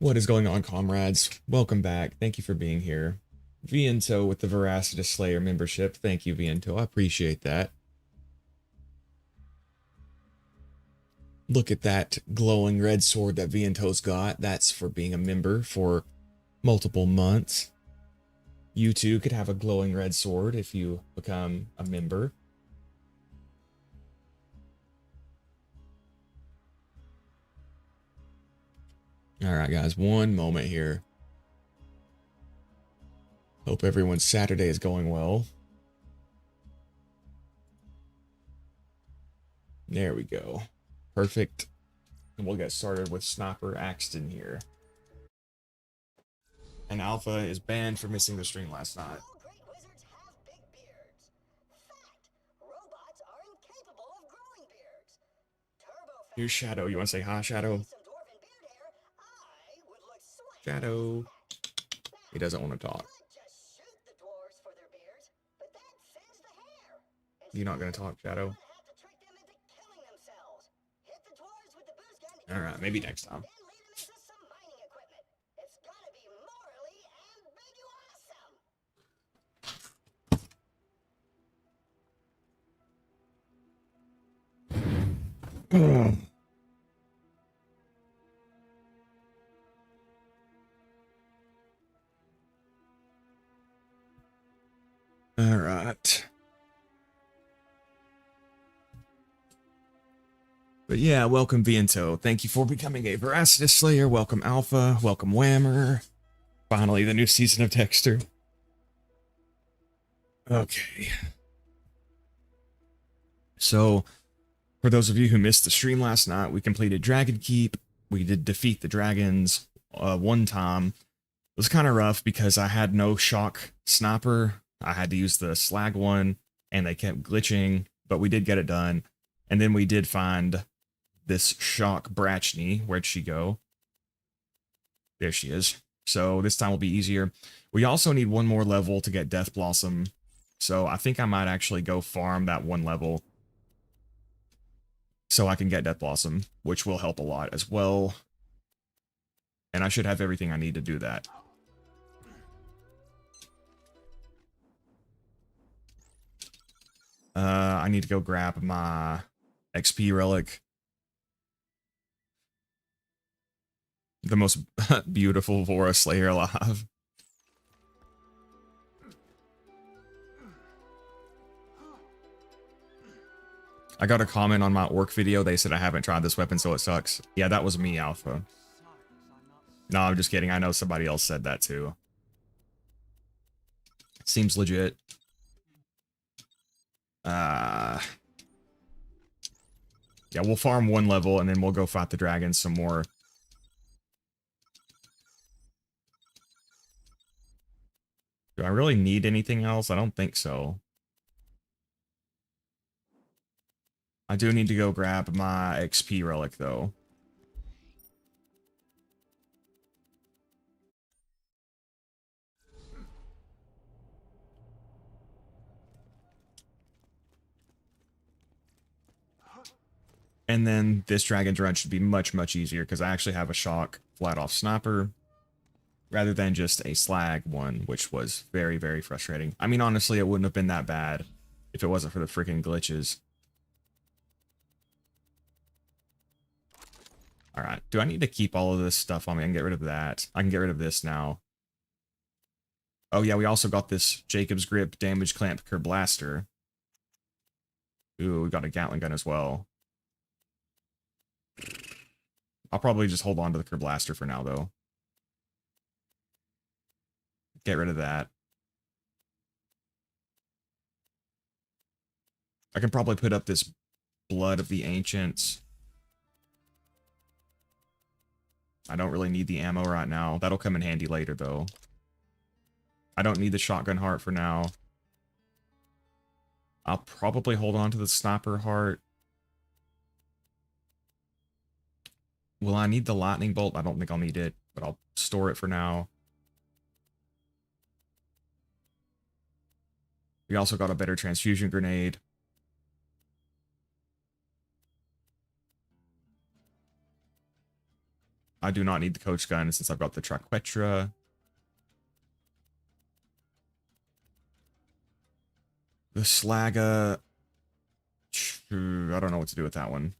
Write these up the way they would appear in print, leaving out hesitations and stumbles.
What is going on, comrades? Welcome back. Thank you for being here. Viento with the Veracity Slayer membership. Thank you, Viento. I appreciate that. Look at that glowing red sword that Viento's got. That's for being a member for multiple months. You too could have a glowing red sword if you become a member. Alright, guys, one moment here. Hope everyone's Saturday is going well. There we go. Perfect. And we'll get started with Sniper Axton here. And Alpha is banned for missing the stream last night. Here's Shadow. You want to say hi, Shadow? Shadow. He doesn't want to talk. You're not going to talk, Shadow? Alright, maybe next time. All right. But yeah, welcome Viento. Thank you for becoming a Veracity Slayer. Welcome Alpha. Welcome Whammer. Finally, the new season of Dexter. Okay. So, for those of you who missed the stream last night, we completed Dragon Keep. We did defeat the dragons one time. It was kind of rough because I had no shock sniper. I had to use the slag one, and they kept glitching, but we did get it done. And then we did find this shock Brachny. Where'd she go? There she is. So this time will be easier. We also need one more level to get Death Blossom. So I think I might actually go farm that one level so I can get Death Blossom, which will help a lot as well. And I should have everything I need to do that. I need to go grab my XP relic. The most beautiful Vora Slayer alive. I got a comment on my orc video. They said I haven't tried this weapon, so it sucks. Yeah, that was me, Alpha. No, I'm just kidding. I know somebody else said that too. Seems legit. Yeah, we'll farm one level and then we'll go fight the dragons some more. Do I really need anything else? I don't think so. I do need to go grab my XP relic, though. And then this dragon's run should be much, much easier, because I actually have a shock flat-off sniper, rather than just a slag one, which was very, very frustrating. I mean, honestly, it wouldn't have been that bad if it wasn't for the freaking glitches. Alright, do I need to keep all of this stuff on me? I can get rid of that. I can get rid of this now. Oh yeah, we also got this Jacob's Grip Damage Clamp Cur Blaster. Ooh, we got a Gatling gun as well. I'll probably just hold on to the Cur Blaster for now, though. Get rid of that. I can probably put up this Blood of the Ancients. I don't really need the ammo right now. That'll come in handy later, though. I don't need the shotgun heart for now. I'll probably hold on to the sniper heart. Will I need the lightning bolt? I don't think I'll need it, but I'll store it for now. We also got a better transfusion grenade. I do not need the coach gun since I've got the Triquetra. The Slaga. I don't know what to do with that one.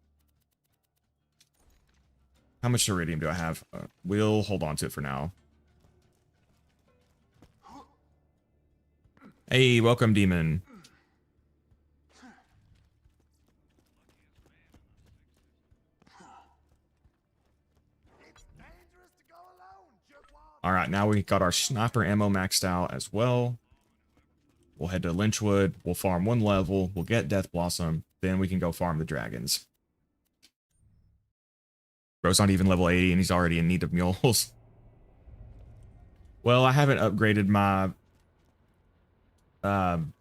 How much iridium do I have? We'll hold on to it for now. Hey, welcome, demon. All right, now we got our sniper ammo maxed out as well. We'll head to Lynchwood. We'll farm 1 level. We'll get Death Blossom. Then we can go farm the dragons. Bro's not even level 80 and he's already in need of mules. Well, I haven't upgraded my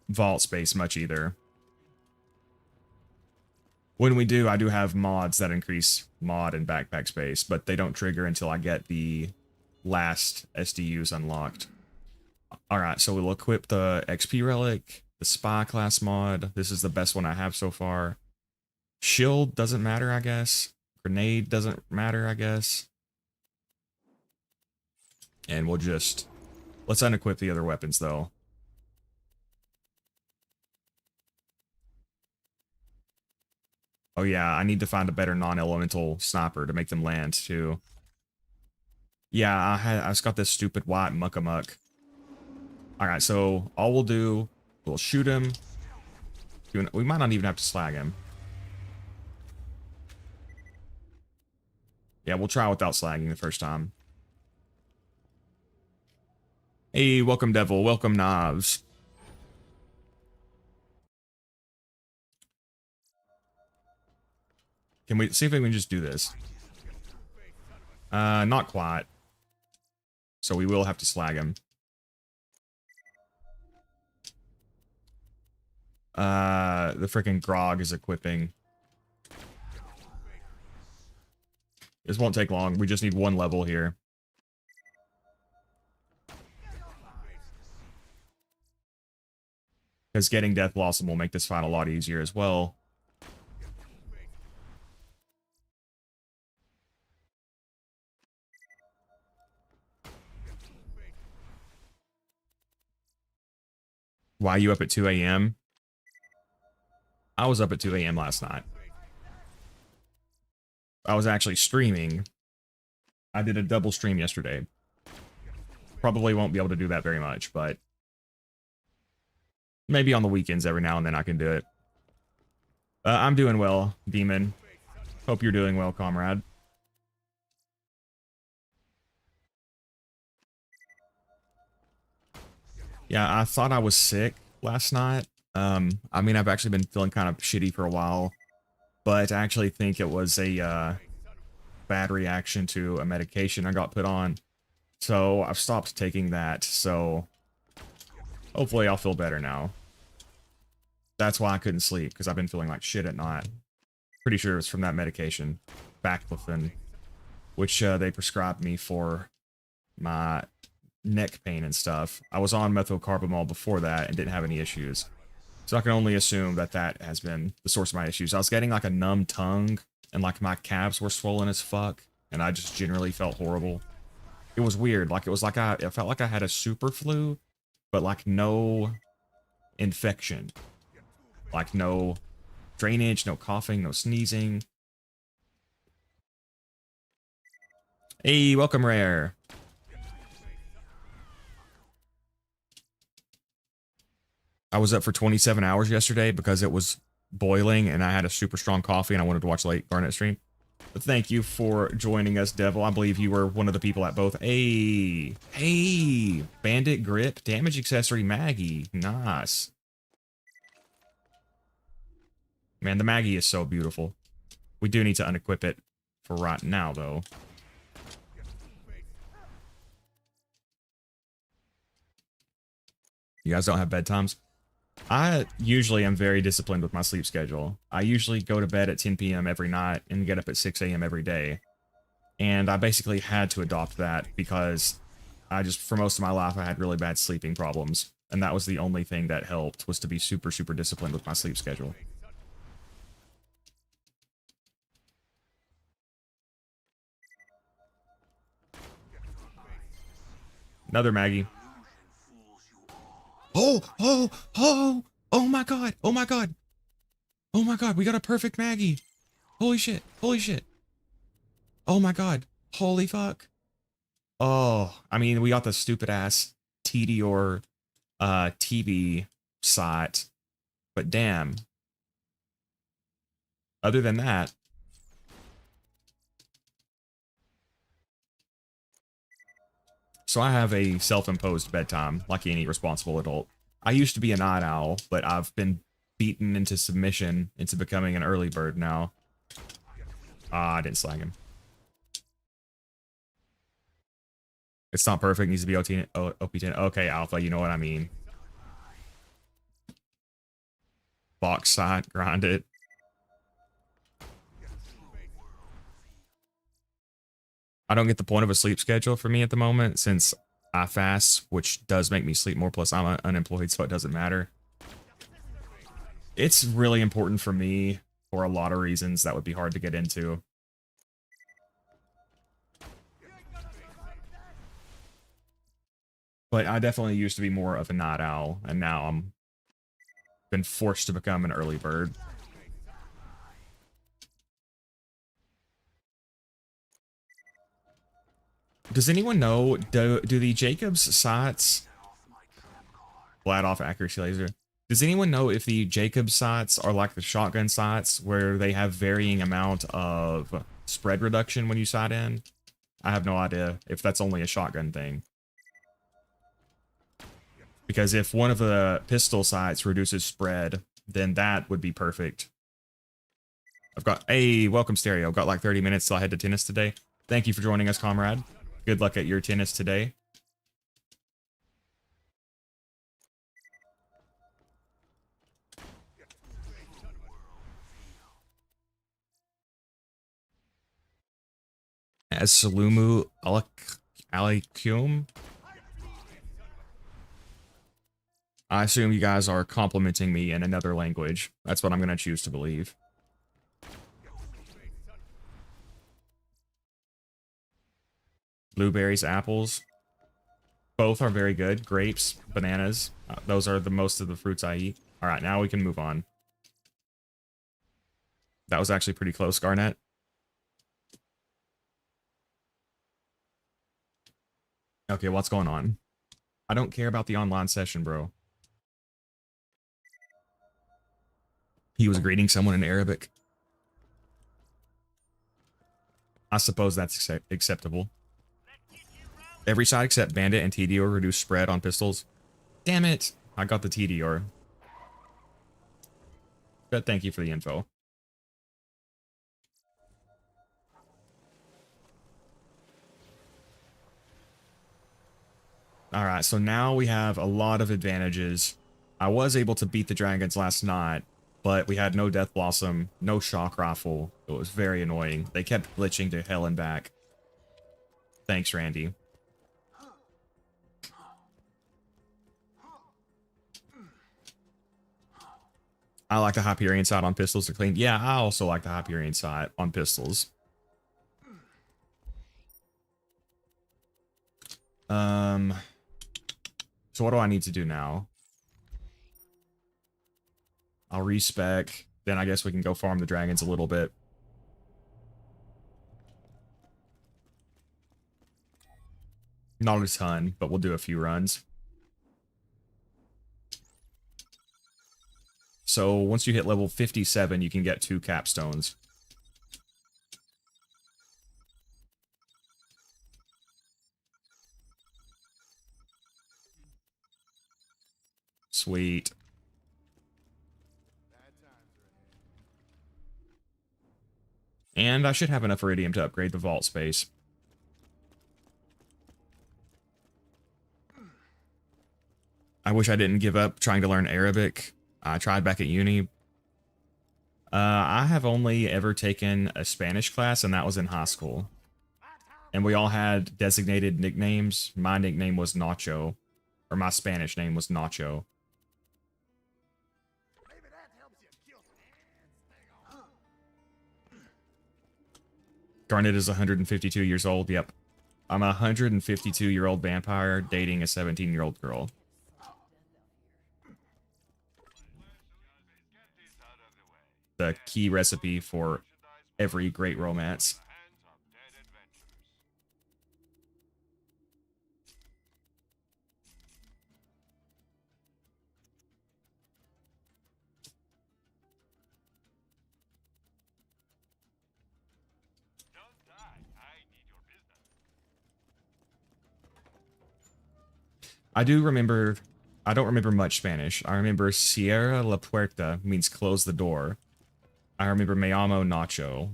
vault space much either. When we do, I do have mods that increase mod and backpack space, but they don't trigger until I get the last SDUs unlocked. Alright, so we'll equip the XP relic, the spy class mod. This is the best one I have so far. Shield doesn't matter, I guess. Grenade doesn't matter, I guess. And we'll just... let's unequip the other weapons, though. Oh yeah, I need to find a better non-elemental sniper to make them land, too. Yeah, I just got this stupid white muck-a-muck. Alright, so all we'll do, we'll shoot him. We might not even have to slag him. Yeah, we'll try without slagging the first time. Hey, welcome Devil, welcome Knives. Can we see if we can just do this? Not quite. So we will have to slag him. The freaking Grog is equipping. This won't take long. We just need 1 level here. Because getting Death Blossom will make this fight a lot easier as well. Why are you up at 2 a.m.? I was up at 2 a.m. last night. I was actually streaming. I did a double stream yesterday. Probably won't be able to do that very much, but maybe on the weekends every now and then I can do it. I'm doing well, Demon. Hope you're doing well, comrade. Yeah, I thought I was sick last night. I mean, I've actually been feeling kind of shitty for a while, but I actually think it was a bad reaction to a medication I got put on. So I've stopped taking that, so hopefully I'll feel better now. That's why I couldn't sleep, because I've been feeling like shit at night. Pretty sure it was from that medication, baclofen, which they prescribed me for my neck pain and stuff. I was on methylcarbamol before that and didn't have any issues. So I can only assume that that has been the source of my issues. I was getting like a numb tongue and like my calves were swollen as fuck and I just generally felt horrible. It was weird. Like it was like it felt like I had a super flu, but like no infection. Like no drainage, no coughing, no sneezing. Hey, welcome Rare. I was up for 27 hours yesterday because it was boiling and I had a super strong coffee and I wanted to watch late Garnet stream. But thank you for joining us, Devil. I believe you were one of the people at both. Hey, Bandit Grip, Damage Accessory Maggie. Nice. Man, the Maggie is so beautiful. We do need to unequip it for right now, though. You guys don't have bedtimes? I usually am very disciplined with my sleep schedule. I usually go to bed at 10 p.m. every night and get up at 6 a.m. every day. And I basically had to adopt that because for most of my life, I had really bad sleeping problems. And that was the only thing that helped, was to be super, super disciplined with my sleep schedule. Another Maggie. Oh, oh, oh, oh my god, oh my god. Oh my god, we got a perfect Maggie. Holy shit, holy shit. Oh my god, holy fuck. Oh, I mean, we got the stupid ass TD TV site, but damn. Other than that, so I have a self-imposed bedtime, like any responsible adult. I used to be a night owl, but I've been beaten into submission into becoming an early bird now. Ah, I didn't slag him. It's not perfect, needs to be OP10. Okay, Alpha, you know what I mean. Box side, grind it. I don't get the point of a sleep schedule for me at the moment since I fast, which does make me sleep more, plus I'm unemployed, so it doesn't matter. It's really important for me for a lot of reasons that would be hard to get into. But I definitely used to be more of a night owl, and now I'm been forced to become an early bird. Does anyone know, do the Jacobs sights, flat off accuracy laser, does anyone know if the Jacobs sights are like the shotgun sights where they have varying amount of spread reduction when you sight in? I have no idea if that's only a shotgun thing. Because if one of the pistol sights reduces spread, then that would be perfect. I've got, hey, welcome Stereo. I've got like 30 minutes till I head to tennis today. Thank you for joining us, comrade. Good luck at your tennis today. As Salumu Alaikum. I assume you guys are complimenting me in another language. That's what I'm going to choose to believe. Blueberries, apples. Both are very good. Grapes, bananas. Those are the most of the fruits I eat. All right, now we can move on. That was actually pretty close, Garnet. Okay, what's going on? I don't care about the online session, bro. He was greeting someone in Arabic. I suppose that's acceptable. Every side except Bandit and TDR reduce spread on pistols. Damn it! I got the TDR. But thank you for the info. Alright, so now we have a lot of advantages. I was able to beat the dragons last night, but we had no Death Blossom, no Shock Rifle. It was very annoying. They kept glitching to hell and back. Thanks, Randy. I like the Hyperion sight on pistols to clean. Yeah, I also like the Hyperion sight on pistols. So what do I need to do now? I'll respec. Then I guess we can go farm the dragons a little bit. Not a ton, but we'll do a few runs. So once you hit level 57, you can get 2 capstones. Sweet. And I should have enough iridium to upgrade the vault space. I wish I didn't give up trying to learn Arabic. I tried back at uni. I have only ever taken a Spanish class, and that was in high school. And we all had designated nicknames. My nickname was Nacho. Or my Spanish name was Nacho. Garnet is 152 years old. Yep. I'm a 152-year-old vampire dating a 17-year-old girl. The key recipe for every great romance. I do remember, I don't remember much Spanish. I remember Cierra la Puerta means close the door. I remember Me llamo Nacho.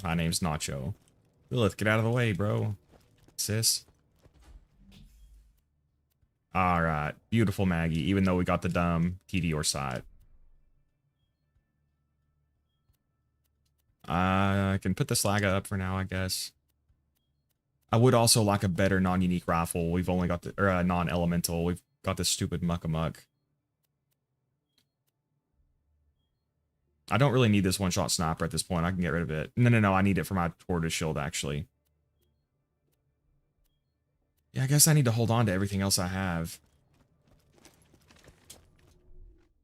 My name's Nacho. Lilith, get out of the way, bro. Sis. Alright. Beautiful Maggie, even though we got the dumb TD or side. I can put the Slaga up for now, I guess. I would also like a better non-unique rifle. We've only got the, or non-elemental. We've got this stupid muck-a-muck. I don't really need this one-shot sniper at this point. I can get rid of it. No, I need it for my tortoise shield, actually. Yeah, I guess I need to hold on to everything else I have.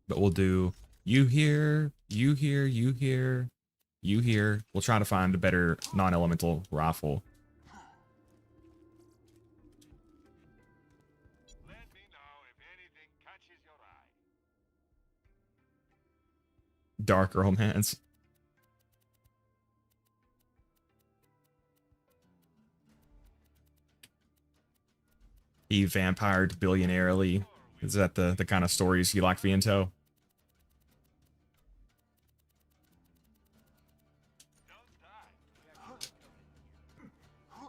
But we'll do you here, you here, you here, you here. We'll try to find a better non-elemental rifle. Let me know if anything catches your eye. Dark romance. He vampired billionairely. Is that the kind of stories you like, Viento?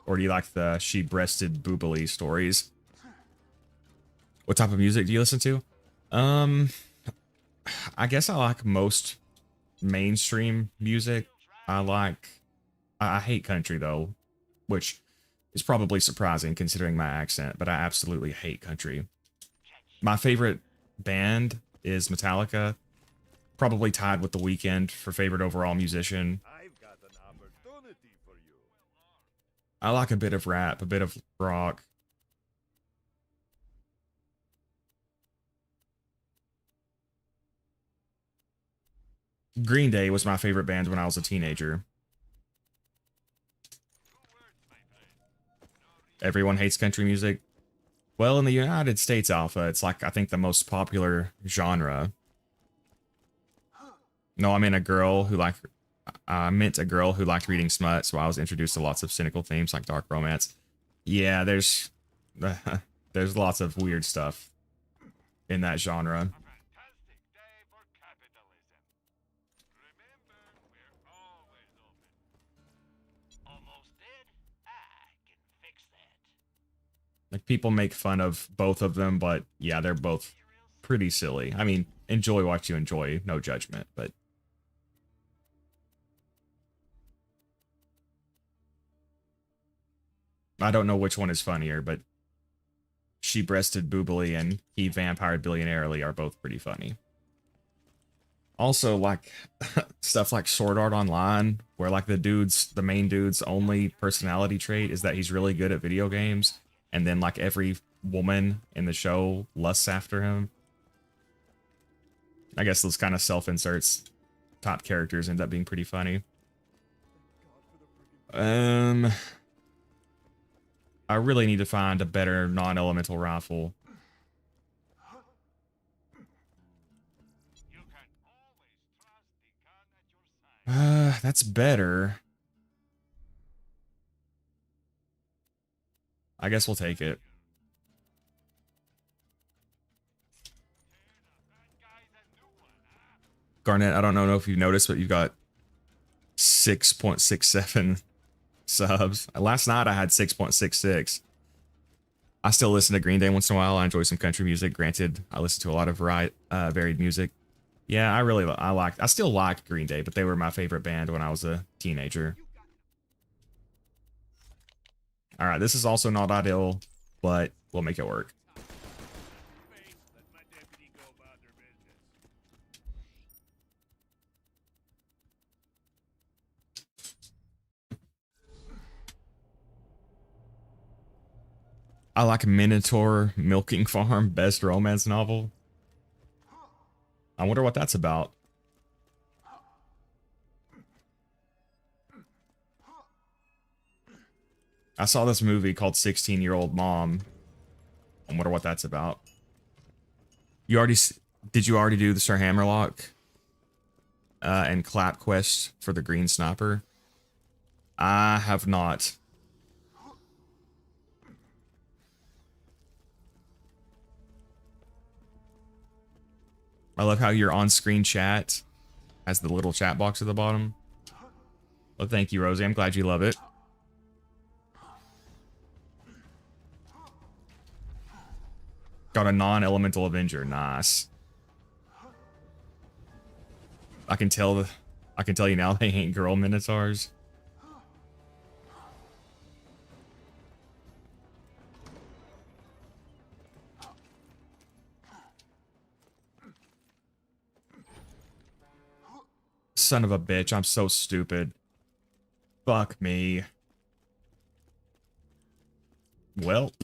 Or do you like the she-breasted boobily stories? What type of music do you listen to? I guess I like most mainstream music. I hate country though, which is probably surprising considering my accent, but I absolutely hate country. My favorite band is Metallica, probably tied with The Weeknd for favorite overall musician. I've got an opportunity for you. I like a bit of rap, a bit of rock. Green Day was my favorite band when I was a teenager. Everyone hates country music. Well, in the United States, Alpha, it's like, I think, the most popular genre. No, I mean a girl who liked... I meant a girl who liked reading smut, so I was introduced to lots of cynical themes like dark romance. Yeah, there's... there's lots of weird stuff in that genre. A fantastic day for capitalism. Remember, we're always open. Almost dead? I can fix that. Like, people make fun of both of them, but yeah, they're both pretty silly. I mean, enjoy what you enjoy, no judgment, but... I don't know which one is funnier, but she breasted boobily and he vampired billionairely are both pretty funny. Also, like, stuff like Sword Art Online, where like the main dude's only personality trait is that he's really good at video games, and then like every woman in the show lusts after him. I guess those kind of self-inserts, top characters end up being pretty funny. I really need to find a better non-elemental rifle. You can always trust the gun at your side. That's better. I guess we'll take it. Garnet, I don't know if you've noticed, but you've got 6.67 subs. Last night I had 6.66. I still listen to Green Day once in a while. I enjoy some country music. Granted, I listen to a lot of varied music. Yeah, I still like Green Day, but they were my favorite band when I was a teenager. All right, this is also not ideal, but we'll make it work. Let my deputy go about their business. I like Minotaur Milking Farm, best romance novel. I wonder what that's about. I saw this movie called 16-Year-Old Mom. I wonder what that's about. You already did you already do the Sir Hammerlock and Clap Quest for the Green Sniper? I have not. I love how your on-screen chat has the little chat box at the bottom. Well, thank you, Rosie. I'm glad you love it. Got a non-elemental Avenger. Nice. I can tell you now they ain't girl Minotaurs. Son of a bitch, I'm so stupid. Fuck me. Well,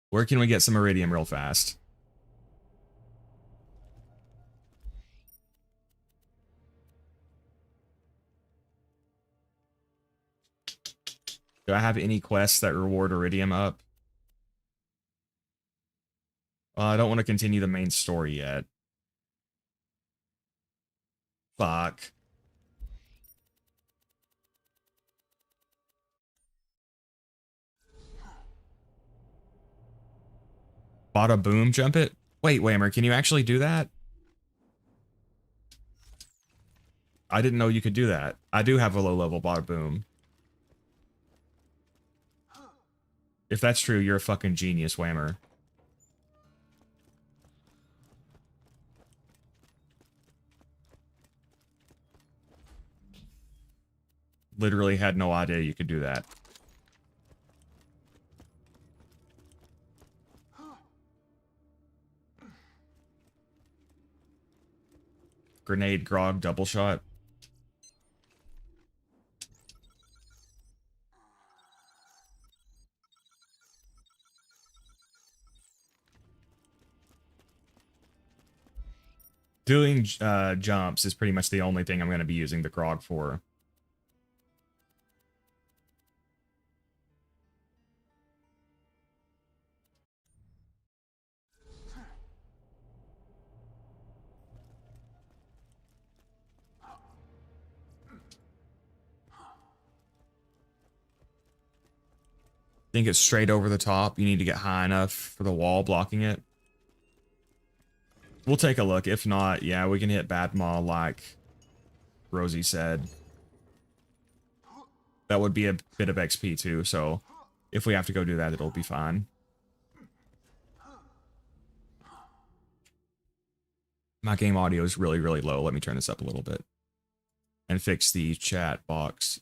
where can we get some iridium real fast? Do I have any quests that reward iridium up? I don't want to continue the main story yet. Fuck. Bada boom, jump it? Wait, Whammer, can you actually do that? I didn't know you could do that. I do have a low level bada boom. If that's true, you're a fucking genius, Whammer. Literally had no idea you could do that. Grenade, grog, double shot. Doing jumps is pretty much the only thing I'm going to be using the grog for. Think it's straight over the top. You need to get high enough for the wall blocking it. We'll take a look. If not, yeah, we can hit Badmaw like Rosie said. That would be a bit of XP too, so if we have to go do that, it'll be fine. My game audio is really, really low. Let me turn this up a little bit and fix the chat box.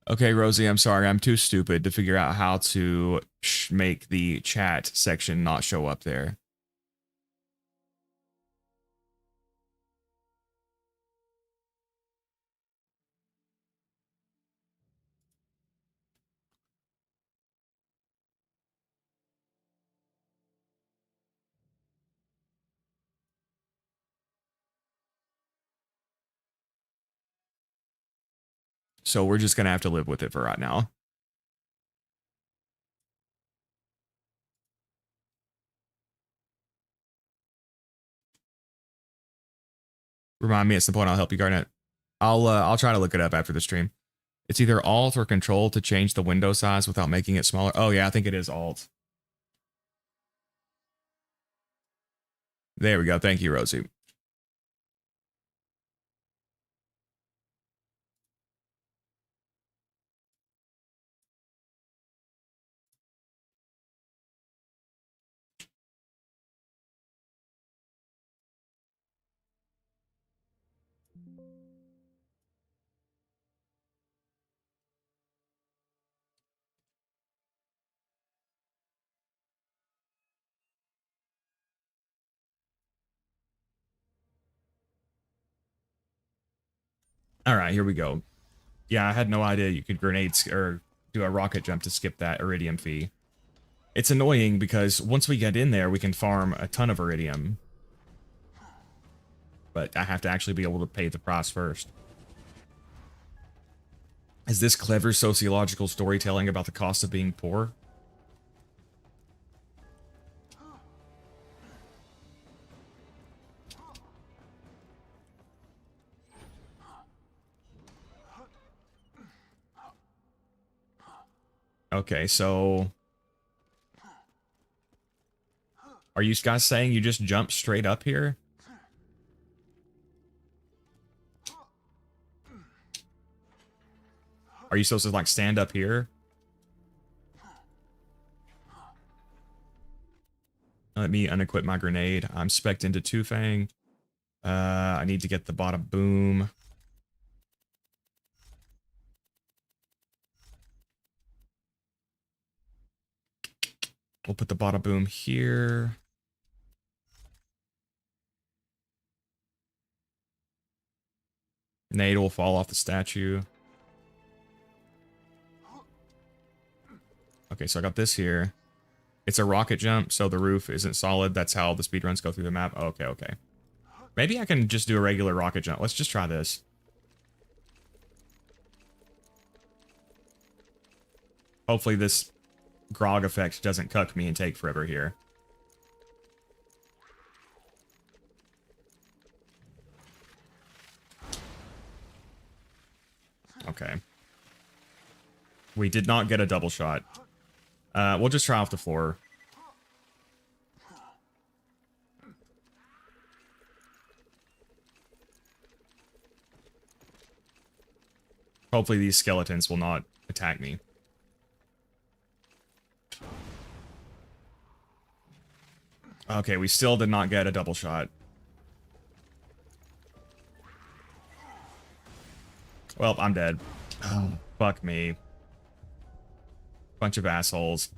Okay, Rosie, I'm sorry. I'm too stupid to figure out how to make the chat section not show up there. So we're just going to have to live with it for right now. Remind me at some point. I'll help you, Garnet. I'll try to look it up after the stream. It's either Alt or Control to change the window size without making it smaller. Oh yeah, I think it is Alt. There we go. Thank you, Rosie. All right, here we go. Yeah, I had no idea you could or do a rocket jump to skip that iridium fee. It's annoying because once we get in there, we can farm a ton of iridium. But I have to actually be able to pay the price first. Is this clever sociological storytelling about the cost of being poor? Okay, so... Are you guys saying you just jump straight up here? Are you supposed to, like, stand up here? Let me unequip my grenade. I'm spec'd into Two-Fang. I need to get the bada boom. We'll put the bada boom here. Nade will fall off the statue. Okay, so I got this here. It's a rocket jump, so the roof isn't solid. That's how the speedruns go through the map. Okay, okay. Maybe I can just do a regular rocket jump. Let's just try this. Hopefully this grog effect doesn't cuck me and take forever here. Okay. We did not get a double shot. We'll just try off the floor. Hopefully these skeletons will not attack me. Okay, we still did not get a double shot. Well, I'm dead. Oh, fuck me. Bunch of assholes.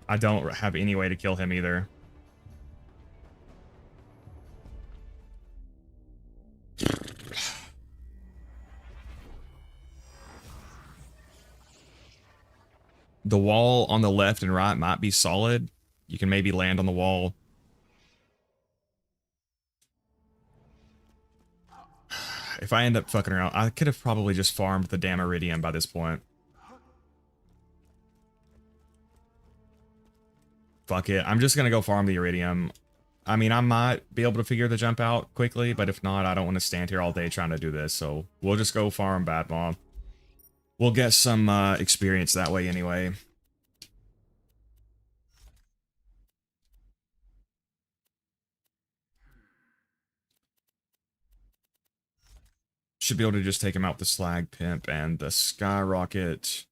I don't have any way to kill him either. The wall on the left and right might be solid. You can maybe land on the wall. If I end up fucking around, I could have probably just farmed the damn iridium by this point. Fuck it. I'm just gonna go farm the iridium. I mean, I might be able to figure the jump out quickly, but if not, I don't want to stand here all day trying to do this, so we'll just go farm Bad Mom. We'll get some experience that way anyway. Should be able to just take him out with the Slag Pimp and the Skyrocket.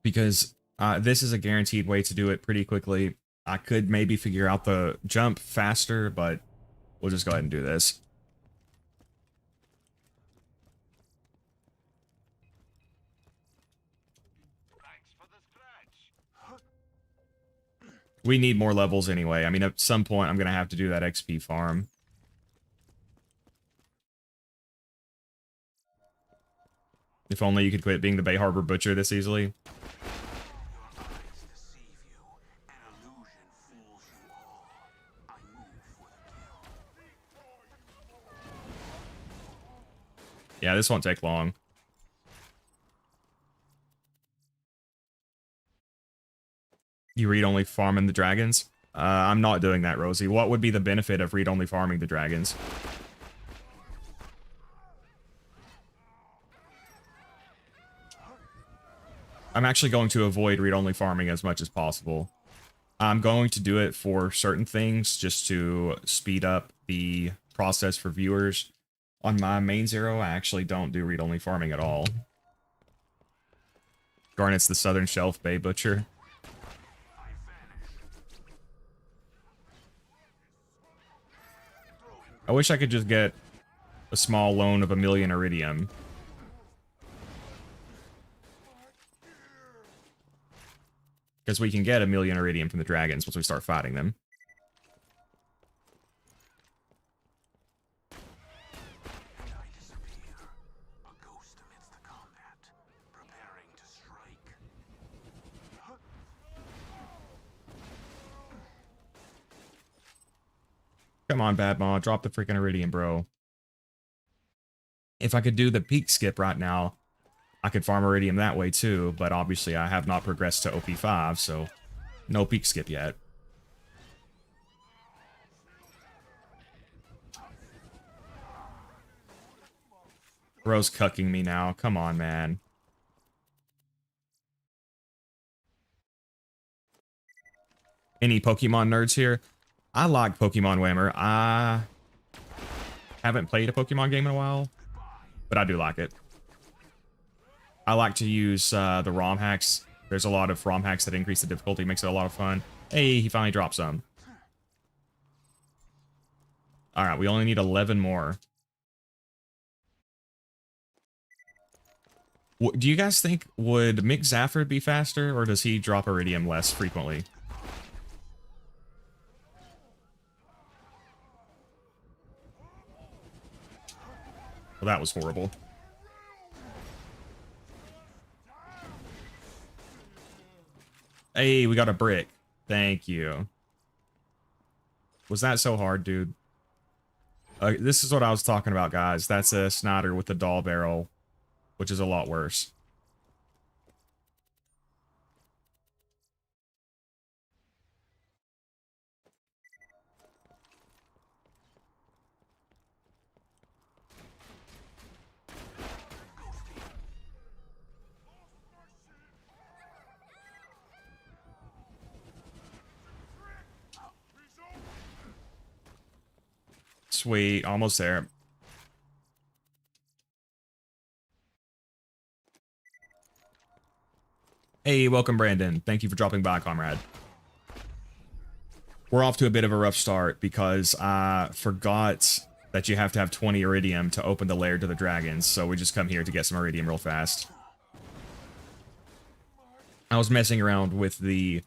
Because this is a guaranteed way to do it pretty quickly. I could maybe figure out the jump faster, but we'll just go ahead and do this. Thanks for the scratch. We need more levels anyway. I mean, at some point, I'm going to have to do that XP farm. If only you could quit being the Bay Harbor Butcher this easily. Yeah, this won't take long. You read-only farming the dragons? I'm not doing that, Rosie. What would be the benefit of read-only farming the dragons? I'm actually going to avoid read-only farming as much as possible. I'm going to do it for certain things just to speed up the process for viewers. On my main Zer0, I actually don't do read-only farming at all. Garnet's the Southern Shelf Bay Butcher. I wish I could just get a small loan of 1,000,000 iridium. Because we can get 1,000,000 iridium from the dragons once we start fighting them. Come on, Bad Maw, drop the freaking iridium, bro. If I could do the peak skip right now, I could farm iridium that way too, but obviously I have not progressed to OP5, so no peak skip yet. Bro's cucking me now. Come on, man. Any Pokemon nerds here? I like Pokemon Whammer. I haven't played a Pokemon game in a while, but I do like it. I like to use the ROM hacks. There's a lot of ROM hacks that increase the difficulty, makes it a lot of fun. Hey, he finally dropped some. Alright, we only need 11 more. Do you guys think, would Mick Zafford be faster, or does he drop iridium less frequently? Well, that was horrible. Hey, we got a brick. Thank you. Was that so hard, dude? This is what I was talking about, guys. That's a Snyder with the doll barrel, which is a lot worse. Sweet, almost there. Hey, welcome, Brandon. Thank you for dropping by, comrade. We're off to a bit of a rough start because I forgot that you have to have 20 iridium to open the lair to the dragons, so we just come here to get some iridium real fast. I was messing around with the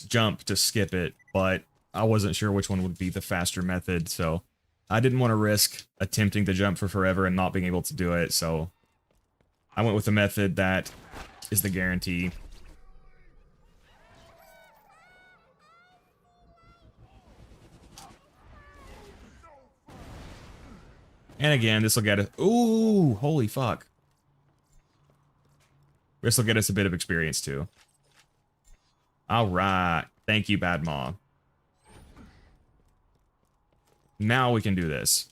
jump to skip it, but I wasn't sure which one would be the faster method, so I didn't want to risk attempting to jump for forever and not being able to do it, so I went with the method that is the guarantee. And again, this will get us... Ooh, holy fuck. This will get us a bit of experience, too. Alright. Thank you, Bad Maw. Now we can do this.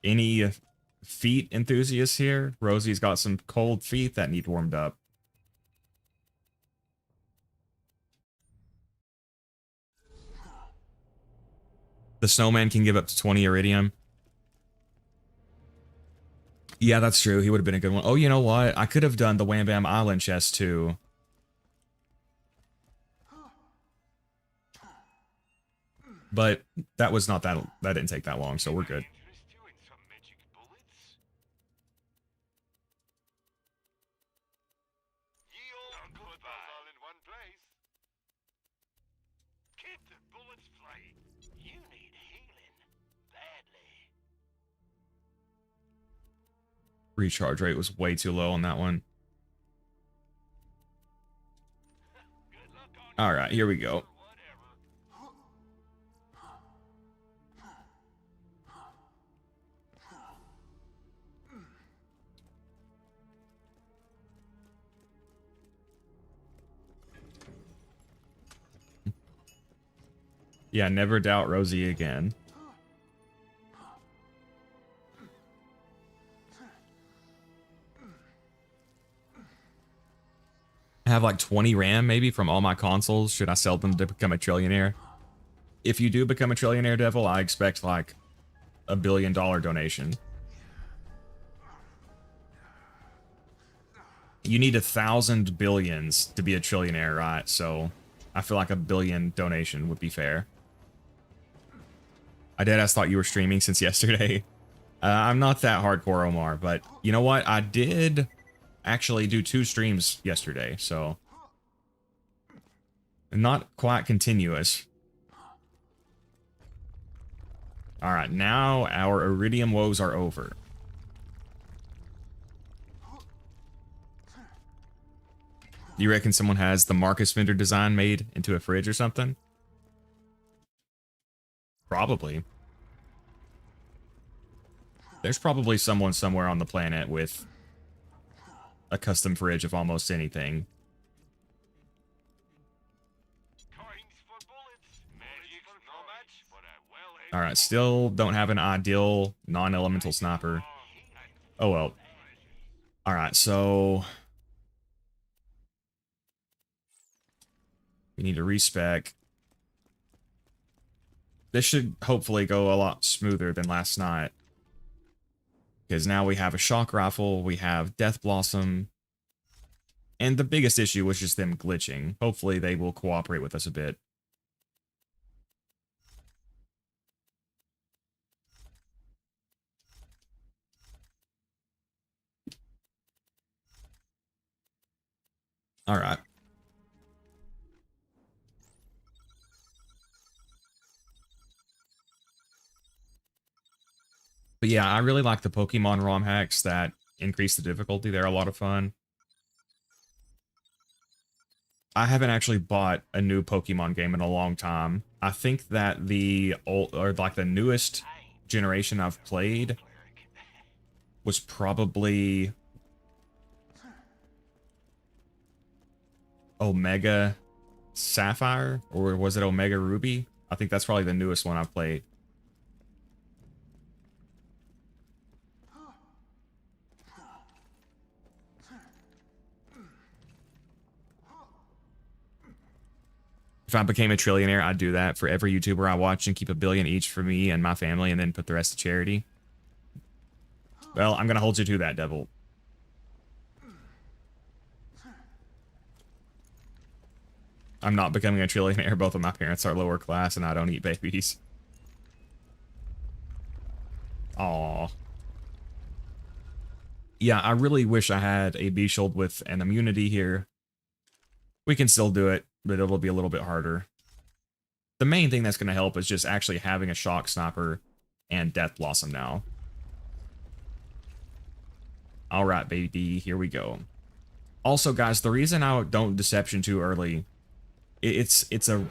Any feet enthusiasts here? Rosie's got some cold feet that need warmed up. The snowman can give up to 20 iridium. Yeah, that's true. He would have been a good one. Oh, you know what? I could have done the Wham Bam Island chest, too. But that was not that... That didn't take that long, so we're good. Recharge rate was way too low on that one. Alright, here we go. Yeah, never doubt Rosie again. I have like 20 RAM maybe from all my consoles. Should I sell them to become a trillionaire? if you do become a trillionaire, Devil, I expect like $1 billion donation. You need 1,000 billions to be a trillionaire, right? So I feel like $1 billion donation would be fair. I deadass thought you were streaming since yesterday. I'm not that hardcore, Omar, but you know what? I did actually do 2 streams yesterday, so not quite continuous. All right, now our iridium woes are over. You reckon someone has the Marcus Fender design made into a fridge or something? Probably. There's probably someone somewhere on the planet with a custom fridge of almost anything. Alright, still don't have an ideal non-elemental sniper. Oh well. Alright, so we need to respec. This should hopefully go a lot smoother than last night. Because now we have a shock rifle, we have Death Blossom, and the biggest issue was just them glitching. Hopefully they will cooperate with us a bit. Alright. But yeah, I really like the Pokemon ROM hacks that increase the difficulty. They're a lot of fun. I haven't actually bought a new Pokemon game in a long time. I think that the old, or like the newest generation I've played was probably Omega Sapphire, or was it Omega Ruby? I think that's probably the newest one I've played. If I became a trillionaire, I'd do that for every YouTuber I watch and keep $1 billion each for me and my family and then put the rest to charity. Well, I'm going to hold you to that, Devil. I'm not becoming a trillionaire. Both of my parents are lower class and I don't eat babies. Aww. Yeah, I really wish I had a B-Shield with an immunity here. We can still do it, but it'll be a little bit harder. The main thing that's going to help is just actually having a shock sniper and Death Blossom now. Alright, baby, here we go. Also, guys, the reason I don't Deception too early, it's a...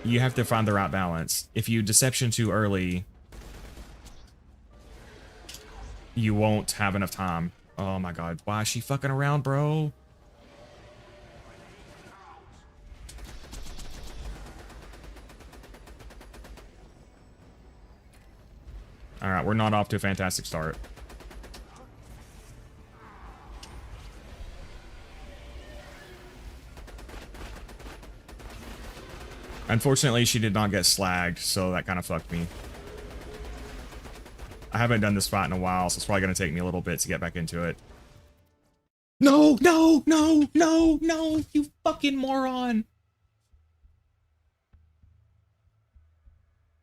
You have to find the right balance. If you Deception too early, you won't have enough time. Oh my god, why is she fucking around, bro? Alright, we're not off to a fantastic start. Unfortunately, she did not get slagged, so that kind of fucked me. I haven't done this fight in a while, so it's probably going to take me a little bit to get back into it. No, no, no, no, no, you fucking moron.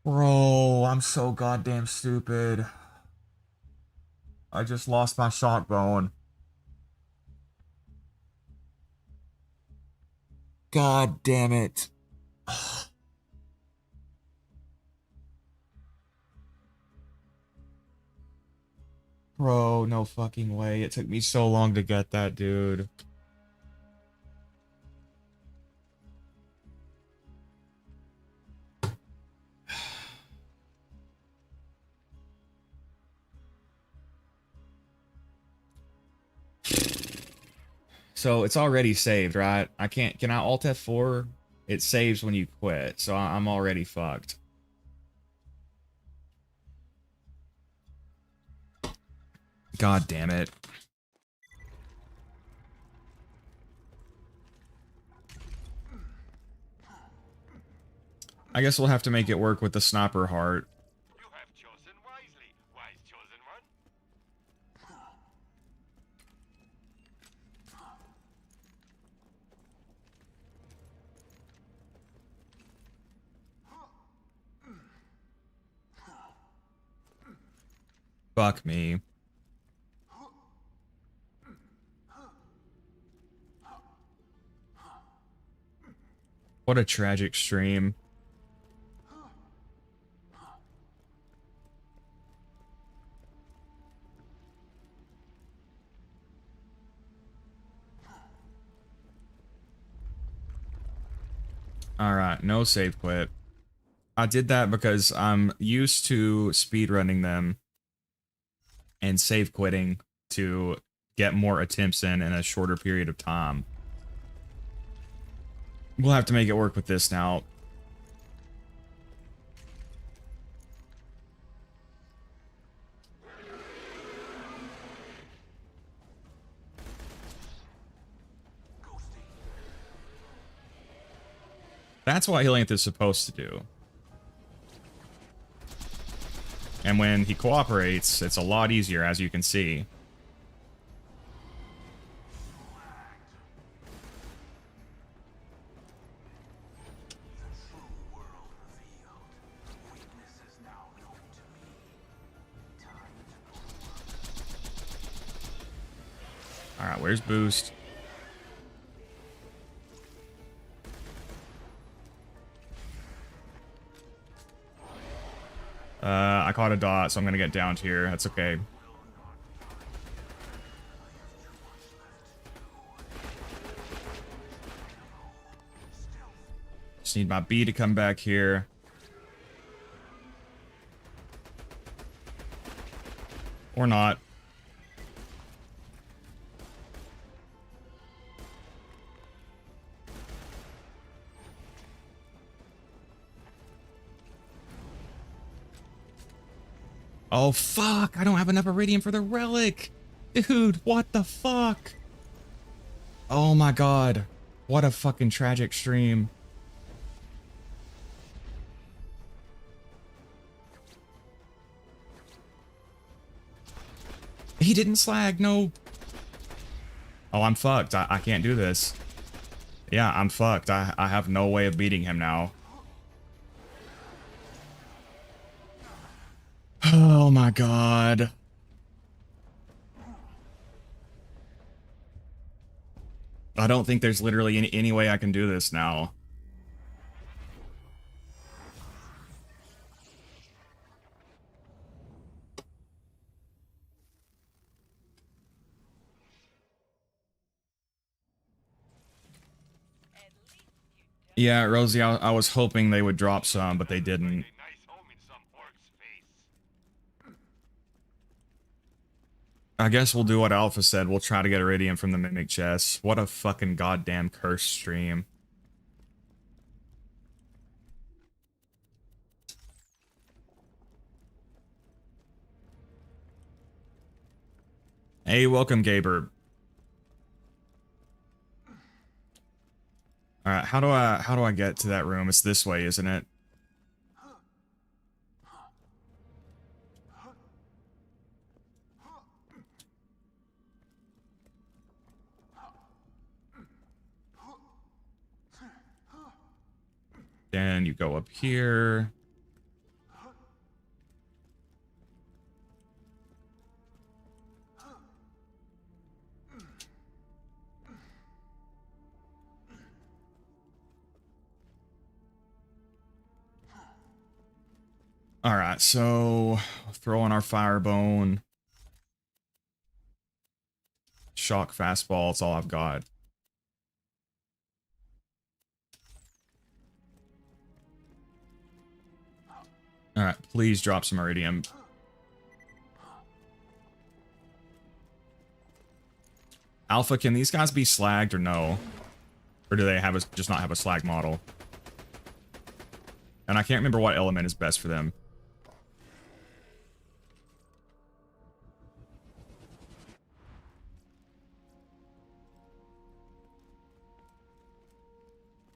Bro, I'm so goddamn stupid. I just lost my shock bone. God damn it. Bro, no fucking way. It took me so long to get that, dude. So it's already saved, right? I can't, can I Alt F4? It saves when you quit, so I'm already fucked. God damn it. I guess we'll have to make it work with the sniper heart. You have chosen wisely, wise chosen one. Fuck me. What a tragic stream. Alright, no save quit. I did that because I'm used to speedrunning them and save quitting to get more attempts in a shorter period of time. We'll have to make it work with this now. That's what Helianth is supposed to do. And when he cooperates, it's a lot easier, as you can see. Alright, where's boost? I caught a dot, so I'm gonna get downed here. That's okay. Just need my B to come back here. Or not. Oh, fuck. I don't have enough iridium for the relic. Dude, what the fuck? Oh my god. What a fucking tragic stream. He didn't slag, no. Oh, I'm fucked. I can't do this. Yeah, I'm fucked. I have no way of beating him now. Oh my god. I don't think there's literally any way I can do this now. Yeah, Rosie, I was hoping they would drop some, but they didn't. I guess we'll do what Alpha said. We'll try to get iridium from the Mimic chest. What a fucking goddamn curse stream. Hey, welcome, Gaber. Alright, how do I get to that room? It's this way, isn't it? Then you go up here. Alright, so throw in our Firebone. Shock fastball, it's all I've got. Alright, please drop some iridium. Alpha, can these guys be slagged or no? Or do they have just not have a slag model? And I can't remember what element is best for them.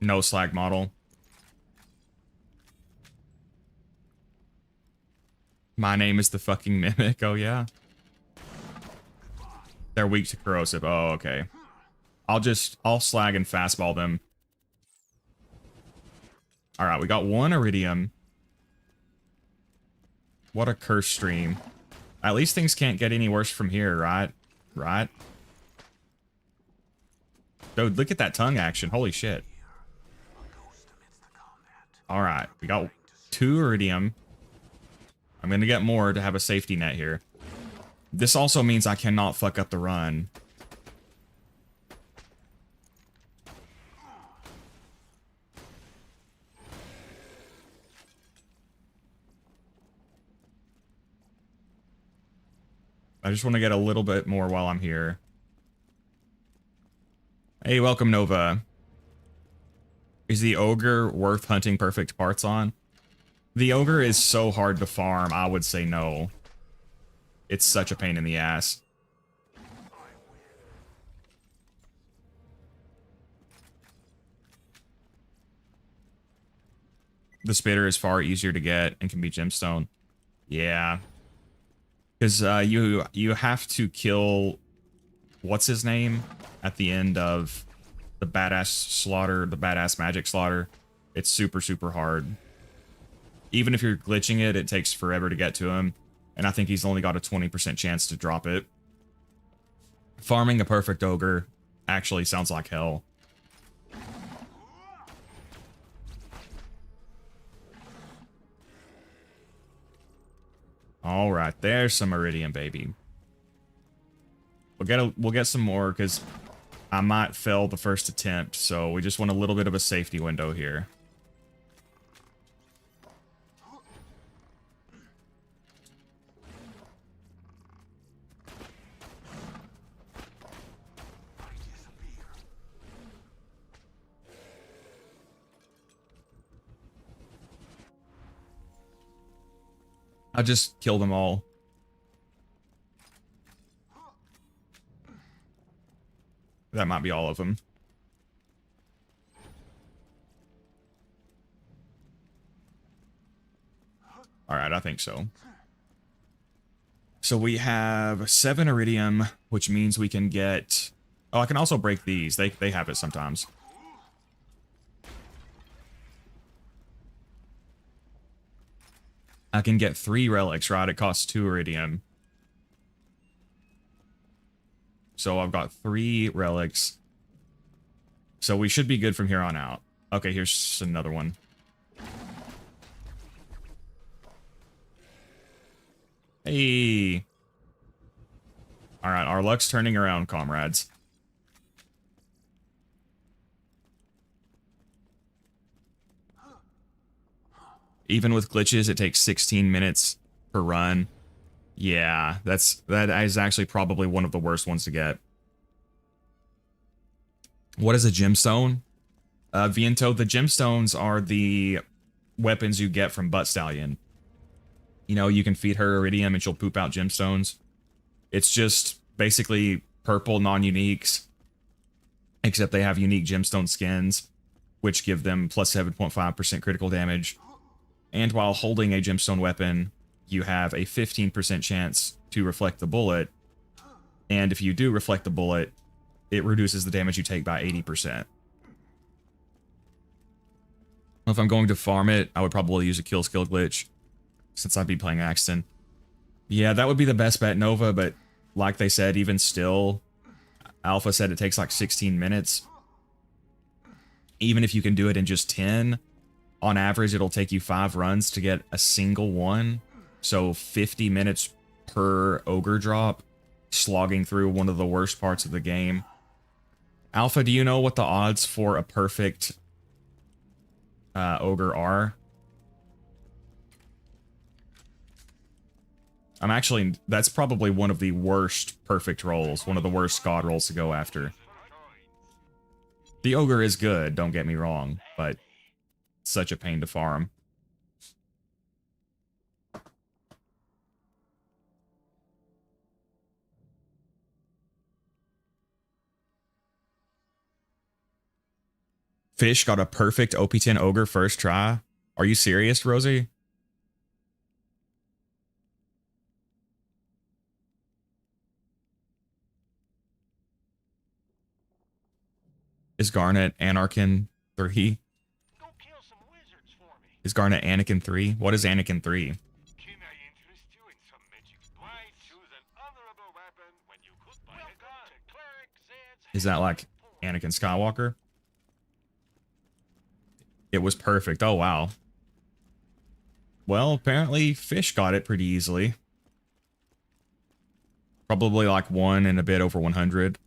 No slag model. My name is the fucking mimic. Oh, yeah. They're weak to corrosive. Oh, okay. I'll slag and fastball them. All right, we got one iridium. What a curse stream. At least things can't get any worse from here, right? Right? Dude, look at that tongue action. Holy shit. All right, we got 2 iridium. I'm going to get more to have a safety net here. This also means I cannot fuck up the run. I just want to get a little bit more while I'm here. Hey, welcome, Nova. Is the ogre worth hunting perfect parts on? The ogre is so hard to farm, I would say no. It's such a pain in the ass. The spitter is far easier to get and can be gemstone. Yeah. Because you have to kill... What's his name? At the end of the badass slaughter, the badass magic slaughter. It's super, super hard. Even if you're glitching it, it takes forever to get to him. And I think he's only got a 20% chance to drop it. Farming a perfect ogre actually sounds like hell. All right, there's some iridium, baby. We'll get some more because I might fail the first attempt, so we just want a little bit of a safety window here. I'll just kill them all. That might be all of them. All right, I think so. So we have 7 iridium, which means we can get... Oh, I can also break these. They have it sometimes. I can get 3 relics, right? It costs 2 iridium. So I've got 3 relics. So we should be good from here on out. Okay, here's another one. Hey. All right, our luck's turning around, comrades. Even with glitches, it takes 16 minutes per run. Yeah, that is actually probably one of the worst ones to get. What is a gemstone? Viento, the gemstones are the weapons you get from Butt Stallion. You know, you can feed her iridium and she'll poop out gemstones. It's just basically purple non-uniques, except they have unique gemstone skins, which give them plus 7.5% critical damage. And while holding a gemstone weapon, you have a 15% chance to reflect the bullet. And if you do reflect the bullet, it reduces the damage you take by 80%. If I'm going to farm it, I would probably use a kill skill glitch, since I'd be playing Axton. Yeah, that would be the best bet, Nova, but like they said, even still, Alpha said it takes like 16 minutes. Even if you can do it in just 10, on average, it'll take you 5 runs to get a single one. So 50 minutes per ogre drop, slogging through one of the worst parts of the game. Alpha, do you know what the odds for a perfect ogre are? That's probably one of the worst perfect rolls, one of the worst god rolls to go after. The ogre is good, don't get me wrong, but such a pain to farm. Fish got a perfect OP10 ogre first try. Are you serious, Rosie? Is Garnet Anarchin 3? Go kill some wizards for me. Is Garnet Anakin 3? What is Anakin 3? Can I interest you in some magic? Why choose an honorable weapon when you could buy a gun? Cleric Zed's Is that like Anakin Skywalker? It was perfect. Oh, wow. Well, apparently Fish got it pretty easily. Probably like 1 and a bit over 100.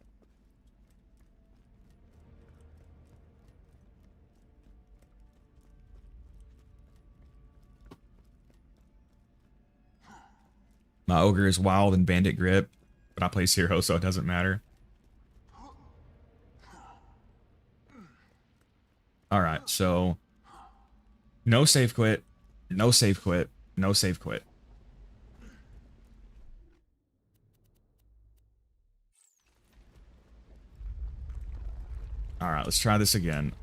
My ogre is wild and bandit grip, but I play Zer0, so it doesn't matter. Alright, so no save quit, no save quit, no save quit. Alright, let's try this again.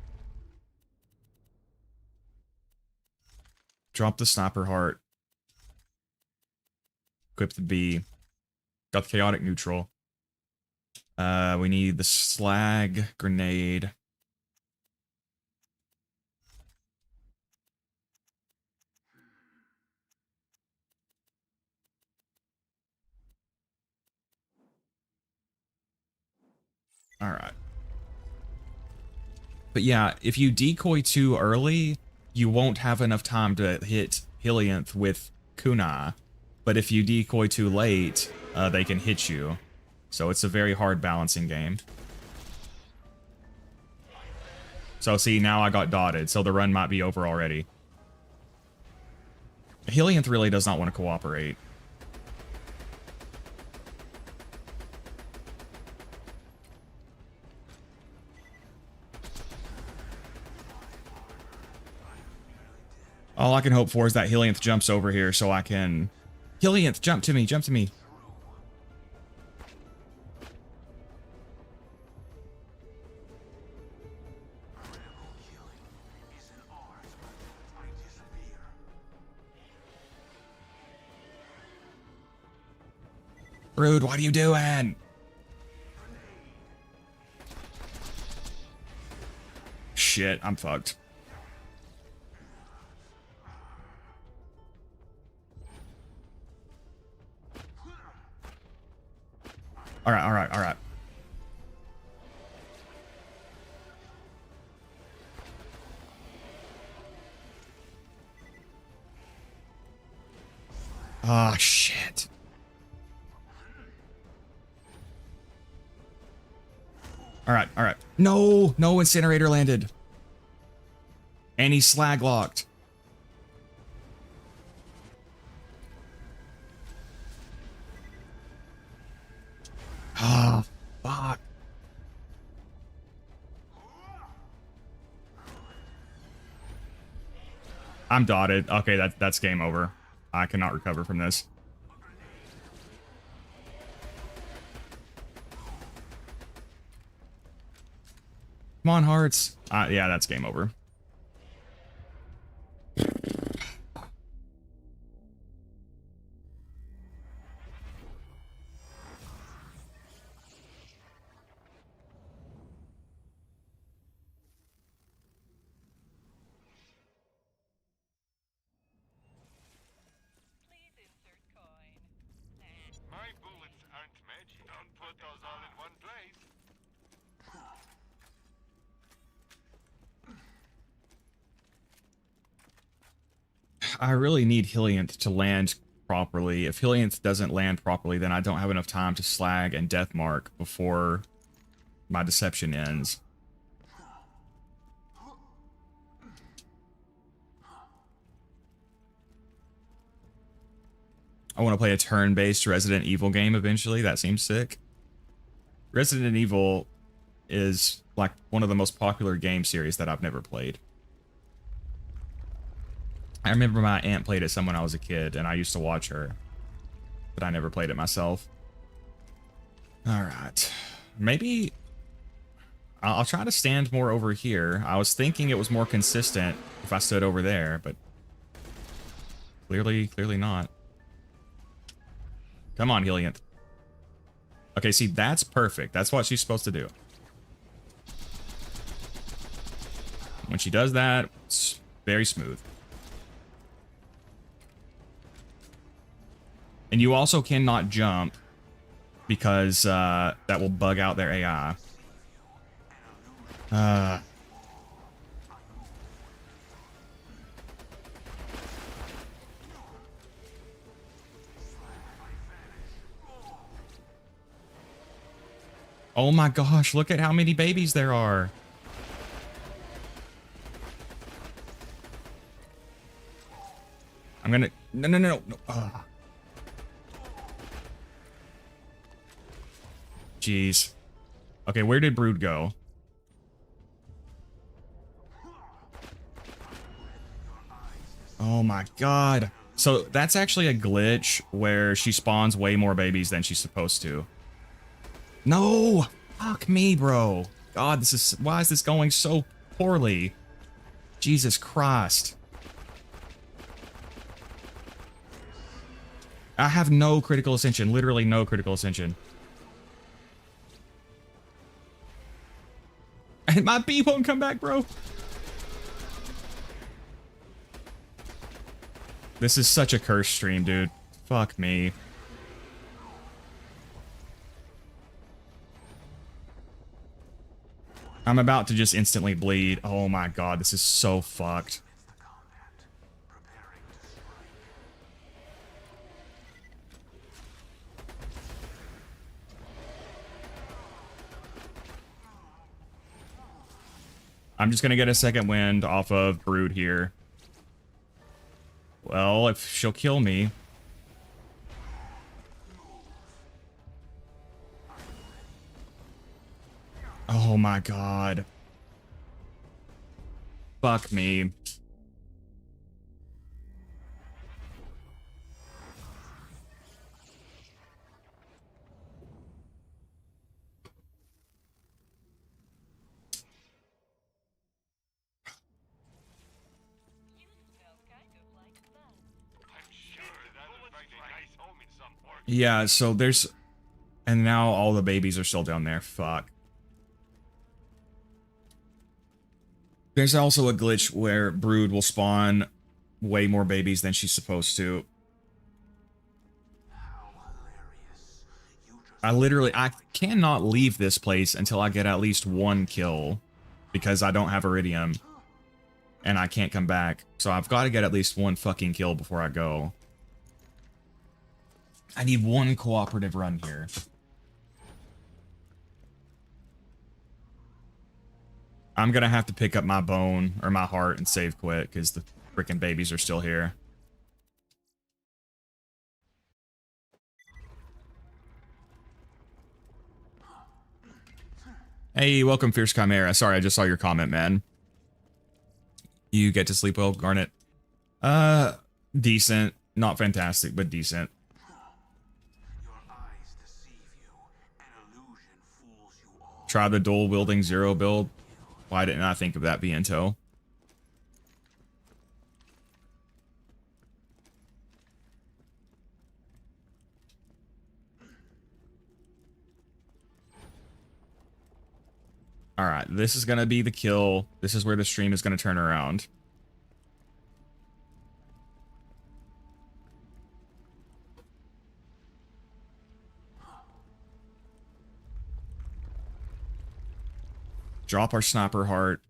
Drop the sniper heart. Equip the B. Got the chaotic neutral. We need the slag grenade. Alright. But yeah, if you decoy too early, you won't have enough time to hit Helianth with Kunai. But if you decoy too late, they can hit you. So it's a very hard balancing game. So see, now I got dotted, so the run might be over already. Helianth really does not want to cooperate. All I can hope for is that Helianth jumps over here so I can... Helianth, jump to me, jump to me. Rude, what are you doing? Shit, I'm fucked. Alright, alright, alright. Ah, shit. Alright, alright. No, no incinerator landed. And he's slag locked. Ah, fuck. I'm dotted. Okay, that's game over. I cannot recover from this. Come on, hearts. Yeah, that's game over. My bullets aren't magic. Don't put those all in one place. I really need Helianth to land properly. If Helianth doesn't land properly, then I don't have enough time to slag and deathmark before my deception ends. I want to play a turn-based Resident Evil game eventually. That seems sick. Resident Evil is like one of the most popular game series that I've never played. I remember my aunt played it some when I was a kid, and I used to watch her, but I never played it myself. All right, maybe I'll try to stand more over here. I was thinking it was more consistent if I stood over there, but clearly not. Come on, Helianth. Okay, see, that's perfect. That's what she's supposed to do. When she does that, it's very smooth. And you also cannot jump because that will bug out their AI. Oh my gosh, look at how many babies there are. I'm gonna... No. Ugh. Jeez. Okay, where did Brood go? Oh my god. So that's actually a glitch where she spawns way more babies than she's supposed to. No! Fuck me, bro. God, this is... Why is this going so poorly? Jesus Christ. I have no critical ascension. Literally no critical ascension. And my bee won't come back, bro. This is such a cursed stream, dude. Fuck me. I'm about to just instantly bleed. Oh my god, this is so fucked. I'm just gonna get a second wind off of Brood here. Well, if she'll kill me. Oh my god. Fuck me. Yeah, so there's... And now all the babies are still down there. Fuck. There's also a glitch where Brood will spawn way more babies than she's supposed to. I cannot leave this place until I get at least one kill. Because I don't have Iridium. And I can't come back. So I've got to get at least one fucking kill before I go. I need one cooperative run here. I'm gonna have to pick up my bone, or my heart, and save quit, because the freaking babies are still here. Hey, welcome, Fierce Chimera. Sorry, I just saw your comment, man. You get to sleep well, Garnet? Decent. Not fantastic, but decent. Try the dual-wielding Zer0 build. Why didn't I think of that, Viento? Alright, this is gonna be the kill. This is where the stream is gonna turn around. Drop our sniper heart.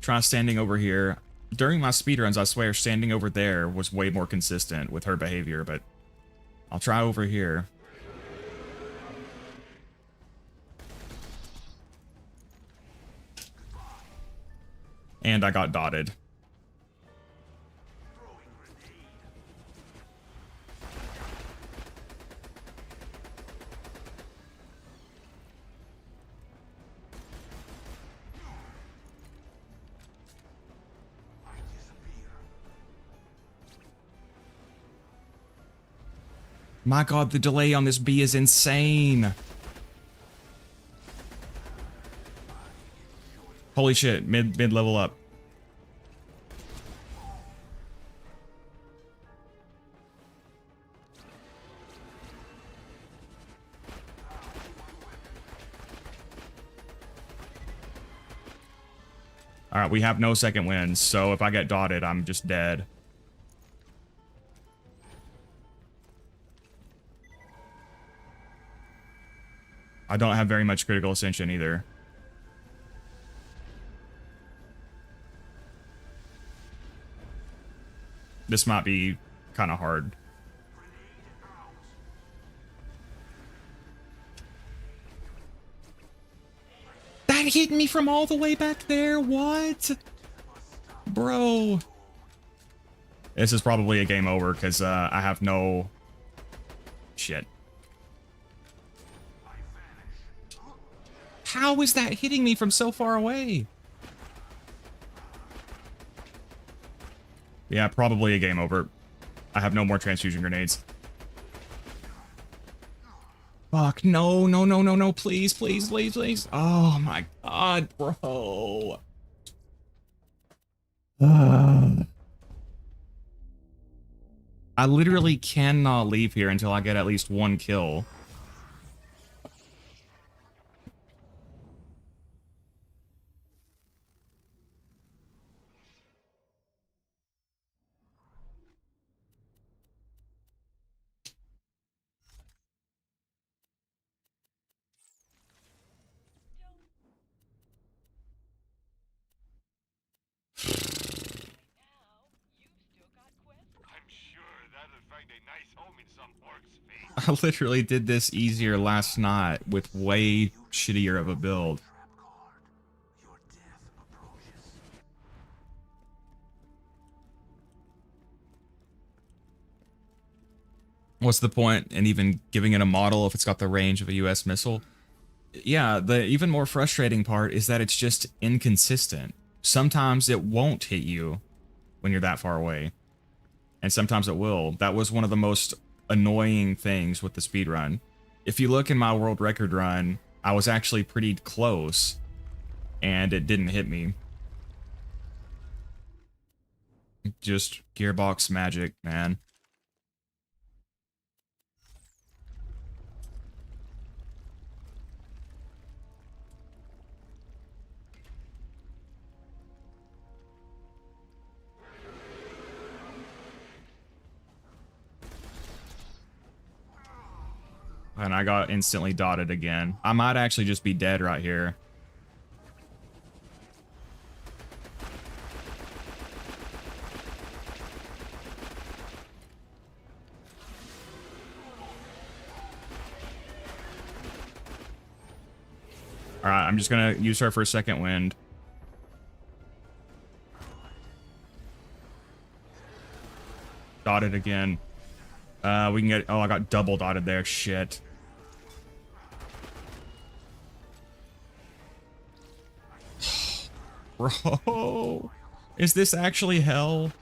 Try standing over here. During my speedruns, I swear, standing over there was way more consistent with her behavior, but I'll try over here. And I got dotted. My god, the delay on this bee is insane. Holy shit, mid level up. All right, we have no second wins, so if I get dotted, I'm just dead. I don't have very much critical ascension either. This might be kind of hard. That hit me from all the way back there. What? Bro. This is probably a game over because I have no... Shit. How is that hitting me from so far away? Yeah, probably a game over. I have no more transfusion grenades. Fuck, no, no, no, no, no, please, please, please, please. Oh my god, bro. I literally cannot leave here until I get at least one kill. I literally did this easier last night with way shittier of a build. What's the point in even giving it a model if it's got the range of a US missile? Yeah, the even more frustrating part is that it's just inconsistent. Sometimes it won't hit you when you're that far away, and sometimes it will. That was one of the most annoying things with the speedrun. If you look in my world record run, I was actually pretty close, and it didn't hit me. Just gearbox magic, man. And I got instantly dotted again. I might actually just be dead right here. Alright, I'm just gonna use her for a second wind. Dotted again. We can get... Oh, I got double dotted there. Shit. Bro, is this actually hell?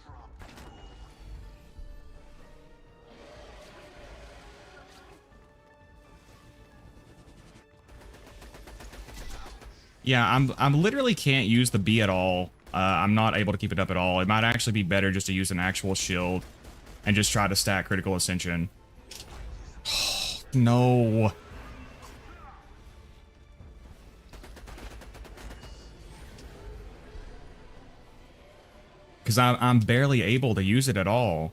Yeah, I'm literally can't use the B at all. I'm not able to keep it up at all. It might actually be better just to use an actual shield and just try to stack critical ascension. No. Because I'm barely able to use it at all.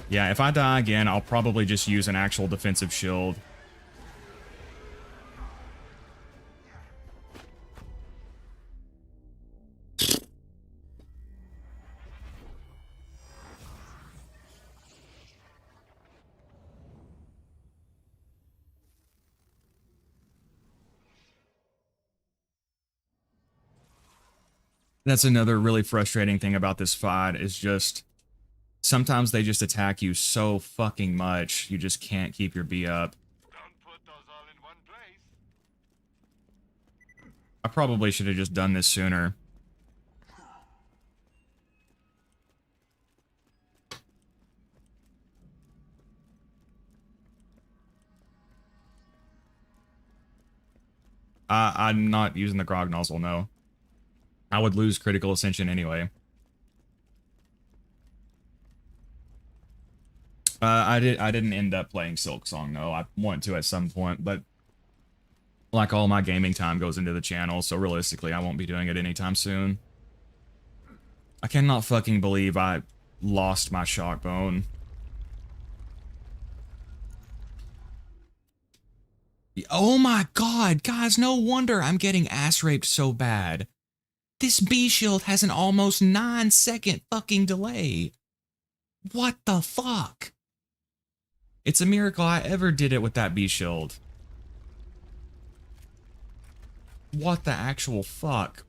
Yeah, if I die again, I'll probably just use an actual defensive shield. That's another really frustrating thing about this fight is just sometimes they just attack you so fucking much you just can't keep your B up. Don't put those all in one place. I probably should have just done this sooner. I'm not using the grog nozzle, no. I would lose critical ascension anyway. I didn't end up playing Silk Song, though. I want to at some point, but Like all my gaming time goes into the channel, so realistically I won't be doing it anytime soon. I cannot fucking believe I lost my shock bone. Oh my god, guys, no wonder I'm getting ass raped so bad. This B shield has an almost 9-second fucking delay. What the fuck? It's a miracle I ever did it with that B shield. What the actual fuck?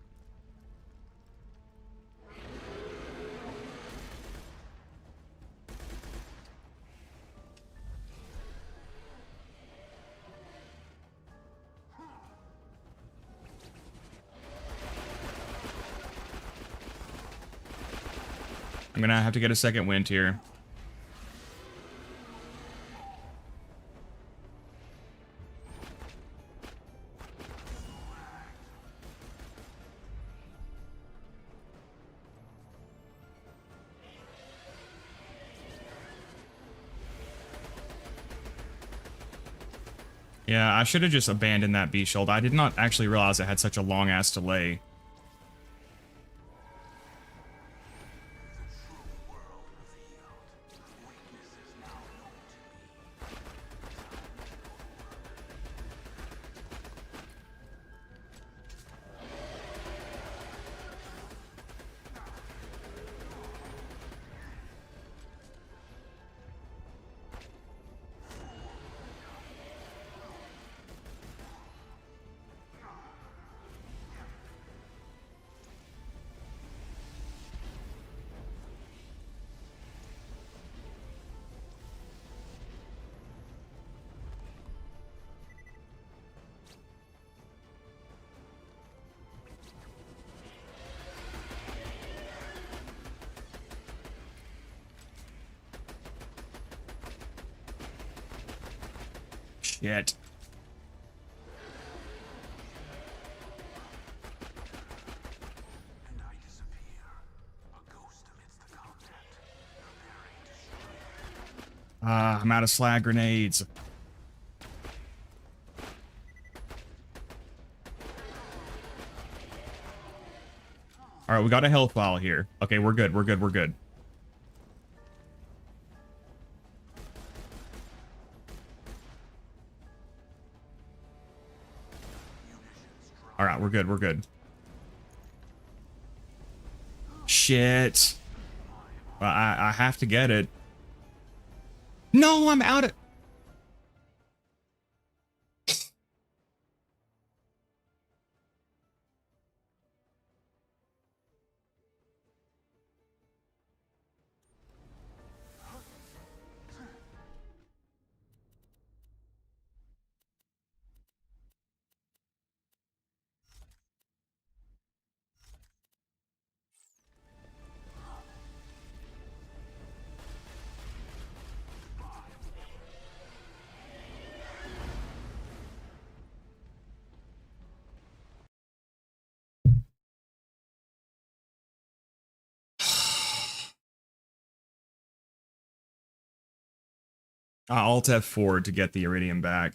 I'm gonna have to get a second wind here. Yeah, I should have just abandoned that B shield. I did not actually realize it had such a long ass delay. Shit. And I disappear, a ghost amidst the combat, preparing to strike. Ah, I'm out of slag grenades. Alright, we got a health vial here. Okay, we're good, we're good, we're good. Alright, we're good, we're good. Shit. Well, I have to get it. No, I'm out of... I Alt F4 to get the Iridium back.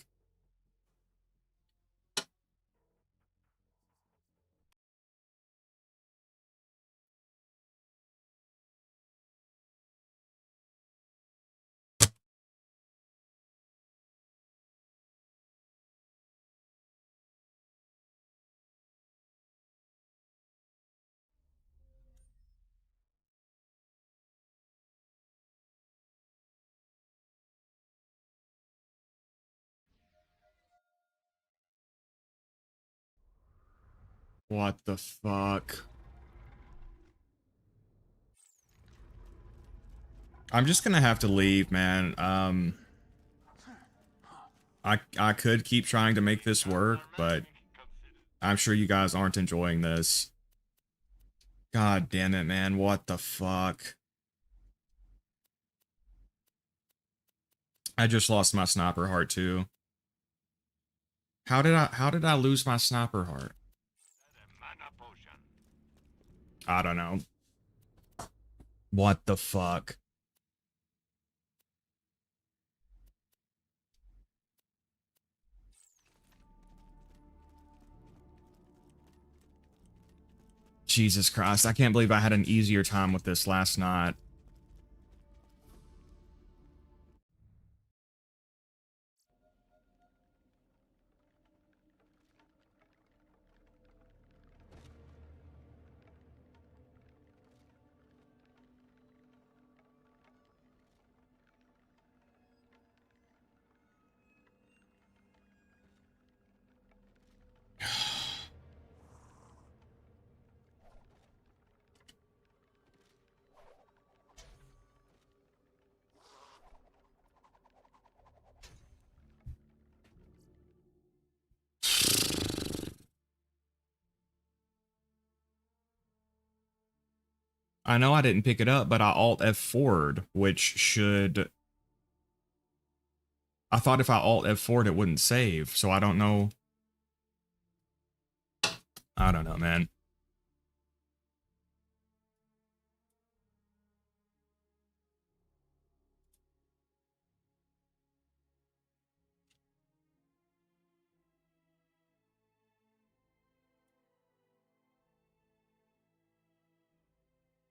What the fuck? I'm just gonna have to leave, man. I could keep trying to make this work, but I'm sure you guys aren't enjoying this. God damn it, man. What the fuck? I just lost my sniper heart too. How did I lose my sniper heart? Mana potion. I don't know. What the fuck? Jesus Christ, I can't believe I had an easier time with this last night. I know I didn't pick it up, but I Alt F4'd, which should... I thought if I Alt F4'd it wouldn't save, so I don't know. I don't know, man.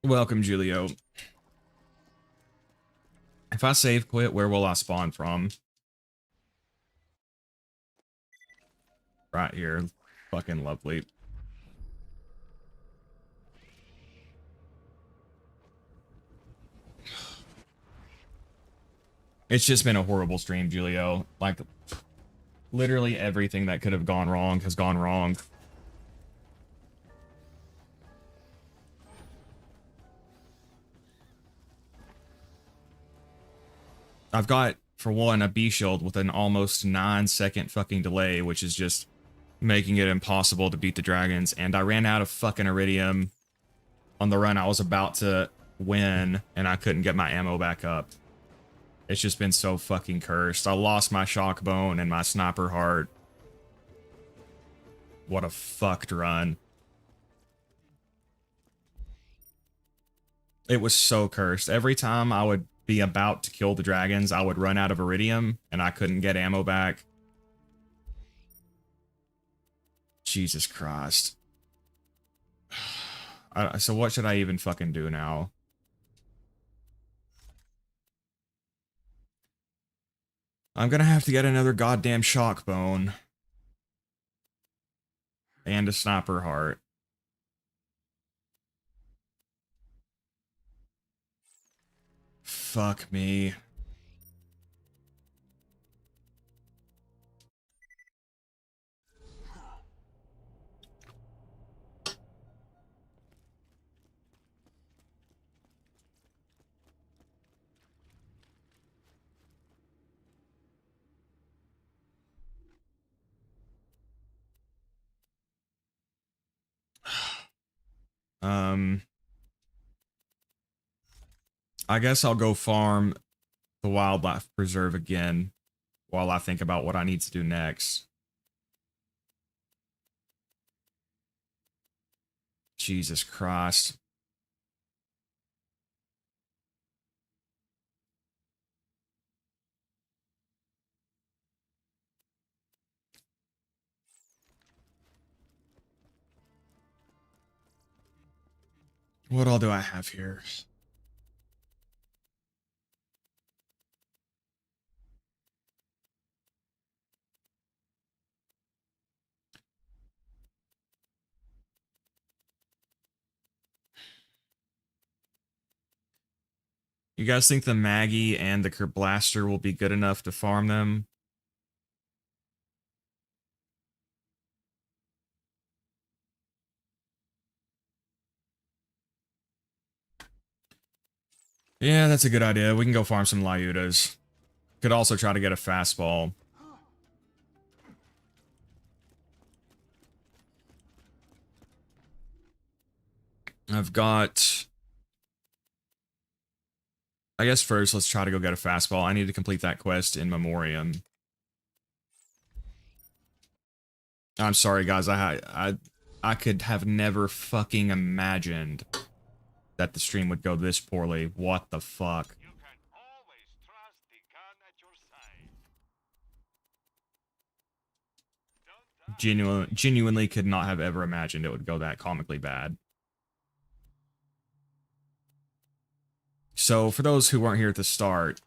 Welcome, Julio. If I save quit, where will I spawn from? Right here. Fucking lovely. It's just been a horrible stream, Julio. Like, literally everything that could have gone wrong has gone wrong. I've got, for one, a B shield with an almost 9-second fucking delay, which is just making it impossible to beat the dragons. And I ran out of fucking iridium on the run I was about to win, and I couldn't get my ammo back up. It's just been so fucking cursed. I lost my shock bone and my sniper heart. What a fucked run. It was so cursed. Every time I would be about to kill the dragons, I would run out of iridium and I couldn't get ammo back. Jesus Christ. So what should I even fucking do now? I'm gonna have to get another goddamn shock bone. And a sniper heart. Fuck me. I guess I'll go farm the wildlife preserve again while I think about what I need to do next. Jesus Christ. What all do I have here? You guys think the Maggie and the Kerblaster will be good enough to farm them? Yeah, that's a good idea. We can go farm some Lyudas. Could also try to get a fastball. I've got... I guess first, let's try to go get a fastball. I need to complete that quest in Memoriam. I'm sorry, guys. I could have never fucking imagined that the stream would go this poorly. What the fuck? You can always trust the gun at your side. Don't die. Genuinely could not have ever imagined it would go that comically bad. So for those who weren't here at the start,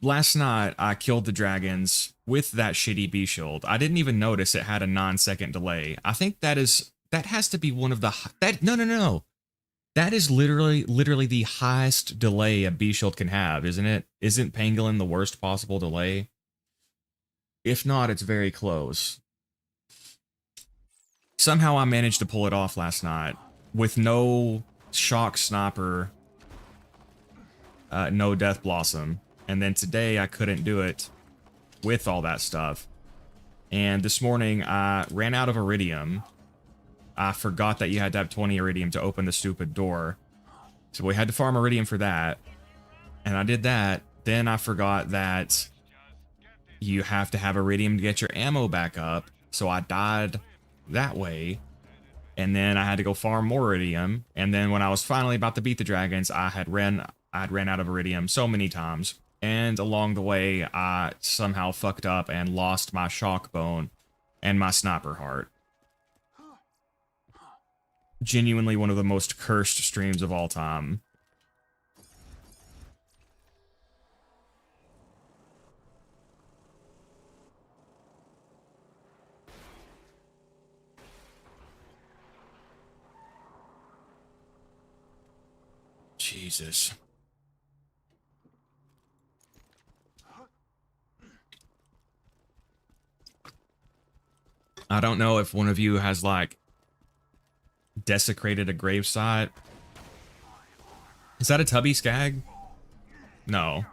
last night I killed the dragons with that shitty B shield. I didn't even notice it had a 9-second delay. I think that has to be one of the no. That is literally the highest delay a B shield can have, isn't it? Isn't Pangolin the worst possible delay? If not, it's very close. Somehow I managed to pull it off last night with no shock sniper, no death blossom. And then today I couldn't do it with all that stuff. And this morning I ran out of iridium. I forgot that you had to have 20 iridium to open the stupid door. So we had to farm iridium for that. And I did that. Then I forgot that you have to have iridium to get your ammo back up. So I died that way. And then I had to go farm more iridium. And then when I was finally about to beat the dragons, I had ran out of iridium so many times. And along the way, I somehow fucked up and lost my shock bone and my sniper heart. Genuinely one of the most cursed streams of all time. Jesus. I don't know if one of you has, like, desecrated a gravesite. Is that a tubby skag? No.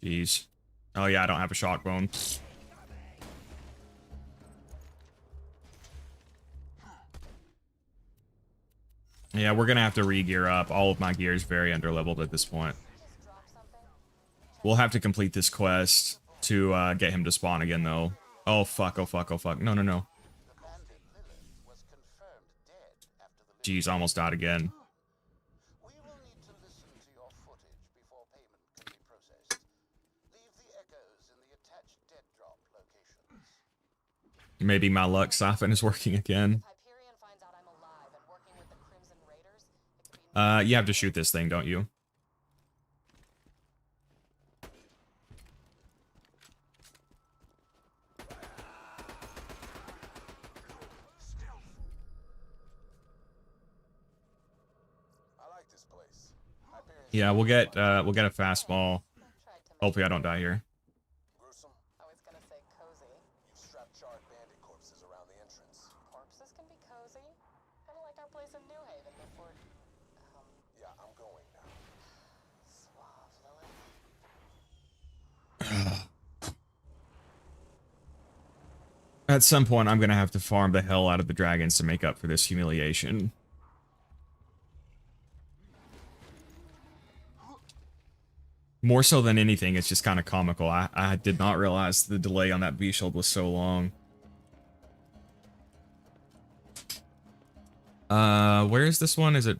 Jeez. Oh yeah, I don't have a shock bone. Yeah, we're gonna have to re-gear up. All of my gear is very underleveled at this point. We'll have to complete this quest to get him to spawn again, though. Oh fuck, oh fuck, oh fuck. No, no, no. Jeez, almost died again. Maybe my luck siphon is working again. You have to shoot this thing, don't you? Yeah, we'll get a fastball. Hopefully I don't die here. At some point, I'm gonna have to farm the hell out of the dragons to make up for this humiliation. More so than anything, it's just kind of comical. I did not realize the delay on that V-Shield was so long. Where is this one? Is it...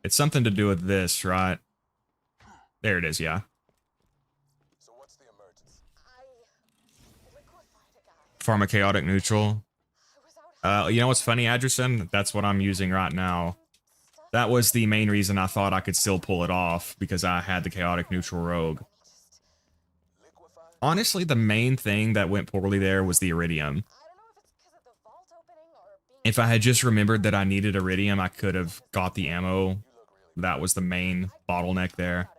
It's something to do with this, right? There it is, yeah. So what's the emergency? Pharmachaotic neutral. You know what's funny, Adgerson? That's what I'm using right now. That was the main reason I thought I could still pull it off, because I had the chaotic neutral rogue. Honestly, the main thing that went poorly there was the iridium. If I had just remembered that I needed iridium, I could have got the ammo. That was the main bottleneck there.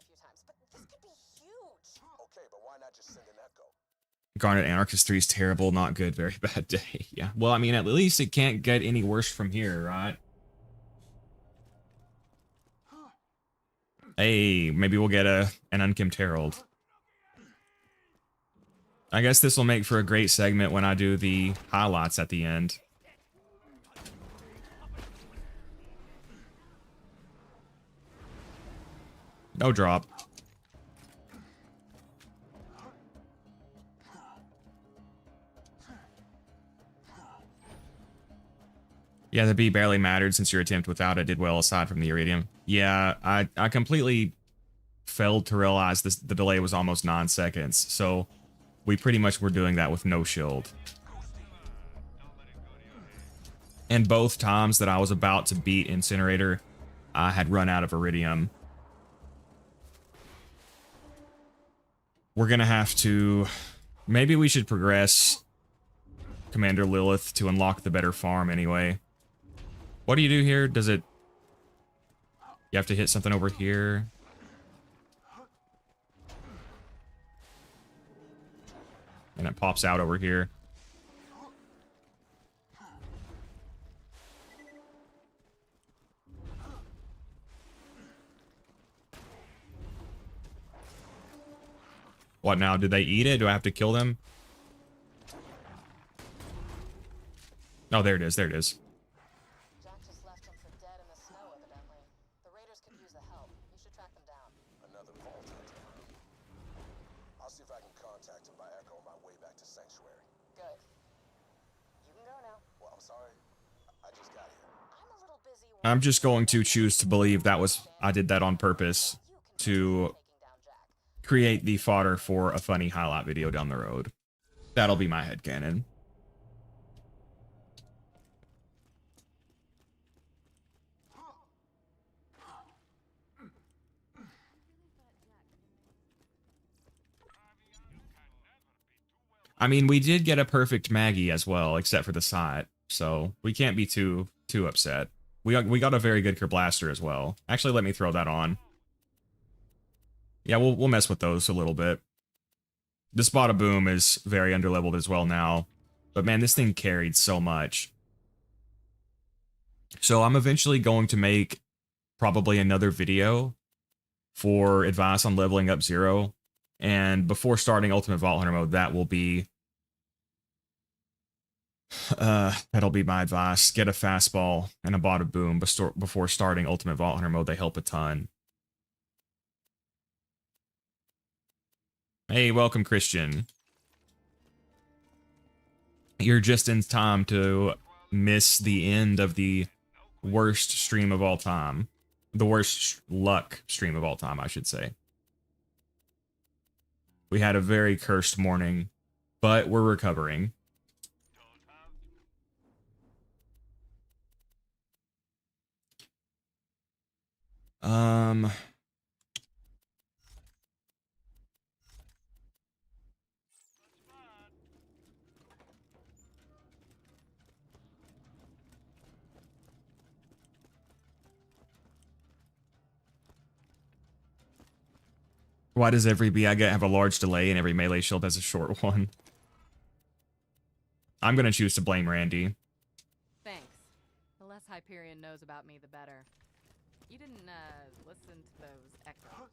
Garnet Anarchist 3 is terrible, not good, very bad day. Yeah, well, I mean, at least it can't get any worse from here, right? Hey, maybe we'll get an Unkempt Herald. I guess this will make for a great segment when I do the highlights at the end. No drop. Yeah, the B barely mattered since your attempt without it did well aside from the iridium. Yeah, I completely failed to realize the delay was almost 9 seconds, so we pretty much were doing that with no shield. And both times that I was about to beat Incinerator, I had run out of iridium. We're gonna have to... Maybe we should progress Commander Lilith to unlock the better farm anyway. What do you do here? Does it... You have to hit something over here. And it pops out over here. What now? Did they eat it? Do I have to kill them? Oh, there it is. There it is. Jack just left them for dead in the snow, evidently. The raiders could use the help. You should track them down. Another vault hunter. I'll see if I can contact him by echo on my way back to Sanctuary. Good. You can go now. Well, I'm sorry. I just got here. I'm a little busy. I'm just going to choose to believe that was... I did that on purpose to Taking down Jack. create the fodder for a funny highlight video down the road. That'll be my headcanon. I mean, we did get a perfect Maggie as well, except for the site, so we can't be too upset. We got a very good Kerblaster as well. Actually, let me throw that on. Yeah, we'll mess with those a little bit. This Bada Boom is very underleveled as well now, but man, this thing carried so much. So I'm eventually going to make probably another video for advice on leveling up Zer0. And before starting Ultimate Vault Hunter mode, that will be... that'll be my advice. Get a fastball and a Bada Boom before starting Ultimate Vault Hunter mode. They help a ton. Hey, welcome, Christian. You're just in time to miss the end of the worst stream of all time. The worst luck stream of all time, I should say. We had a very cursed morning, but we're recovering. Why does every B I get have a large delay and every melee shield has a short one? I'm gonna choose to blame Randy. Thanks. The less Hyperion knows about me, the better. You didn't, listen to those echoes,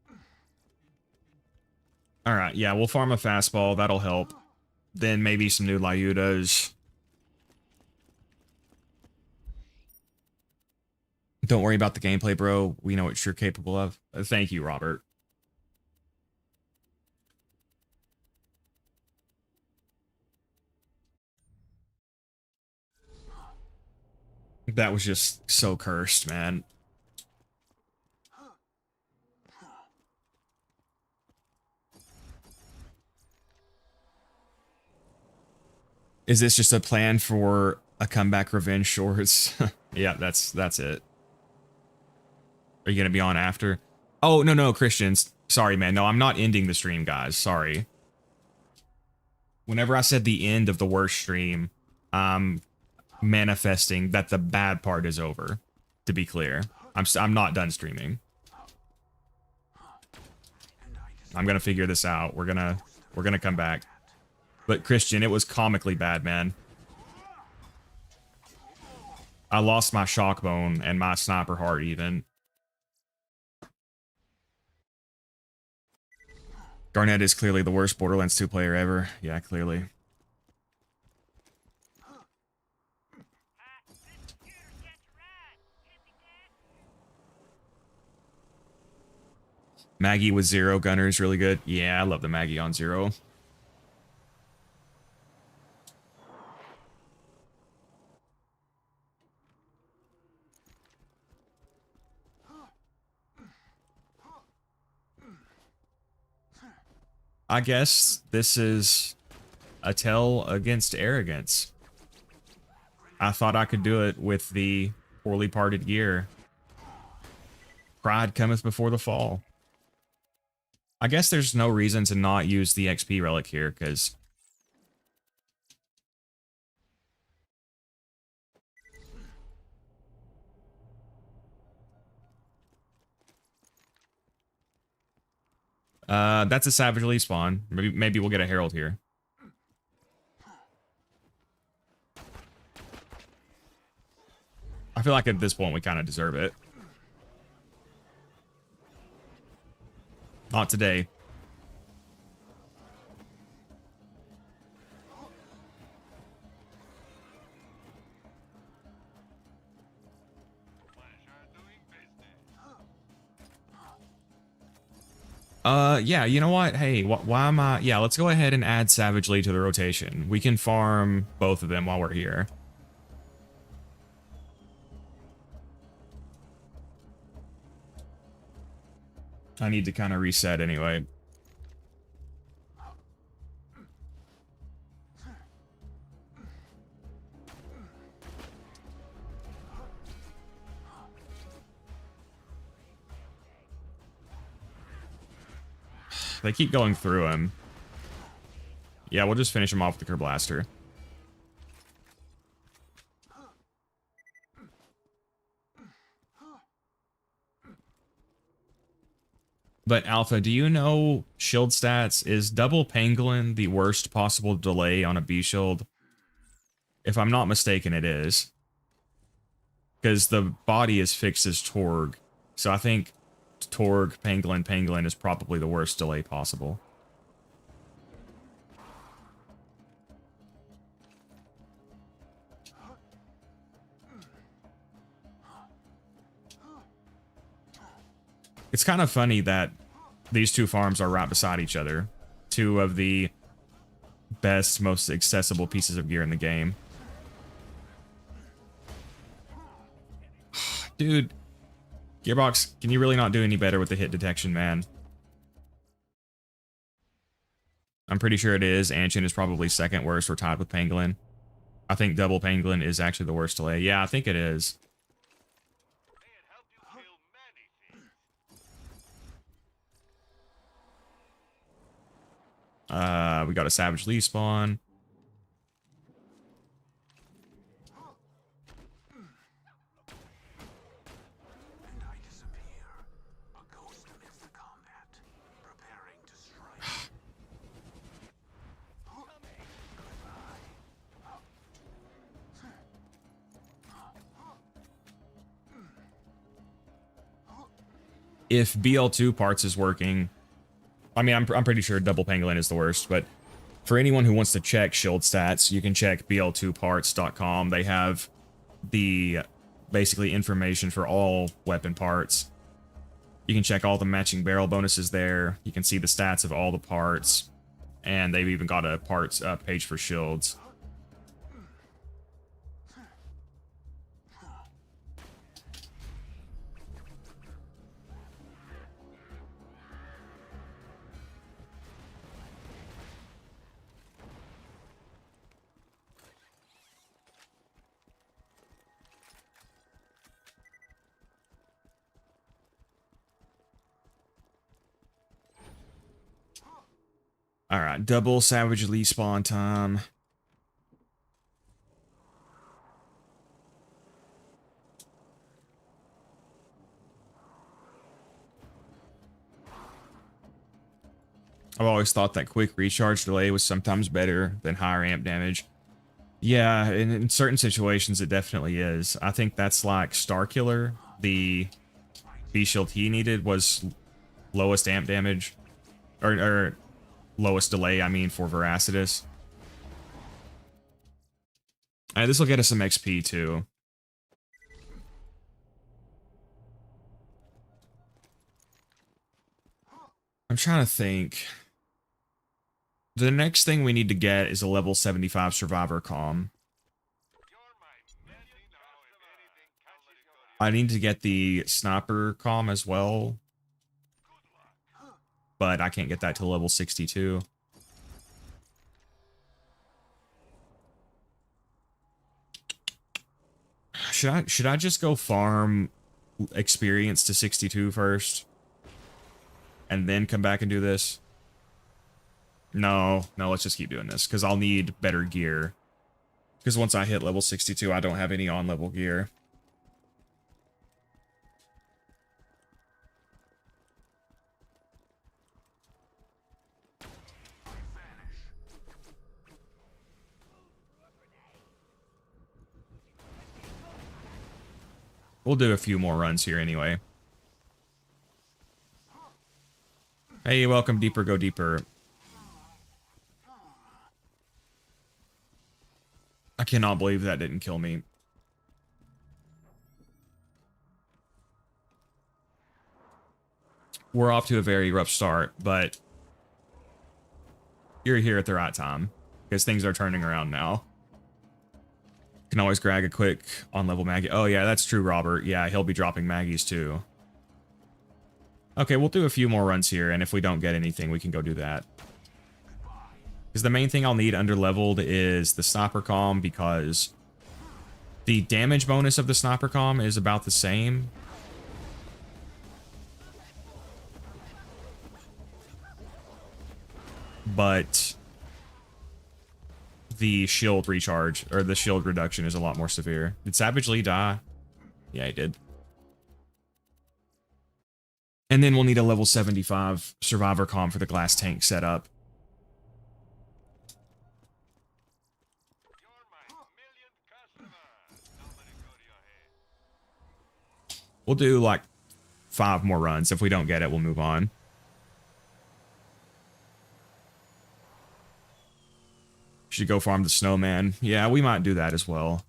right? Alright, yeah, we'll farm a fastball. That'll help. Then maybe some new Lyudas. Don't worry about the gameplay, bro. We know what you're capable of. Thank you, Robert. That was just so cursed, man. Is this just a plan for a comeback revenge shorts? Yeah, that's it. Are you gonna be on after? Oh, no, Christians. Sorry, man. No, I'm not ending the stream, guys. Sorry. Whenever I said the end of the worst stream, I'm manifesting that the bad part is over. To be clear, I'm not done streaming. I'm gonna figure this out. We're gonna come back. But Christian, it was comically bad, man. I lost my shock bone and my sniper heart even. Garnet is clearly the worst Borderlands 2 player ever. Yeah, clearly. Maggie with Zer0 gunner is really good. Yeah, I love the Maggie on Zer0. I guess this is a tell against arrogance. I thought I could do it with the poorly parted gear. Pride cometh before the fall. I guess there's no reason to not use the XP relic here, because that's a Savage Elite spawn. Maybe we'll get a Herald here. I feel like at this point we kind of deserve it. Not today. Yeah, you know what? Hey, why am I... Yeah, let's go ahead and add Savagely to the rotation. We can farm both of them while we're here. I need to kind of reset anyway. They keep going through him. Yeah, we'll just finish him off with the Kerblaster. But Alpha, do you know shield stats? Is double Pangolin the worst possible delay on a B shield? If I'm not mistaken, it is. Because the body is fixed as Torg. So I think Torg, Pangolin is probably the worst delay possible. It's kind of funny that these two farms are right beside each other. Two of the best, most accessible pieces of gear in the game. Dude, Gearbox, can you really not do any better with the hit detection, man? I'm pretty sure it is. Anshin is probably second worst. We're tied with Pangolin. I think double Pangolin is actually the worst delay. Yeah, I think it is. May it help you kill many things. We got a Savage Lee spawn. And I disappear. A ghost amidst the combat, preparing to strike. If BL2 parts is working, I mean, I'm pretty sure double Pangolin is the worst, but for anyone who wants to check shield stats, you can check bl2parts.com. They have the basically information for all weapon parts. You can check all the matching barrel bonuses there. You can see the stats of all the parts, and they've even got a parts page for shields. All right, double Savage Elite spawn time. I've always thought that quick recharge delay was sometimes better than higher amp damage. Yeah, in certain situations it definitely is. I think that's like Starkiller. The B shield he needed was lowest amp damage. Or lowest delay, I mean, for Veracitus. This will get us some XP too. I'm trying to think. The next thing we need to get is a level 75 Survivor Comm. I need to get the Sniper Comm as well. but I can't get that to level 62. Should I just go farm experience to 62 first? And then come back and do this? No, let's just keep doing this, because I'll need better gear. Because once I hit level 62, I don't have any on-level gear. We'll do a few more runs here anyway. Hey, welcome Deeper Go Deeper. I cannot believe that didn't kill me. We're off to a very rough start, but you're here at the right time, because things are turning around now. Can always grab a quick on-level Maggie. Oh yeah, that's true, Robert. Yeah, he'll be dropping Maggies too. Okay, we'll do a few more runs here, and if we don't get anything, we can go do that. Because the main thing I'll need under-leveled is the Sniper Comm, because the damage bonus of the Sniper Comm is about the same. But the shield recharge, or the shield reduction, is a lot more severe. Did Savage Lee die? Yeah, he did. And then we'll need a level 75 Survivor Comm for the glass tank setup. We'll do like 5 more runs. If we don't get it, we'll move on. Should go farm the snowman. Yeah, we might do that as well.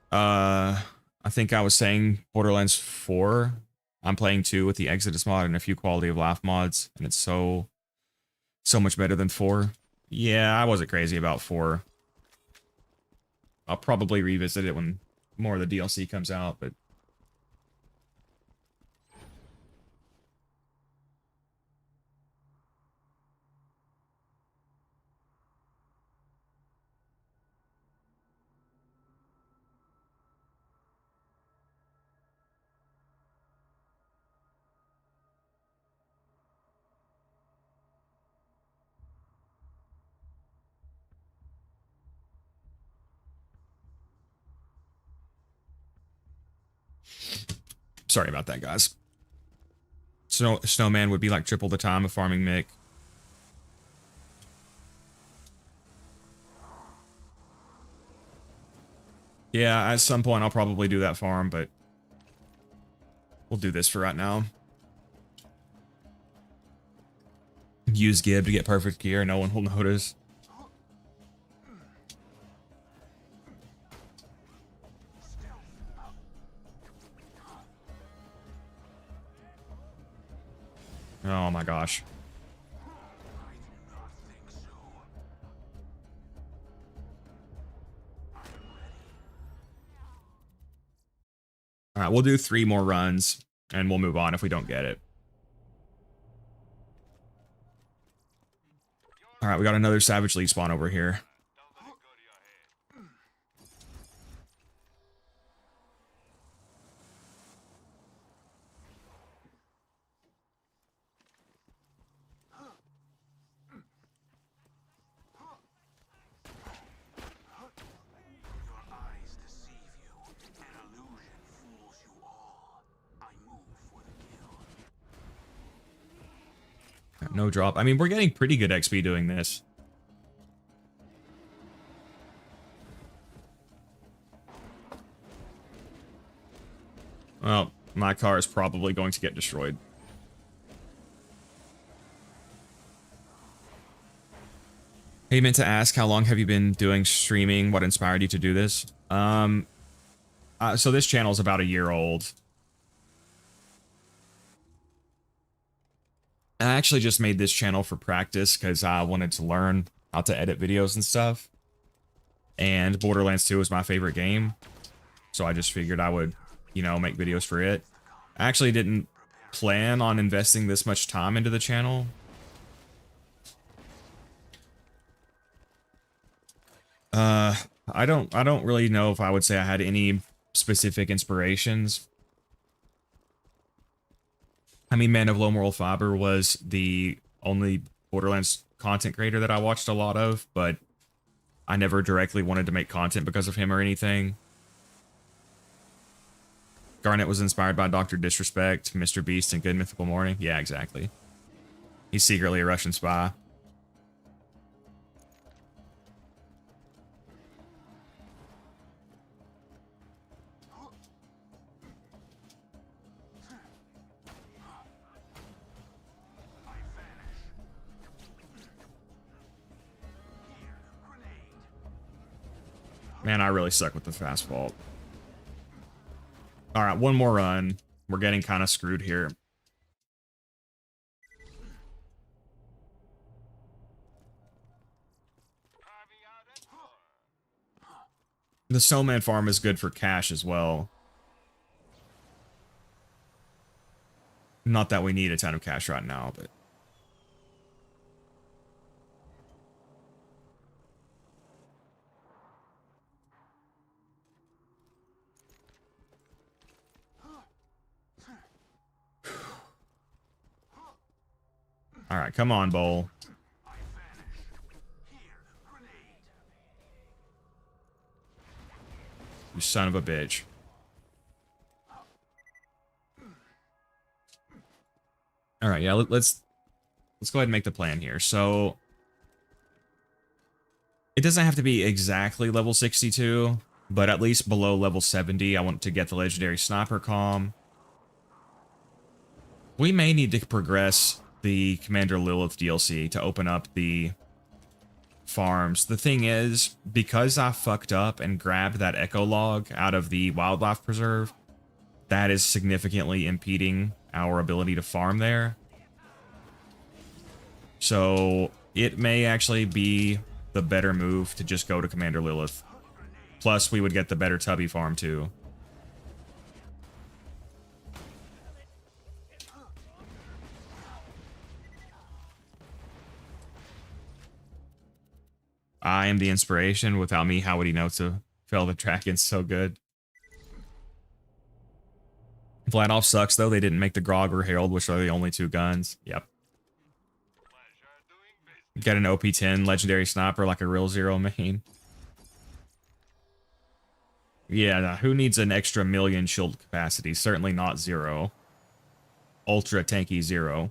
I think I was saying Borderlands 4. I'm playing 2 with the Exodus mod and a few quality of life mods, and it's so much better than 4. Yeah, I wasn't crazy about 4. I'll probably revisit it when more of the DLC comes out, but sorry about that, guys. Snowman would be like triple the time of farming Mick. Yeah, at some point I'll probably do that farm, but we'll do this for right now. Use Gib to get perfect gear, no one will notice. Oh my gosh. All right, we'll do 3 more runs, and we'll move on if we don't get it. All right, we got another Savage Lead spawn over here. No drop. I mean, we're getting pretty good XP doing this. Well, my car is probably going to get destroyed. Hey, meant to ask, how long have you been doing streaming? What inspired you to do this? So this channel is about a year old. I actually just made this channel for practice because I wanted to learn how to edit videos and stuff. And Borderlands 2 is my favorite game. So I just figured I would, you know, make videos for it. I actually didn't plan on investing this much time into the channel. I don't really know if I would say I had any specific inspirations. I mean, Man of Low Moral Fiber was the only Borderlands content creator that I watched a lot of, but I never directly wanted to make content because of him or anything. Garnet was inspired by Dr. Disrespect, Mr. Beast, and Good Mythical Morning. Yeah, exactly. He's secretly a Russian spy. Man, I really suck with the fastball. All right, one more run. We're getting kind of screwed here. The Snowman farm is good for cash as well. Not that we need a ton of cash right now, but... All right, come on, Bowl. You son of a bitch. All right, yeah, let's go ahead and make the plan here. So it doesn't have to be exactly level 62, but at least below level 70. I want to get the legendary sniper comm. We may need to progress the Commander Lilith DLC to open up the farms. The thing is, because I fucked up and grabbed that echo log out of the wildlife preserve, that is significantly impeding our ability to farm there. So it may actually be the better move to just go to Commander Lilith. Plus, we would get the better Tubby farm too. I am the inspiration. Without me, how would he know to fell the dragons so good? Vladoff sucks, though. They didn't make the Grog or Herald, which are the only two guns. Yep. Get an OP-10 legendary sniper like a real Zero main. Yeah, who needs an extra million shield capacity? Certainly not Zero. Ultra tanky Zero.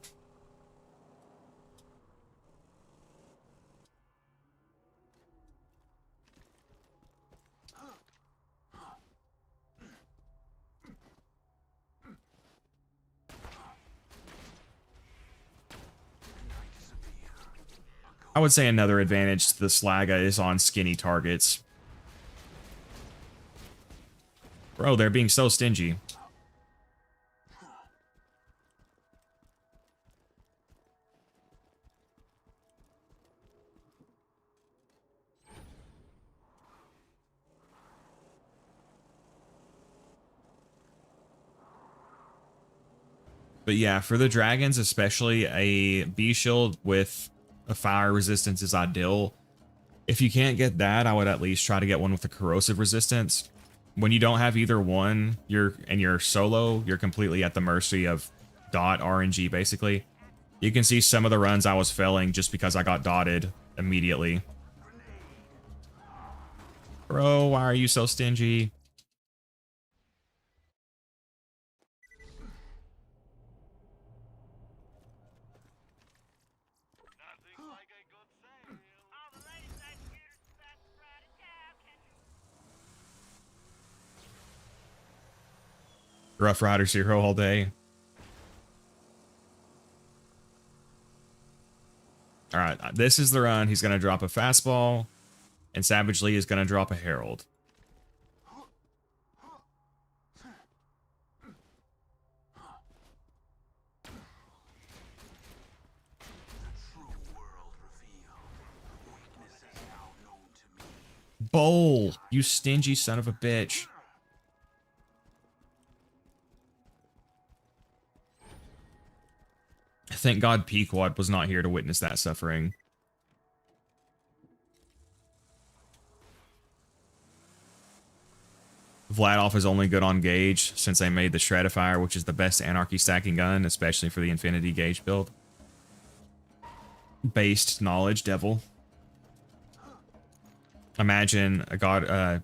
I would say another advantage to the Slaga is on skinny targets. Bro, they're being so stingy. But yeah, for the dragons, especially a B shield with a fire resistance is ideal. If you can't get that, I would at least try to get one with a corrosive resistance. When you don't have either one, you're solo, you're completely at the mercy of dot RNG, basically. You can see some of the runs I was failing just because I got dotted immediately. Bro, why are you so stingy? Rough Rider 0 all day. Alright, this is the run. He's going to drop a fastball, and Savage Lee is going to drop a Herald. bowl, you stingy son of a bitch. Thank God Pequod was not here to witness that suffering. Vladoff is only good on gauge since they made the Shreddifier, which is the best anarchy stacking gun, especially for the infinity gauge build. Based knowledge, devil. Imagine a god,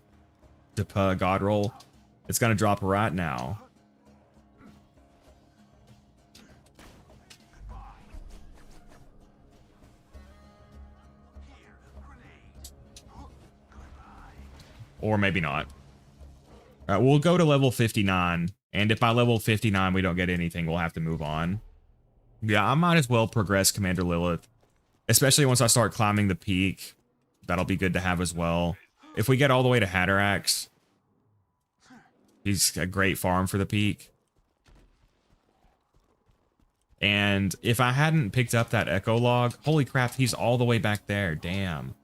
god roll. It's gonna drop right now. Or maybe not. We'll go to level 59, and if by level 59 we don't get anything, we'll have to move on. Yeah, I might as well progress Commander Lilith, especially once I start climbing the peak. That'll be good to have as well. If we get all the way to Hatterax, he's a great farm for the peak. And if I hadn't picked up that Echo Log, holy crap, he's all the way back there, damn.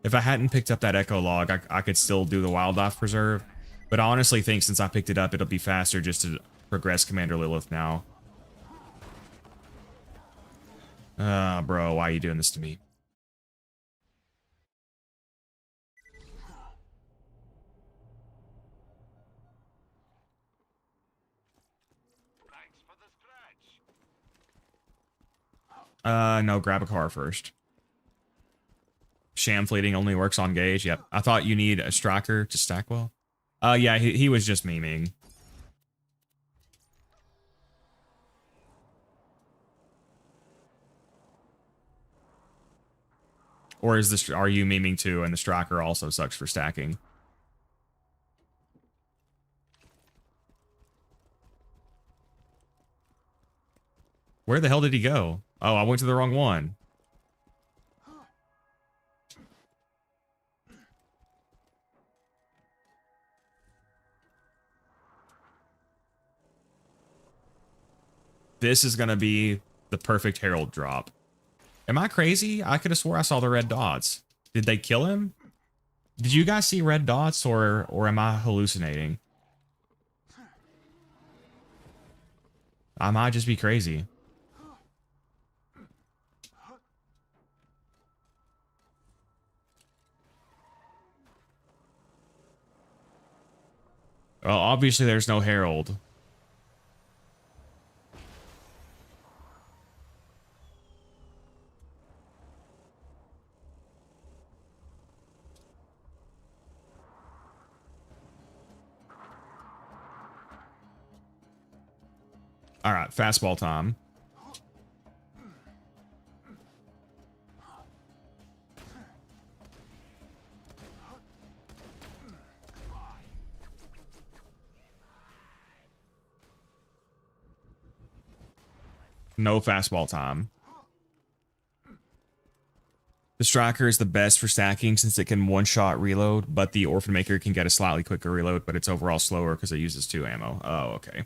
If I hadn't picked up that Echo Log, I could still do the Wildlife Preserve. But I honestly think since I picked it up, it'll be faster just to progress Commander Lilith now. Bro, why are you doing this to me? Thanks for the scratch. No, grab a car first. Sham fleeting only works on gauge. Yep. I thought you need a striker to stack well. Yeah, he was just memeing. Or is this, are you memeing too and the striker also sucks for stacking? Where the hell did he go? Oh, I went to the wrong one. This is going to be the perfect Herald drop. Am I crazy? I could have swore I saw the red dots. Did they kill him? Did you guys see red dots or am I hallucinating? I might just be crazy. Well, obviously there's no Herald. All right, fastball time. No fastball time. The striker is the best for stacking since it can one-shot reload, but the Orphan Maker can get a slightly quicker reload, but it's overall slower because it uses 2 ammo. Oh, okay.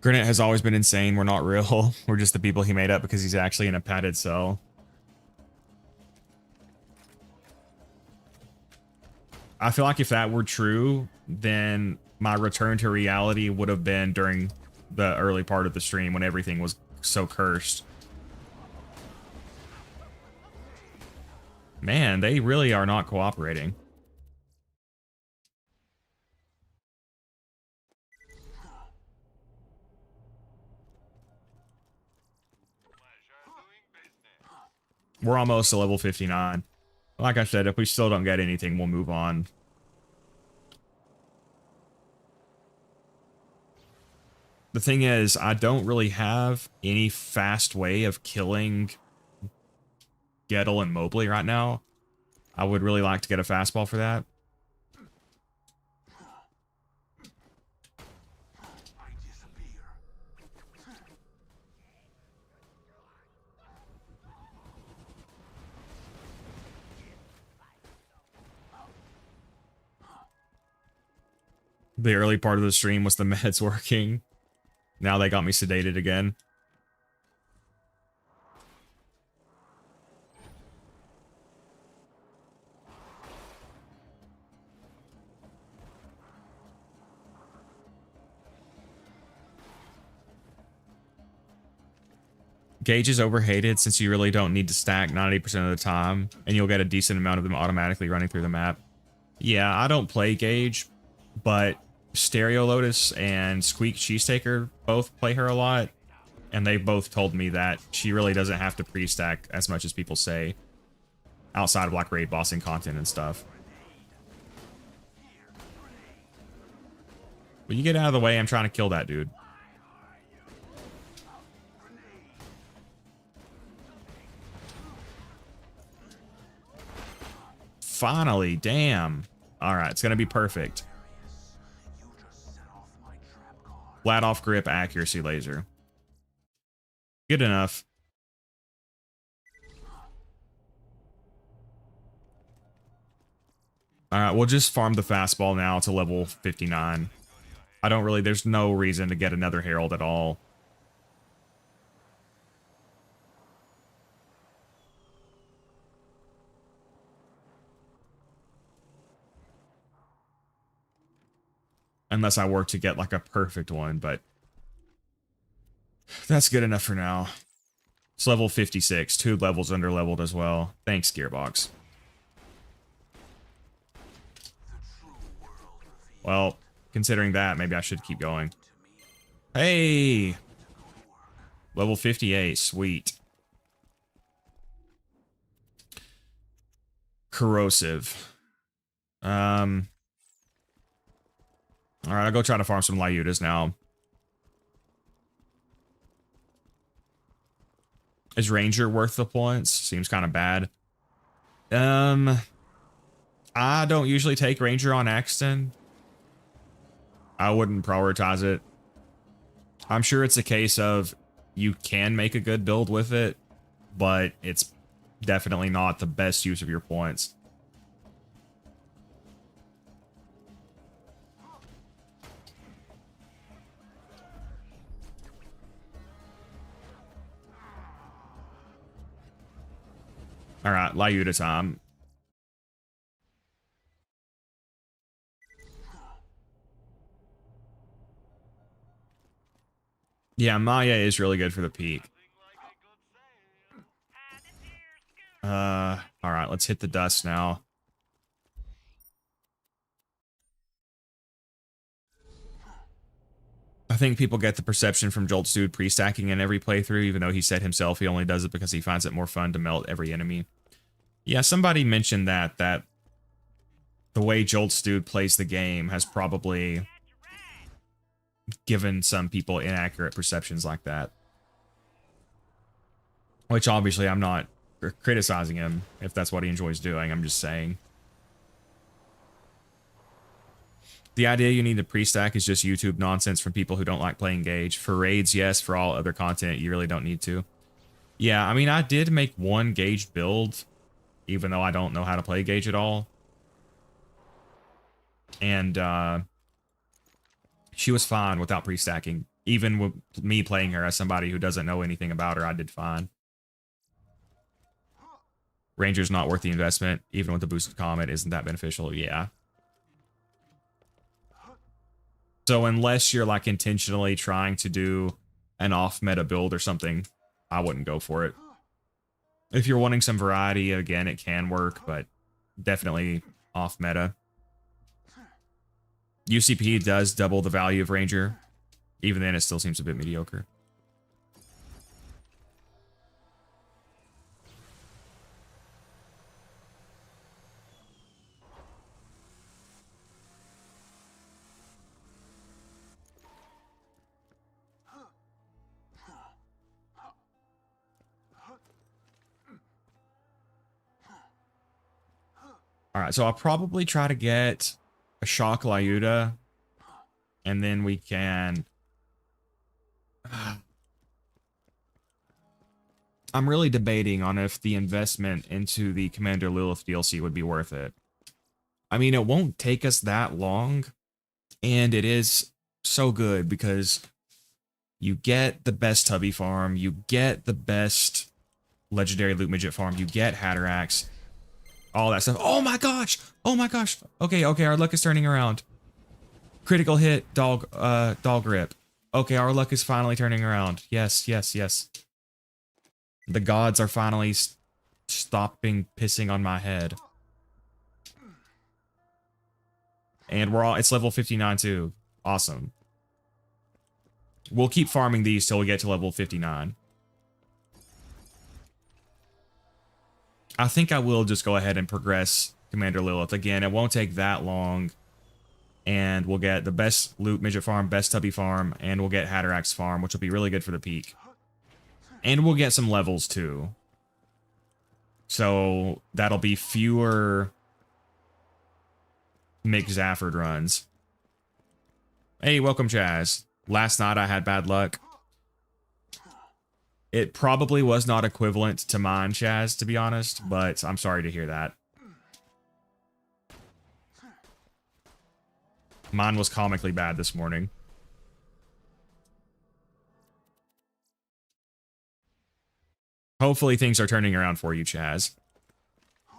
Garnet has always been insane. We're not real. We're just the people he made up because he's actually in a padded cell. I feel like if that were true, then my return to reality would have been during the early part of the stream when everything was so cursed. Man, they really are not cooperating. We're almost to level 59. Like I said, if we still don't get anything, we'll move on. The thing is, I don't really have any fast way of killing Gettle and Mobley right now. I would really like to get a fastball for that. The early part of the stream was the meds working. Now they got me sedated again. Gauge is overhated since you really don't need to stack 90% of the time, and you'll get a decent amount of them automatically running through the map. Yeah, I don't play Gauge, but Stereo Lotus and Squeak Cheesetaker both play her a lot, and they both told me that she really doesn't have to pre-stack as much as people say, outside of like raid bossing content and stuff. Will you get out of the way? I'm trying to kill that dude. Finally, damn. All right, it's gonna be perfect. Flat off grip accuracy laser. Good enough. All right, we'll just farm the fastball now to level 59. There's no reason to get another Herald at all. Unless I work to get like a perfect one, but that's good enough for now. It's level 56, 2 levels under leveled as well. Thanks, Gearbox. Well, considering that, maybe I should keep going. Hey! Level 58, sweet. Corrosive. Alright, I'll go try to farm some Lyudas now. Is Ranger worth the points? Seems kind of bad. I don't usually take Ranger on Axton. I wouldn't prioritize it. I'm sure it's a case of you can make a good build with it, but it's definitely not the best use of your points. All right, Lyuda time. Yeah, Maya is really good for the peak. All right, let's hit the dust now. I think people get the perception from Jolt's dude pre-stacking in every playthrough, even though he said himself he only does it because he finds it more fun to melt every enemy. Yeah, somebody mentioned that the way Jolt's dude plays the game has probably given some people inaccurate perceptions like that. Which obviously I'm not criticizing him if that's what he enjoys doing. I'm just saying. The idea you need to pre-stack is just YouTube nonsense from people who don't like playing Gauge. For raids, yes. For all other content, you really don't need to. Yeah, I mean, I did make one Gauge build, even though I don't know how to play Gauge at all. And she was fine without pre-stacking. Even with me playing her as somebody who doesn't know anything about her, I did fine. Ranger's not worth the investment. Even with the boosted comet, isn't that beneficial? Yeah. So unless you're like intentionally trying to do an off-meta build or something, I wouldn't go for it. If you're wanting some variety, again, it can work, but definitely off-meta. UCP does double the value of Ranger. Even then, it still seems a bit mediocre. All right, so I'll probably try to get a Shock Lyuda, and then we can... I'm really debating on if the investment into the Commander Lilith DLC would be worth it. I mean, it won't take us that long, And it is so good because you get the best Tubby farm, you get the best legendary loot midget farm, you get Hatterax, all that stuff. Oh my gosh! Oh my gosh! Okay, our luck is turning around. Critical hit, dog rip. Okay, our luck is finally turning around. Yes. The gods are finally stopping pissing on my head. And it's level 59 too. Awesome. We'll keep farming these till we get to level 59. I think I will just go ahead and progress Commander Lilith. Again, it won't take that long. And we'll get the best loot midget farm, best Tubby farm, and we'll get Hatterax farm, which will be really good for the peak. And we'll get some levels too. So that'll be fewer Mick Zafford runs. Hey, welcome, Chaz. Last night I had bad luck. It probably was not equivalent to mine, Chaz, to be honest, but I'm sorry to hear that. Mine was comically bad this morning. Hopefully things are turning around for you, Chaz.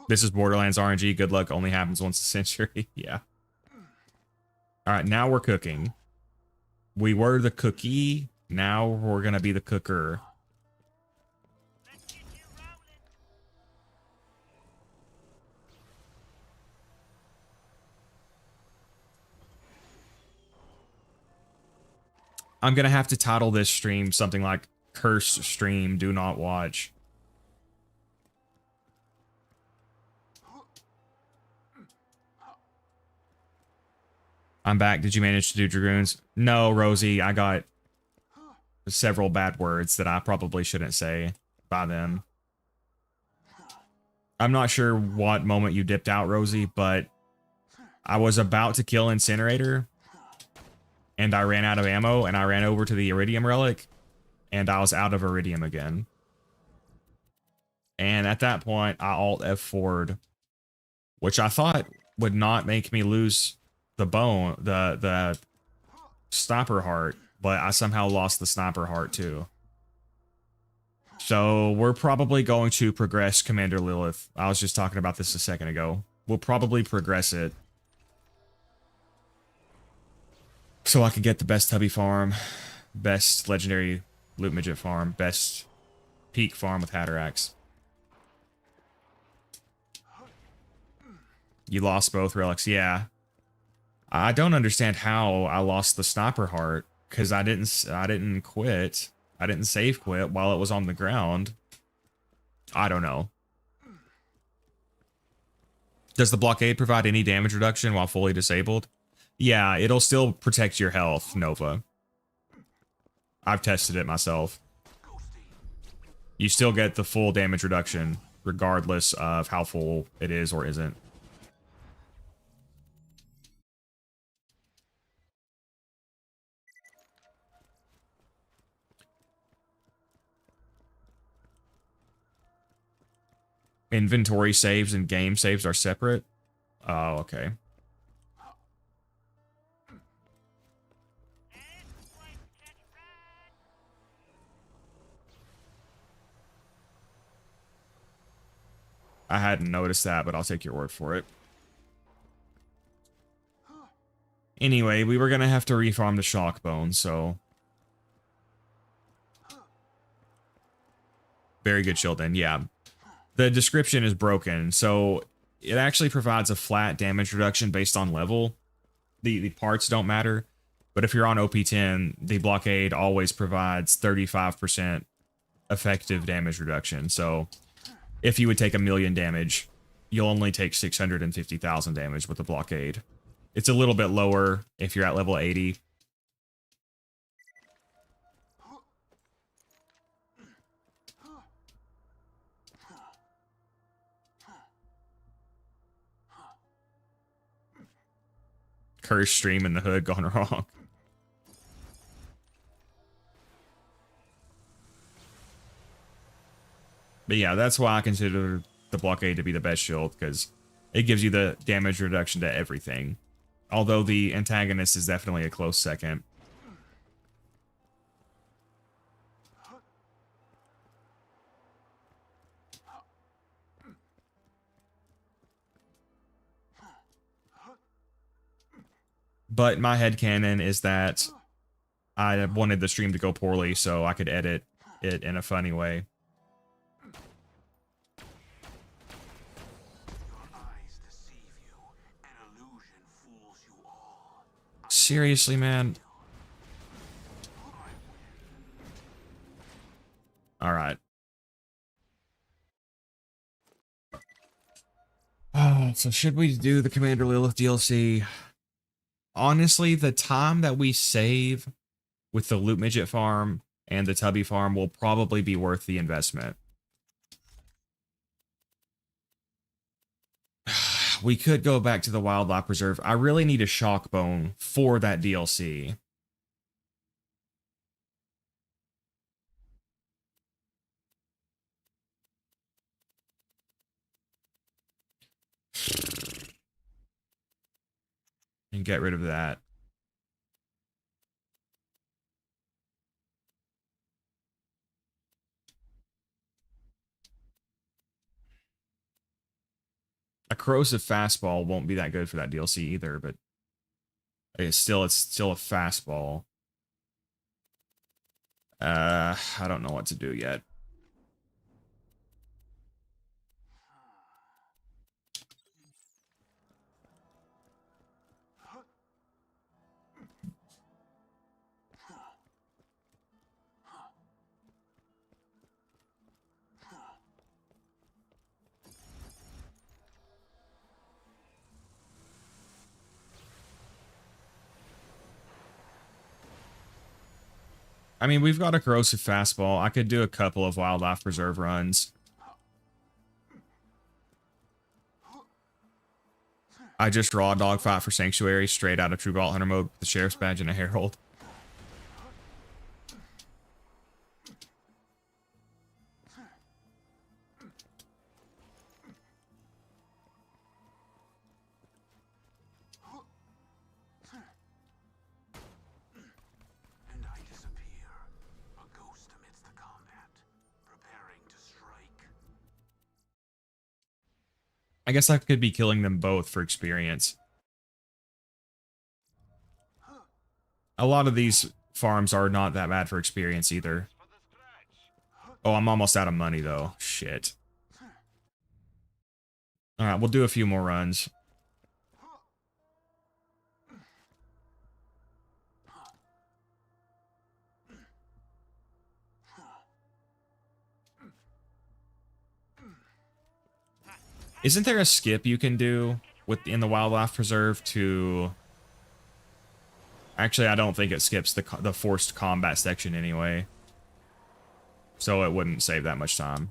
This is Borderlands RNG. Good luck only happens once a century. Yeah. Alright, now we're cooking. We were the cookie. Now we're gonna be the cooker. I'm gonna have to title this stream something like Cursed Stream, Do Not Watch. I'm back. Did you manage to do Dragoons? No, Rosie, I got several bad words that I probably shouldn't say by them. I'm not sure what moment you dipped out, Rosie, but I was about to kill Incinerator, and I ran out of ammo, and I ran over to the Iridium Relic, and I was out of Iridium again. And at that point, I Alt F4'd, which I thought would not make me lose the sniper heart, but I somehow lost the sniper heart too. So we're probably going to progress Commander Lilith. I was just talking about this a second ago. We'll probably progress it so I can get the best Tubby farm, best legendary loot midget farm, best peak farm with Hatterax. You lost both relics, yeah. I don't understand how I lost the sniper heart, because I didn't quit. I didn't save quit while it was on the ground. I don't know. Does the blockade provide any damage reduction while fully disabled? Yeah, it'll still protect your health, Nova. I've tested it myself. You still get the full damage reduction, regardless of how full it is or isn't. Inventory saves and game saves are separate? Oh, okay. I hadn't noticed that, but I'll take your word for it. Anyway, we were going to have to refarm the shock bone, so... Very good, Sheldon, yeah. The description is broken, so it actually provides a flat damage reduction based on level. The parts don't matter, but if you're on OP10, the blockade always provides 35% effective damage reduction. So if you would take 1,000,000 damage, you'll only take 650,000 damage with the blockade. It's a little bit lower if you're at level 80. Curse stream in the hood gone wrong. But yeah, that's why I consider the blockade to be the best shield, because it gives you the damage reduction to everything. Although the antagonist is definitely a close second. But my headcanon is that I wanted the stream to go poorly so I could edit it in a funny way. Your eyes deceive you. An illusion fools you all. Seriously, man. All right. So should we do the Commander Lilith DLC? Honestly, the time that we save with the Loot Midget farm and the Tubby farm will probably be worth the investment. We could go back to the Wildlife Preserve. I really need a shock bone for that DLC. And get rid of that. A corrosive fastball won't be that good for that DLC either, but it's still a fastball. I don't know what to do yet. I mean, we've got a corrosive fastball. I could do a couple of Wildlife Preserve runs. I just raw dogfight for Sanctuary straight out of True Vault Hunter mode with the Sheriff's Badge and a Herald. And I disappear. A ghost amidst the combat. Preparing to strike. I guess I could be killing them both for experience. A lot of these farms are not that bad for experience either. Oh, I'm almost out of money though. Shit. Alright, we'll do a few more runs. Isn't there a skip you can do in the Wildlife Preserve to... Actually, I don't think it skips the forced combat section anyway. So it wouldn't save that much time.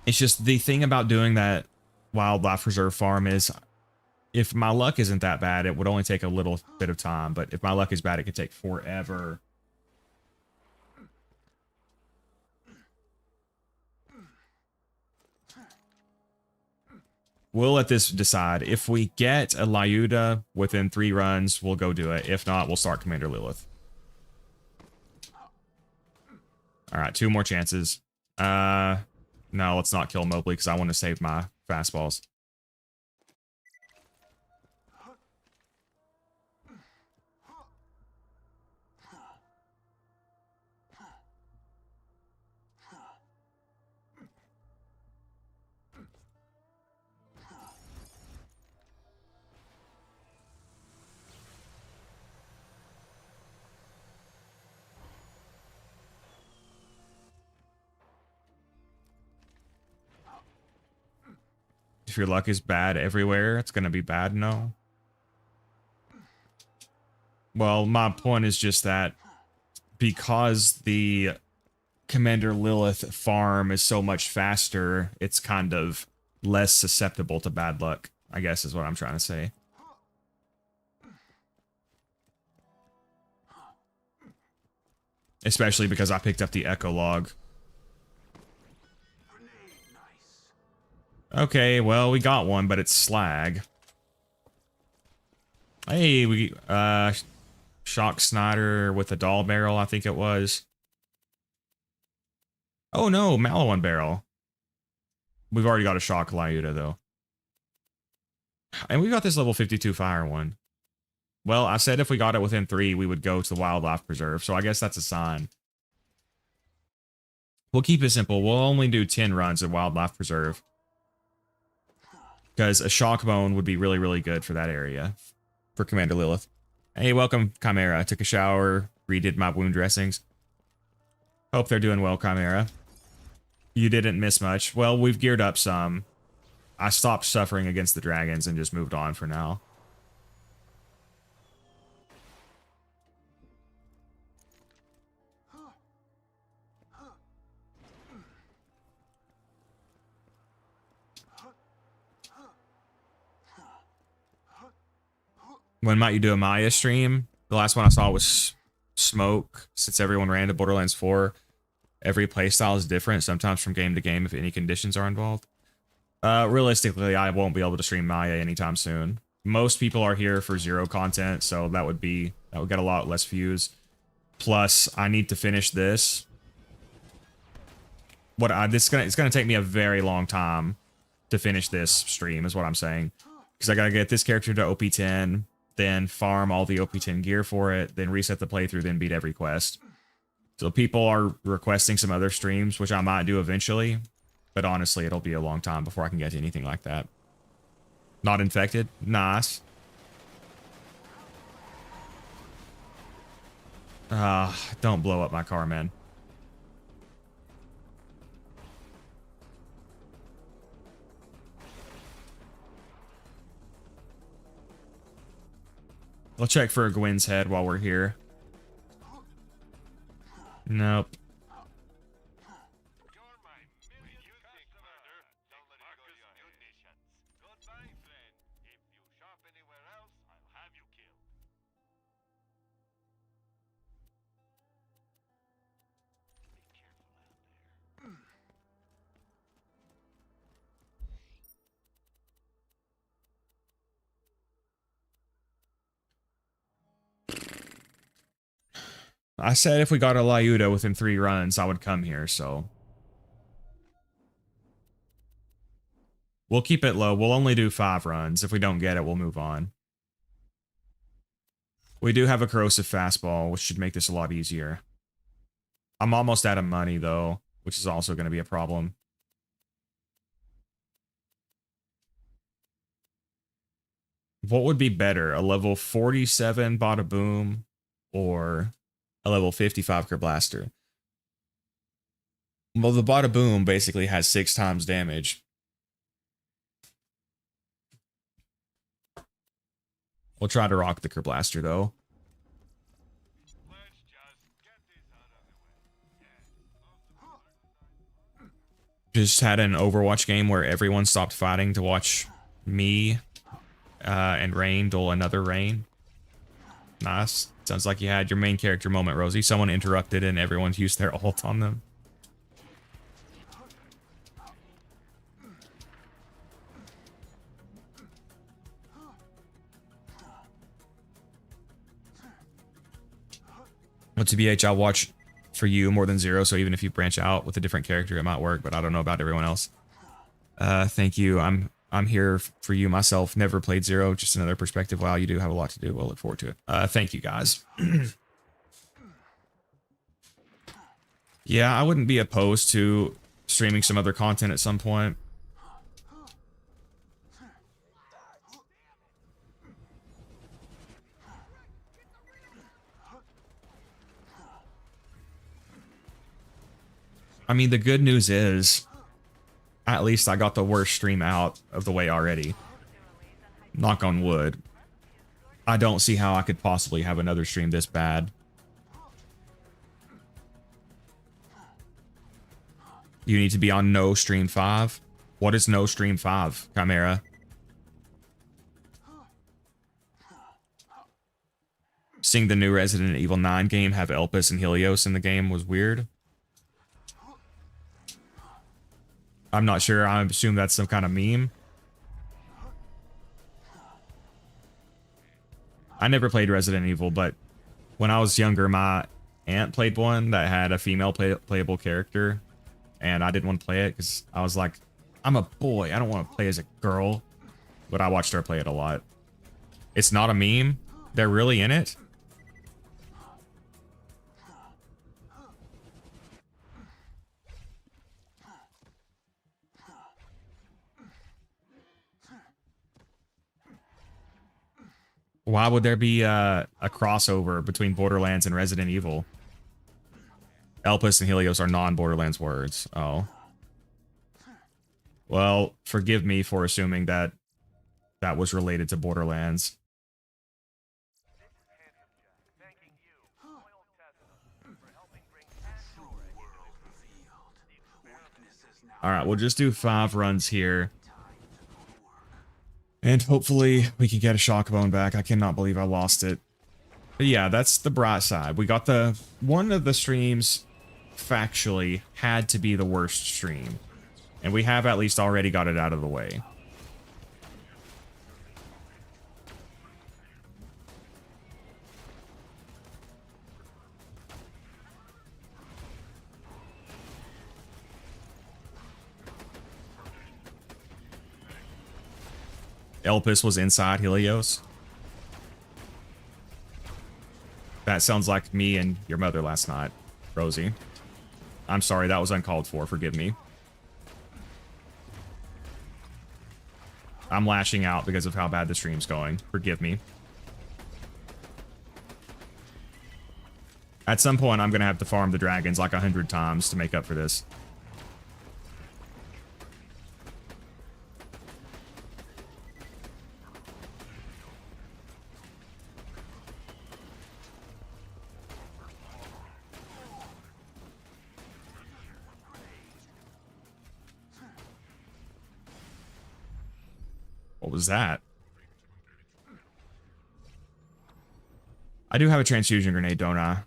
It's just the thing about doing that Wildlife Reserve farm is if my luck isn't that bad, it would only take a little bit of time. But if my luck is bad, it could take forever. We'll let this decide. If we get a Lyuda within 3 runs, we'll go do it. If not, we'll start Commander Lilith. Alright, 2 more chances. No, let's not kill Mobley because I want to save my fastballs. If your luck is bad everywhere, it's going to be bad, no? Well, my point is just that because the Commander Lilith farm is so much faster, it's kind of less susceptible to bad luck, I guess is what I'm trying to say. Especially because I picked up the Echo Log. Okay, well, we got one, but it's slag. Hey, we, Shock Snyder with a doll barrel, I think it was. Oh no, Malawan barrel. We've already got a Shock Lyuda, though. And we got this level 52 fire one. Well, I said if we got it within 3, we would go to the Wildlife Preserve, so I guess that's a sign. We'll keep it simple. We'll only do 10 runs at Wildlife Preserve. Because a Shock Bone would be really, really good for that area. For Commander Lilith. Hey, welcome, Chimera. I took a shower, redid my wound dressings. Hope they're doing well, Chimera. You didn't miss much. Well, we've geared up some. I stopped suffering against the dragons and just moved on for now. When might you do a Maya stream? The last one I saw was Smoke. Since everyone ran to Borderlands 4, every playstyle is different, sometimes from game to game if any conditions are involved. Realistically, I won't be able to stream Maya anytime soon. Most people are here for Zer0 content, so that would get a lot less views. Plus, I need to finish this. It's gonna take me a very long time to finish this stream, is what I'm saying. Because I gotta get this character to OP10, then farm all the OP10 gear for it, then reset the playthrough, then beat every quest. So people are requesting some other streams, which I might do eventually. But honestly, it'll be a long time before I can get to anything like that. Not infected? Nice. Don't blow up my car, man. I'll check for a Gwyn's head while we're here. Nope. You're my millionth customer. Don't let it go to your munitions. Goodbye, friend. If you shop anywhere else, I'll have you killed. Be careful out there. I said if we got a Lyuda within 3 runs, I would come here, so. We'll keep it low. We'll only do 5 runs. If we don't get it, we'll move on. We do have a corrosive fastball, which should make this a lot easier. I'm almost out of money, though, which is also going to be a problem. What would be better? A level 47 Bada Boom or a level 55 Kerblaster? Well, the Bada Boom basically has 6 times damage. We'll try to rock the Kerblaster, though. Let's just get this out of the way. Just had an Overwatch game where everyone stopped fighting to watch me and Rain duel another Rain. Nice. Sounds like you had your main character moment, Rosie. Someone interrupted and everyone used their ult on them. Well, TBH, I'll watch for you more than Zer0, so even if you branch out with a different character, it might work, but I don't know about everyone else. Thank you. I'm here for you myself. Never played Zer0, just another perspective. Wow, you do have a lot to do. We'll look forward to it. Thank you, guys. Yeah, I wouldn't be opposed to streaming some other content at some point. I mean, the good news is, at least I got the worst stream out of the way already. Knock on wood. I don't see how I could possibly have another stream this bad. You need to be on no stream 5? What is no stream 5, Chimera? Seeing the new Resident Evil 9 game have Elpis and Helios in the game was weird. I'm not sure. I assume that's some kind of meme. I never played Resident Evil, but when I was younger, my aunt played one that had a female playable character, and I didn't want to play it because I was like, I'm a boy. I don't want to play as a girl. But I watched her play it a lot. It's not a meme. They're really in it. Why would there be a crossover between Borderlands and Resident Evil? Elpis and Helios are non-Borderlands words. Oh. Well, forgive me for assuming that that was related to Borderlands. Alright, we'll just do 5 runs here. And hopefully we can get a shock bone back. I cannot believe I lost it. But yeah, that's the bright side. We got the... One of the streams, factually, had to be the worst stream. And we have at least already got it out of the way. Elpis was inside Helios. That sounds like me and your mother last night, Rosie. I'm sorry, that was uncalled for. Forgive me. I'm lashing out because of how bad the stream's going. Forgive me. At some point, I'm going to have to farm the dragons like 100 times to make up for this. What was that? I do have a transfusion grenade, don't I?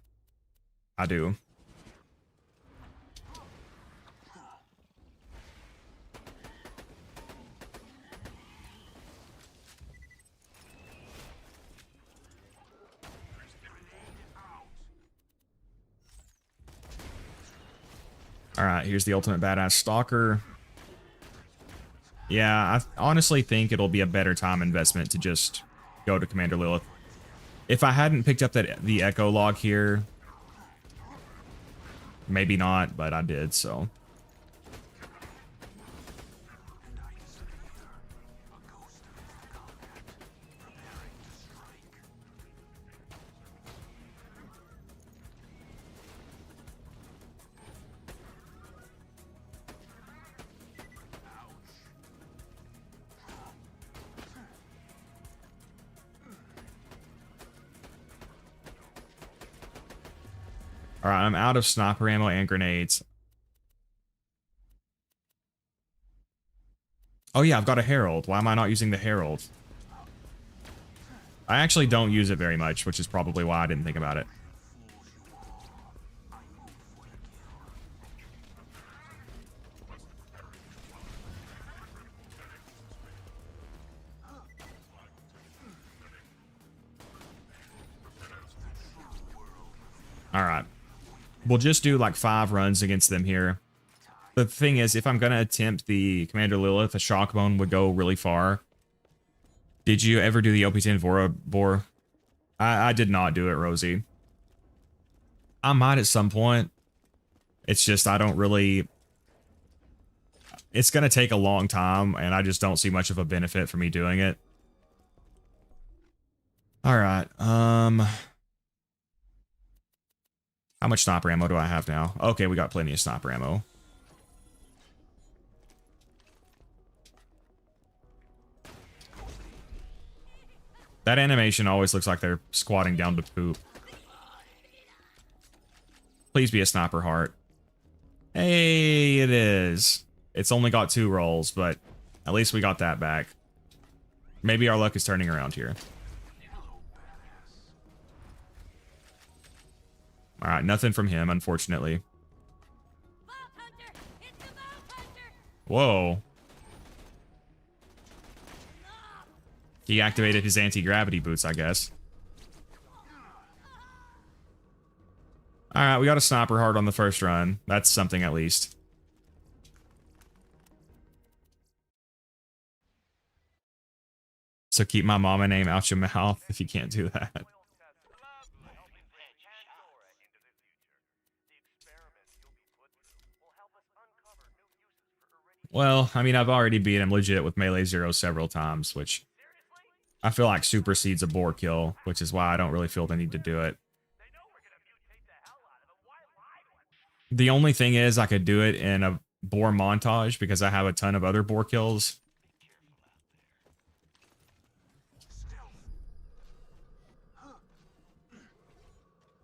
I do. Alright, here's the ultimate badass stalker. Yeah, I honestly think it'll be a better time investment to just go to Commander Lilith. If I hadn't picked up the echo log here, maybe not, but I did, so. Alright, I'm out of sniper ammo and grenades. Oh yeah, I've got a Herald. Why am I not using the Herald? I actually don't use it very much, which is probably why I didn't think about it. Alright. We'll just do like 5 runs against them here. The thing is, if I'm going to attempt the Commander Lilith, a shock bone would go really far. Did you ever do the OP10 Bor? I did not do it, Rosie. I might at some point. It's just I don't really... It's going to take a long time, and I just don't see much of a benefit for me doing it. Alright, how much sniper ammo do I have now? Okay, we got plenty of sniper ammo. That animation always looks like they're squatting down to poop. Please be a sniper heart. Hey, it is. It's only got 2 rolls, but at least we got that back. Maybe our luck is turning around here. Alright, nothing from him, unfortunately. Whoa. He activated his anti-gravity boots, I guess. Alright, we got a sniper hard on the first run. That's something at least. So keep my mama name out your mouth if you can't do that. Well, I mean, I've already beat him legit with Melee Zero several times, which I feel like supersedes a boar kill, which is why I don't really feel the need to do it. The only thing is I could do it in a boar montage because I have a ton of other boar kills.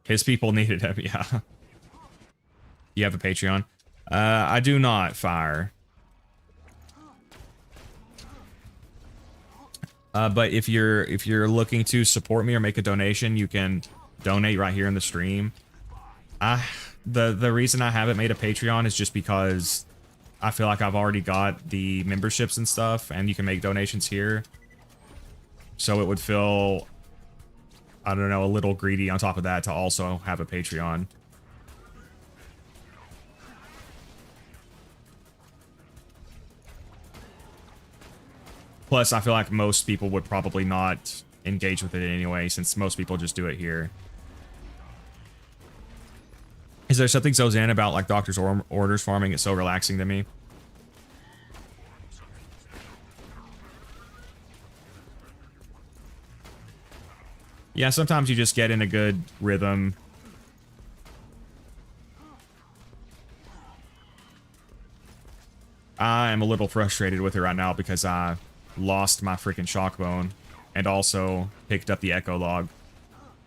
His people needed him, yeah. You have a Patreon? I do not, Fire. But if you're looking to support me or make a donation, you can donate right here in the stream. The reason I haven't made a Patreon is just because I feel like I've already got the memberships and stuff, and you can make donations here. So it would feel, I don't know, a little greedy on top of that to also have a Patreon. Plus, I feel like most people would probably not engage with it anyway, since most people just do it here. Is there something so zen about, like, doctor's orders farming? It's so relaxing to me. Yeah, sometimes you just get in a good rhythm. I am a little frustrated with it right now because I lost my freaking shock bone and also picked up the echo log.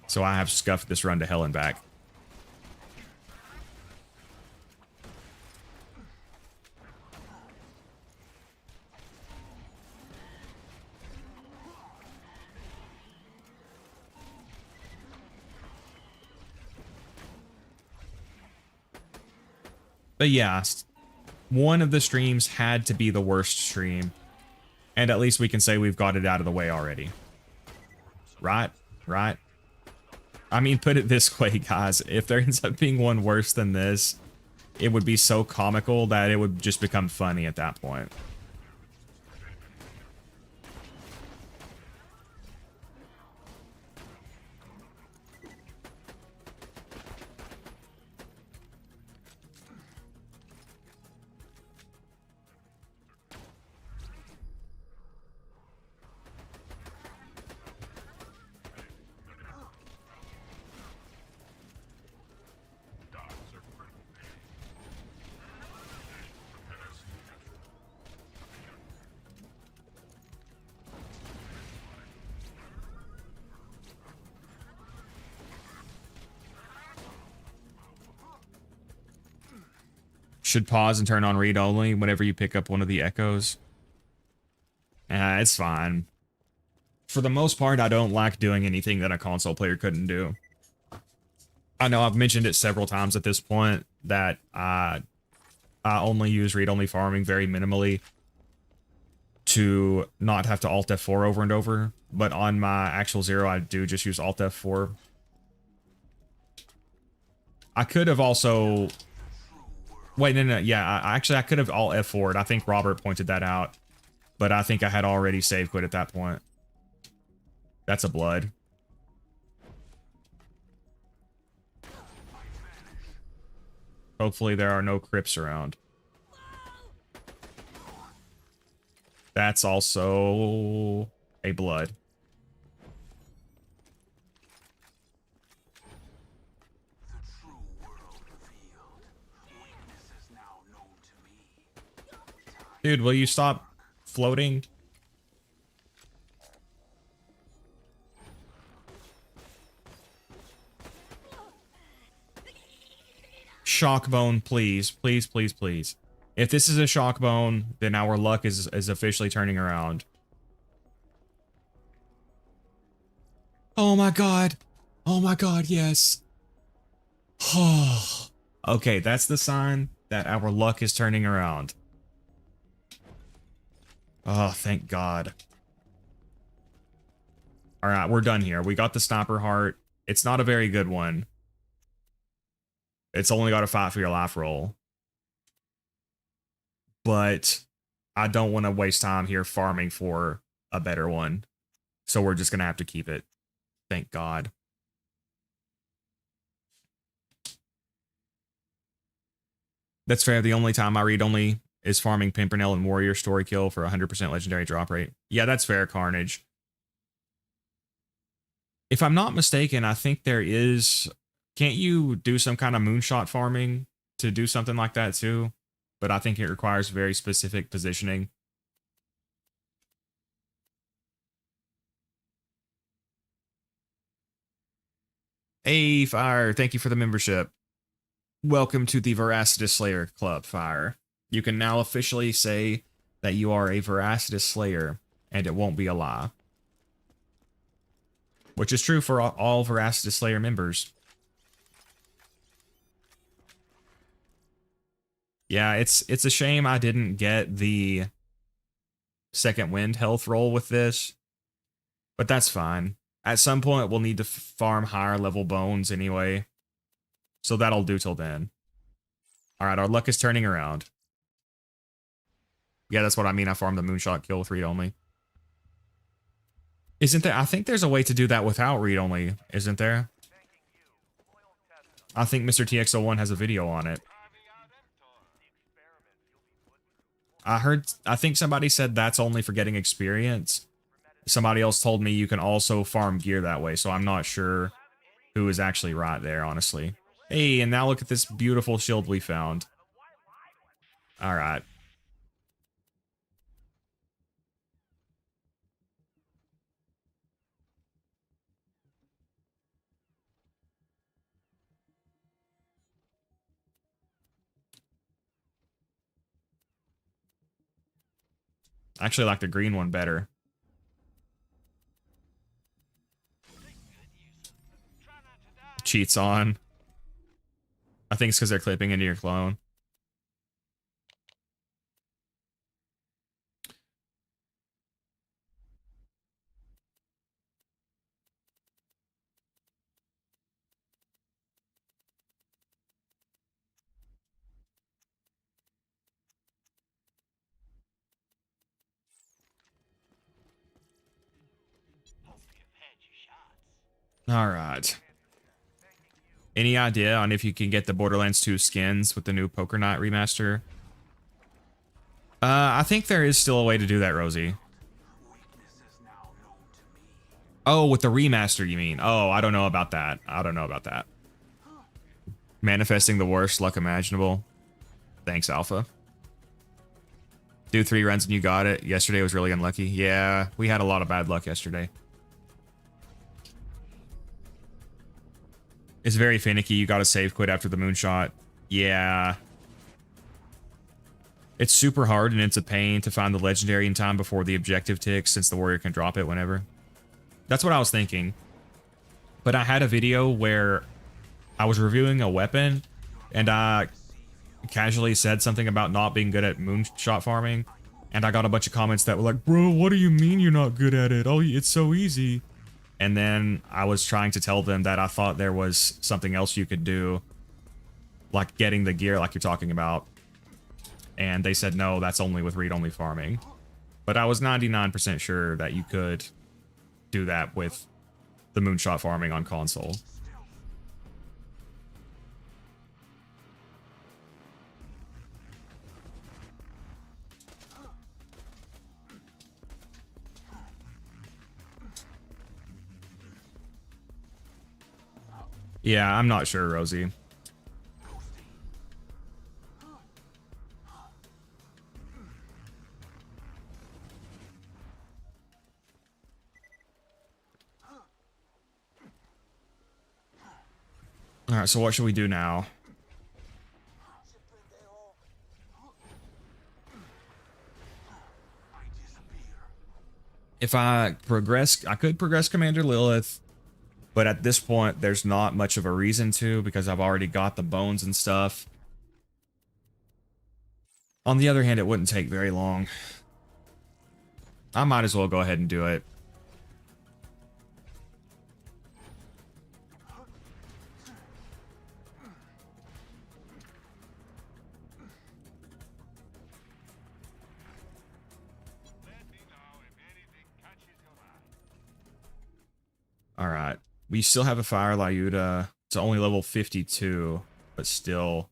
So I have scuffed this run to hell and back. But yeah, one of the streams had to be the worst stream. And at least we can say we've got it out of the way already. Right? Right? I mean, put it this way, guys. If there ends up being one worse than this, it would be so comical that it would just become funny at that point. Should pause and turn on read only whenever you pick up one of the echoes. It's fine. For the most part, I don't like doing anything that a console player couldn't do. I know I've mentioned it several times at this point that I only use read-only farming very minimally to not have to Alt F4 over and over. But on my actual Zero, I do just use Alt F4. I could have also... Wait, no, yeah, I could have Alt F4'd. I think Robert pointed that out. But I think I had already save quit at that point. That's a blood. Hopefully there are no crypts around. That's also a blood. Dude, will you stop floating? Shock bone, please. Please, please, please. If this is a shock bone, then our luck is officially turning around. Oh my god. Oh my god, yes. Oh. Okay, that's the sign that our luck is turning around. Oh, thank God. All right, we're done here. We got the sniper heart. It's not a very good one. It's only got a fight for your life roll. But I don't want to waste time here farming for a better one. So we're just going to have to keep it. Thank God. That's fair. The only time I read only is farming Pimpernel and Warrior story kill for 100% legendary drop rate. Yeah, that's fair, Carnage. If I'm not mistaken, I think there is... Can't you do some kind of moonshot farming to do something like that too? But I think it requires very specific positioning. Hey, Fire, thank you for the membership. Welcome to the Veracitous Slayer Club, Fire. You can now officially say that you are a Veracitous Slayer, and it won't be a lie. Which is true for all Veracitous Slayer members. Yeah, it's a shame I didn't get the second wind health roll with this, but that's fine. At some point, we'll need to farm higher level bones anyway, so that'll do till then. All right, our luck is turning around. Yeah, that's what I mean. I farmed the moonshot kill with read only. Isn't there? I think there's a way to do that without read only, isn't there? I think Mr. TX01 has a video on it. I think somebody said that's only for getting experience. Somebody else told me you can also farm gear that way, so I'm not sure who is actually right there, honestly. Hey, and now look at this beautiful shield we found. All right. I actually like the green one better. Cheats on. I think it's because they're clipping into your clone. All right. Any idea on if you can get the Borderlands 2 skins with the new Poker Night remaster? I think there is still a way to do that, Rosie. Oh, with the remaster, you mean? Oh, I don't know about that. I don't know about that. Manifesting the worst luck imaginable. Thanks, Alpha. Do 3 runs and you got it. Yesterday was really unlucky. Yeah, we had a lot of bad luck yesterday. It's very finicky. You got to save quit after the moonshot. Yeah. It's super hard and it's a pain to find the legendary in time before the objective ticks since the warrior can drop it whenever. That's what I was thinking. But I had a video where I was reviewing a weapon and I casually said something about not being good at moonshot farming. And I got a bunch of comments that were like, bro, what do you mean you're not good at it? Oh, it's so easy. And then I was trying to tell them that I thought there was something else you could do, like getting the gear like you're talking about. And they said, no, that's only with read-only farming. But I was 99% sure that you could do that with the moonshot farming on console. Yeah, I'm not sure, Rosie. All right, so what should we do now? If I progress, I could progress Commander Lilith. But at this point, there's not much of a reason to because I've already got the bones and stuff. On the other hand, it wouldn't take very long. I might as well go ahead and do it. Let me know if anything catches your eye. All right. We still have a fire Lyuda. It's only level 52, but still.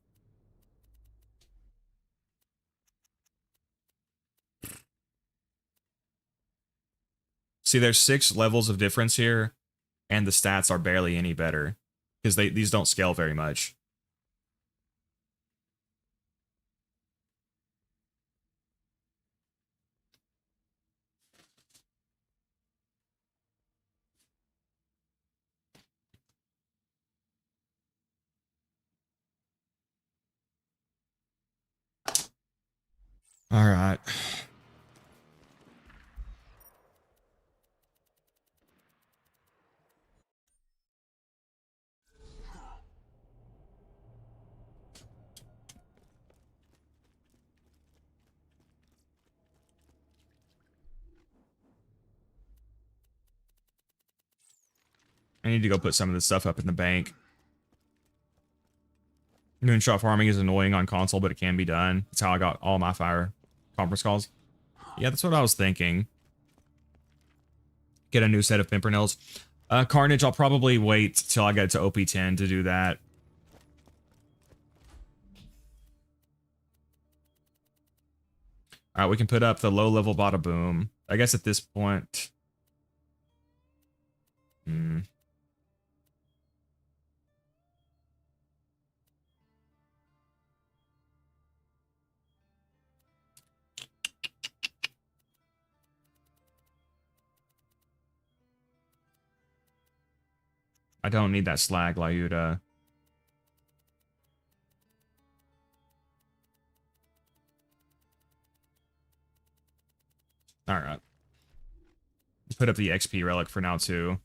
See, there's 6 levels of difference here, and the stats are barely any better because these don't scale very much. All right. I need to go put some of this stuff up in the bank. Moonshot farming is annoying on console, but it can be done. That's how I got all my fire conference calls. Yeah, that's what I was thinking. Get a new set of pimpernels. Carnage, I'll probably wait till I get to OP10 to do that. Alright, we can put up the low-level bada boom. I guess at this point... I don't need that slag, Lyuda. Alright. Put up the XP relic for now, too.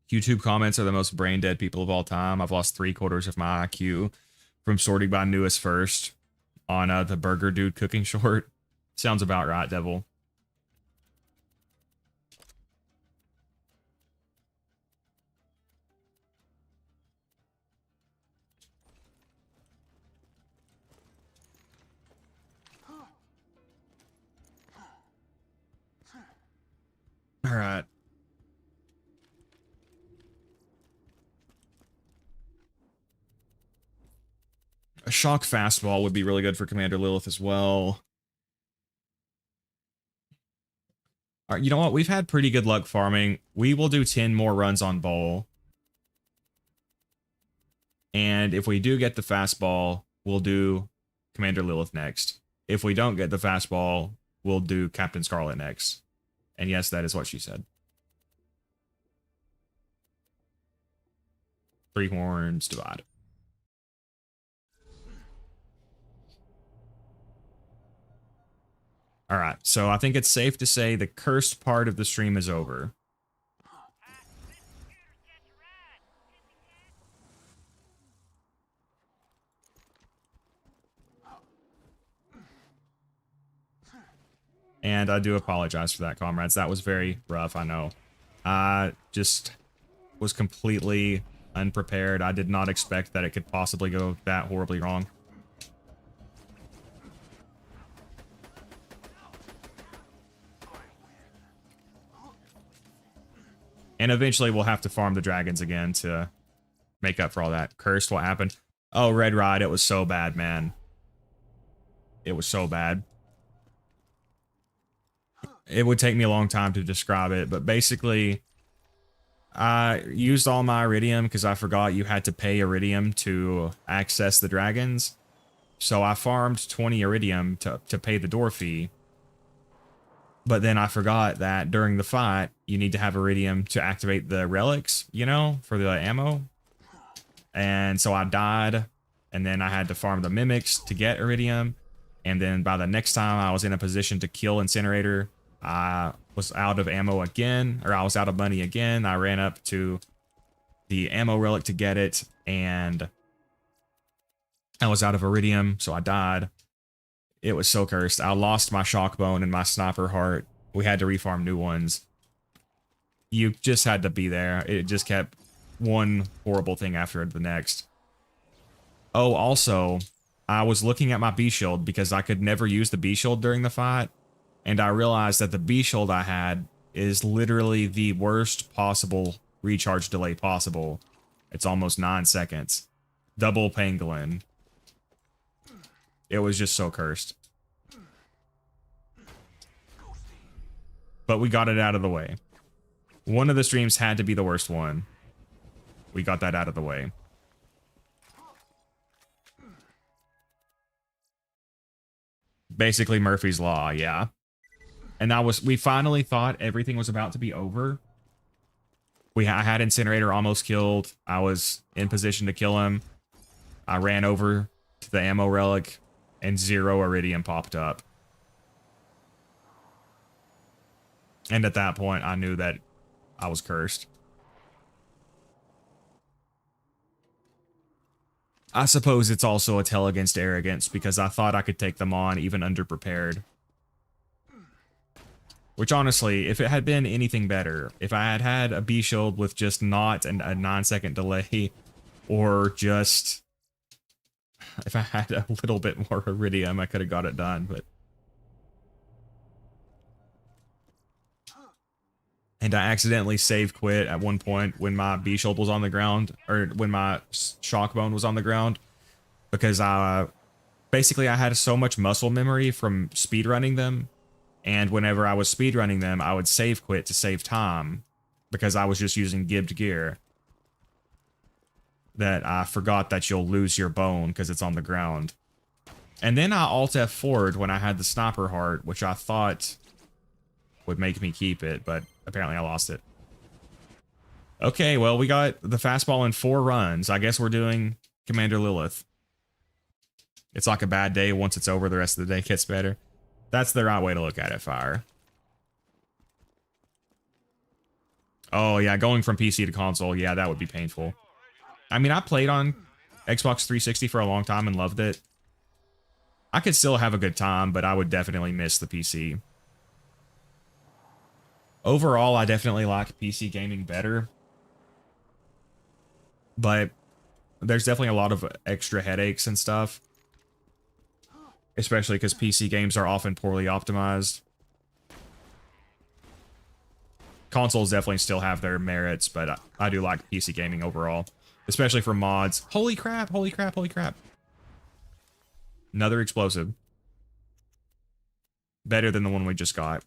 YouTube comments are the most brain-dead people of all time. I've lost 3/4 of my IQ from sorting by newest first on the Burger Dude cooking short. Sounds about right, Devil. All right. A shock fastball would be really good for Commander Lilith as well. All right, you know what? We've had pretty good luck farming. We will do 10 more runs on bowl. And if we do get the fastball, we'll do Commander Lilith next. If we don't get the fastball, we'll do Captain Scarlet next. And yes, that is what she said. 3 horns divide. All right, so I think it's safe to say the cursed part of the stream is over. And I do apologize for that, comrades. That was very rough, I know. I just was completely unprepared. I did not expect that it could possibly go that horribly wrong. And eventually we'll have to farm the dragons again to make up for all that. Cursed, what happened? Oh, Red Ride, it was so bad, man. It was so bad. It would take me a long time to describe it, but basically, I used all my iridium because I forgot you had to pay iridium to access the dragons. So I farmed 20 iridium to pay the door fee. But then I forgot that during the fight, you need to have iridium to activate the relics, you know, for the ammo. And so I died, and then I had to farm the mimics to get iridium. And then by the next time I was in a position to kill Incinerator, I was out of ammo again, or I was out of money again. I ran up to the ammo relic to get it, and I was out of iridium, so I died. It was so cursed. I lost my shock bone and my sniper heart. We had to refarm new ones. You just had to be there. It just kept one horrible thing after the next. Oh, also, I was looking at my B shield because I could never use the B shield during the fight, and I realized that the B shield I had is literally the worst possible recharge delay possible. It's almost 9 seconds. Double pangolin. It was just so cursed. But we got it out of the way. One of the streams had to be the worst one. We got that out of the way. Basically Murphy's Law, yeah. And we finally thought everything was about to be over. I had Incinerator almost killed. I was in position to kill him. I ran over to the ammo relic, and 0 iridium popped up. And at that point, I knew that I was cursed. I suppose it's also a tell against arrogance, because I thought I could take them on even underprepared. Which honestly, if it had been anything better, if I had had a B shield with just not a 9-second delay, or just if I had a little bit more iridium, I could have got it done, but. And I accidentally save quit at one point when my B shield was on the ground, or when my shock bone was on the ground, because basically I had so much muscle memory from speedrunning them. And whenever I was speedrunning them, I would save quit to save time, because I was just using gibbed gear. That I forgot that you'll lose your bone because it's on the ground. And then I Alt F4'd when I had the sniper heart, which I thought would make me keep it, but apparently I lost it. Okay, well, we got the fastball in 4 runs. I guess we're doing Commander Lilith. It's like a bad day. Once it's over, the rest of the day gets better. That's the right way to look at it, Fire. Oh, yeah, going from PC to console, yeah, that would be painful. I mean, I played on Xbox 360 for a long time and loved it. I could still have a good time, but I would definitely miss the PC. Overall, I definitely like PC gaming better. But there's definitely a lot of extra headaches and stuff. Especially because PC games are often poorly optimized. Consoles definitely still have their merits, but I do like PC gaming overall. Especially for mods. Holy crap, holy crap, holy crap. Another explosive. Better than the one we just got.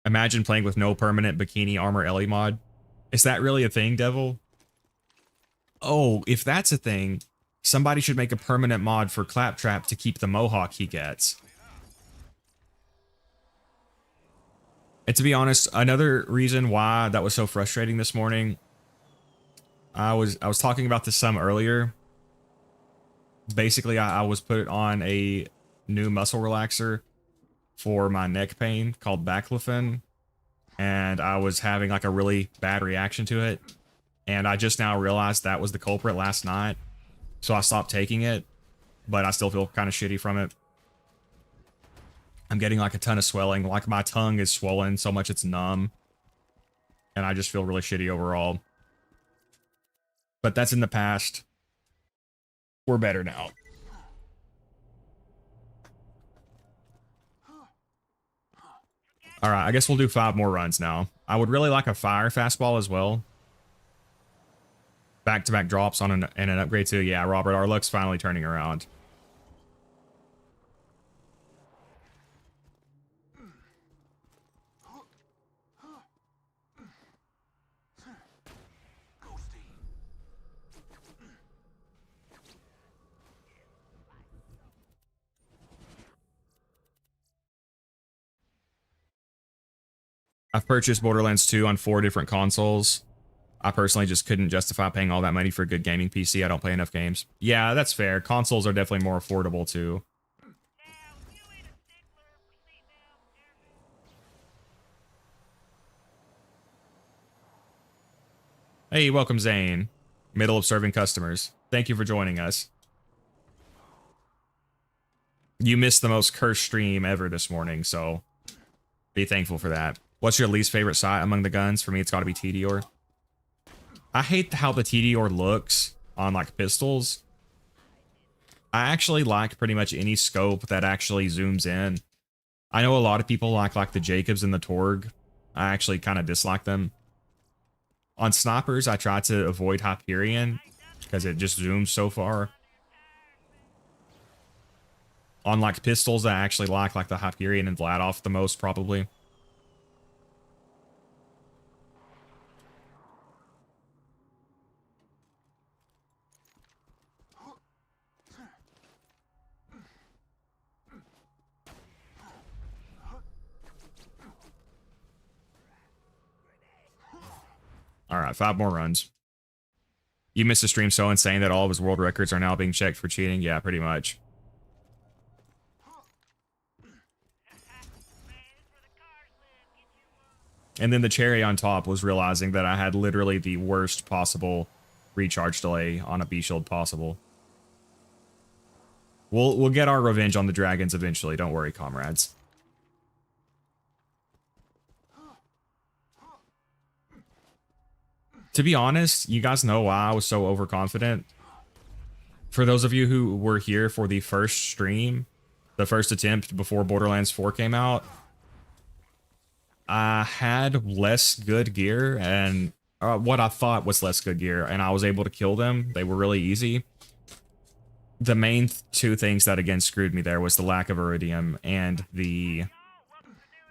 Imagine playing with no permanent bikini armor Ellie mod. Is that really a thing, Devil? Oh, if that's a thing, somebody should make a permanent mod for Claptrap to keep the mohawk he gets. And to be honest, another reason why that was so frustrating this morning, I was talking about this some earlier. Basically, I was put on a new muscle relaxer for my neck pain called baclofen, and I was having like a really bad reaction to it, and I just now realized that was the culprit last night, so I stopped taking it, but I still feel kind of shitty from it. I'm getting like a ton of swelling, like my tongue is swollen so much it's numb, and I just feel really shitty overall. But that's in the past. We're better now. All right, I guess we'll do 5 more runs now. I would really like a fire fastball as well. Back-to-back drops on an upgrade too. Yeah, Robert, our luck's finally turning around. I've purchased Borderlands 2 on 4 different consoles. I personally just couldn't justify paying all that money for a good gaming PC. I don't play enough games. Yeah, that's fair. Consoles are definitely more affordable too. Hey, welcome Zane. Middle of serving customers. Thank you for joining us. You missed the most cursed stream ever this morning, so be thankful for that. What's your least favorite sight among the guns? For me, it's got to be TDR. I hate how the TDR looks on like pistols. I actually like pretty much any scope that actually zooms in. I know a lot of people like the Jacobs and the Torg. I actually kind of dislike them. On snipers, I try to avoid Hyperion because it just zooms so far. On like pistols, I actually like the Hyperion and Vladoff the most probably. All right, 5 more runs. You missed a stream so insane that all of his world records are now being checked for cheating. Yeah, pretty much. And then the cherry on top was realizing that I had literally the worst possible recharge delay on a B-Shield possible. We'll get our revenge on the dragons eventually. Don't worry, comrades. To be honest, you guys know why I was so overconfident. For those of you who were here for the first stream, the first attempt before Borderlands 4 came out, I had less good gear and what I thought was less good gear, and I was able to kill them. They were really easy. The main two things that again screwed me there was the lack of iridium and the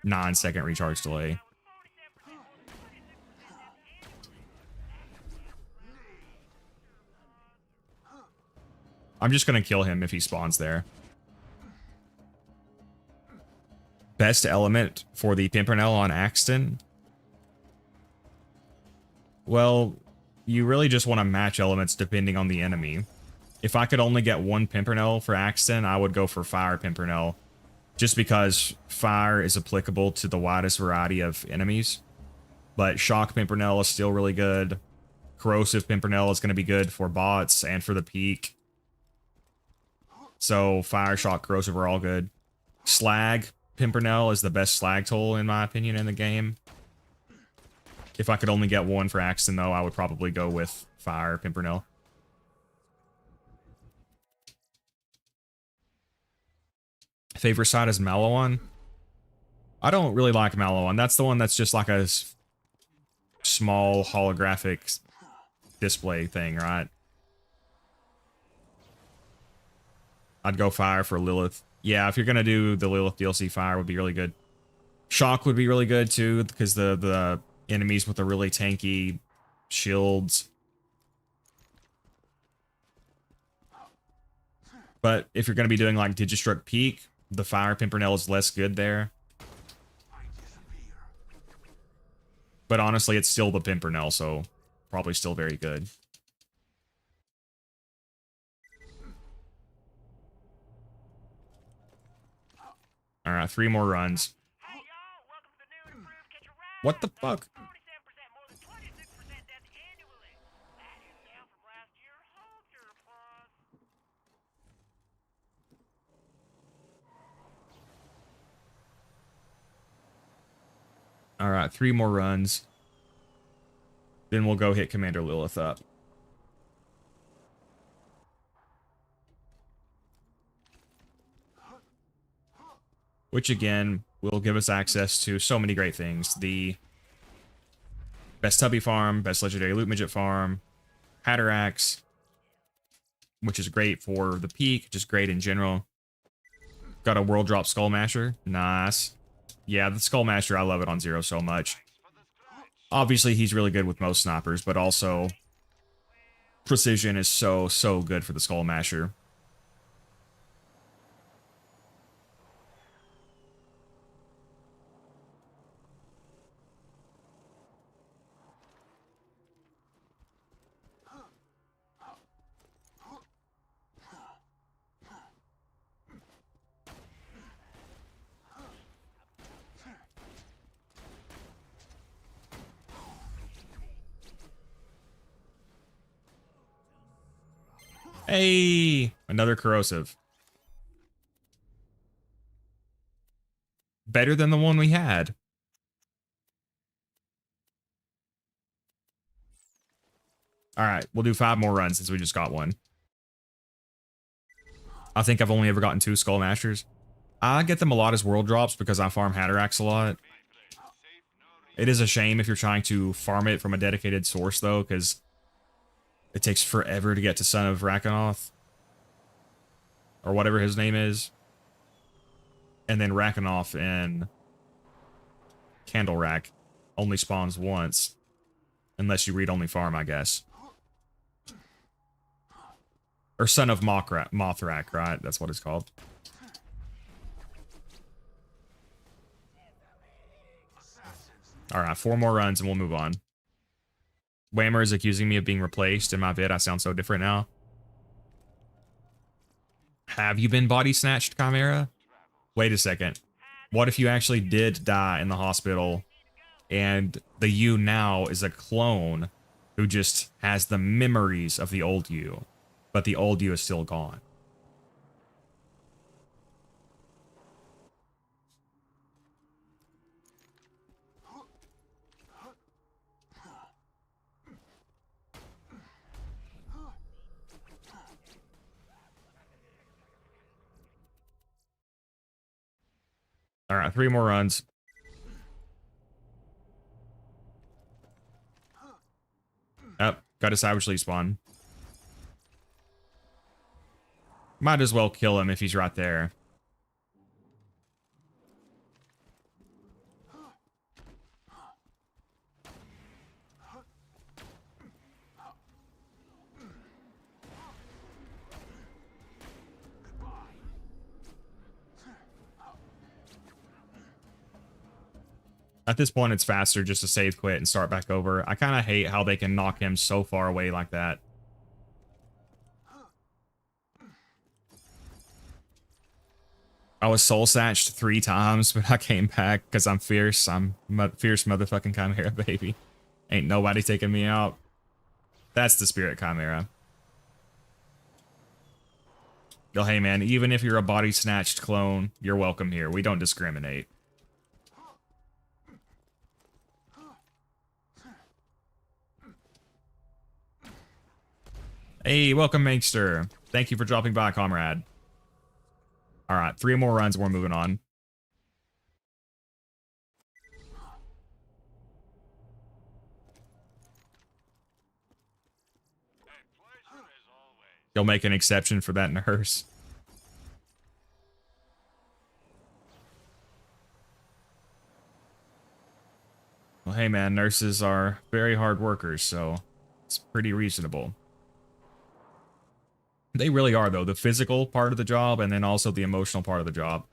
9-second recharge delay. I'm just going to kill him if he spawns there. Best element for the Pimpernel on Axton? Well, you really just want to match elements depending on the enemy. If I could only get one Pimpernel for Axton, I would go for Fire Pimpernel. Just because Fire is applicable to the widest variety of enemies. But Shock Pimpernel is still really good. Corrosive Pimpernel is going to be good for bots and for the peak. So Fire, Shock, Corrosive are all good. Slag Pimpernel is the best slag tool in my opinion in the game. If I could only get one for Axton though, I would probably go with Fire Pimpernel. Favorite side is Maliwan. I don't really like Maliwan. That's the one that's just like a small holographic display thing, right? I'd go Fire for Lilith. Yeah, if you're gonna do the Lilith DLC, Fire would be really good. Shock would be really good too, because the enemies with the really tanky shields. But if you're gonna be doing like Digistruct Peak, the Fire Pimpernel is less good there. But honestly, it's still the Pimpernel, so probably still very good. Alright, 3 more runs. What the fuck? Alright, 3 more runs. Then we'll go hit Commander Lilith up. Which again will give us access to so many great things. The best Tubby farm, best legendary loot midget farm, Hatterax, which is great for the peak, just great in general. Got a world drop Skullmasher. Nice. Yeah, the Skullmasher, I love it on Zer0 so much. Obviously, he's really good with most snipers, but also precision is so good for the Skullmasher. Hey, another corrosive. Better than the one we had. All right, we'll do 5 more runs since we just got one. I think I've only ever gotten 2 Skull Masters. I get them a lot as world drops because I farm Hatterax a lot. It is a shame if you're trying to farm it from a dedicated source, though, because it takes forever to get to Son of Rakanoth. Or whatever his name is. And then Rakanoth in Candle Rack only spawns once. Unless you read only farm, I guess. Or Son of Mothrak, right? That's what it's called. Alright, 4 more runs and we'll move on. Whammer is accusing me of being replaced. In my vid, I sound so different now. Have you been body snatched, Chimera? Wait a second. What if you actually did die in the hospital and the you now is a clone who just has the memories of the old you, but the old you is still gone? All right, 3 more runs. Oh, got a Savage Leaf spawn. Might as well kill him if he's right there. At this point, it's faster just to save quit and start back over. I kind of hate how they can knock him so far away like that. I was soul satched 3 times, but I came back because I'm fierce. I'm fierce motherfucking Chimera, baby. Ain't nobody taking me out. That's the spirit Chimera. Yo, hey man, even if you're a body snatched clone, you're welcome here. We don't discriminate. Hey, welcome, Mankster. Thank you for dropping by, comrade. Alright, 3 more runs and we're moving on. You'll make an exception for that nurse. Well, hey man, nurses are very hard workers, so it's pretty reasonable. They really are, though. The physical part of the job and then also the emotional part of the job.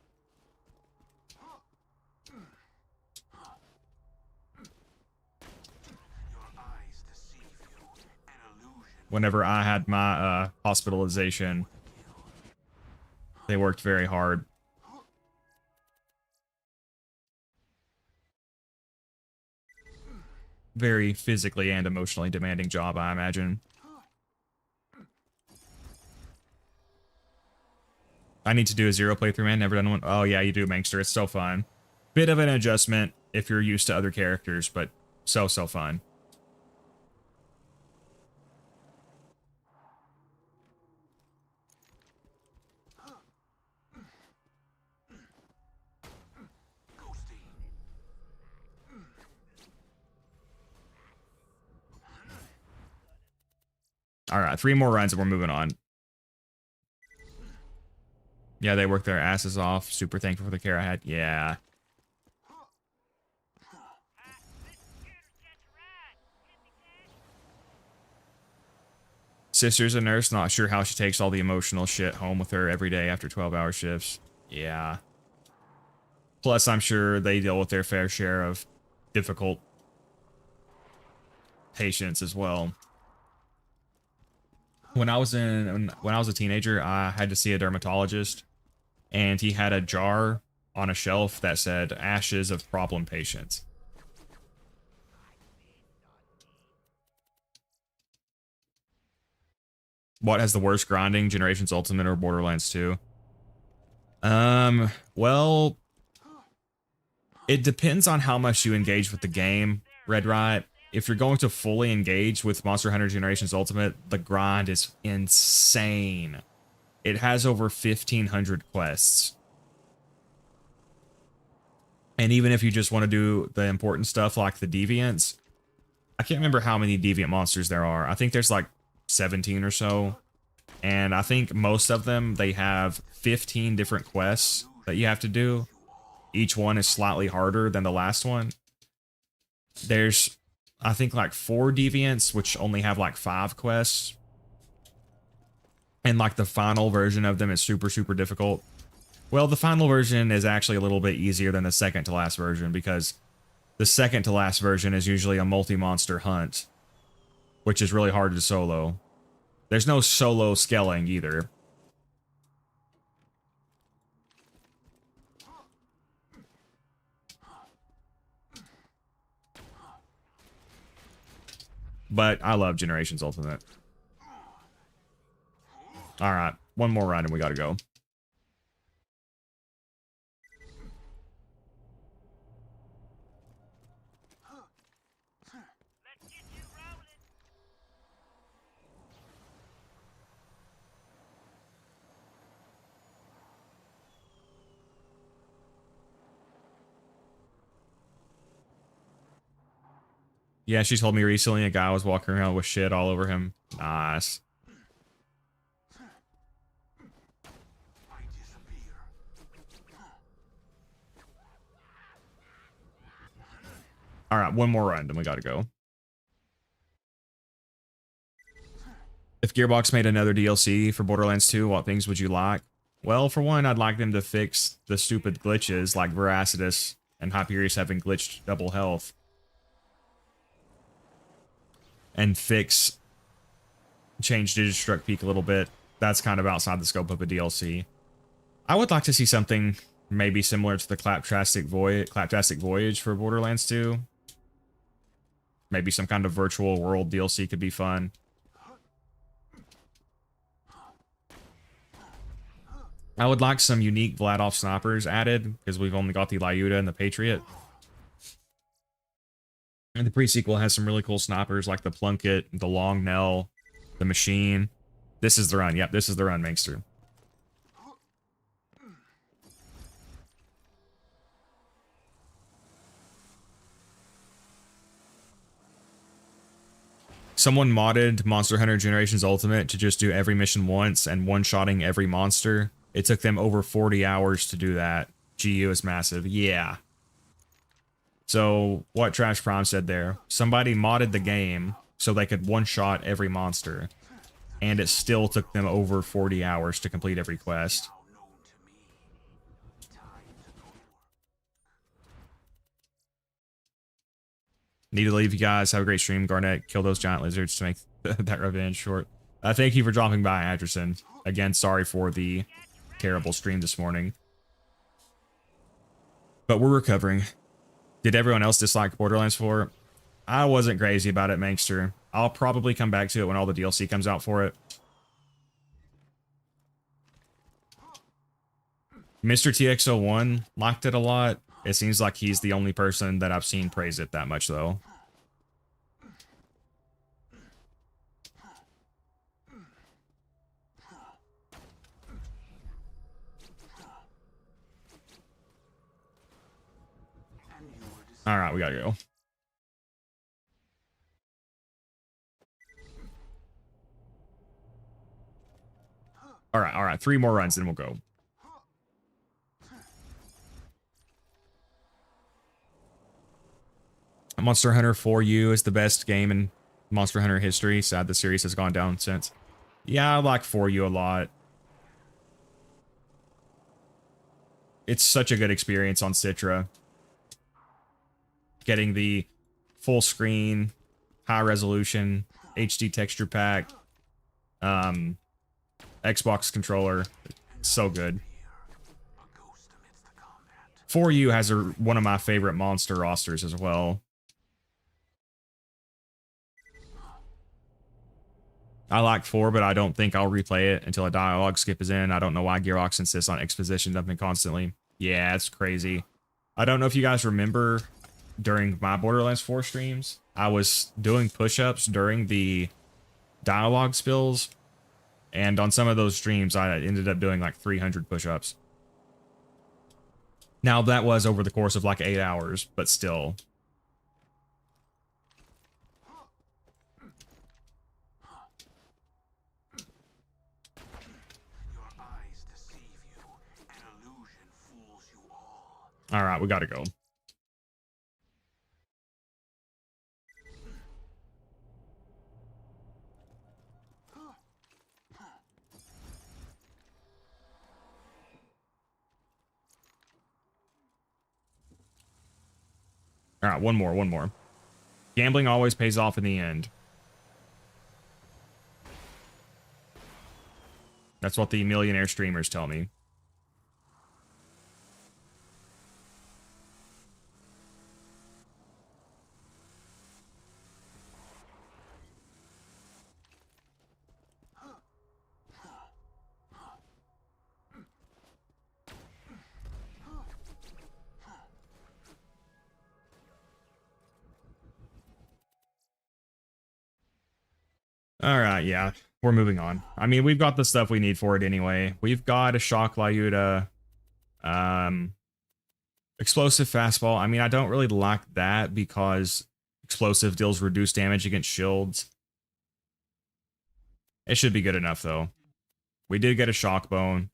Whenever I had my hospitalization, they worked very hard. Very physically and emotionally demanding job, I imagine. I need to do a 0 playthrough, man. Never done one. Oh, yeah, you do, Mankster. It's so fun. Bit of an adjustment if you're used to other characters, but so fun. All right, 3 more runs and we're moving on. Yeah, they worked their asses off. Super thankful for the care I had. Yeah. Sister's a nurse, not sure how she takes all the emotional shit home with her every day after 12-hour shifts. Yeah. Plus, I'm sure they deal with their fair share of difficult patients as well. When I was a teenager, I had to see a dermatologist, and he had a jar on a shelf that said ashes of problem patients. What has the worst grinding, Generations Ultimate or Borderlands 2? Well, it depends on how much you engage with the game, Red Riot. If you're going to fully engage with Monster Hunter Generations Ultimate, the grind is insane. It has over 1,500 quests. And even if you just want to do the important stuff like the deviants, I can't remember how many deviant monsters there are. I think there's like 17 or so. And I think most of them, they have 15 different quests that you have to do. Each one is slightly harder than the last one. There's, I think, like 4 deviants, which only have like 5 quests. And like the final version of them is super, super difficult. Well, the final version is actually a little bit easier than the second to last version because the second to last version is usually a multi-monster hunt, which is really hard to solo. There's no solo scaling either. But I love Generations Ultimate. Alright, one more round and we gotta go. Yeah, she told me recently a guy was walking around with shit all over him. Nice. Alright, one more run, then we gotta go. If Gearbox made another DLC for Borderlands 2, what things would you like? Well, for one, I'd like them to fix the stupid glitches like Veracitus and Hyperius having glitched double health. And change Digistruct Peak a little bit. That's kind of outside the scope of a DLC. I would like to see something maybe similar to the Claptastic Voyage for Borderlands 2. Maybe some kind of virtual world DLC could be fun. I would like some unique Vladoff snipers added, because we've only got the Lyuda and the Patriot. And the pre-sequel has some really cool snipers like the Plunkett, the Long Nell, the Machine. This is the run. Yep, this is the run, Mangster. Someone modded Monster Hunter Generations Ultimate to just do every mission once and one-shotting every monster. It took them over 40 hours to do that. GU is massive. Yeah. So, what Trash Prime said there, somebody modded the game so they could one-shot every monster, and it still took them over 40 hours to complete every quest. Need to leave, you guys. Have a great stream. Garnet, kill those giant lizards to make that revenge short. Thank you for dropping by, Atcherson. Again, sorry for the terrible stream this morning. But we're recovering. Did everyone else dislike Borderlands 4? I wasn't crazy about it, Mangster. I'll probably come back to it when all the DLC comes out for it. Mr. TX01 liked it a lot. It seems like he's the only person that I've seen praise it that much, though. Alright, we gotta go. Alright, 3 more runs, then we'll go. Monster Hunter 4U is the best game in Monster Hunter history. Sad the series has gone down since. Yeah, I like 4U a lot. It's such a good experience on Citra. Getting the full screen, high resolution, HD texture pack, Xbox controller. It's so good. 4U has one of my favorite monster rosters as well. I like 4, but I don't think I'll replay it until a dialogue skip is in. I don't know why Gearbox insists on exposition dumping constantly. Yeah, it's crazy. I don't know if you guys remember during my Borderlands 4 streams, I was doing push-ups during the dialogue spills, and on some of those streams, I ended up doing like 300 push-ups. Now, that was over the course of like 8 hours, but still. Your eyes deceive you. An illusion fools you all. All right, we gotta go. All right, one more. Gambling always pays off in the end. That's what the millionaire streamers tell me. All right, yeah, we're moving on. I mean, we've got the stuff we need for it anyway. We've got a shock Lyuda, explosive fastball. I mean, I don't really like that because explosive deals reduced damage against shields. It should be good enough though. We did get a shock bone.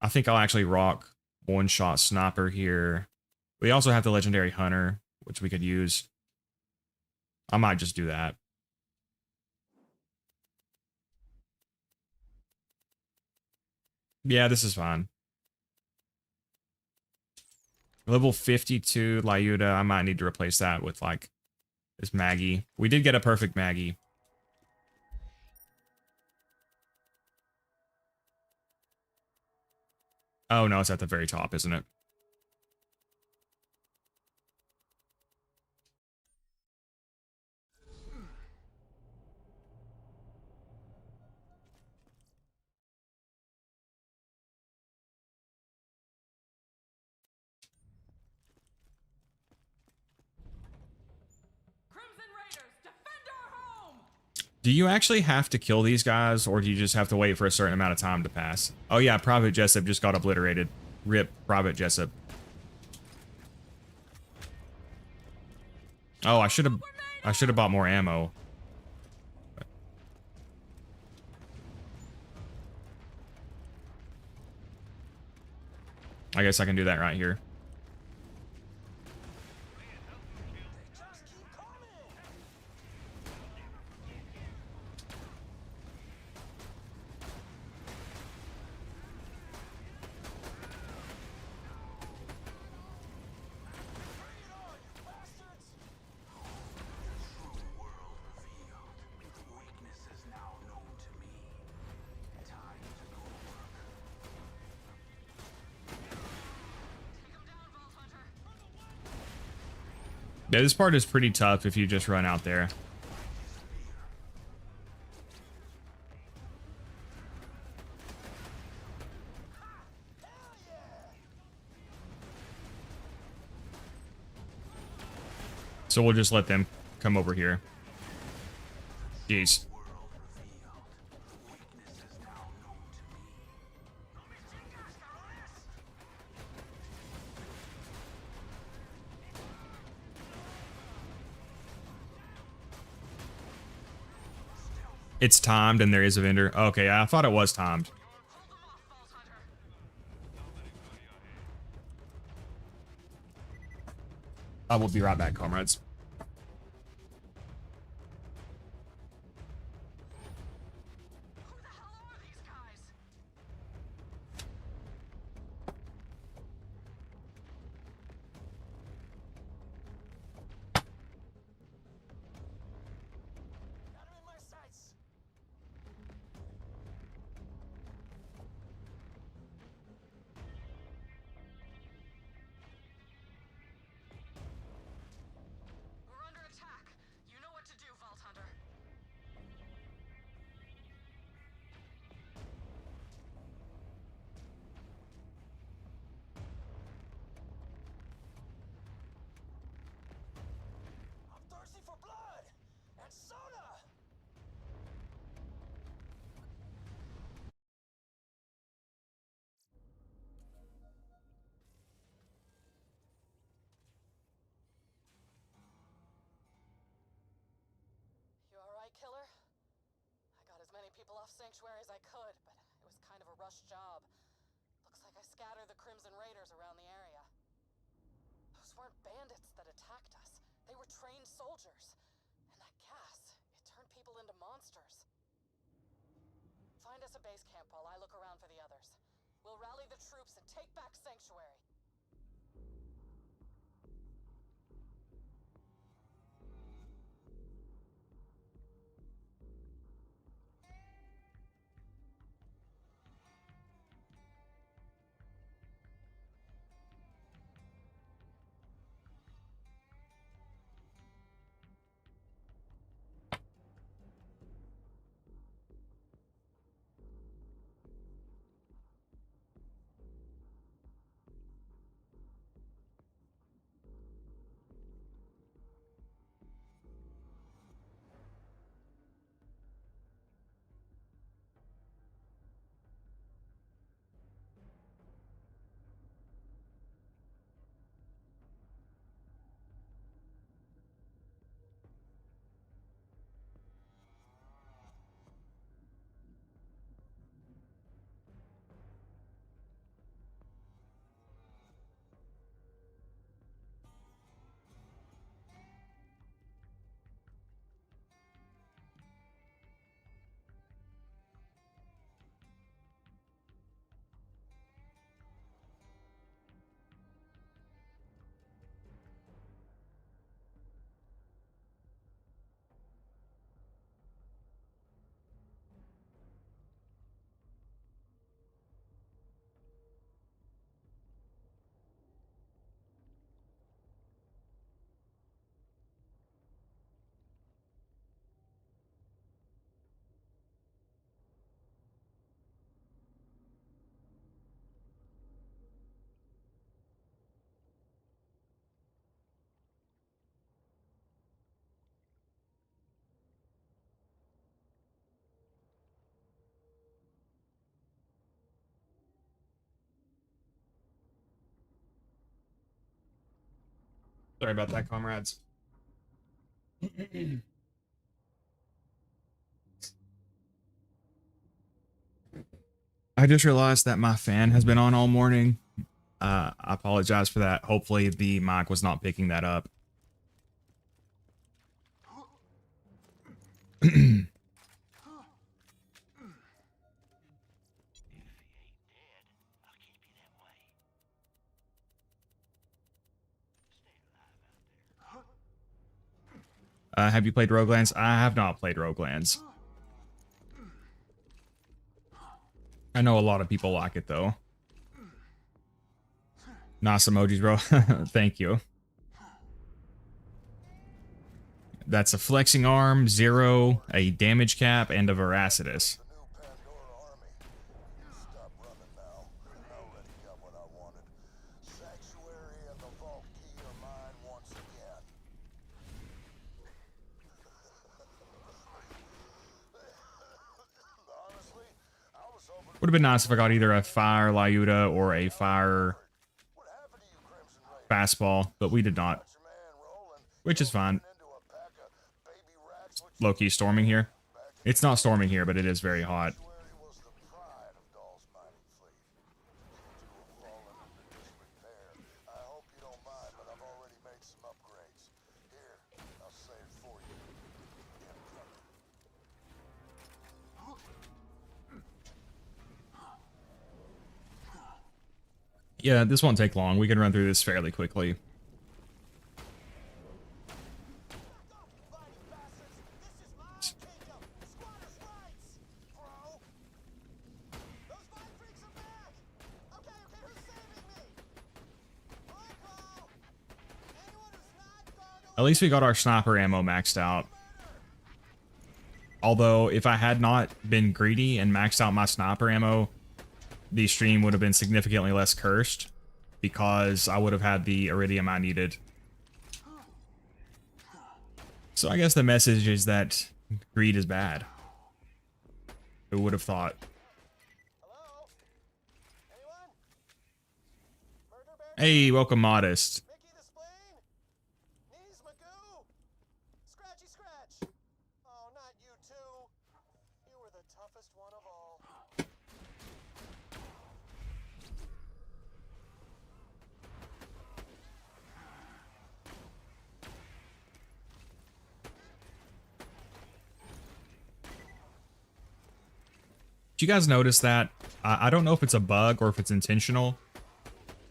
I think I'll actually rock one-shot sniper here. We also have the legendary hunter, which we could use. I might just do that. Yeah, this is fine. Level 52 Lyuda, I might need to replace that with, like, this Maggie. We did get a perfect Maggie. Oh, no, it's at the very top, isn't it? Crimson Raiders, defend our home! Do you actually have to kill these guys, or do you just have to wait for a certain amount of time to pass? Oh yeah, Private Jessup just got obliterated. Rip, Private Jessup. Oh, I should have bought more ammo. I guess I can do that right here. Weaknesses now known to me. Time to go work. Yeah, this part is pretty tough if you just run out there. So we'll just let them come over here. Jeez. Weaknesses now known to me. It's timed and there is a vendor. Okay, I thought it was timed. I will be right back, comrades. Who the hell are these guys? Got him in my sights. people off Sanctuary as I could, but it was kind of a rush job. Looks like I scattered the Crimson Raiders around the area. Those weren't bandits that attacked us. They were trained soldiers. And that gas, it turned people into monsters. Find us a base camp while I look around for the others. We'll rally the troops and take back Sanctuary. Sorry about that, comrades. I just realized that my fan has been on all morning. I apologize for that. Hopefully the mic was not picking that up. Have you played Roguelands? I have not played Roguelands. I know a lot of people like it though. Nice emojis, bro. Thank you. That's a flexing arm, Zer0, a damage cap, and a Veracitus. Would have been nice if I got either a fire Lyuda or a fire fastball, but we did not. Which is fine. Low-key storming here. It's not storming here, but it is very hot. Yeah, this won't take long. We can run through this fairly quickly. At least we got our sniper ammo maxed out. Although, if I had not been greedy and maxed out my sniper ammo, the stream would have been significantly less cursed because I would have had the iridium I needed. So I guess the message is that greed is bad. Who would have thought? Hello? Anyone? Murder Baron? Hey, welcome, Modest. Mickey the Spleen? Knees Magoo? Scratchy Scratch? Oh, not you two. You were the toughest Do you guys notice that? I don't know if it's a bug or if it's intentional,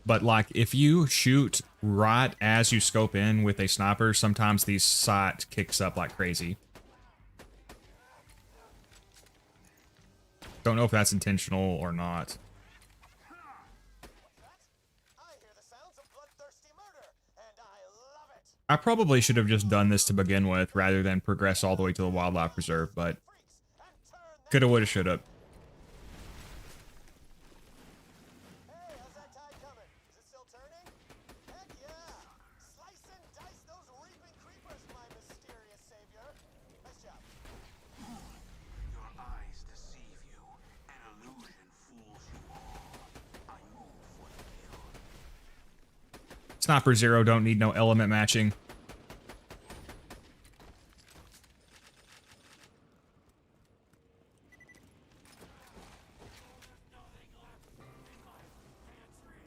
but like if you shoot right as you scope in with a sniper, sometimes the sight kicks up like crazy. Don't know if that's intentional or not. I hear the sounds of bloodthirsty murder, and I love it. I probably should have just done this to begin with rather than progress all the way to the wildlife preserve, but Freaks, and turn them. coulda, woulda, shoulda. Hey, how's that tide coming? Is it still turning? Heck yeah! Slice and dice those reaping creepers, my mysterious savior. Nice job. Your eyes deceive you. An illusion fools you all. I move for the kill. Sniper Zero don't need no element matching.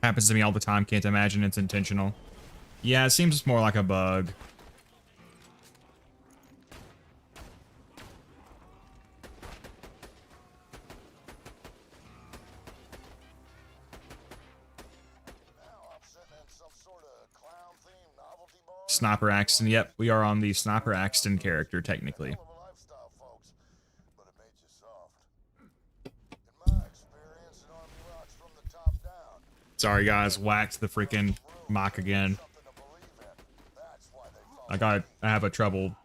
Happens to me all the time, can't imagine it's intentional. Yeah, it seems more like a bug. Sniper Axton, yep, we are on the Sniper Axton character, technically. Lifestyle, folks, but it made you soft. In my experience, an army rocks from the top down. Sorry guys, whacked the freaking mic again. Something to believe in. That's why they call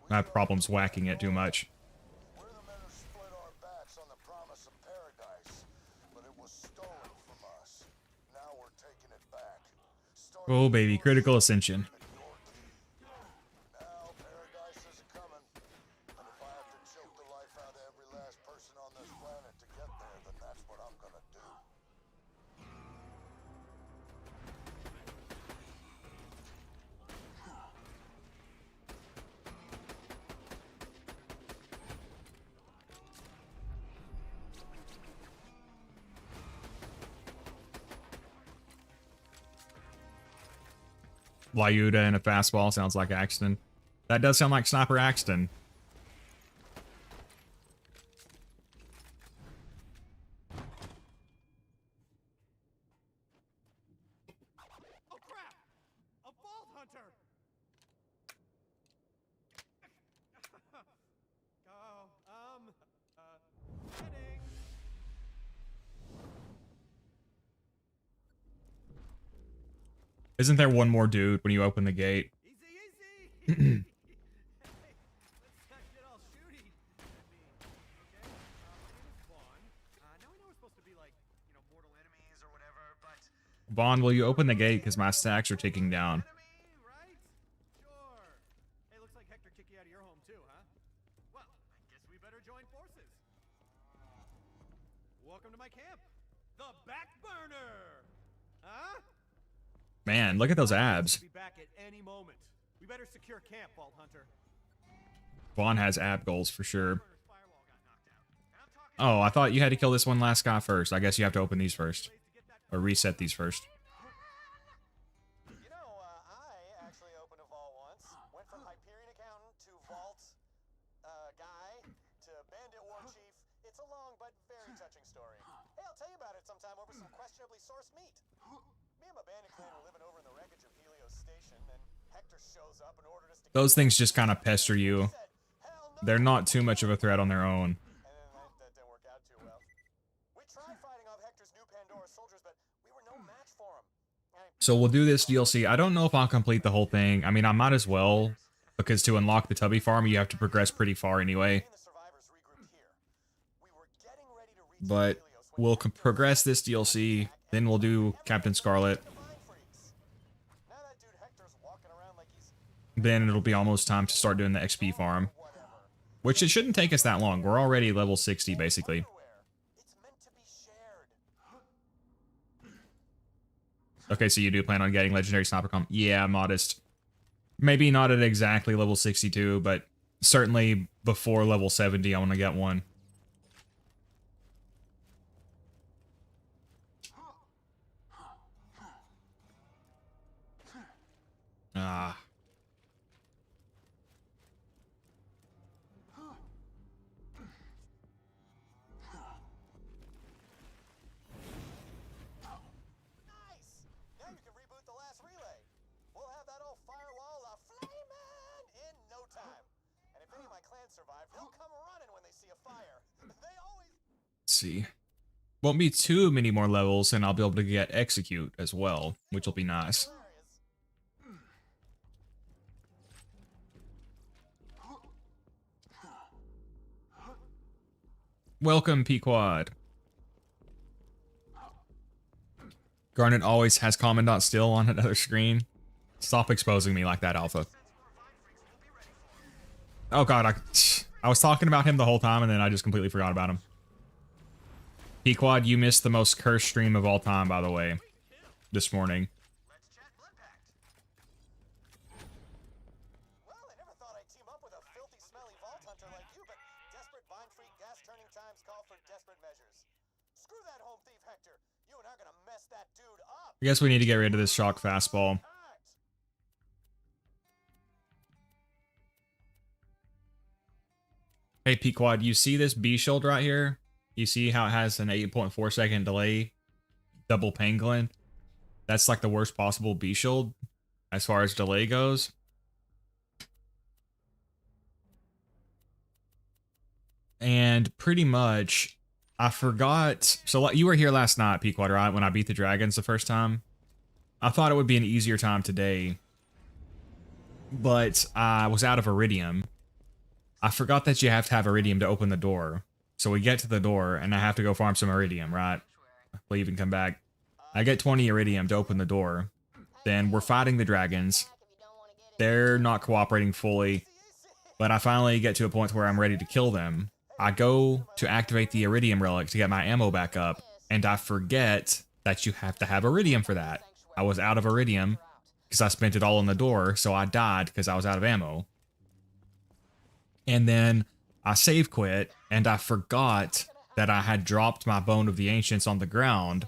I have problems whacking it too much. We're the men who split our backs on the promise of paradise, but it was stolen from us. Now we're taking it back. Oh baby, critical ascension. Now paradise is coming, and if I have to choke the life out of every last person on this planet to get there, then that's what I'm gonna do. Lyuda and a fastball sounds like Axton. That does sound like Sniper Axton. Oh crap! A vault hunter! Heading. Isn't there one more dude when you open the gate? Easy, easy! Hey, let's not get all shooty at me, okay? My name is Vaughn. Now we know we're supposed to be like, mortal enemies or whatever, but... Vaughn, will you open the gate because my stacks are ticking down? Enemy, right? Sure. Hey, looks like Hector kicked you out of your home too, huh? Well, I guess we better join forces. Welcome to my camp, the Back Burner. Huh? Man, look at those abs. Be back at any moment. We better secure camp, Vault Hunter. Vaughn has ab goals for sure. Burner's firewall got knocked out. And I'm talking Oh, I thought you had to kill this one last guy first. I guess you have to open these first. Or reset these first. I actually opened a vault once. Went from Hyperion accountant to vault guy to bandit war chief. It's a long but very touching story. Hey, I'll tell you about it sometime over some questionably sourced meat. Me and my bandit clan were living over in the wreckage of Helios Station, and Hector shows up and ordered us to Those things just kind of pester you. said, "Hell no." They're not too much of a threat on their own. And then that didn't work out too well. We tried fighting off Hector's new Pandora soldiers, but we were no match for him. So we'll do this DLC. I don't know if I'll complete the whole thing. I mean, I might as well, because to unlock the Tubby Farm, you have to progress pretty far anyway. The survivors regrouped here. We were getting ready to reach But Helios when we'll Hector progress this DLC, then we'll do Captain Scarlet. Divine freaks. Now that dude Hector's walking around like he's Then it'll be almost time to start doing the XP farm. whatever. Which it shouldn't take us that long. We're already level 60, basically. Everywhere. It's meant to be shared. Okay, so you do plan on getting Legendary Sniper Comp? Yeah, modest. Maybe not at exactly level 62, but certainly before level 70, I want to get one. Ah. see. Won't be too many more levels, and I'll be able to get execute as well, which will be nice. Welcome, Pequod. Garnet always has Commandant still on another screen. Stop exposing me like that, Alpha. Oh god, I was talking about him the whole time, and then I just completely forgot about him. Pequod, you missed the most cursed stream of all time, by the way, this morning. Well, I never thought I'd team up with a filthy, smelly vault hunter like you, but desperate vine freak gas turning times call for desperate measures. Screw that home thief, Hector. You and I are gonna mess that dude up. I guess we need to get rid of this shock fastball. Hey, Pequod, you see this B shield right here? You see how it has an 8.4 second delay? Double pangolin? That's like the worst possible B shield as far as delay goes. And pretty much, I forgot. So you were here last night, Pequod, right? When I beat the dragons the first time. I thought it would be an easier time today, but I was out of iridium. I forgot that you have to have iridium to open the door. So we get to the door, and I have to go farm some iridium, right? Leave and come back. I get 20 iridium to open the door. Then we're fighting the dragons. They're not cooperating fully, but I finally get to a point where I'm ready to kill them. I go to activate the iridium relic to get my ammo back up, and I forget that you have to have iridium for that. I was out of iridium because I spent it all on the door, so I died because I was out of ammo. And then I save quit, and I forgot that I had dropped my Bone of the Ancients on the ground,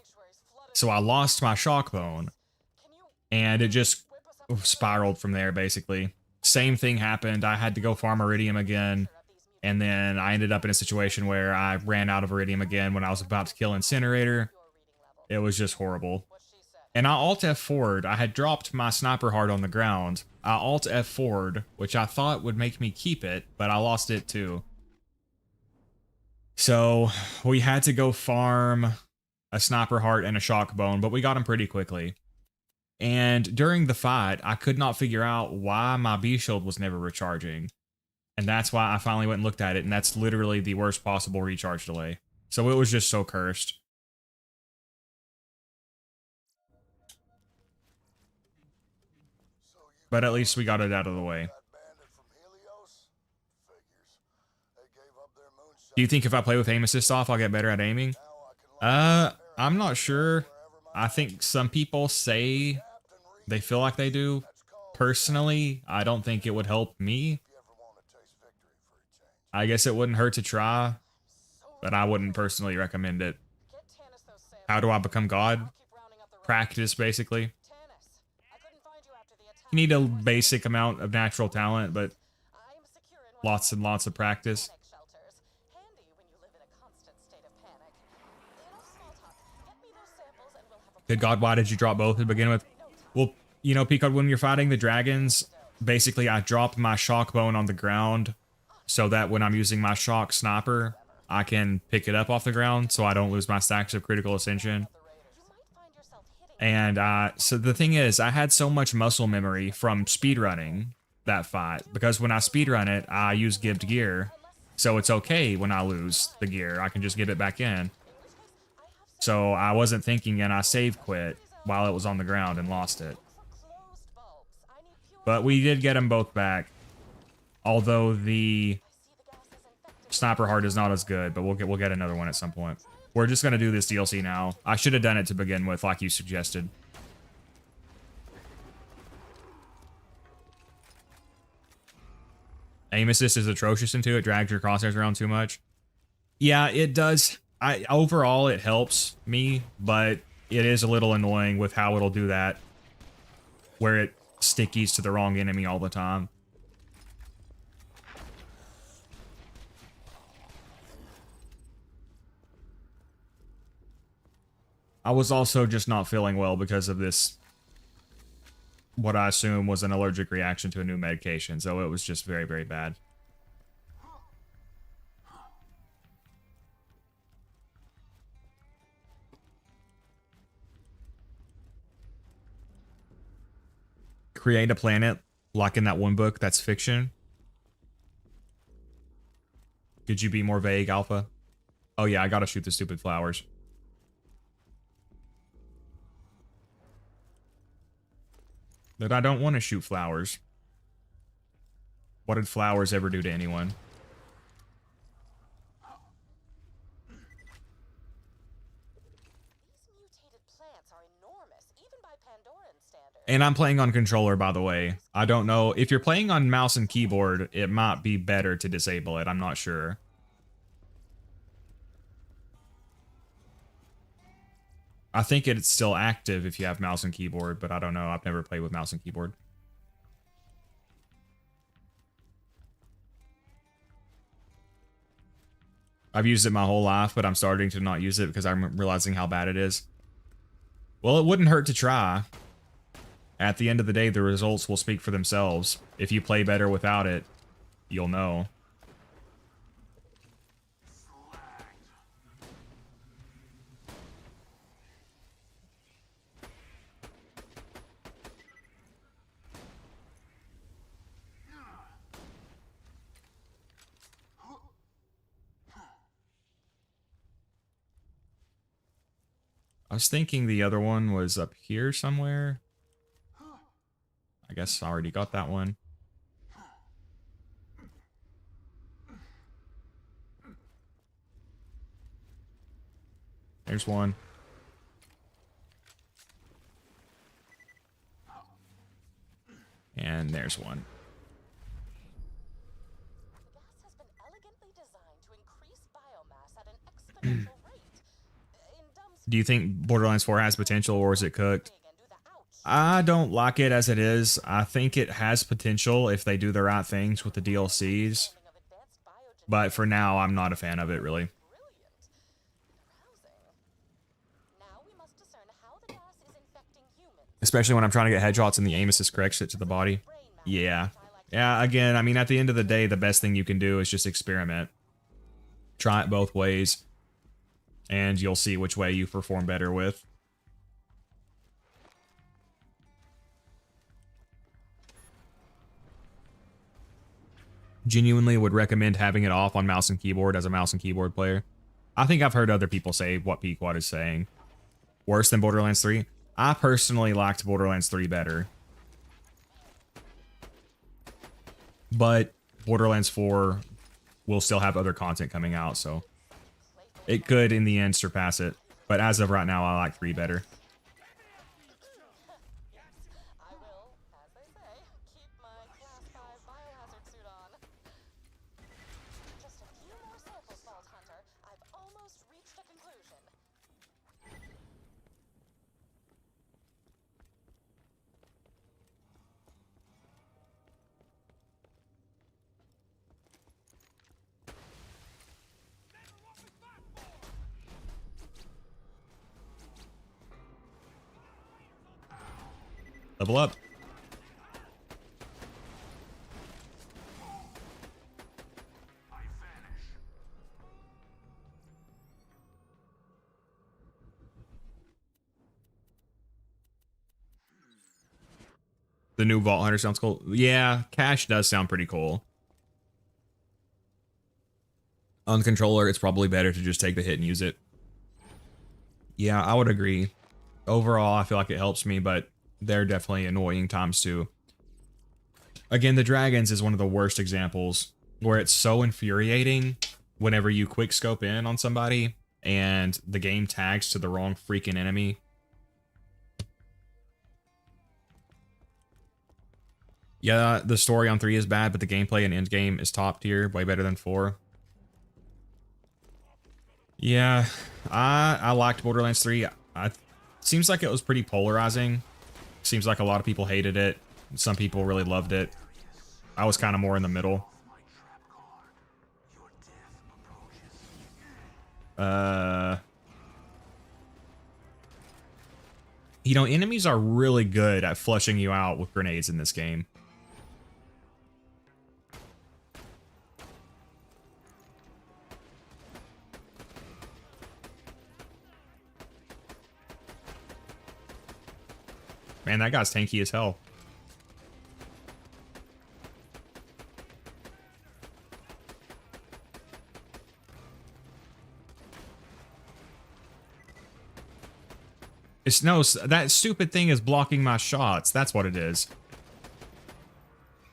so I lost my shock bone, and it just spiraled from there, basically. Same thing happened. I had to go farm iridium again, and then I ended up in a situation where I ran out of iridium again when I was about to kill Incinerator. It was just horrible. And I alt F4'd. I had dropped my sniper heart on the ground. I alt F4'd, which I thought would make me keep it, but I lost it too. So we had to go farm a sniper heart and a shock bone, but we got them pretty quickly. And during the fight, I could not figure out why my B shield was never recharging. And that's why I finally went and looked at it, and that's literally the worst possible recharge delay. So it was just so cursed. But at least we got it out of the way. Do you think if I play with aim assist off, I'll get better at aiming? I'm not sure. I think some people say they feel like they do. Personally, I don't think it would help me. I guess it wouldn't hurt to try, but I wouldn't personally recommend it. How do I become God? Practice, basically. You need a basic amount of natural talent, but lots and lots of practice. Good God, why did you drop both to begin with? Well, you know, Peacock, when you're fighting the dragons, basically I drop my shock bone on the ground so that when I'm using my shock sniper, I can pick it up off the ground so I don't lose my stacks of critical ascension. And so the thing is, I had so much muscle memory from speedrunning that fight, because when I speedrun it, I use gibbed gear, so it's okay when I lose the gear. I can just give it back in. So I wasn't thinking, and I save quit while it was on the ground and lost it. But we did get them both back, although the sniper heart is not as good, but we'll get another one at some point. We're just gonna do this DLC now. I should have done it to begin with, like you suggested. Aim assist is atrocious into it. Drags your crosshairs around too much. Yeah, it does. Overall, it helps me, but it is a little annoying with how it'll do that, where it stickies to the wrong enemy all the time. I was also just not feeling well because of this, what I assume was an allergic reaction to a new medication, so it was just very, very bad. create a planet like in that one book that's fiction. Could you be more vague, Alpha? Oh yeah, I gotta shoot the stupid flowers. But I don't want to shoot flowers. What did flowers ever do to anyone? These mutated plants are enormous, even by Pandoran standards. And I'm playing on controller, by the way. I don't know. If you're playing on mouse and keyboard, it might be better to disable it. I'm not sure. I think it's still active if you have mouse and keyboard, but I don't know. I've never played with mouse and keyboard. I've used it my whole life, but I'm starting to not use it because I'm realizing how bad it is. Well, it wouldn't hurt to try. At the end of the day, the results will speak for themselves. If you play better without it, you'll know. I was thinking the other one was up here somewhere. I guess I already got that one. There's one. And there's one. The gas has been elegantly designed to increase biomass at an exponential rate. In dumb Do you think Borderlands 4 has potential, or is it cooked? speak and do the ouch. I don't like it as it is. I think it has potential if they do the right things with the DLCs. Of advanced biogen But for now, I'm not a fan of it, really. brilliant. Arousing. Now we must discern how the gas is infecting humans. Especially when I'm trying to get headshots and the aim assist corrects it to the body. Brain matter, Yeah. which I like to Yeah, again, I mean, at the end of the day, the best thing you can do is just experiment. Try it both ways, and you'll see which way you perform better with. Genuinely would recommend having it off on mouse and keyboard as a mouse and keyboard player. I think I've heard other people say what Pequod is saying. Worse than Borderlands 3? I personally liked Borderlands 3 better. But Borderlands 4 will still have other content coming out, so it could, in the end, surpass it. But as of right now, I like 3 better. I will, as they say, keep my Class 5 biohazard suit on. Just a few more samples, Vault Hunter. I've almost reached a conclusion. Level up. I vanish. The new Vault Hunter sounds cool. Yeah, Cash does sound pretty cool. On the controller, it's probably better to just take the hit and use it. Yeah, I would agree. Overall, I feel like it helps me, but they're definitely annoying times too. Again, the dragons is one of the worst examples where it's so infuriating whenever you quick scope in on somebody and the game tags to the wrong freaking enemy. Yeah, the story on 3 is bad, but the gameplay and endgame is top tier, way better than 4. Yeah, I liked Borderlands 3. Seems like it was pretty polarizing. Seems like a lot of people hated it. Some people really loved it. I was kind of more in the middle. My trap card. Your death approaches. You know, enemies are really good at flushing you out with grenades in this game. Man, that guy's tanky as hell. It's no, that stupid thing is blocking my shots. That's what it is.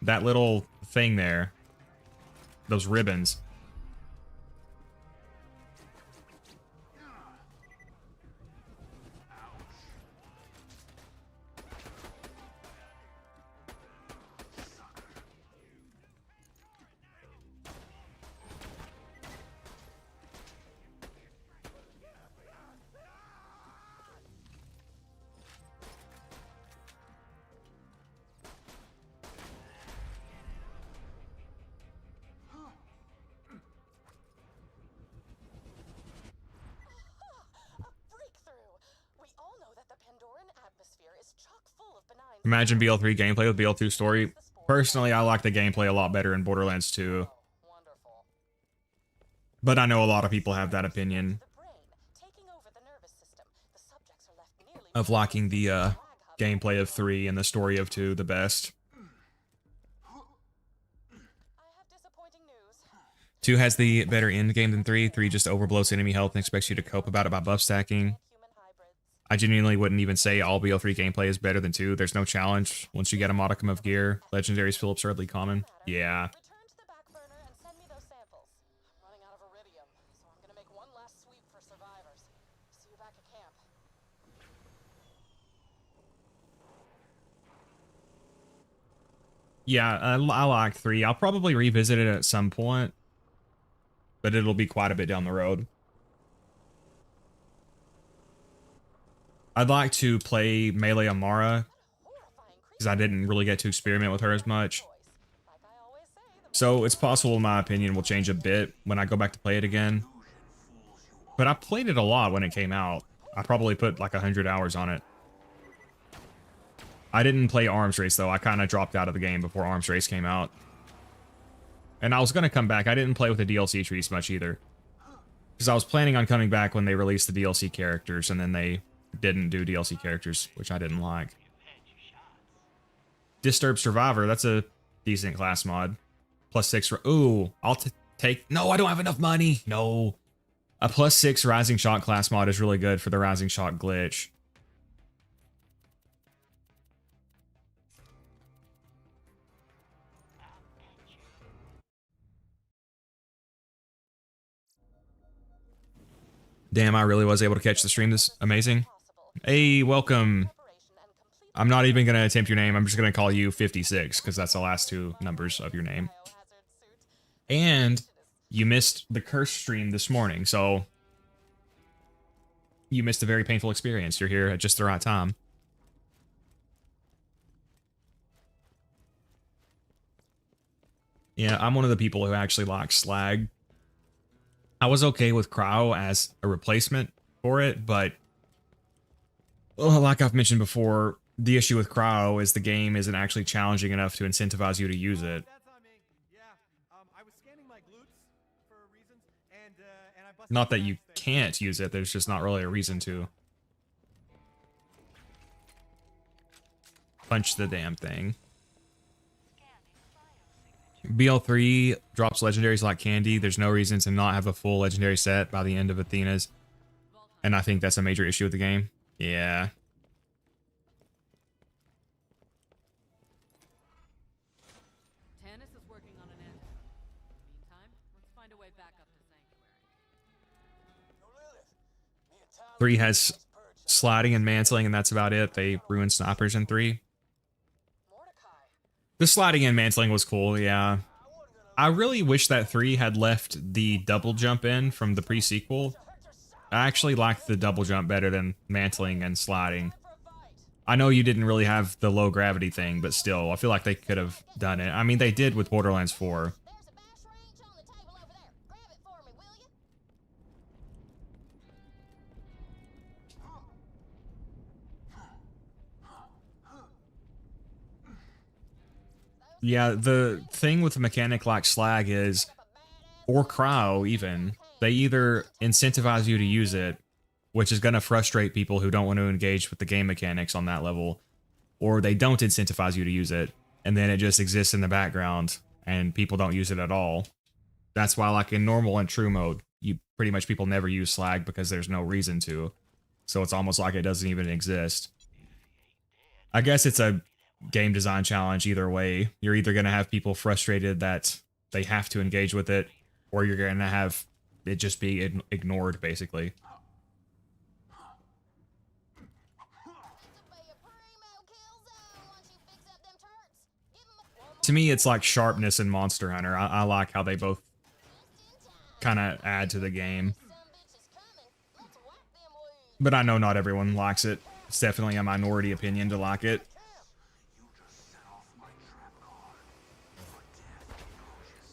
That little thing there. Those ribbons. Imagine BL3 gameplay with BL2 story. Personally, I like the gameplay a lot better in Borderlands 2. But I know a lot of people have that opinion of liking the gameplay of 3 and the story of 2 the best. 2 has the better end game than 3. 3 just overblows enemy health and expects you to cope about it by buff stacking. I genuinely wouldn't even say all BL3 gameplay is better than 2. There's no challenge once you get a modicum of gear. Legendaries feel absurdly common. Yeah. Yeah, I like 3. I'll probably revisit it at some point, but it'll be quite a bit down the road. I'd like to play Melee Amara, because I didn't really get to experiment with her as much. So it's possible my opinion will change a bit when I go back to play it again. But I played it a lot when it came out. I probably put like 100 hours on it. I didn't play Arms Race though. I kind of dropped out of the game before Arms Race came out. And I was going to come back. I didn't play with the DLC trees much either. Because I was planning on coming back when they released the DLC characters, and then they didn't do DLC characters, which I didn't like. Disturbed Survivor, that's a decent class mod. +6 for, ooh, I'll take, no, I don't have enough money. No. A +6 Rising Shot class mod is really good for the Rising Shot glitch. Damn, I really was able to catch the stream. This amazing. Hey, welcome. I'm not even going to attempt your name. I'm just going to call you 56 because that's the last 2 numbers of your name. And you missed the curse stream this morning, so you missed a very painful experience. You're here at just the right time. Yeah, I'm one of the people who actually likes slag. I was okay with Cryo as a replacement for it, but like I've mentioned before, the issue with Cryo is the game isn't actually challenging enough to incentivize you to use it. Not that you can't use it, there's just not really a reason to. Punch the damn thing. BL3 drops legendaries like candy. There's no reason to not have a full legendary set by the end of Athena's. And I think that's a major issue with the game. Yeah. Tannis is working on an end. Meantime, let's find a way back up to Sanctuary. 3 has sliding and mantling, and that's about it. They ruined snipers in 3. The sliding and mantling was cool, yeah. I really wish that 3 had left the double jump in from the pre-sequel. I actually liked the double jump better than mantling and sliding. I know you didn't really have the low gravity thing, but still, I feel like they could have done it. I mean, they did with Borderlands 4. Yeah, the thing with a mechanic like slag is, or cryo even, they either incentivize you to use it, which is going to frustrate people who don't want to engage with the game mechanics on that level, or they don't incentivize you to use it, and then it just exists in the background, and people don't use it at all. That's why, like, in normal and true mode, you pretty much people never use slag because there's no reason to. so it's almost like it doesn't even exist. I guess it's a game design challenge either way. You're either going to have people frustrated that they have to engage with it, or you're going to have it just be ignored, basically. To me, it's like Sharpness and Monster Hunter. I like how they both kind of add to the game. But I know not everyone likes it. It's definitely a minority opinion to like it.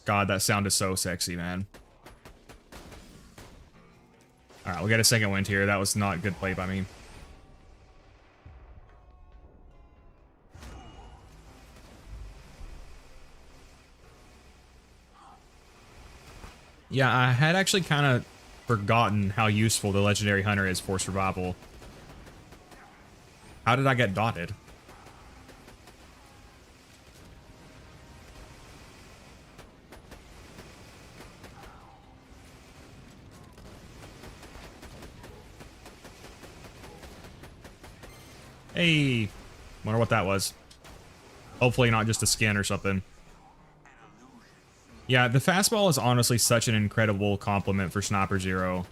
God, that sound is so sexy, man. Alright, we got a second wind here. That was not good play by me. Yeah, I had actually kind of forgotten how useful the Legendary Hunter is for survival. How did I get dotted? Hey, wonder what that was. Hopefully not just a skin or something. Yeah, the fastball is honestly such an incredible compliment for Sniper Zer0.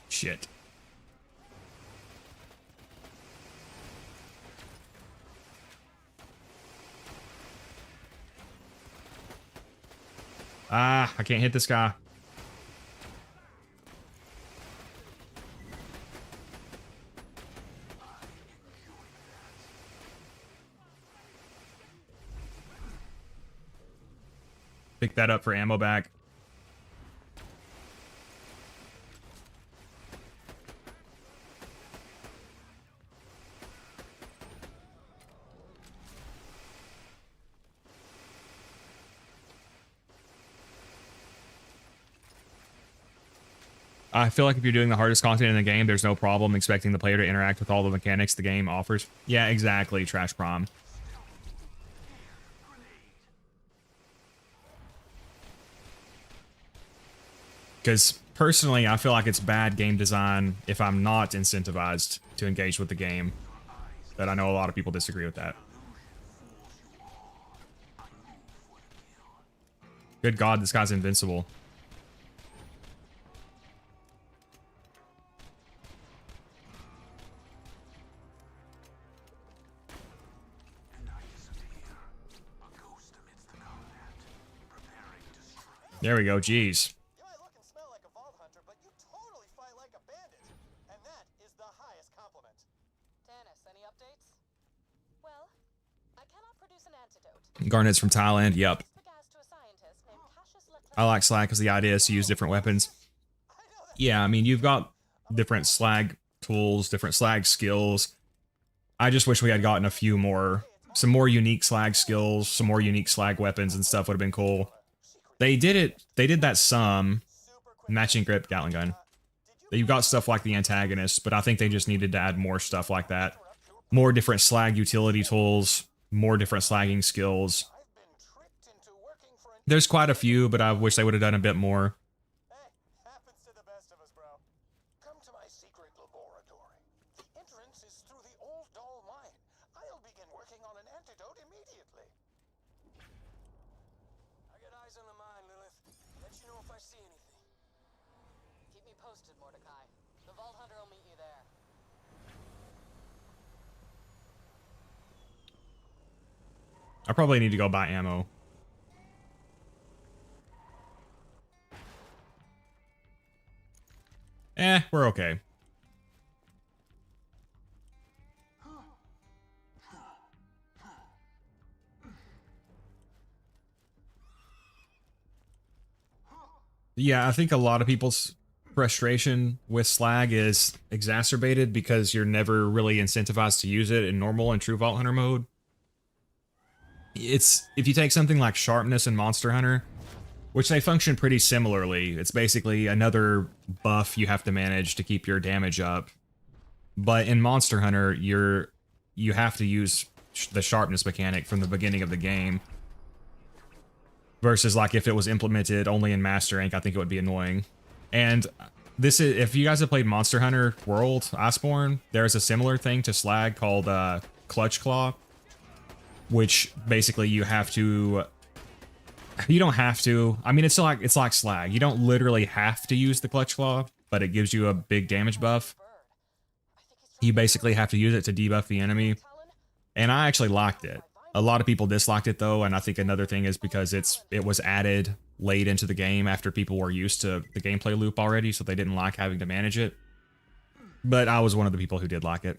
Shit. Ah, I can't hit this guy. Pick that up for ammo back. I feel like if you're doing the hardest content in the game, there's no problem expecting the player to interact with all the mechanics the game offers. Yeah, exactly, Trash Prom. Because personally, I feel like it's bad game design if I'm not incentivized to engage with the game. But I know a lot of people disagree with that. Good God, this guy's invincible. There we go, jeez. You might look and smell like a vault hunter, but you totally fight like a bandit. And that is the highest compliment. Dennis, any updates? Well, I cannot produce an antidote. Garnet's from Thailand, yep. Spoke as to a scientist named Cassius I like slag because the idea is to use different weapons. Yeah, I mean, you've got different slag tools, different slag skills. I just wish we had gotten a few more, some more unique slag skills, some more unique slag weapons and stuff would have been cool. They did that some. Matching grip, Gatling gun. You've got stuff like the antagonist, but I think they just needed to add more stuff like that. More different slag utility tools, more different slagging skills. There's quite a few, but I wish they would have done a bit more. Hey, happens to the best of us, bro. Come to my secret laboratory. The entrance is through the old doll mine. I'll begin working on an antidote immediately. I got eyes on the mine, Lilith. Let you know if I see anything. Keep me posted, Mordecai. The Vault Hunter will meet you there. I probably need to go buy ammo. We're okay. Yeah, I think a lot of people's frustration with slag is exacerbated because you're never really incentivized to use it in normal and true Vault Hunter mode. It's if you take something like sharpness and Monster Hunter, which they function pretty similarly. It's basically another buff you have to manage to keep your damage up. But in Monster Hunter, you have to use the sharpness mechanic from the beginning of the game. Versus like if it was implemented only in Master Rank, I think it would be annoying. And this is, if you guys have played Monster Hunter World Iceborne, there's a similar thing to slag called Clutch Claw, which basically you have to. You don't have to. I mean, it's like slag. You don't literally have to use the Clutch Claw, but it gives you a big damage buff. You basically have to use it to debuff the enemy, and I actually liked it. A lot of people disliked it though, and I think another thing is because it was added late into the game after people were used to the gameplay loop already, so they didn't like having to manage it. But I was one of the people who did like it.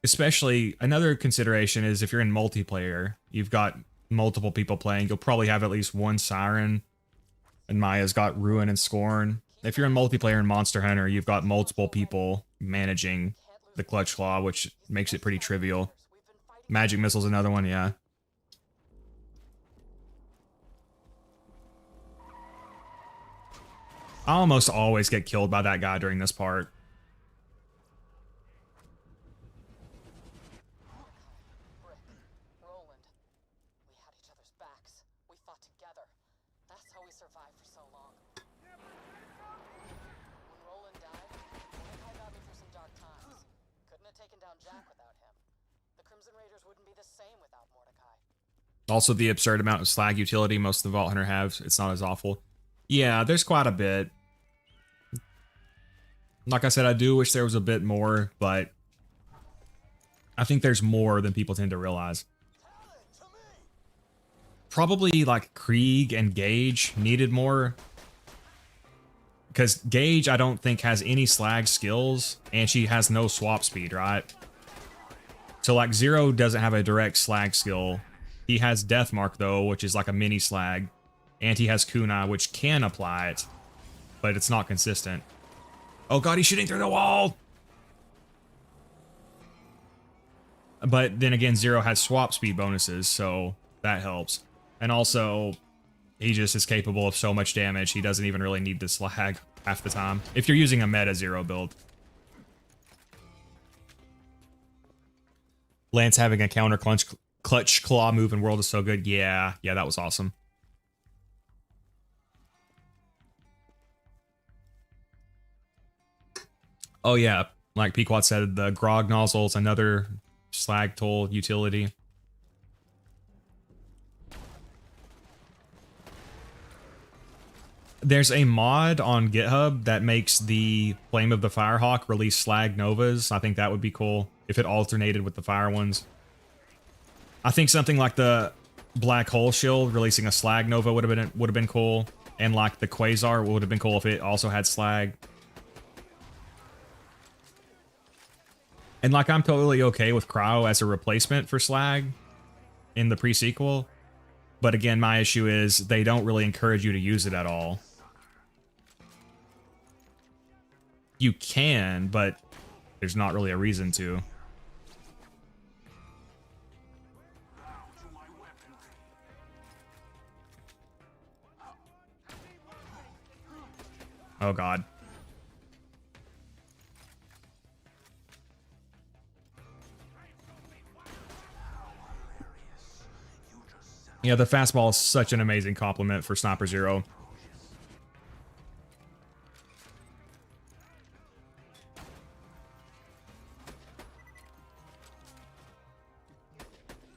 Especially, another consideration is if you're in multiplayer, you've got multiple people playing, you'll probably have at least one Siren, and Maya's got Ruin and Scorn. If you're in multiplayer in Monster Hunter, you've got multiple people managing the Clutch Claw, which makes it pretty trivial. Magic Missile's another one, yeah. I almost always get killed by that guy during this part. Roland, we had each other's backs. We fought together. That's how we survived for so long. When Roland died, Mordecai got me through some dark times. Couldn't have taken down Jack without him. The Crimson Raiders wouldn't be the same without Mordecai. Also, the absurd amount of slag utility most of the Vault Hunter have, it's not as awful. Yeah, there's quite a bit. Like I said, I do wish there was a bit more, but I think there's more than people tend to realize. Probably like Krieg and Gage needed more. Because Gage, I don't think, has any slag skills, and she has no swap speed, right? So like Zer0 doesn't have a direct slag skill. He has Deathmark though, which is like a mini slag. And he has Kunai, which can apply it, but it's not consistent. Oh god, he's shooting through the wall! But then again, Zer0 has swap speed bonuses, so that helps. And also, he just is capable of so much damage, he doesn't even really need the slag half the time. If you're using a meta Zer0 build. Lance having a counter clutch claw move in World is so good. Yeah, that was awesome. Oh yeah, like Pequot said, the grog nozzle's another slag tool utility. There's a mod on GitHub that makes the Flame of the Firehawk release slag novas. I think that would be cool if it alternated with the fire ones. I think something like the Black Hole Shield releasing a slag nova would have been cool, and like the Quasar would have been cool if it also had slag. And like I'm totally okay with Cryo as a replacement for slag in the pre-sequel. But again, my issue is they don't really encourage you to use it at all. You can, but there's not really a reason to. Oh god. Yeah, the fastball is such an amazing compliment for Sniper Zer0.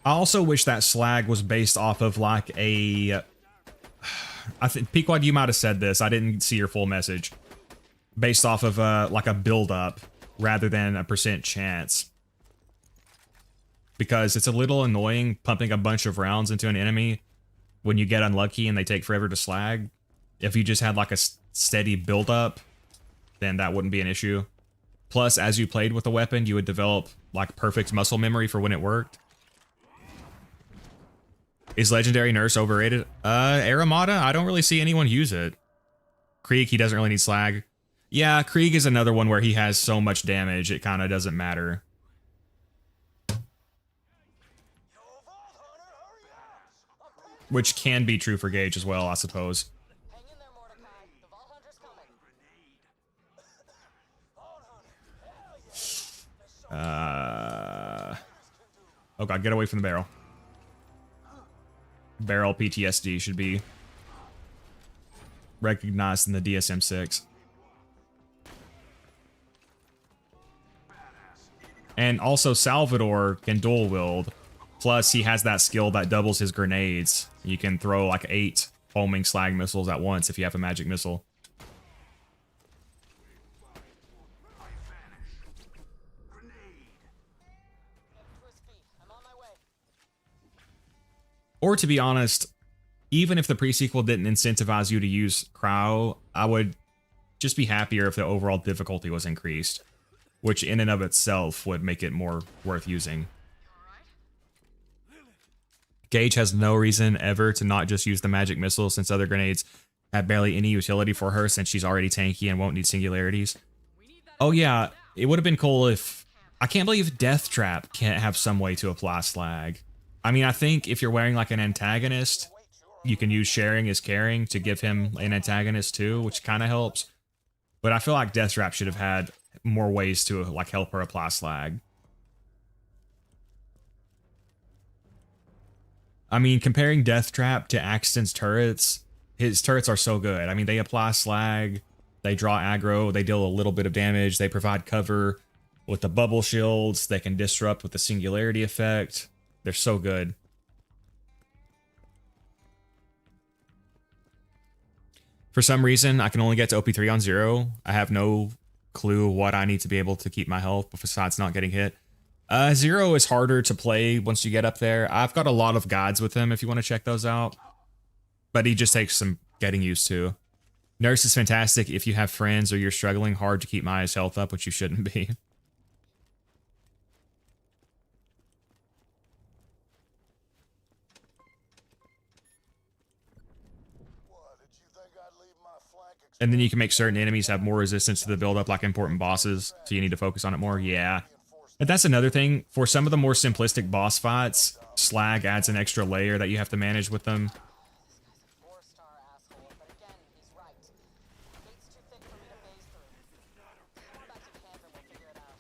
I also wish that slag was based off of like a... I think, Pequod, you might have said this. I didn't see your full message. Based off of like a build-up rather than a % chance. Because it's a little annoying pumping a bunch of rounds into an enemy when you get unlucky and they take forever to slag. If you just had like a steady build-up, then that wouldn't be an issue. Plus, as you played with the weapon, you would develop like perfect muscle memory for when it worked. Is Legendary Nurse overrated? Aramata, I don't really see anyone use it. Krieg, he doesn't really need slag. Yeah, Krieg is another one where he has so much damage, it kind of doesn't matter. Which can be true for Gage as well, I suppose. Hang in there, Mordecai. The Vault Hunter's coming. Oh god, get away from the barrel. Barrel PTSD should be recognized in the DSM-6. And also Salvador can dual wield. Plus he has that skill that doubles his grenades. You can throw like 8 homing slag missiles at once if you have a magic missile. I'm on my way. Or to be honest, even if the pre-sequel didn't incentivize you to use Crow, I would just be happier if the overall difficulty was increased, which in and of itself would make it more worth using. Gage has no reason ever to not just use the magic missile, since other grenades have barely any utility for her since she's already tanky and won't need singularities. Oh yeah, it would have been cool if... I can't believe Death Trap can't have some way to apply slag. I mean, I think if you're wearing like an antagonist, you can use sharing as caring to give him an antagonist too, which kind of helps. But I feel like Death Trap should have had more ways to like help her apply slag. I mean, comparing Death Trap to Axton's turrets, his turrets are so good. I mean, they apply slag, they draw aggro, they deal a little bit of damage, they provide cover with the bubble shields, they can disrupt with the singularity effect. They're so good. For some reason, I can only get to OP3 on 0. I have no clue what I need to be able to keep my health besides not getting hit. 0 is harder to play once you get up there. I've got a lot of guides with him if you want to check those out. But he just takes some getting used to. Nurse is fantastic if you have friends or you're struggling hard to keep Maya's health up, which you shouldn't be. And then you can make certain enemies have more resistance to the build-up, like important bosses, so you need to focus on it more. Yeah. But that's another thing. For some of the more simplistic boss fights, slag adds an extra layer that you have to manage with them. This guy's a 4-star asshole, but again, he's right. Gate's too thick for me to phase through. Come back to camp and we'll figure it out.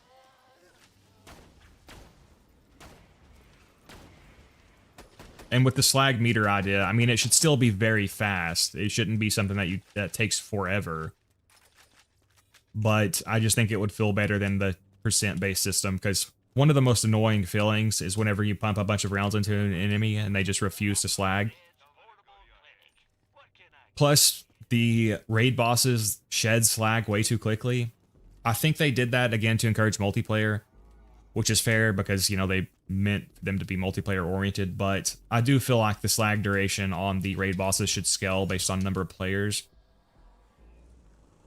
And with the slag meter idea, I mean, it should still be very fast. It shouldn't be something that takes forever. But I just think it would feel better than the percent-based system, because one of the most annoying feelings is whenever you pump a bunch of rounds into an enemy and they just refuse to slag. Plus, the raid bosses shed slag way too quickly. I think they did that again to encourage multiplayer, which is fair because, you know, they meant them to be multiplayer oriented, but I do feel like the slag duration on the raid bosses should scale based on number of players.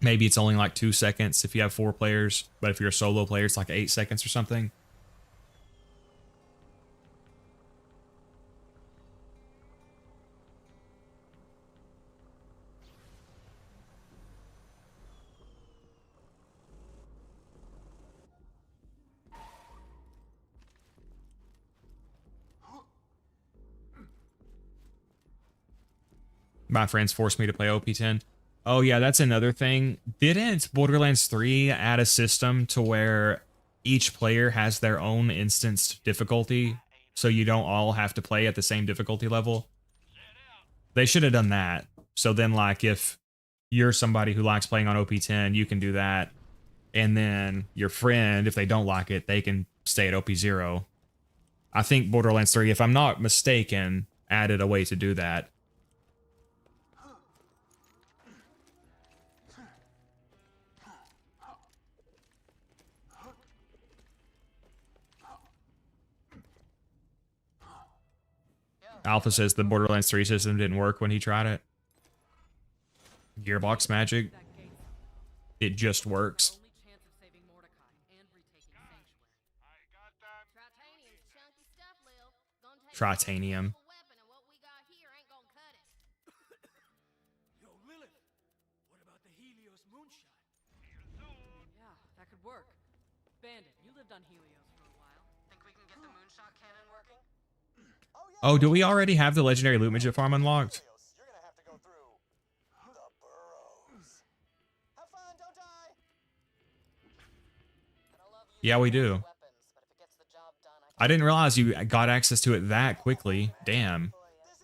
Maybe it's only like 2 seconds if you have 4 players, but if you're a solo player, it's like 8 seconds or something. My friends forced me to play OP10. Oh yeah, that's another thing. Didn't Borderlands 3 add a system to where each player has their own instanced difficulty, so you don't all have to play at the same difficulty level? They should have done that. So then, like, if you're somebody who likes playing on OP10, you can do that. And then your friend, if they don't like it, they can stay at OP0. I think Borderlands 3, if I'm not mistaken, added a way to do that. Alpha says the Borderlands 3 system didn't work when he tried it. Gearbox magic. It just works. Only chance of saving Mordecai and retaking Sanctuary. Tritanium's chunky stuff, Lil. Gonna take Tritanium. a weapon and what we Yeah, that could work. Bandit, you lived on Helios for a while. Think we can get the moonshot cannon working? Oh, do we already have the legendary loot midget farm unlocked? You're gonna have to go through the burrows. Have fun, don't die. I love using Yeah, we do. weapons, but if it gets the job done, I I didn't realize you got access to it that quickly. Damn. in case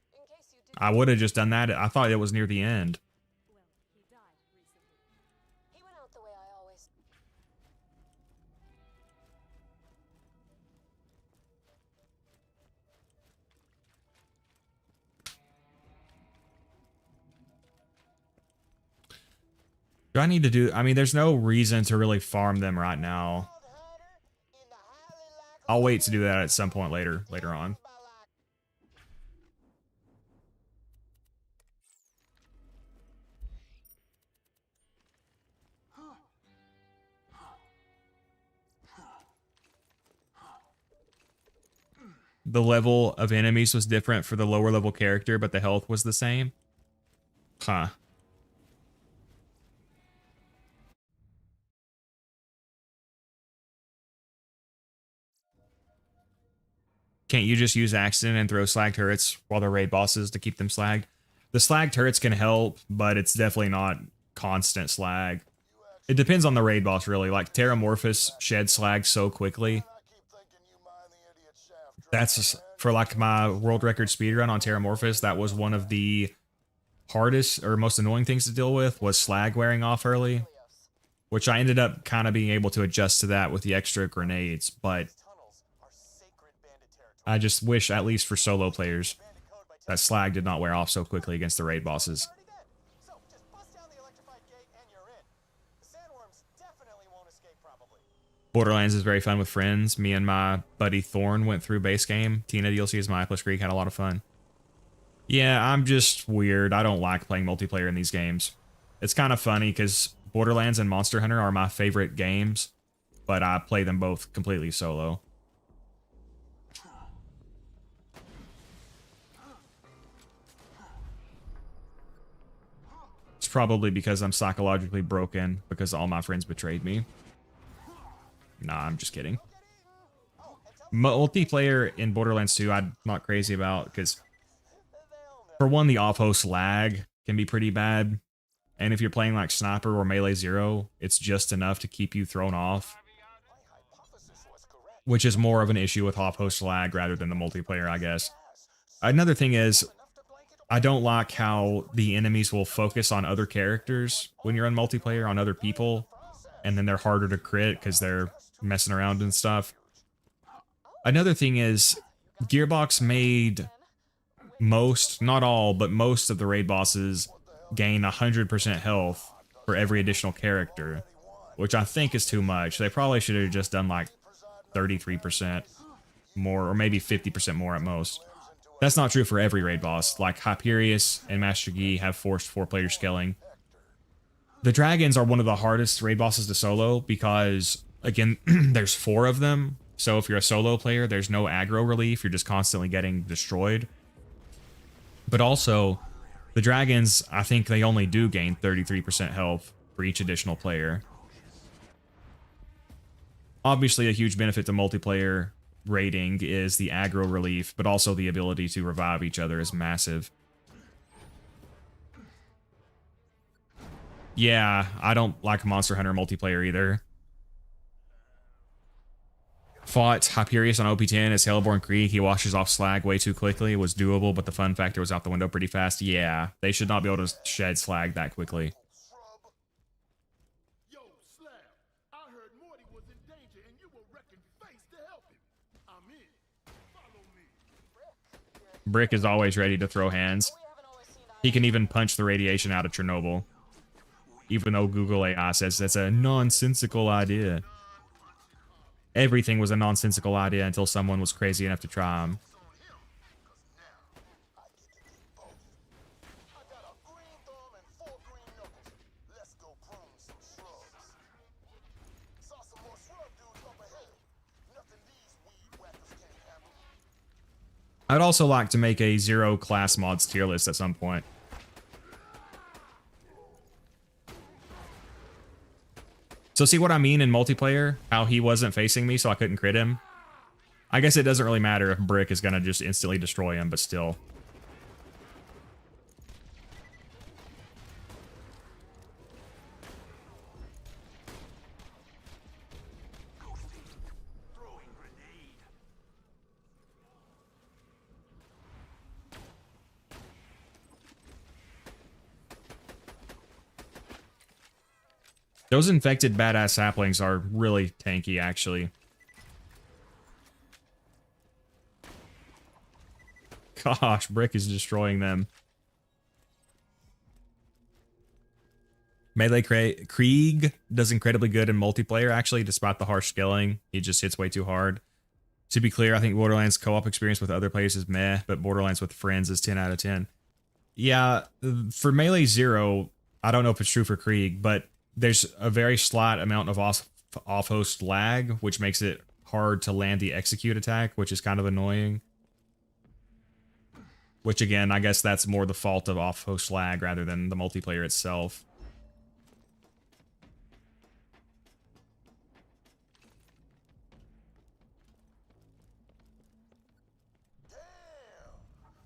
you did. I would have just done that. I thought it was near the end. He went out the way I always. Do I need to do... I mean, there's no reason to really farm them right now. I'll wait to do that at some point later on. The level of enemies was different for the lower level character, but the health was the same. Huh. Can't you just use accident and throw slag turrets while they're raid bosses to keep them slagged? The slag turrets can help, but it's definitely not constant slag. It depends on the raid boss, really. Like, Terramorphous sheds slag so quickly. That's, for like my world record speedrun on Terramorphous, that was one of the hardest or most annoying things to deal with, was slag wearing off early. Which I ended up kind of being able to adjust to that with the extra grenades, but I just wish, at least for solo players, that slag did not wear off so quickly against the raid bosses. So just bust down the electrified gate and you're in. The sandworms definitely won't escape, probably. Borderlands is very fun with friends. Me and my buddy Thorn went through base game. Tina DLC is my Plus Creek, had a lot of fun. Yeah, I'm just weird. I don't like playing multiplayer in these games. It's kind of funny because Borderlands and Monster Hunter are my favorite games, but I play them both completely solo. It's probably because I'm psychologically broken because all my friends betrayed me. Nah, I'm just kidding. Multiplayer in Borderlands 2, I'm not crazy about because, for one, the off-host lag can be pretty bad. And if you're playing like Sniper or Melee Zero, it's just enough to keep you thrown off. Which is more of an issue with off-host lag rather than the multiplayer, I guess. Another thing is, I don't like how the enemies will focus on other characters when you're in multiplayer, on other people. And then they're harder to crit because they're messing around and stuff. Another thing is, Gearbox made most, not all, but most of the raid bosses gain 100% health for every additional character, which I think is too much. They probably should have just done like 33% more, or maybe 50% more at most. That's not true for every raid boss. Like Hyperius and Master Yi have forced 4-player scaling. The dragons are one of the hardest raid bosses to solo because, again, there's 4 of them. So if you're a solo player, there's no aggro relief. You're just constantly getting destroyed. But also, the dragons, I think they only do gain 33% health for each additional player. Obviously, a huge benefit to multiplayer raiding is the aggro relief, but also the ability to revive each other is massive. Yeah, I don't like Monster Hunter multiplayer either. Fought Hyperius on OP10 as Hellborn Creek. He washes off slag way too quickly. It was doable, but the fun factor was out the window pretty fast. Yeah, they should not be able to shed slag that quickly. Yo, Slab, I heard Morty was in danger and you were wrecking face to help him. I'm in. Follow me. Brick is always ready to throw hands. He can even punch the radiation out of Chernobyl. Even though Google AI says that's a nonsensical idea. Everything was a nonsensical idea until someone was crazy enough to try them. I'd also like to make a Zer0 class mods tier list at some point. So see what I mean in multiplayer? How he wasn't facing me, so I couldn't crit him? I guess it doesn't really matter if Brick is gonna just instantly destroy him, but still. Throwing grenade. Those infected badass saplings are really tanky, actually. Gosh, Brick is destroying them. Melee Krieg does incredibly good in multiplayer, actually, despite the harsh scaling. He just hits way too hard. To be clear, I think Borderlands co-op experience with other players is meh, but Borderlands with friends is 10 out of 10. Yeah, for Melee Zer0, I don't know if it's true for Krieg, but there's a very slight amount of off-host lag, which makes it hard to land the execute attack, which is kind of annoying. Which, again, I guess that's more the fault of off-host lag rather than the multiplayer itself.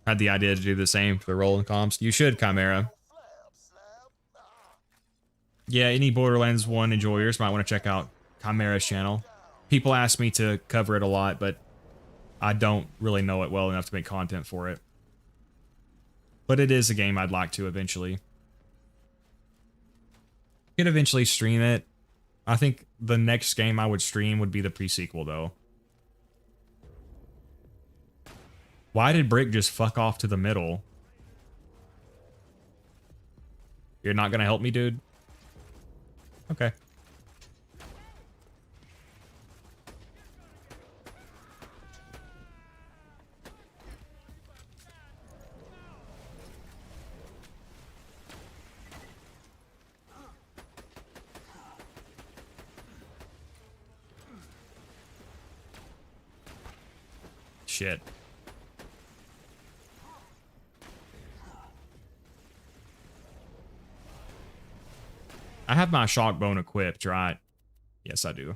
Had the idea to do the same for the rolling comps. You should, Chimera. Yeah, any Borderlands 1 enjoyers might want to check out Chimera's channel. People ask me to cover it a lot, but I don't really know it well enough to make content for it. But it is a game I'd like to eventually. Could eventually stream it. I think the next game I would stream would be the pre-sequel, though. Why did Brick just fuck off to the middle? You're not gonna help me, dude? Okay. Shit. I have my shock bone equipped, right? Yes, I do.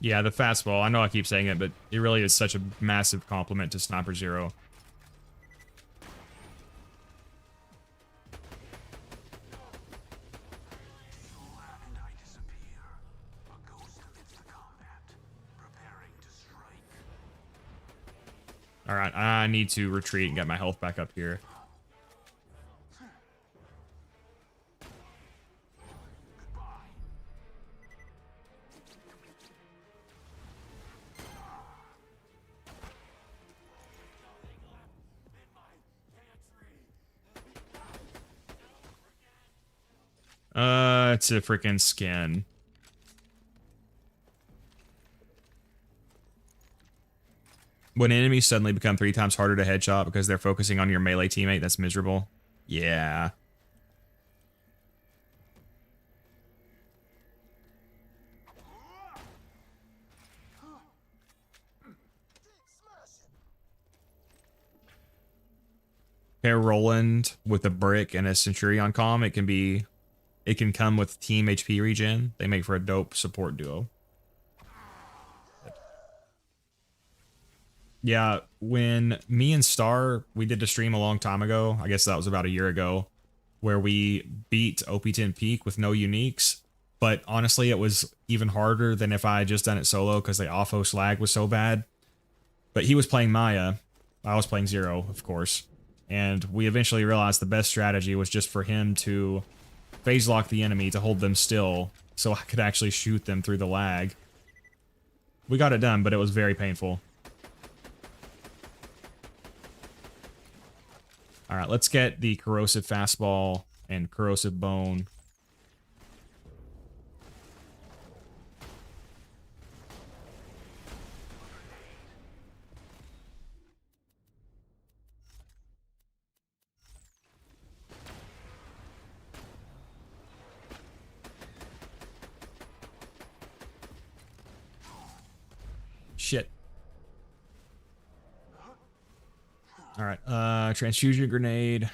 Yeah, the fastball. I know I keep saying it, but it really is such a massive compliment to Sniper Zer0. And I disappear. A ghost amidst the combat, preparing to strike. Alright, I need to retreat and get my health back up here. It's a freaking skin. When enemies suddenly become 3 times harder to headshot because they're focusing on your melee teammate, that's miserable. Yeah. Pair Roland with a brick and a Centurion comm, it can come with team HP regen. They make for a dope support duo. Yeah, when me and Star, we did a stream a long time ago, I guess that was about a year ago, where we beat OP10 Peak with no uniques, but honestly it was even harder than if I had just done it solo because the off-host lag was so bad. But he was playing Maya, I was playing Zer0, of course, and we eventually realized the best strategy was just for him to phase lock the enemy to hold them still so I could actually shoot them through the lag. We got it done, but it was very painful. All right, let's get the corrosive fastball and corrosive bone. Shit. All right, transfusion grenade.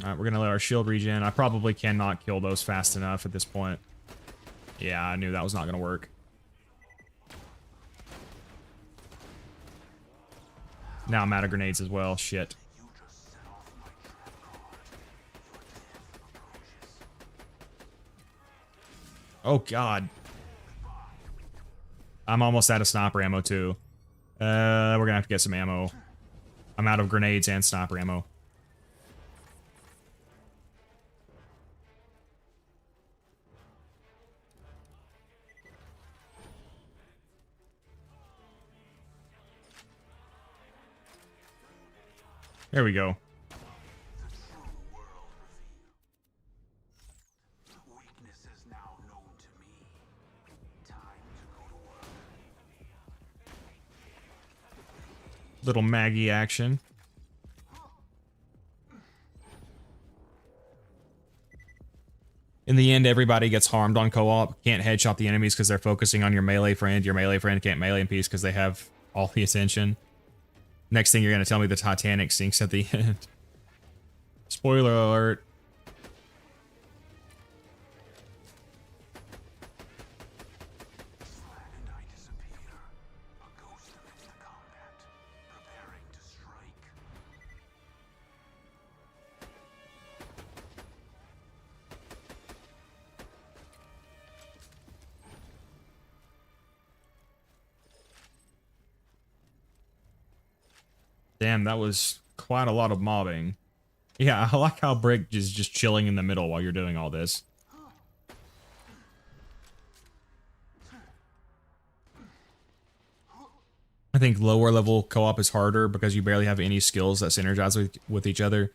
All right, we're gonna let our shield regen. I probably cannot kill those fast enough at this point. Yeah, I knew that was not gonna work. Now I'm out of grenades as well. Shit. Oh god. I'm almost out of sniper ammo too. We're gonna have to get some ammo. I'm out of grenades and sniper ammo. There we go. Weaknesses now known to me. Time to go to work. Little Maggie action. In the end, everybody gets harmed on co-op. Can't headshot the enemies because they're focusing on your melee friend. Your melee friend can't melee in peace because they have all the attention. Next thing you're going to tell me the Titanic sinks at the end. Spoiler alert. Slag and I disappear. A ghost amidst the combat, preparing to strike. Damn, that was quite a lot of mobbing. Yeah, I like how Brick is just chilling in the middle while you're doing all this. I think lower level co-op is harder because you barely have any skills that synergize with each other.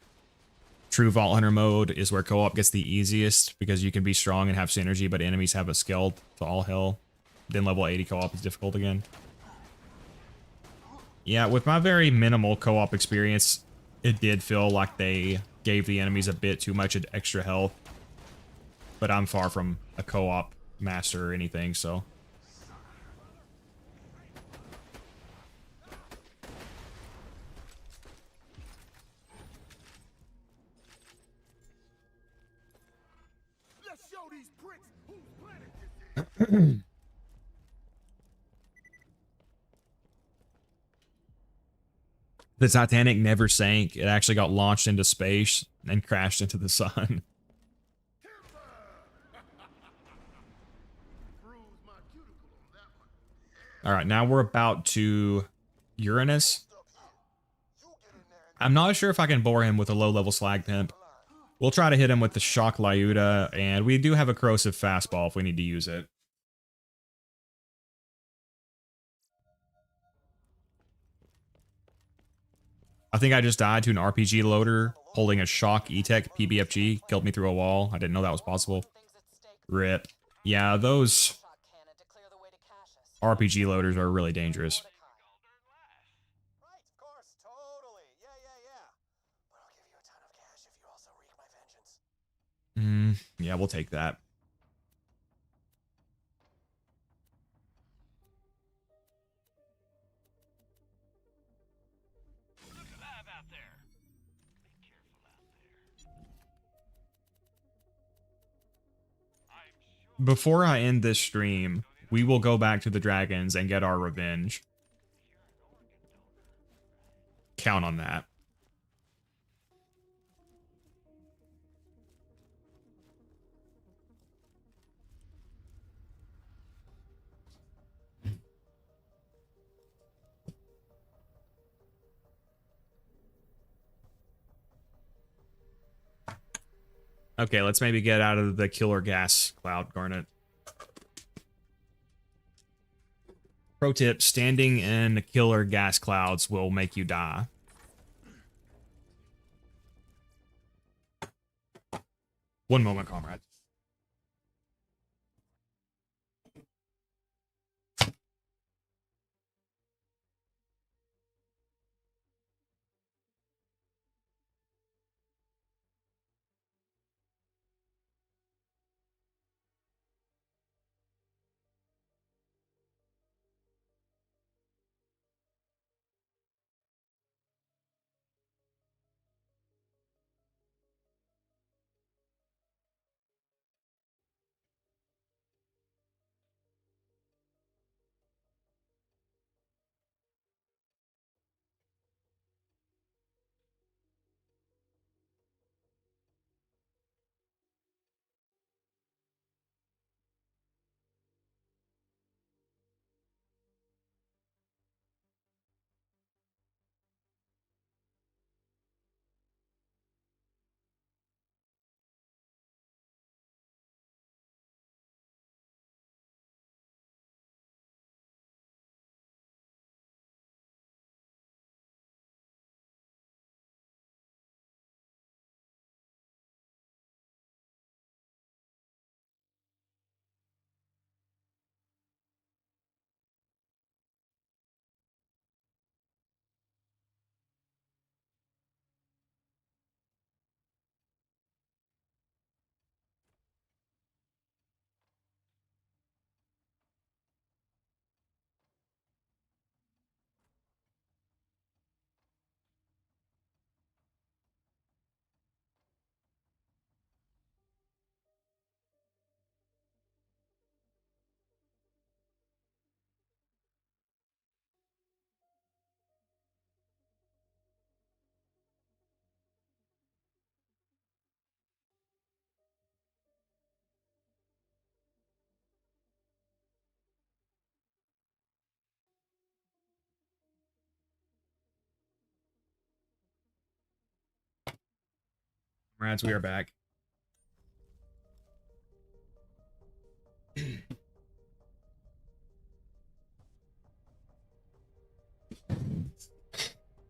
True Vault Hunter mode is where co-op gets the easiest because you can be strong and have synergy, but enemies have a skill to all hell. Then level 80 co-op is difficult again. Yeah, with my very minimal co-op experience, it did feel like they gave the enemies a bit too much extra health. But I'm far from a co-op master or anything, so... Let's show these pricks whose planet this is. The Titanic never sank. It actually got launched into space and crashed into the sun. All right, now we're about to Uranus. I'm not sure if I can bore him with a low-level slag pimp. We'll try to hit him with the shock Lyuda, and we do have a corrosive fastball if we need to use it. I think I just died to an RPG loader holding a shock E-Tech PBFG. Killed me through a wall. I didn't know that was possible. RIP. Yeah, those RPG loaders are really dangerous. Right, of course, totally. Yeah. But I'll give you a ton of cash if you also wreak my vengeance. Yeah, we'll take that. Before I end this stream, we will go back to the dragons and get our revenge. Count on that. Okay, let's maybe get out of the killer gas cloud, Garnet. Pro tip, standing in killer gas clouds will make you die. One moment, comrade. Comrades, we are back.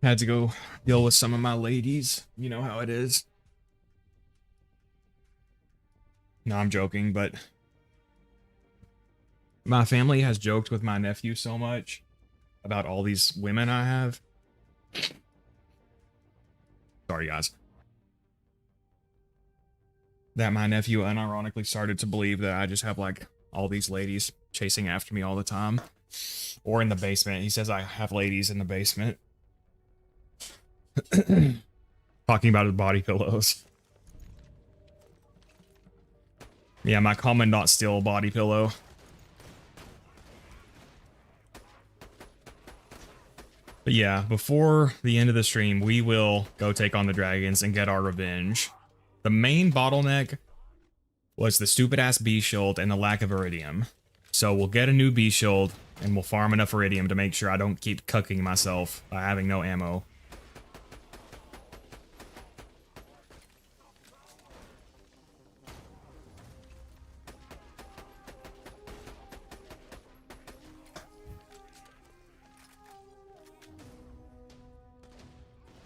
Had to go deal with some of my ladies. You know how it is. No, I'm joking, but my family has joked with my nephew so much about all these women I have. Sorry, guys. That my nephew unironically started to believe that I just have, like, all these ladies chasing after me all the time. Or in the basement. He says I have ladies in the basement. Talking about his body pillows. Yeah, my Commandant Steel body pillow. But yeah, before the end of the stream, we will go take on the dragons and get our revenge. The main bottleneck was the stupid-ass bee shield and the lack of iridium. So we'll get a new bee shield, and we'll farm enough iridium to make sure I don't keep cucking myself by having no ammo.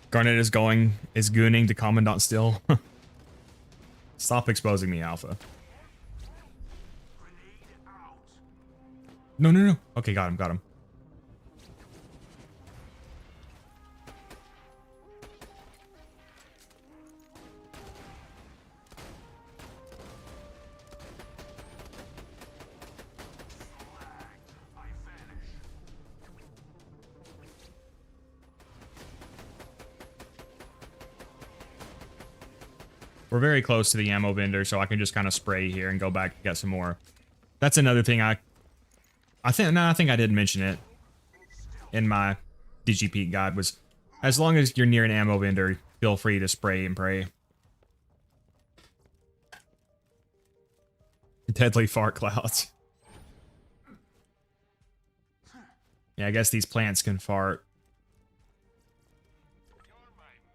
Garnet is gooning to Commandant still. Stop exposing me, Alpha. No, no, no. Okay, got him, got him. We're very close to the ammo vendor, so I can just kind of spray here and go back and get some more. That's another thing I think I did mention it in my DigiPeak guide, was as long as you're near an ammo vendor, feel free to spray and pray. Deadly fart clouds. Yeah, I guess these plants can fart.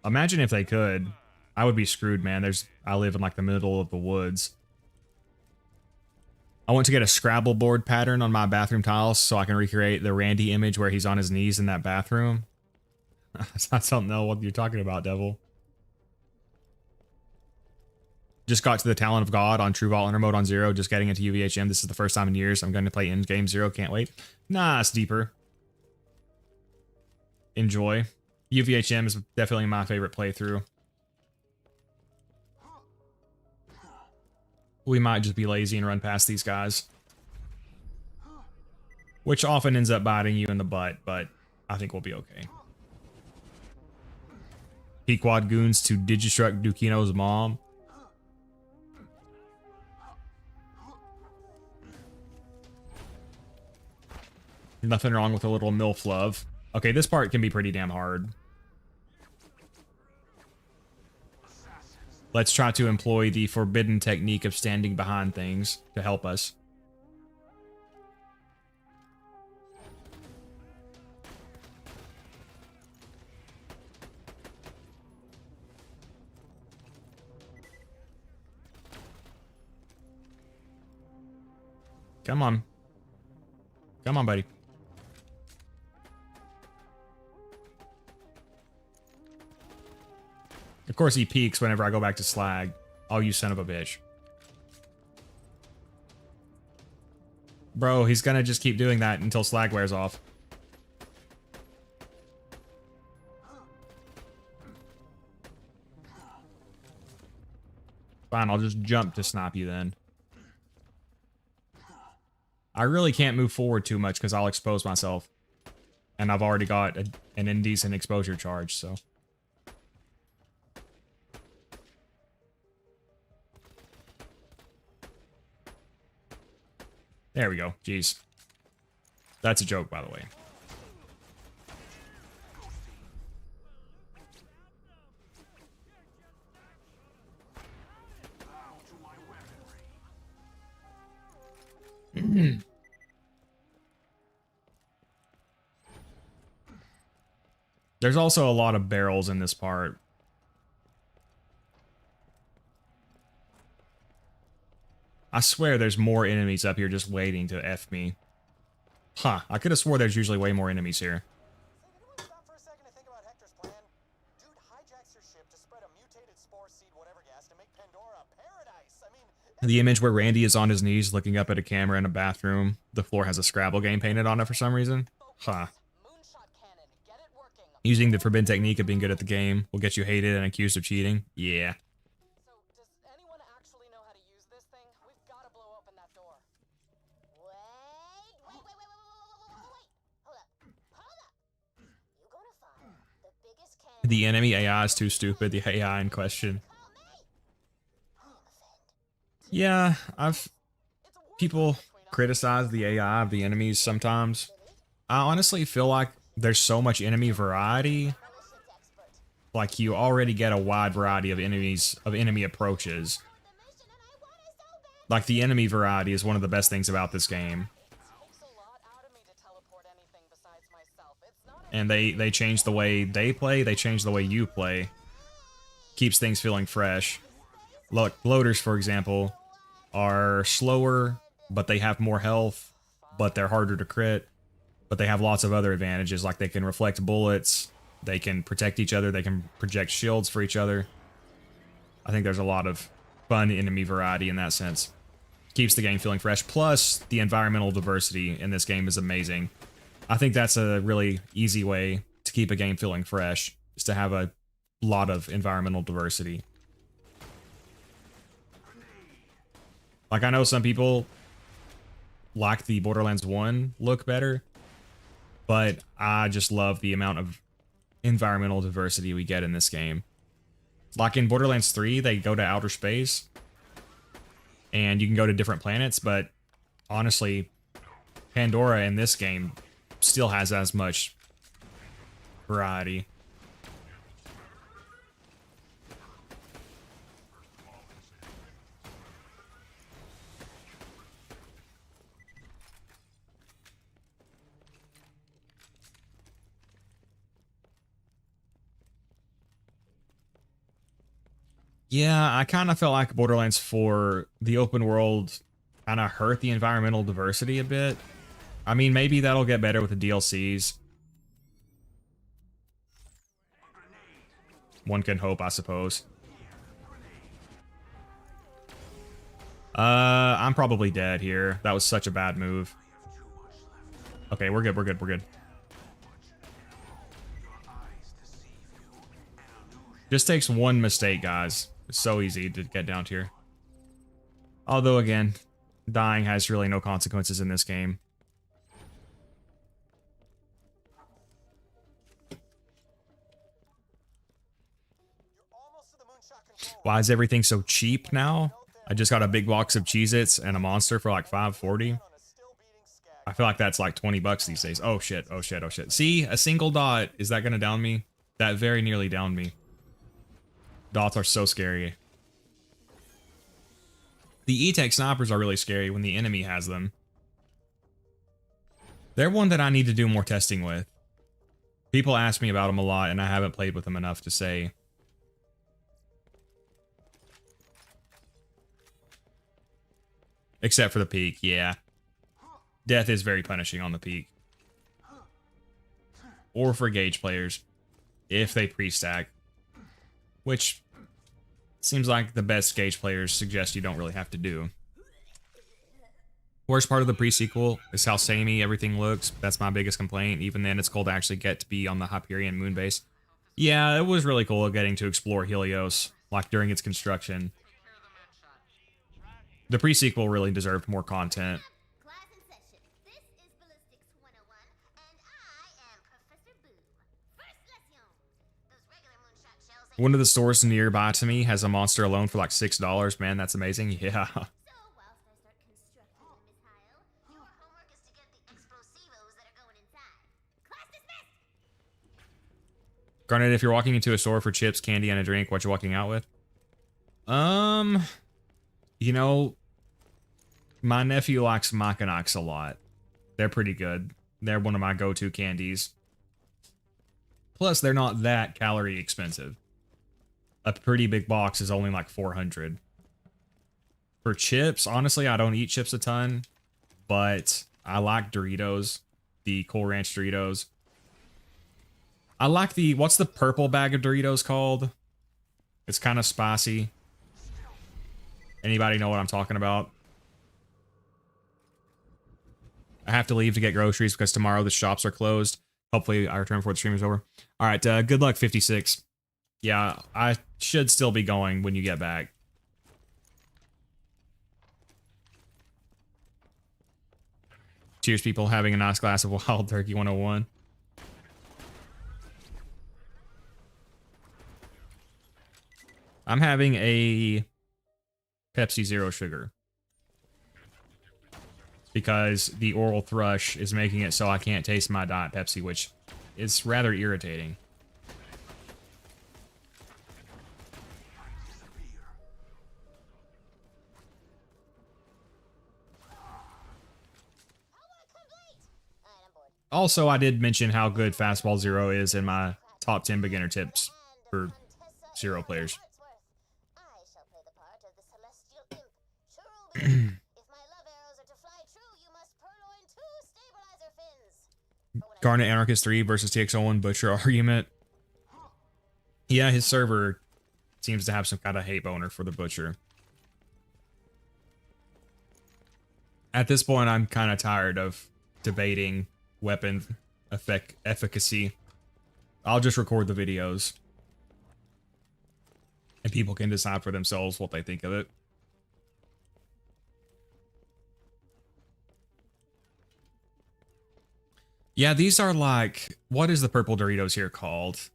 Imagine if they could. I would be screwed, man. I live in like the middle of the woods. I want to get a Scrabble board pattern on my bathroom tiles so I can recreate the Randy image where he's on his knees in that bathroom. I don't know what you're talking about, Devil. Just got to the Talent of God on True Vault Mode on Zero, just getting into UVHM. This is the first time in years I'm going to play in-game Zero. Can't wait. Nah, it's deeper. Enjoy. UVHM is definitely my favorite playthrough. We might just be lazy and run past these guys. Which often ends up biting you in the butt, but I think we'll be okay. Pequod goons to Digistruct Dukino's mom. Nothing wrong with a little MILF love. Okay, this part can be pretty damn hard. Let's try to employ the forbidden technique of standing behind things to help us. Come on. Come on, buddy. Of course he peeks whenever I go back to Slag. Oh, you son of a bitch. Bro, he's gonna just keep doing that until Slag wears off. Fine, I'll just jump to snipe you then. I really can't move forward too much because I'll expose myself. And I've already got an indecent exposure charge, so... There we go. Jeez. That's a joke, by the way. There's also a lot of barrels in this part. I swear there's more enemies up here just waiting to F me. Huh, I could have swore there's usually way more enemies here. Say, did anyone stop for a second to think about Hector's plan? Dude hijacks your ship to spread a mutated spore seed whatever gas to make Pandora paradise. I mean, The image where Randy is on his knees looking up at a camera in a bathroom. The floor has a Scrabble game painted on it for some reason. Huh. Moonshot cannon, get it working. Using the forbidden technique of being good at the game will get you hated and accused of cheating. Yeah. So, does anyone actually know how to use this thing? We've got to blow open that door. Wait. Hold up. You gonna find the biggest cannon. The enemy AI is too stupid. The AI in question. Yeah, people criticize the AI of the enemies sometimes. I honestly feel like there's so much enemy variety. Like you already get a wide variety of enemies, of enemy approaches. Like the enemy variety is one of the best things about this game. And they change the way they play, they change the way you play. Keeps things feeling fresh. Look, loaders, for example, are slower, but they have more health, but they're harder to crit. But they have lots of other advantages, like they can reflect bullets, they can protect each other, they can project shields for each other. I think there's a lot of fun enemy variety in that sense. Keeps the game feeling fresh, plus the environmental diversity in this game is amazing. I think that's a really easy way to keep a game feeling fresh, is to have a lot of environmental diversity. Like, I know some people like the Borderlands 1 look better, but I just love the amount of environmental diversity we get in this game. Like in Borderlands 3, they go to outer space, and you can go to different planets, but honestly, Pandora in this game still has as much variety. Yeah, I kind of felt like Borderlands 4, the open world kind of hurt the environmental diversity a bit. I mean, maybe that'll get better with the DLCs. One can hope, I suppose. I'm probably dead here. That was such a bad move. Okay, we're good, we're good, we're good. Just takes one mistake, guys. It's so easy to get down here. Although, again, dying has really no consequences in this game. Why is everything so cheap now? I just got a big box of Cheez-Its and a monster for like $5.40. I feel like that's like 20 bucks these days. Oh shit, oh shit, oh shit. See, a single dot. Is that gonna down me? That very nearly downed me. Dots are so scary. The E-Tech snipers are really scary when the enemy has them. They're one that I need to do more testing with. People ask me about them a lot, and I haven't played with them enough to say. Except for the peak, yeah. Death is very punishing on the peak. Or for gauge players, if they pre-stack. Which seems like the best gauge players suggest you don't really have to do. Worst part of the pre-sequel is how samey everything looks. That's my biggest complaint. Even then, it's cool to actually get to be on the Hyperion moon base. Yeah, it was really cool getting to explore Helios, like during its construction. The pre-sequel really deserved more content. Class in session. This is Ballistics 101, and I am Professor Boo. First lesson. Those regular moonshot shells ain't One of the stores nearby to me has a monster alone for like $6. Man, that's amazing. Yeah. so whilst I start constructing the missile, your homework is to get the explosivos that are going inside. Class dismissed! Garnet, if you're walking into a store for chips, candy, and a drink, what you walking out with? You know, my nephew likes Mackinacs a lot. They're pretty good. They're one of my go-to candies. Plus, they're not that calorie expensive. A pretty big box is only like 400. For chips, honestly, I don't eat chips a ton, but I like Doritos, the Cool Ranch Doritos. I like the, what's the purple bag of Doritos called? It's kind of spicy. Anybody know what I'm talking about? I have to leave to get groceries because tomorrow the shops are closed. Hopefully I return before the stream is over. All right, good luck, 56. Yeah, I should still be going when you get back. Cheers, people. Having a nice glass of Wild Turkey 101. I'm having a Pepsi Zero Sugar. Because the oral thrush is making it so I can't taste my Diet Pepsi, which is rather irritating. Also, I did mention how good Fastball Zero is in my top 10 beginner tips for Zero players. I shall play the part of the celestial imp. Truly, if my love arrows are to fly true, you must purloin 2 stabilizer fins. Garnet Anarchist 3 versus TX01 Butcher argument. Yeah, his server seems to have some kind of hate boner for the Butcher. At this point, I'm kind of tired of debating weapon efficacy. I'll just record the videos. And people can decide for themselves what they think of it. Yeah, these are like, what is the purple Doritos here called?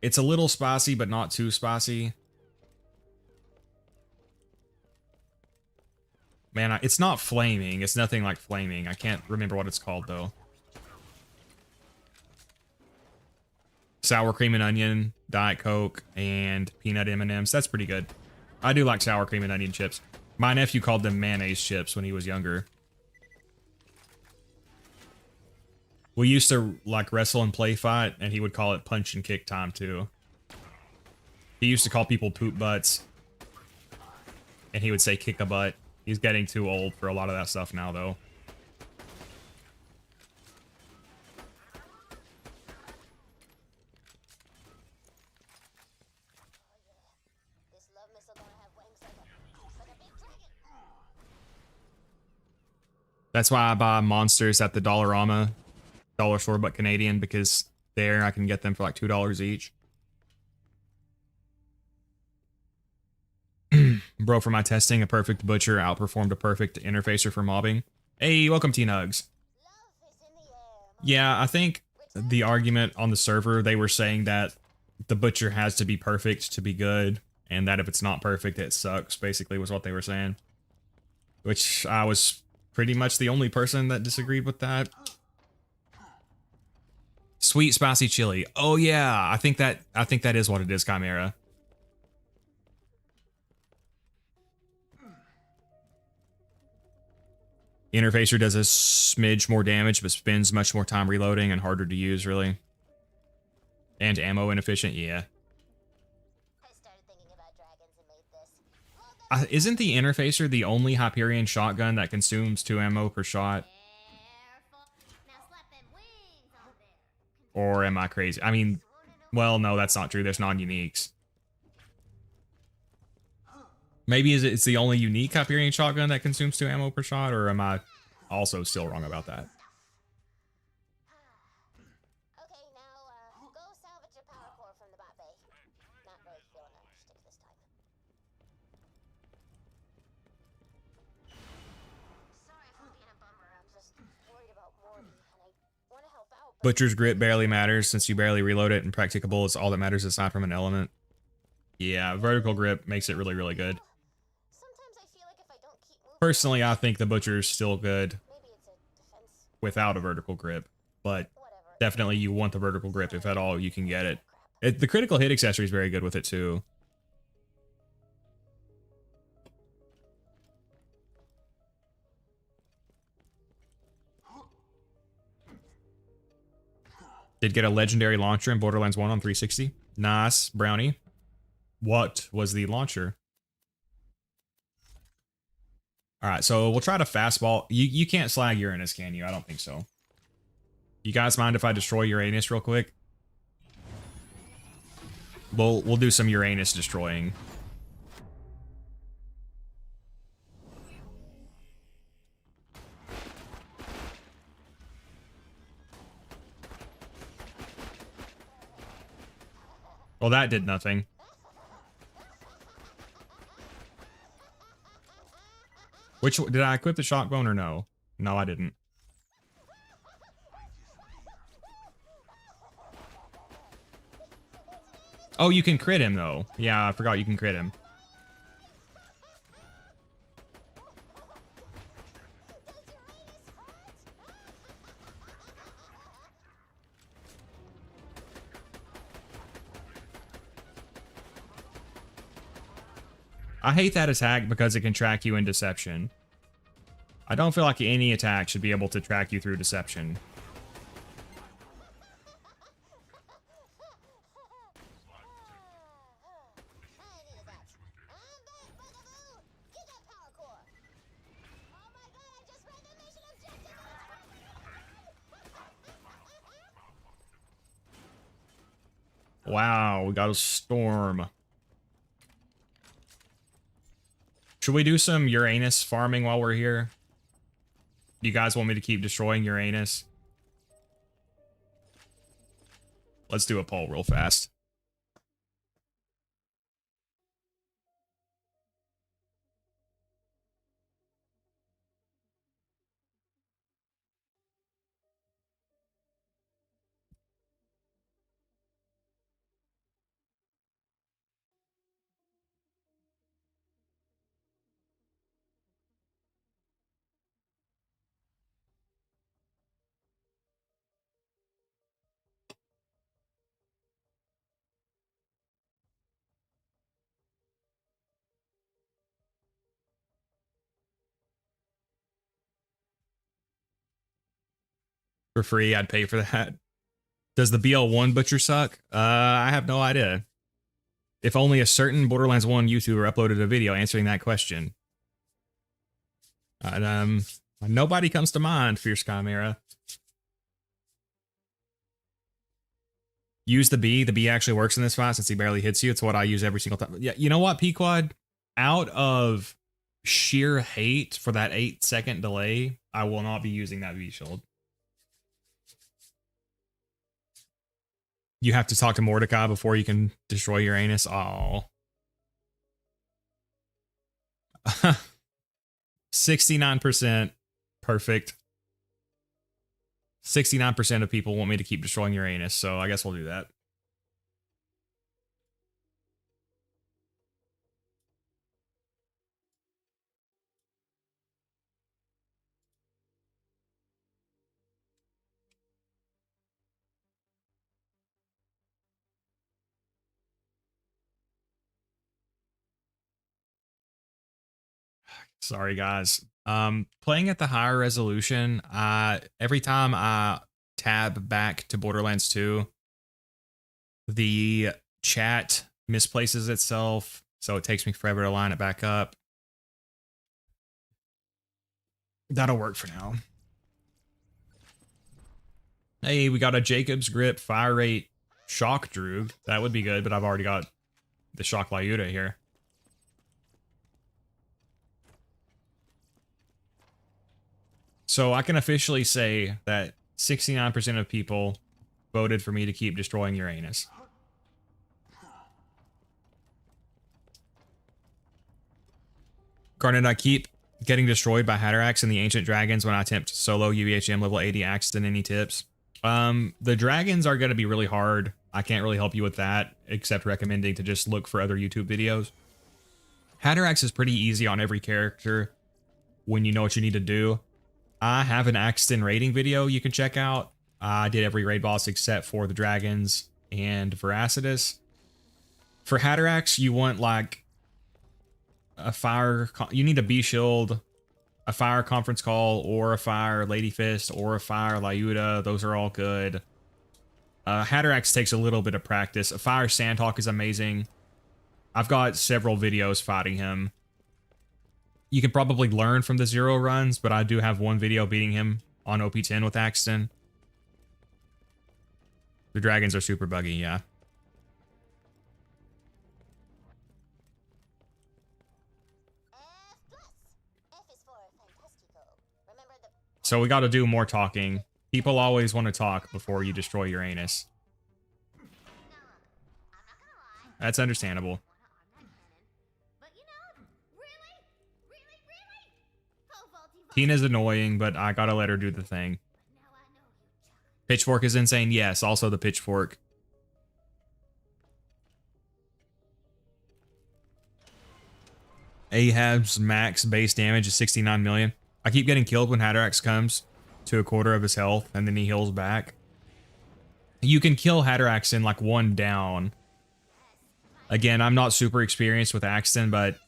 It's a little spicy, but not too spicy. Man, it's not flaming. It's nothing like flaming. I can't remember what it's called, though. Sour cream and onion, Diet Coke, and peanut M&Ms. That's pretty good. I do like sour cream and onion chips. My nephew called them mayonnaise chips when he was younger. We used to like wrestle and play fight, and he would call it punch and kick time too. He used to call people poop butts, and he would say kick a butt. He's getting too old for a lot of that stuff now, though. This love missile gonna have wings like a big dragon. That's why I buy monsters at the Dollarama, dollar store, but Canadian, because there I can get them for like $2 each. Bro, for my testing, a perfect butcher outperformed a perfect interfacer for mobbing. Hey, welcome, T-Nugs. Love is in the air. Yeah, I think the argument on the server, they were saying that the butcher has to be perfect to be good, and that if it's not perfect, it sucks, basically was what they were saying. Which I was pretty much the only person that disagreed with that. Sweet spicy chili. Oh yeah, I think that is what it is, Chimera. Interfacer does a smidge more damage, but spends much more time reloading and harder to use, really. And ammo inefficient, yeah. I started thinking about dragons and made this. Well, Isn't the Interfacer the only Hyperion shotgun that consumes 2 ammo per shot? careful. Now slap them wings on there. Or am I crazy? I mean, well, no, that's not true. There's non-uniques. Maybe it's the only unique Hyperion shotgun that consumes 2 ammo per shot, or am I also still wrong about that? Okay, now go salvage your power core from the bot bay. Not really feeling our shtick this time. Sorry if I'm being a bummer. I'm just worried about Morty, and I want to help out. But Butcher's Grip barely matters since you barely reload it, and Practicable is all that matters aside from an element. Yeah, Vertical Grip makes it really, really good. sometimes I feel like if I don't keep moving, Personally, I think the Butcher's still good maybe it's a defense. without a Vertical Grip, but Whatever. definitely you want the Vertical Grip if at all you can get it. The Critical Hit accessory is very good with it too. Did get a legendary launcher in Borderlands 1 on 360. Nice, Brownie. What was the launcher? All right, so we'll try to fastball. You can't slag Uranus, can you? I don't think so. You guys mind if I destroy Uranus real quick? We'll do some Uranus destroying. Well, that did nothing. Which did I equip the shotgun or no? No, I didn't. Oh, you can crit him though. Yeah, I forgot you can crit him. I hate that attack because it can track you in Deception. I don't feel like any attack should be able to track you through Deception. Wow, we got a storm. Should we do some Uranus farming while we're here? Do you guys want me to keep destroying Uranus? Let's do a poll real fast. For free, I'd pay for that. Does the BL1 butcher suck? I have no idea. If only a certain Borderlands 1 YouTuber uploaded a video answering that question. And, nobody comes to mind, Fierce Chimera. Use the B. The B actually works in this fight since he barely hits you. It's what I use every single time. Yeah, you know what, Pequod? Out of sheer hate for that 8-second delay, I will not be using that V shield. You have to talk to Mordecai before you can destroy Uranus. Oh. 69%. Perfect. 69% of people want me to keep destroying Uranus, so I guess we'll do that. Sorry, guys. Playing at the higher resolution, every time I tab back to Borderlands 2, the chat misplaces itself, so it takes me forever to line it back up. That'll work for now. Hey, we got a Jacob's Grip Fire Rate Shock Droog. That would be good, but I've already got the Shock Lyuda here. So I can officially say that 69% of people voted for me to keep destroying Uranus. Garnet, I keep getting destroyed by Hatterax and the Ancient Dragons when I attempt solo UVHM level 80 Axton. Any tips? The dragons are going to be really hard. I can't really help you with that, except recommending to just look for other YouTube videos. Hatterax is pretty easy on every character when you know what you need to do. I have an Axton rating video you can check out. I did every raid boss except for the dragons and Veracitus. For Hatterax, you want like a fire, you need a B shield, a fire conference call, or a fire Lady Fist, or a fire Lyuda. Those are all good. Hatterax takes a little bit of practice. A fire Sandhawk is amazing. I've got several videos fighting him. You can probably learn from the Zer0 runs, but I do have one video beating him on OP10 with Axton. The dragons are super buggy, yeah. So we got to do more talking. People always want to talk before you destroy Uranus. That's understandable. Tina's annoying, but I gotta let her do the thing. Pitchfork is insane. Yes, also the pitchfork. Ahab's max base damage is 69 million. I keep getting killed when Hatterax comes to a quarter of his health, and then he heals back. You can kill Hatterax in like one down. Again, I'm not super experienced with Axton, but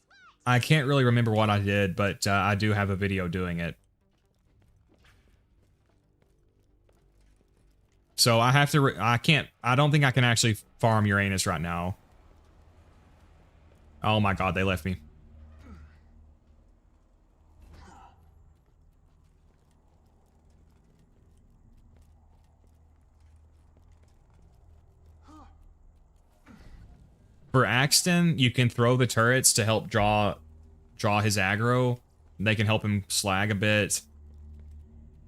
I can't really remember what I did, but I do have a video doing it. So I have to, I don't think I can actually farm Uranus right now. Oh my god, they left me. For Axton, you can throw the turrets to help draw his aggro. They can help him slag a bit.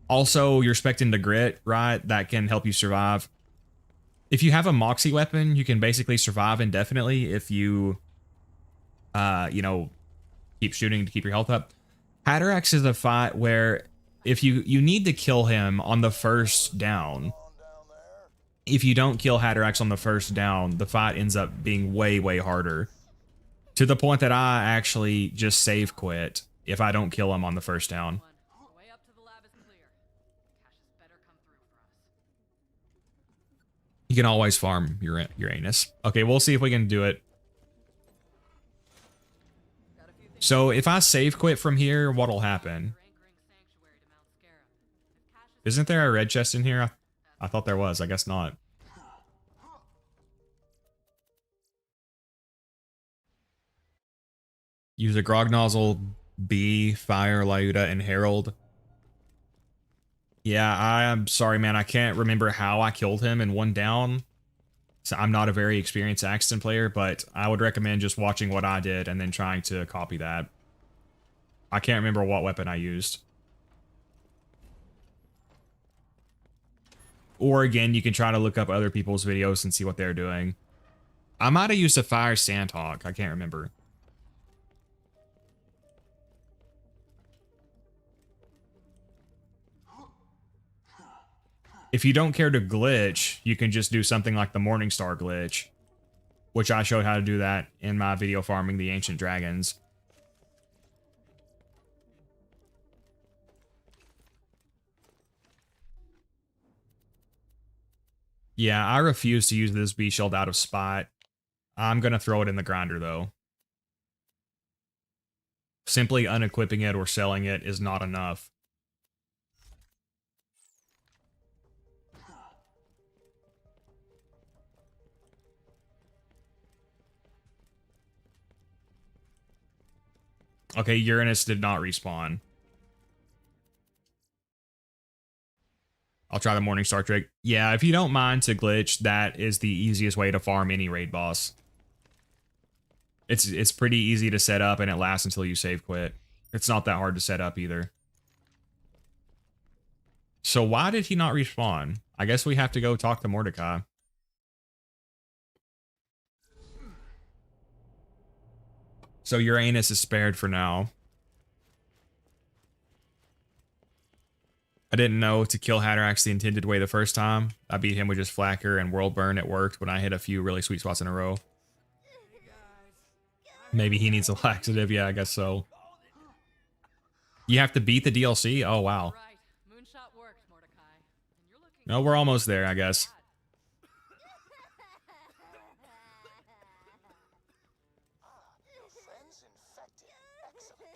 Also, you're expecting the grit, right? That can help you survive. If you have a Moxie weapon, you can basically survive indefinitely if you, you know, keep shooting to keep your health up. Hatterax is a fight where if you need to kill him on the first down. If you don't kill Hatterax on the first down, the fight ends up being way, way harder. To the point that I actually just save quit if I don't kill him on the first down. You can always farm Uranus. Okay, we'll see if we can do it. So if I save quit from here, what'll happen? Isn't there a red chest in here? I thought there was. I guess not. Use a grog nozzle B, Fire, Lyuda, and Harold. Yeah, I am sorry, man. I can't remember how I killed him in one down. So I'm not a very experienced Axton player, but I would recommend just watching what I did and then trying to copy that. I can't remember what weapon I used. Or again, you can try to look up other people's videos and see what they're doing. I might have used a Fire Sandhawk. I can't remember. If you don't care to glitch, you can just do something like the Morningstar glitch, which I showed how to do that in my video farming the ancient dragons. Yeah, I refuse to use this bee shield out of spite. I'm going to throw it in the grinder, though. Simply unequipping it or selling it is not enough. Okay, Uranus did not respawn. I'll try the Morningstar trick. Yeah, if you don't mind to glitch, that is the easiest way to farm any raid boss. It's pretty easy to set up and it lasts until you save quit. It's not that hard to set up either. So why did he not respawn? I guess we have to go talk to Mordecai. So Uranus is spared for now. I didn't know to kill Hatterax the intended way the first time. I beat him with just Flacker and World Burn. It worked when I hit a few really sweet spots in a row. Maybe he needs a laxative. Yeah, I guess so. You have to beat the DLC? Oh, wow. Right. Moonshot worked, Mordecai. And you're looking No, we're almost there, I guess. Your friend's infected. Excellent.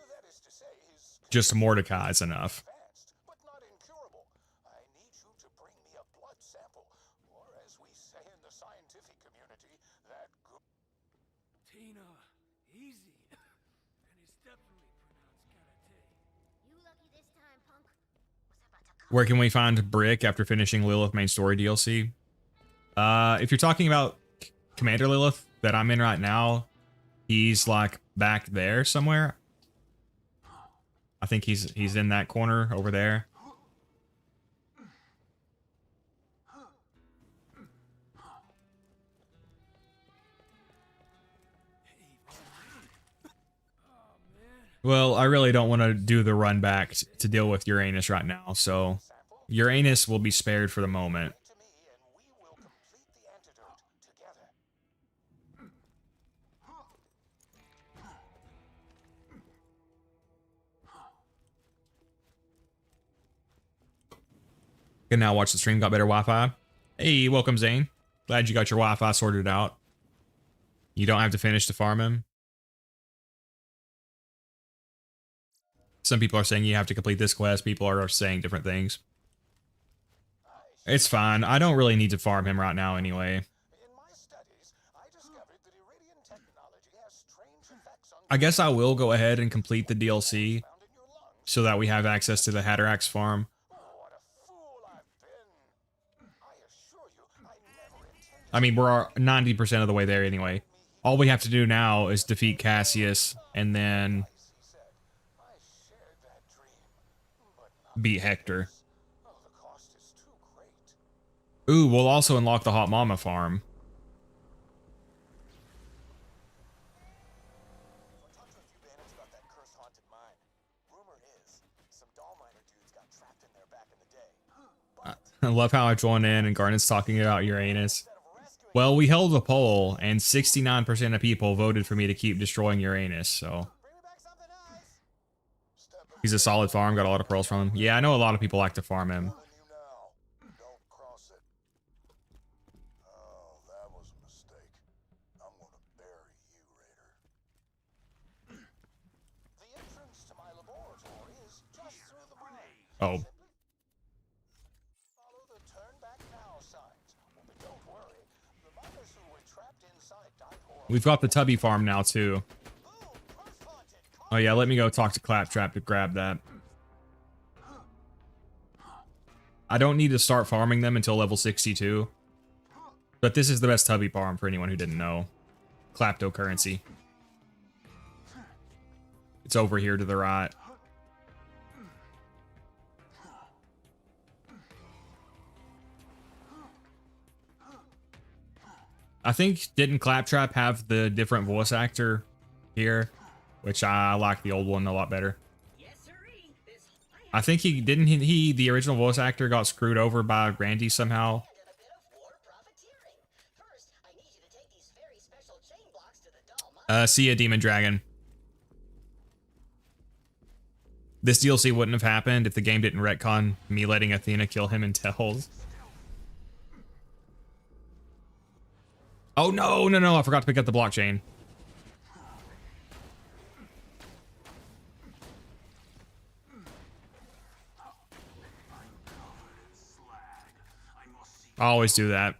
That is to say, his Just Mordecai is enough. advanced, but not incurable. I need you to bring me a blood sample, or as we say in the scientific community, that good. Tina, easy. And it's definitely pronounced karate. You lucky this time, punk. Was about to Where can we find Brick after finishing Lilith main story DLC? If you're talking about Commander Lilith that I'm in right now, he's like back there somewhere. I think he's in that corner over there. Well, I really don't want to do the run back to deal with Uranus right now, so Uranus will be spared for the moment. To me, and we will complete the antidote together. Can now watch the stream. Got better Wi-Fi. Hey, welcome Zane. Glad you got your Wi-Fi sorted out. You don't have to finish to farm him. Some people are saying you have to complete this quest. People are saying different things. It's fine. I don't really need to farm him right now anyway. In my studies, I discovered that Iridian technology has strange effects on I guess I will go ahead and complete the DLC found in your lungs. so that we have access to the Hatterax farm. Oh, what a fool I've been. I assure you, I never intended I mean, we're 90% of the way there anyway. All we have to do now is defeat Cassius and then he said. I shared that dream, but not beat Hector. oh, the cost is too great. Ooh, we'll also unlock the Hot Mama farm. Talk to a few bandits about that cursed haunted mine. Rumor is some doll miner dudes got trapped in there back in the day. I love how I join in and Garnet's talking about Uranus. Instead of rescuing Well, we held a poll and 69% of people voted for me to keep destroying Uranus, so bring me back something nice. Step up he's a solid farm, got a lot of pearls from him. Yeah, I know a lot of people like to farm him. you now. Don't cross it. Oh, that was a mistake. I'm gonna bury you, Raider. The entrance to my laboratory is just through the mine. Oh, Follow the turn back now signs. But don't worry, the miners who were trapped inside died horribly. we've got the Tubby farm now too. Boom! Curse haunted. Oh yeah, let me go talk to Claptrap to grab that. I don't need to start farming them until level 62. But this is the best Tubby farm for anyone who didn't know. Claptocurrency. It's over here to the right. I think, didn't Claptrap have the different voice actor here? Which I like the old one a lot better. I think the original voice actor got screwed over by Randy somehow. See ya, Demon Dragon. This DLC wouldn't have happened if the game didn't retcon me letting Athena kill him in Tells. Oh no, no, no, I forgot to pick up the blockchain. I always do that.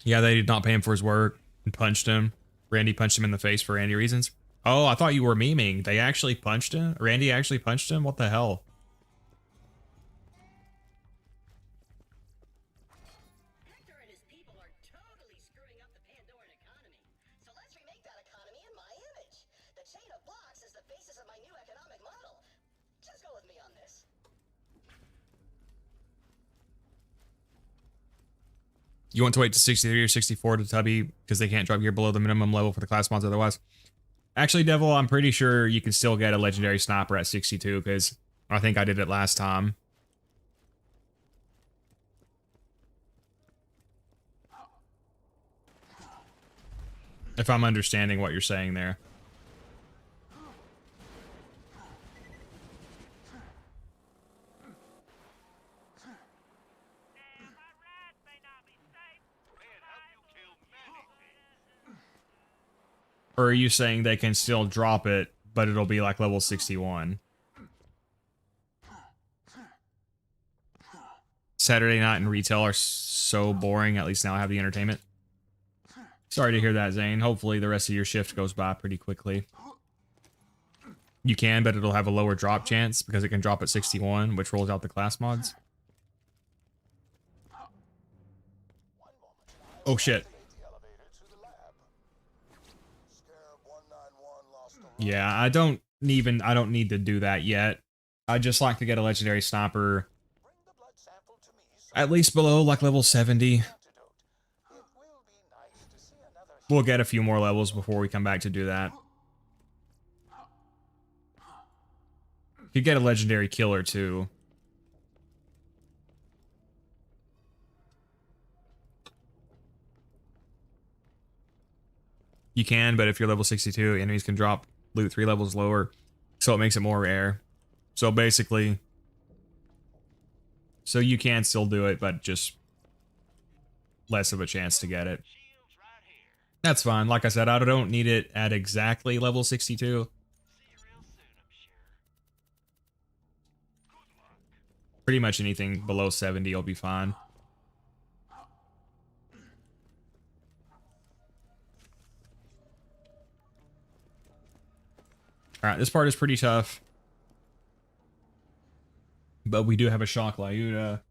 Yeah, they did not pay him for his work and punched him. Randy punched him in the face for Randy reasons. Oh, I thought you were memeing. They actually punched him? Randy actually punched him? What the hell? Hector and his people are totally screwing up the Pandoran economy. So let's remake that economy in my image. The chain of blocks is the basis of my new economic model. Just go with me on this. You want to wait to 63 or 64 to Tubby because they can't drop gear below the minimum level for the class mods otherwise. Actually, Devil, I'm pretty sure you can still get a legendary sniper at 62 because I think I did it last time. If I'm understanding what you're saying there. Or are you saying they can still drop it, but it'll be like level 61? Saturday night and retail are so boring. At least now I have the entertainment. Sorry to hear that, Zane. Hopefully the rest of your shift goes by pretty quickly. You can, but it'll have a lower drop chance because it can drop at 61, which rolls out the class mods. Oh shit. Yeah, I don't need to do that yet. I just like to get a legendary sniper at least below like level 70. We'll get a few more levels before we come back to do that. Could get a legendary killer too. You can, but if you're level 62, enemies can drop loot 3 levels lower, so it makes it more rare. So basically, so you can still do it, but just less of a chance to get it. That's fine. Like I said, I don't need it at exactly level 62. Pretty much anything below 70 will be fine. Alright, this part is pretty tough. But we do have a Shock Lyuda.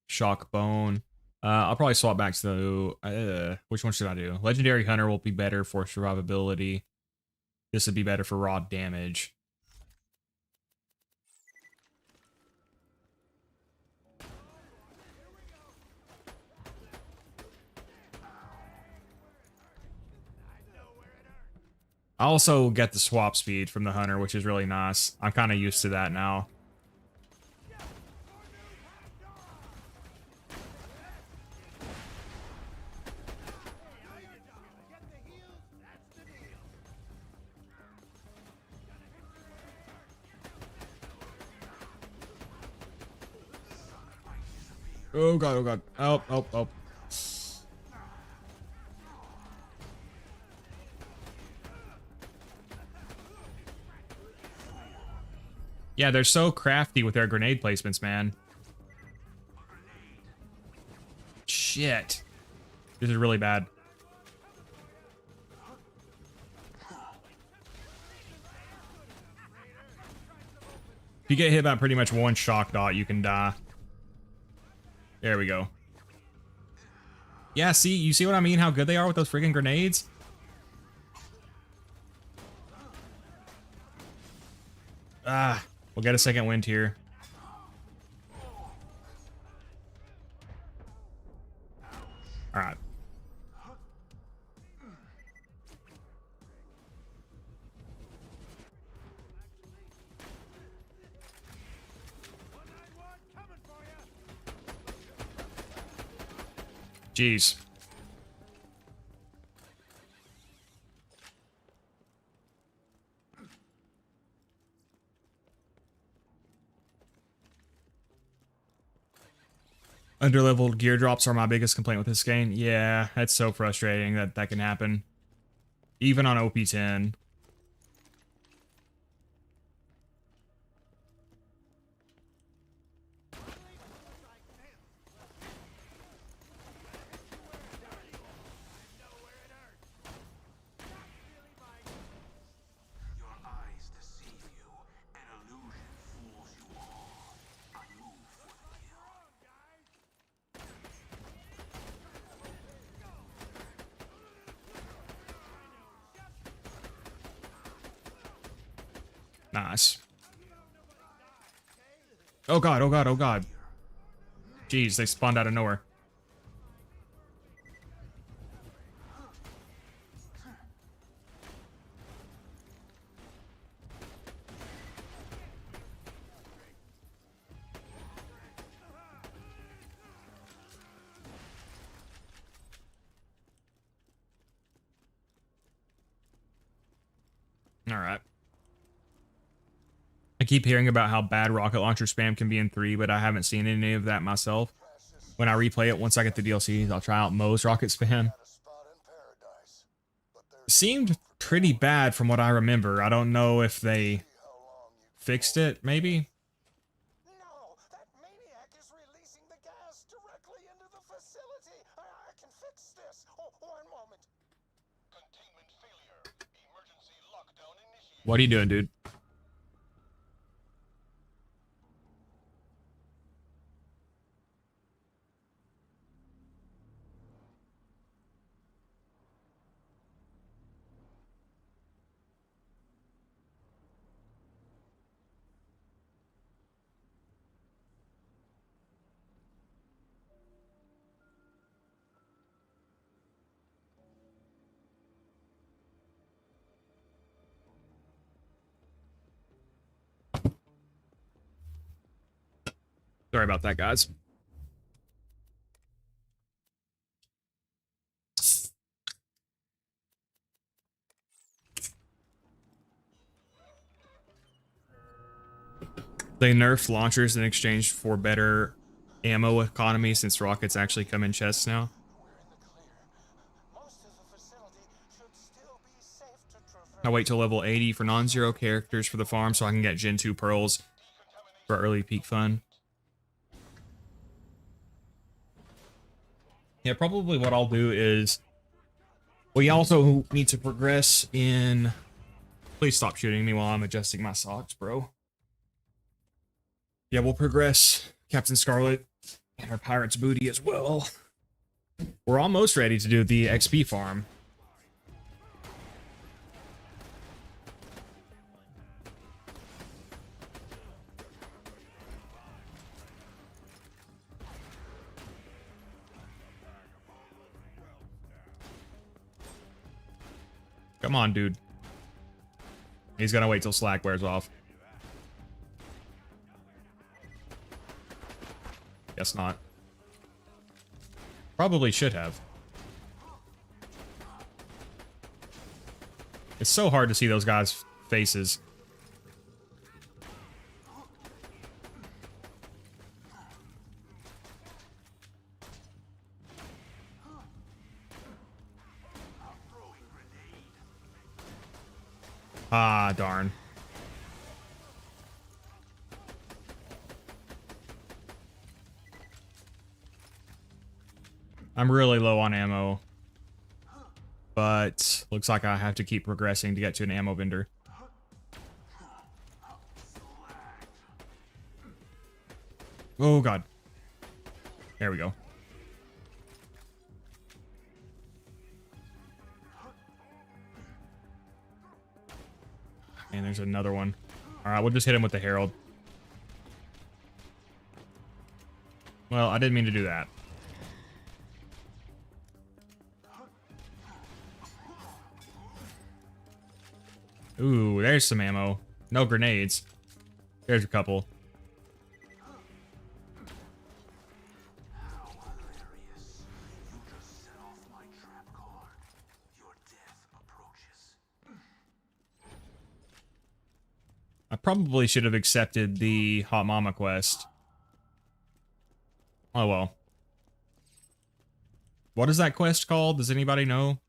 Shock Bone. I'll probably swap back to the... which one should I do? Legendary Hunter will be better for survivability. This would be better for raw damage. I also get the swap speed from the Hunter, which is really nice. I'm kind of used to that now. Oh god, oh god. Oh, oh, oh. Yeah, they're so crafty with their grenade placements, man. Shit. shit. This is really bad. If you get hit by pretty much one shock dot, you can die. There we go. Yeah, see, you see what I mean? How good they are with those freaking grenades? Ah, we'll get a second wind here. All right. Jeez. Underleveled gear drops are my biggest complaint with this game. Yeah, that's so frustrating that that can happen. Even on OP10. Your eyes deceive you. An illusion fools you all. I move for the kill. Nice. Oh god, oh god, oh god. Jeez, they spawned out of nowhere. All right. I keep hearing about how bad rocket launcher spam can be in 3, but I haven't seen any of that myself. When I replay it, once I get the DLCs, I'll try out Moe's rocket spam. Seemed pretty bad from what I remember. I don't know if they fixed it, maybe? No, that maniac is releasing the gas directly into the facility. I can fix this. Oh, one moment. Containment failure. Emergency lockdown initiated. What are you doing, dude? Sorry about that, guys. They nerfed launchers in exchange for better ammo economy since rockets actually come in chests now. Most of the facility should still be safe to traverse. I wait till level 80 for non-zero characters for the farm so I can get Gen 2 pearls for early peak fun. Yeah, probably what I'll do is... We also need to progress in... Please stop shooting me while I'm adjusting my socks, bro. Yeah, we'll progress Captain Scarlet and her pirate's booty as well. We're almost ready to do the XP farm. Come on, dude. He's gonna wait till slack wears off. Guess not. Probably should have. It's so hard to see those guys' faces. Ah, darn. I'm really low on ammo. But looks like I have to keep progressing to get to an ammo vendor. Oh god. There we go. And there's another one. Alright, we'll just hit him with the Herald. Well, I didn't mean to do that. Ooh, there's some ammo. No grenades. There's a couple. How hilarious. You just set off my trap card. Your death approaches. I probably should have accepted the Hot Mama quest. Oh well. What is that quest called? Does anybody know?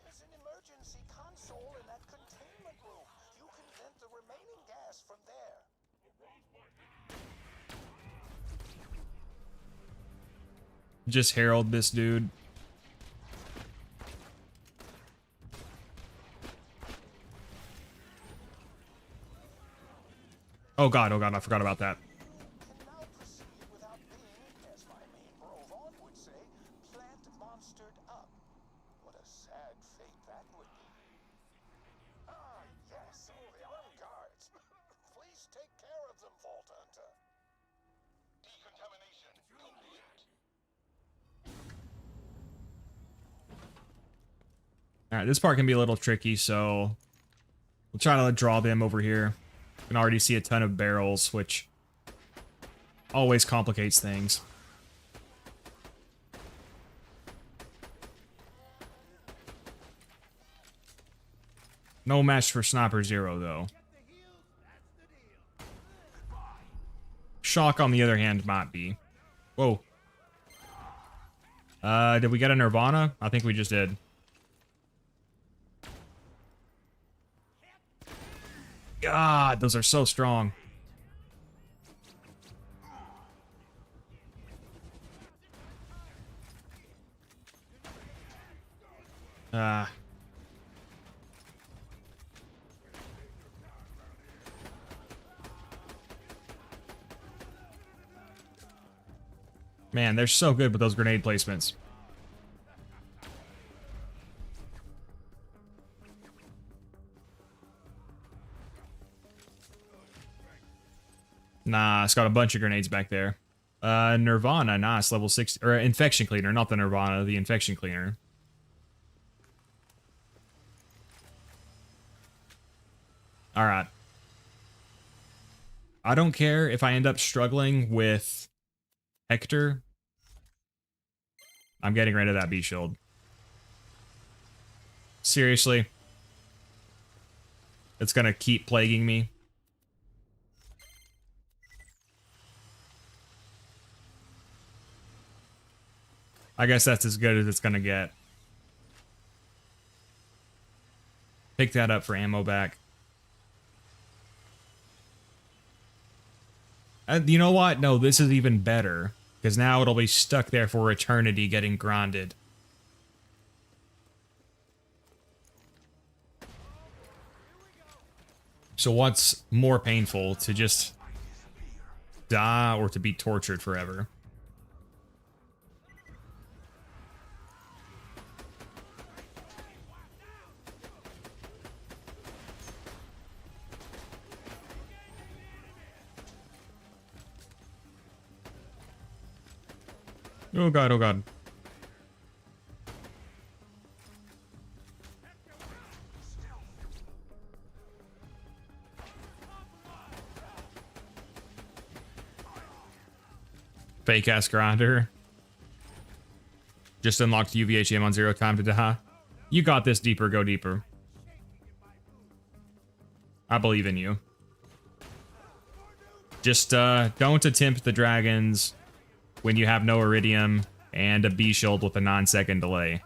There's an emergency console in that containment room. You can vent the remaining gas from there. Just herald this dude. Oh god, I forgot about that. Can now proceed without being, as my main bro Vaughn would say, plant monstered up. What a sad fate that would be. Ah, yes, oh, the armed guards. Please take care of them, Vault Hunter. Decontamination complete. Alright, this part can be a little tricky, so we'll try to draw them over here. You can already see a ton of barrels, which always complicates things. No match for Sniper Zer0, though. Shock, on the other hand, might be. Whoa. Did we get a Nirvana? I think we just did. God, those are so strong. Man, they're so good with those grenade placements. Nah, it's got a bunch of grenades back there. Nirvana, nice, level 60, or Infection Cleaner, not the Nirvana, the Infection Cleaner. Alright. I don't care if I end up struggling with Hector. I'm getting rid of that B-Shield. Seriously? It's gonna keep plaguing me. I guess that's as good as it's gonna get. Pick that up for ammo back. You know what? No, this is even better. Because now it'll be stuck there for eternity getting grinded. So what's more painful? To just die or to be tortured forever? Oh god, oh god. Fake ass grinder. Just unlocked UVHM on 0 time to die. You got this, deeper, go deeper. I believe in you. Just don't attempt the dragons when you have no iridium and a B shield with a 9-second delay.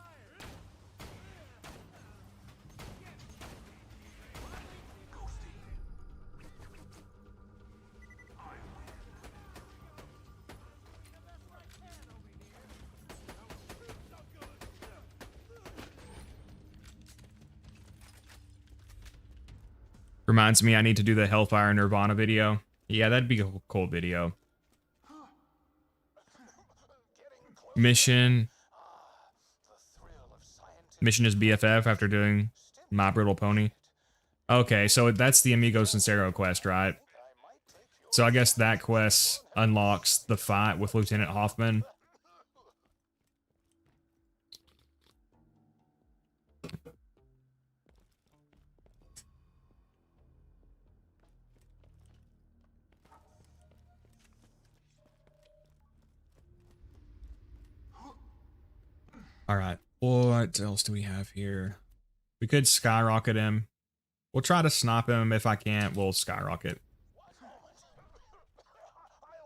Reminds me I need to do the Hellfire Nirvana video. Yeah, that'd be a cool video. Mission. Mission is BFF after doing My Brittle Pony. Okay, so that's the Amigo Sincero quest, right? So I guess that quest unlocks the fight with Lieutenant Hoffman. All right, what else do we have here? We could skyrocket him. We'll try to snipe him. If I can't, we'll skyrocket. I'll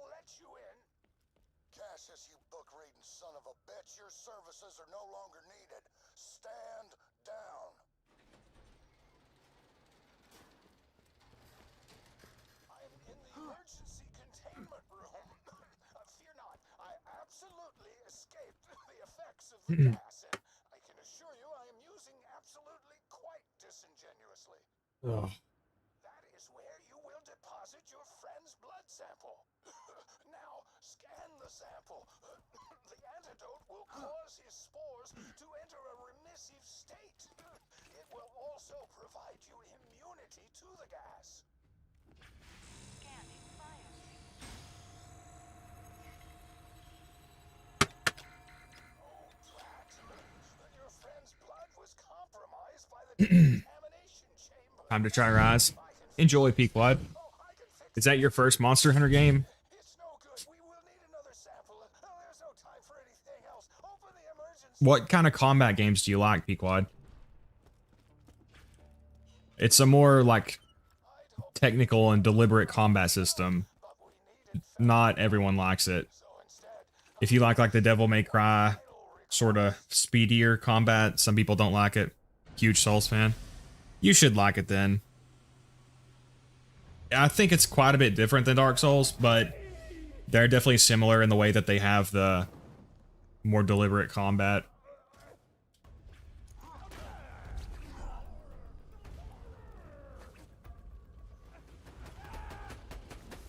let you in. Cassius, you book-reading son of a bitch, your services are no longer needed. Stand down. I'm in the emergency containment room. Fear not, I absolutely escaped the effects of the gas, and I can assure you I am using absolutely quite disingenuously. Oh. That is where you will deposit your friend's blood sample. Now, scan the sample. The antidote will cause his spores to enter a remissive state. It will also provide you immunity to the gas. Scanning fire. Oh, drat. Your friend's blood was compromised by the decontamination chamber. Time to try Rise. Enjoy, Pequod. Is that your first Monster Hunter game? It's no good. We will need another sample. There's no time for anything else. Open the emergency. What kind of combat games do you like, Pequod? It's a more, like, technical and deliberate combat system. Not everyone likes it. If you like the Devil May Cry, sort of speedier combat, some people don't like it. Huge Souls fan. You should like it then. I think it's quite a bit different than Dark Souls, but they're definitely similar in the way that they have the more deliberate combat.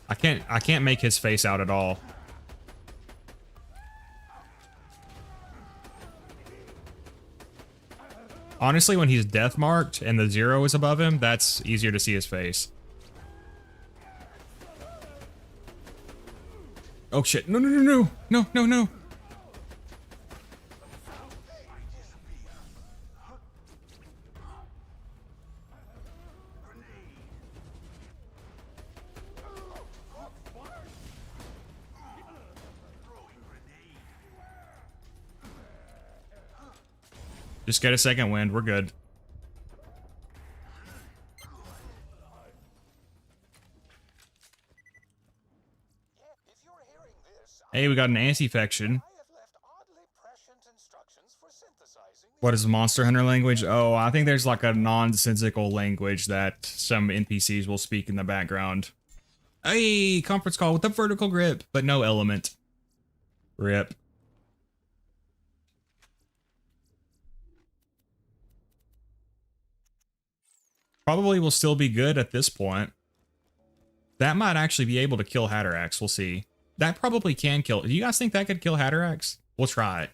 I can't make his face out at all. Honestly, when he's death marked and the 0 is above him, that's easier to see his face. Oh shit. No, no, no, no. No, no, no. Just get a second wind. We're good. Hey, we got an anti-fection. What is Monster Hunter language? Oh, I think there's like a nonsensical language that some NPCs will speak in the background. Hey, conference call with a vertical grip, but no element. Rip. Probably will still be good at this point. That might actually be able to kill Hatterax. We'll see. That probably can kill. Do you guys think that could kill Hatterax? We'll try it.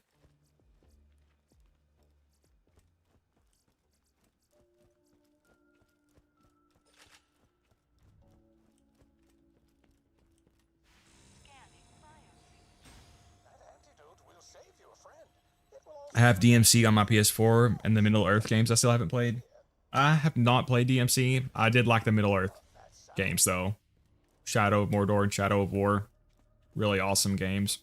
I have DMC on my PS4 and the Middle-earth games I still haven't played. I have not played DMC. I did like the Middle-earth games, though. Shadow of Mordor and Shadow of War. Really awesome games.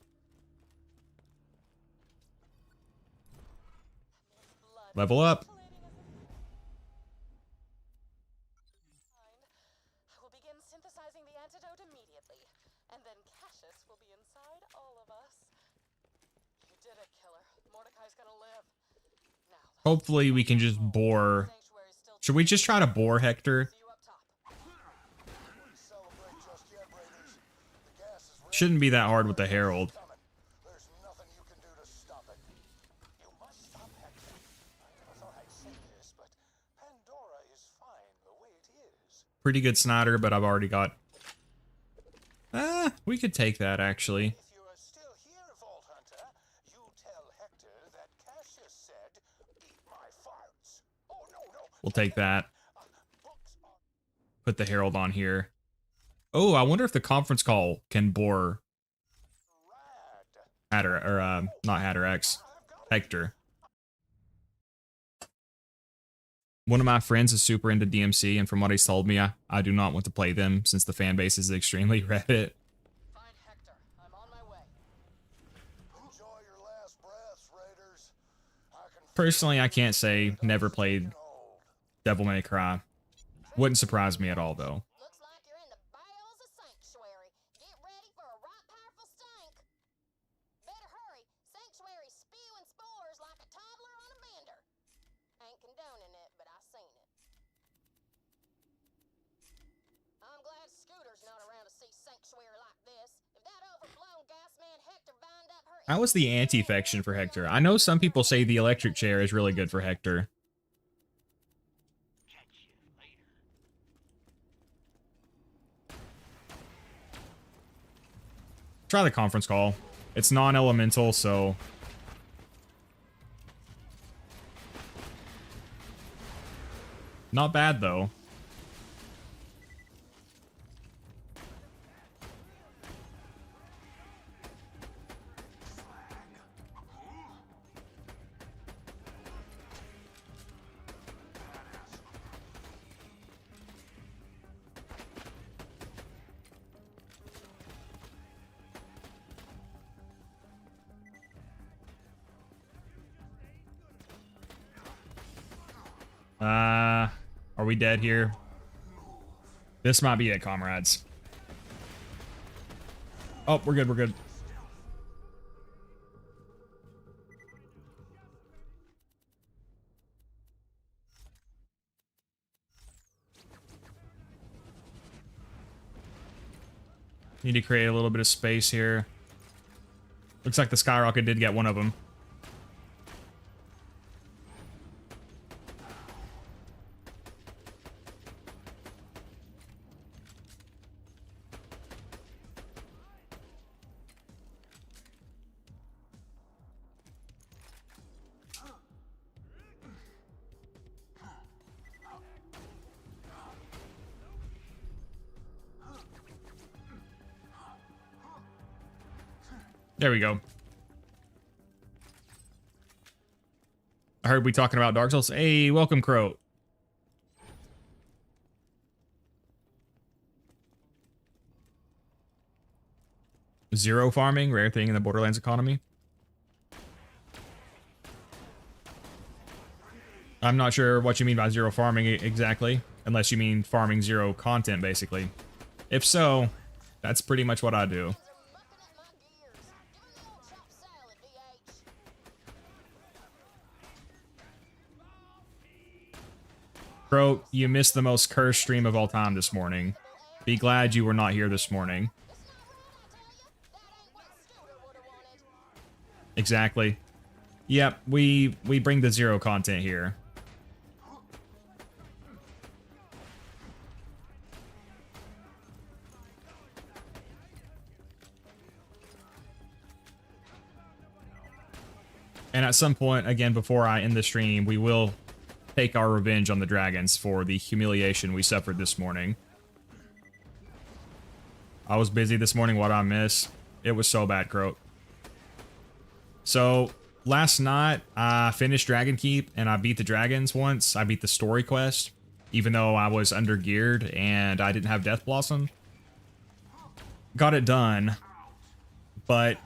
Level up. Hopefully we can just bore. Sanctuary's still Should we just try to bore Hector? see you up top. Celebrate just yet, Raiders. The gas is ready. Shouldn't be that hard with the Herald. Coming. There's nothing you can do to stop it. You must stop Hector. I never thought I'd say this, but Pandora is fine the way it is. Pretty good Snyder, but I've already got... we could take that, actually. If you are still here, Vault Hunter, you tell Hector that Cassius said, "Eat my farts." Oh, no, no. We'll take that. Books are Put the Herald on here. Oh, I wonder if the conference call can bore rad. Hatter, or, not Hatter X, Hector. One of my friends is super into DMC, and from what he's told me, I do not want to play them since the fan base is extremely Reddit. Find Hector. I'm on my way. Enjoy your last breaths, Raiders. I can Personally, I can't say never played feel old. Devil May Cry. Wouldn't surprise me at all, though. Looks like you're in the bowels of Sanctuary. Get ready for a right powerful stank. Better hurry. Sanctuary's spewing spores like a toddler on a bender. Ain't condoning it, but I seen it. I'm glad Scooter's not around to see Sanctuary like this. If that overblown gas man Hector bind up her... How was the anti-fection for Hector? I know some people say the electric chair is really good for Hector. Try the conference call. It's non-elemental, so... Not bad, though. Are we dead here? This might be it, comrades. Oh, we're good, we're good. Need to create a little bit of space here. Looks like the skyrocket did get one of them. There we go. I heard we talking about Dark Souls. Hey, welcome, Crow. Zero farming, rare thing in the Borderlands economy. I'm not sure what you mean by zero farming exactly, unless you mean farming zero content, basically. If so, that's pretty much what I do. Bro, you missed the most cursed stream of all time this morning. Be glad you were not here this morning. Exactly. Yep, we bring the zero content here. And at some point, again, before I end the stream, we will take our revenge on the dragons for the humiliation we suffered this morning. I was busy this morning. What I miss? It was so bad, Croat. So, last night, I finished Dragon Keep, and I beat the dragons once. I beat the story quest, even though I was under-geared, and I didn't have Death Blossom. Got it done, but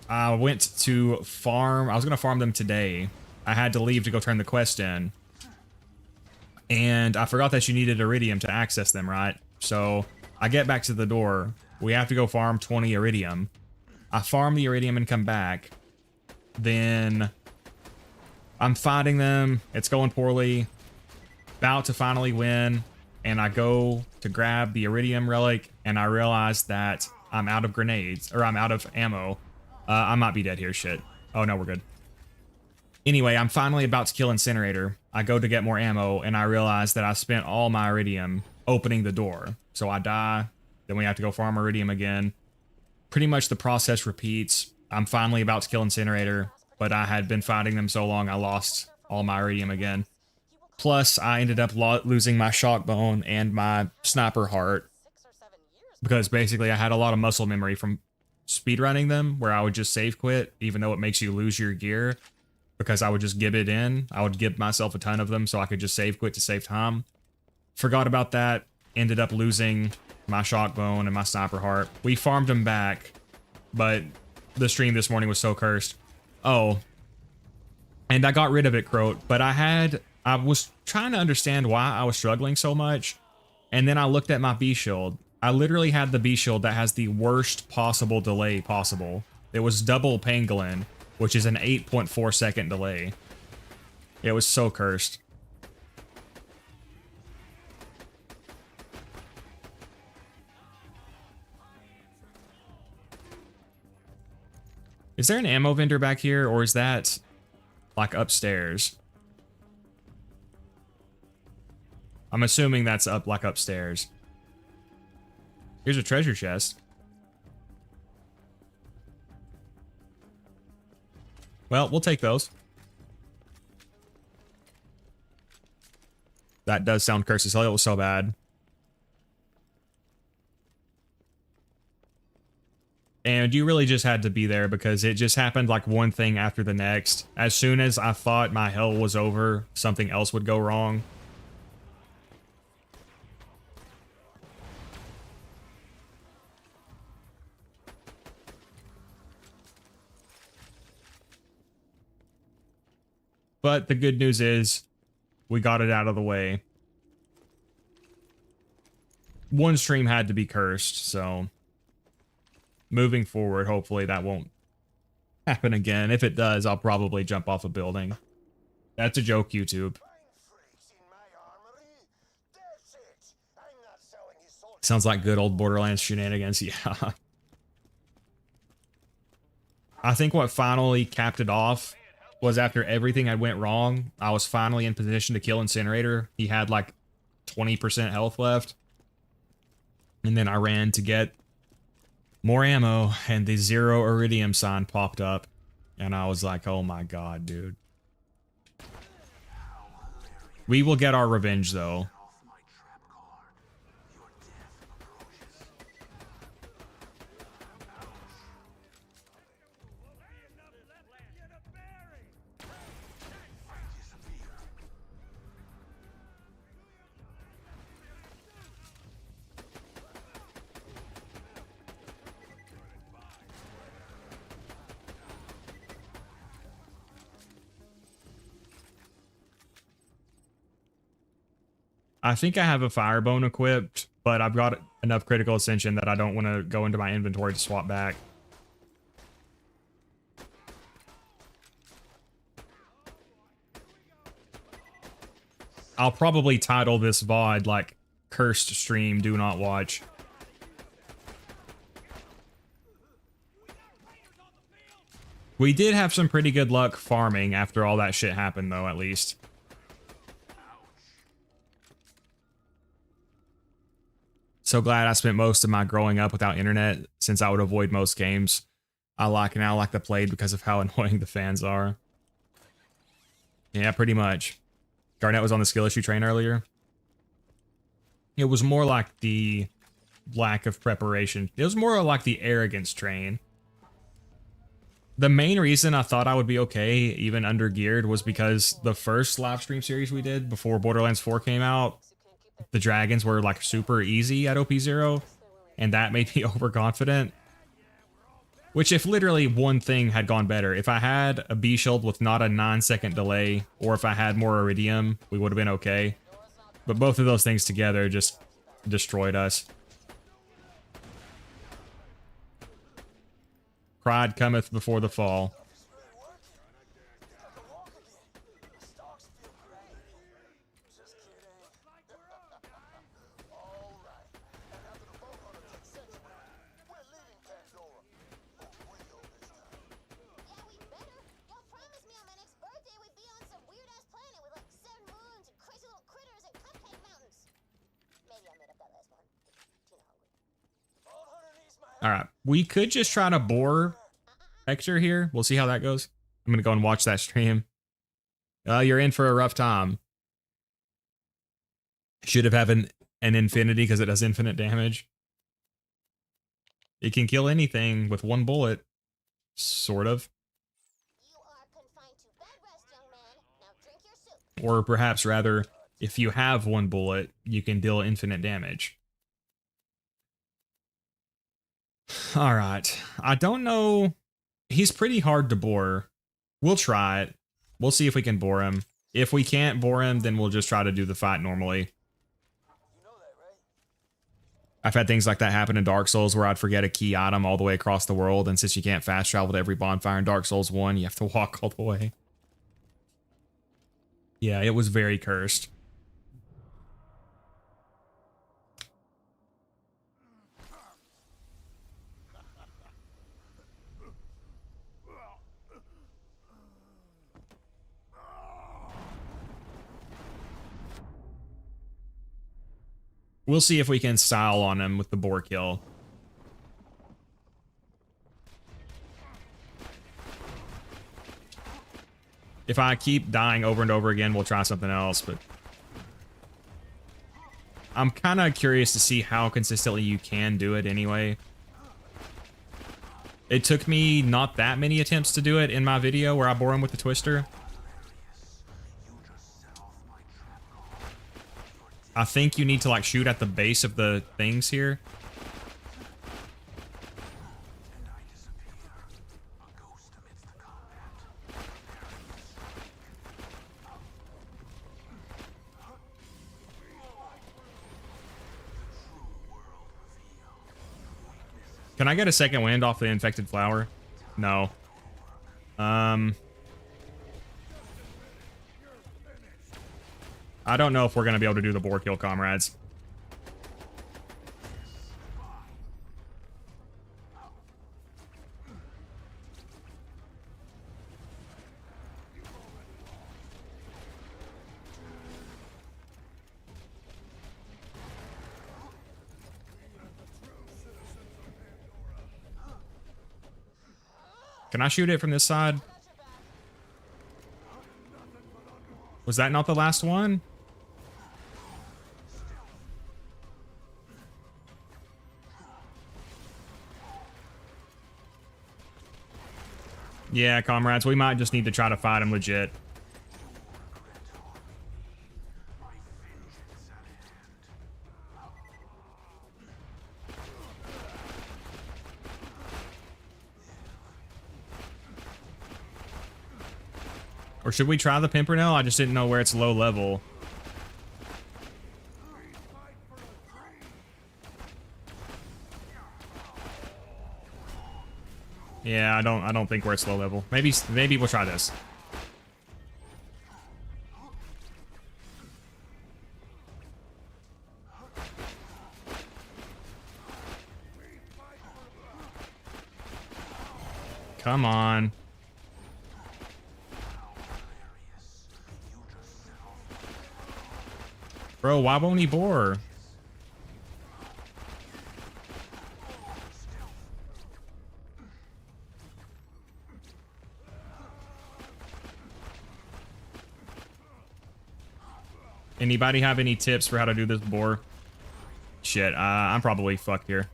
I went to farm. I was going to farm them today. I had to leave to go turn the quest in. And I forgot that you needed Iridium to access them, right? So I get back to the door. We have to go farm 20 Iridium. I farm the Iridium and come back. Then I'm fighting them. It's going poorly. About to finally win. And I go to grab the Iridium Relic, and I realize that I'm out of grenades, or I'm out of ammo. I might be dead here, shit. Oh no, we're good. Anyway, I'm finally about to kill Incinerator. I go to get more ammo, and I realize that I spent all my Iridium opening the door. So I die, then we have to go farm Iridium again. Pretty much the process repeats. I'm finally about to kill Incinerator, but I had been fighting them so long I lost all my Iridium again. Plus, I ended up losing my shock bone and my sniper heart, because basically I had a lot of muscle memory from speedrunning them, where I would just save quit, even though it makes you lose your gear, because I would just give it in. I would give myself a ton of them so I could just save quit to save time. Forgot about that, ended up losing my shock bone and my sniper heart. We farmed them back, but the stream this morning was so cursed. Oh, and I got rid of it, Croat, but I was trying to understand why I was struggling so much, and then I looked at my B shield. I literally had the B shield that has the worst possible delay possible. It was double Pangolin, which is an 8.4 second delay. It was so cursed. Is there an ammo vendor back here, or is that like upstairs? I'm assuming that's upstairs. Here's a treasure chest. Well, we'll take those. That does sound cursed as hell. It was so bad. And you really just had to be there, because it just happened like one thing after the next. As soon as I thought my hell was over, something else would go wrong. But the good news is, we got it out of the way. One stream had to be cursed, so moving forward, hopefully that won't happen again. If it does, I'll probably jump off a building. That's a joke, YouTube. Sounds like good old Borderlands shenanigans, yeah. I think what finally capped it off was after everything had went wrong, I was finally in position to kill Incinerator. He had like 20% health left. And then I ran to get more ammo, and the Zer0 Iridium sign popped up. And I was like, oh my god, dude. We will get our revenge, though. I think I have a Firebone equipped, but I've got enough critical ascension that I don't want to go into my inventory to swap back. I'll probably title this VOD like Cursed Stream Do Not Watch. We did have some pretty good luck farming after all that shit happened, though, at least. So glad I spent most of my growing up without internet, since I would avoid most games I now like to play because of how annoying the fans are. Yeah, pretty much. Garnet was on the skill issue train earlier. It was more like the lack of preparation. It was more like the arrogance train. The main reason I thought I would be okay, even under geared, was because the first live stream series we did before Borderlands 4 came out, the dragons were like super easy at OP0, and that made me overconfident. Which, if literally one thing had gone better, if I had a B shield with not a 9-second delay, or if I had more Iridium, we would have been okay. But both of those things together just destroyed us. Pride cometh before the fall. All right, we could just try to bore Hector here. We'll see how that goes. I'm gonna go and watch that stream. You're in for a rough time. Should have had an infinity because it does infinite damage. It can kill anything with one bullet, sort of. You are confined to bed rest, young man. Now drink your soup. Or perhaps rather, if you have one bullet, you can deal infinite damage. All right. I don't know. He's pretty hard to bore. We'll try it. We'll see if we can bore him. If we can't bore him, then we'll just try to do the fight normally. You know that, right? I've had things like that happen in Dark Souls where I'd forget a key item all the way across the world, and since you can't fast travel to every bonfire in Dark Souls 1, you have to walk all the way. Yeah, it was very cursed. We'll see if we can style on him with the boar kill. If I keep dying over and over again, we'll try something else, but I'm kind of curious to see how consistently you can do it anyway. It took me not that many attempts to do it in my video where I bore him with the twister. I think you need to like shoot at the base of the things here. Can I get a second wind off the infected flower? No. I don't know if we're going to be able to do the boar kill, comrades. Can I shoot it from this side? Was that not the last one? Yeah, comrades, we might just need to try to fight him legit. Or should we try the Pimpernel? I just didn't know where it's low level. Yeah, I don't think we're at slow level. Maybe we'll try this. Come on. Bro, why won't he bore? Anybody have any tips for how to do this boar? Shit, I'm probably fucked here.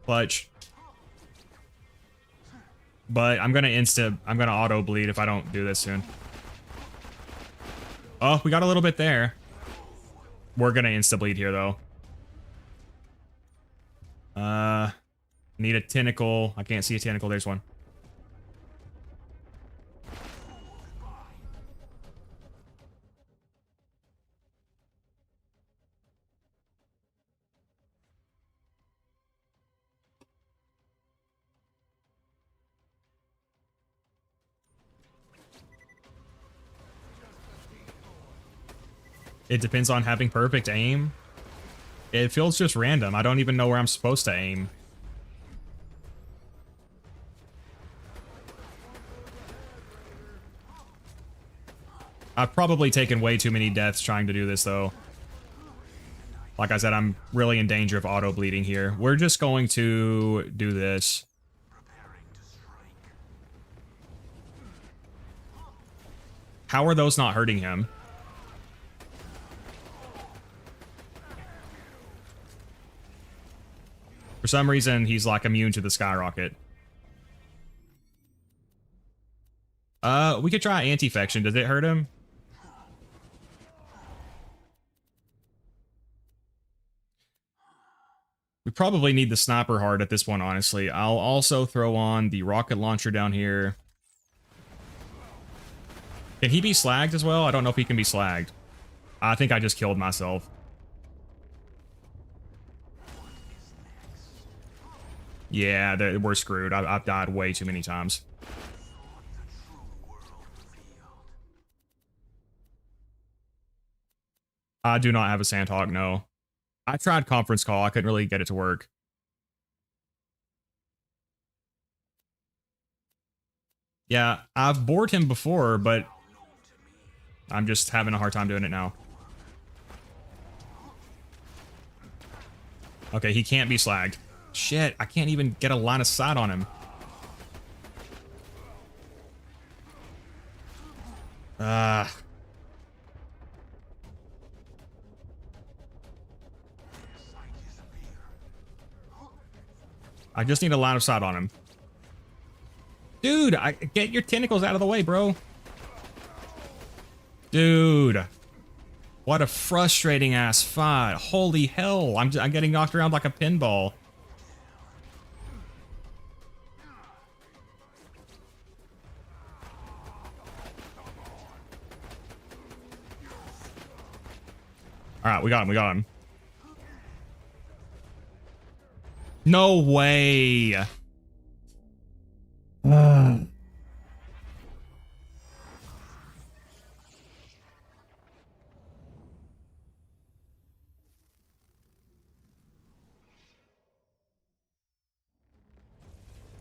Clutch. But I'm gonna auto bleed if I don't do this soon. Oh, we got a little bit there. We're gonna insta bleed here though. Need a tentacle. I can't see a tentacle. There's one. It depends on having perfect aim. It feels just random. I don't even know where I'm supposed to aim. I've probably taken way too many deaths trying to do this, though. Like I said, I'm really in danger of auto-bleeding here. We're just going to do this. How are those not hurting him? For some reason, he's like immune to the skyrocket. We could try anti-fection. Does it hurt him? We probably need the sniper hard at this point, honestly. I'll also throw on the rocket launcher down here. Can he be slagged as well? I don't know if he can be slagged. I think I just killed myself. Yeah, we're screwed. I've died way too many times. I do not have a Sandhawk, no. I tried conference call. I couldn't really get it to work. Yeah, I've bored him before, but I'm just having a hard time doing it now. Okay, he can't be slagged. Shit, I can't even get a line of sight on him. I just need a line of sight on him. Dude, get your tentacles out of the way, bro. Dude. What a frustrating ass fight. Holy hell. I'm getting knocked around like a pinball. Alright, we got him, we got him. No way.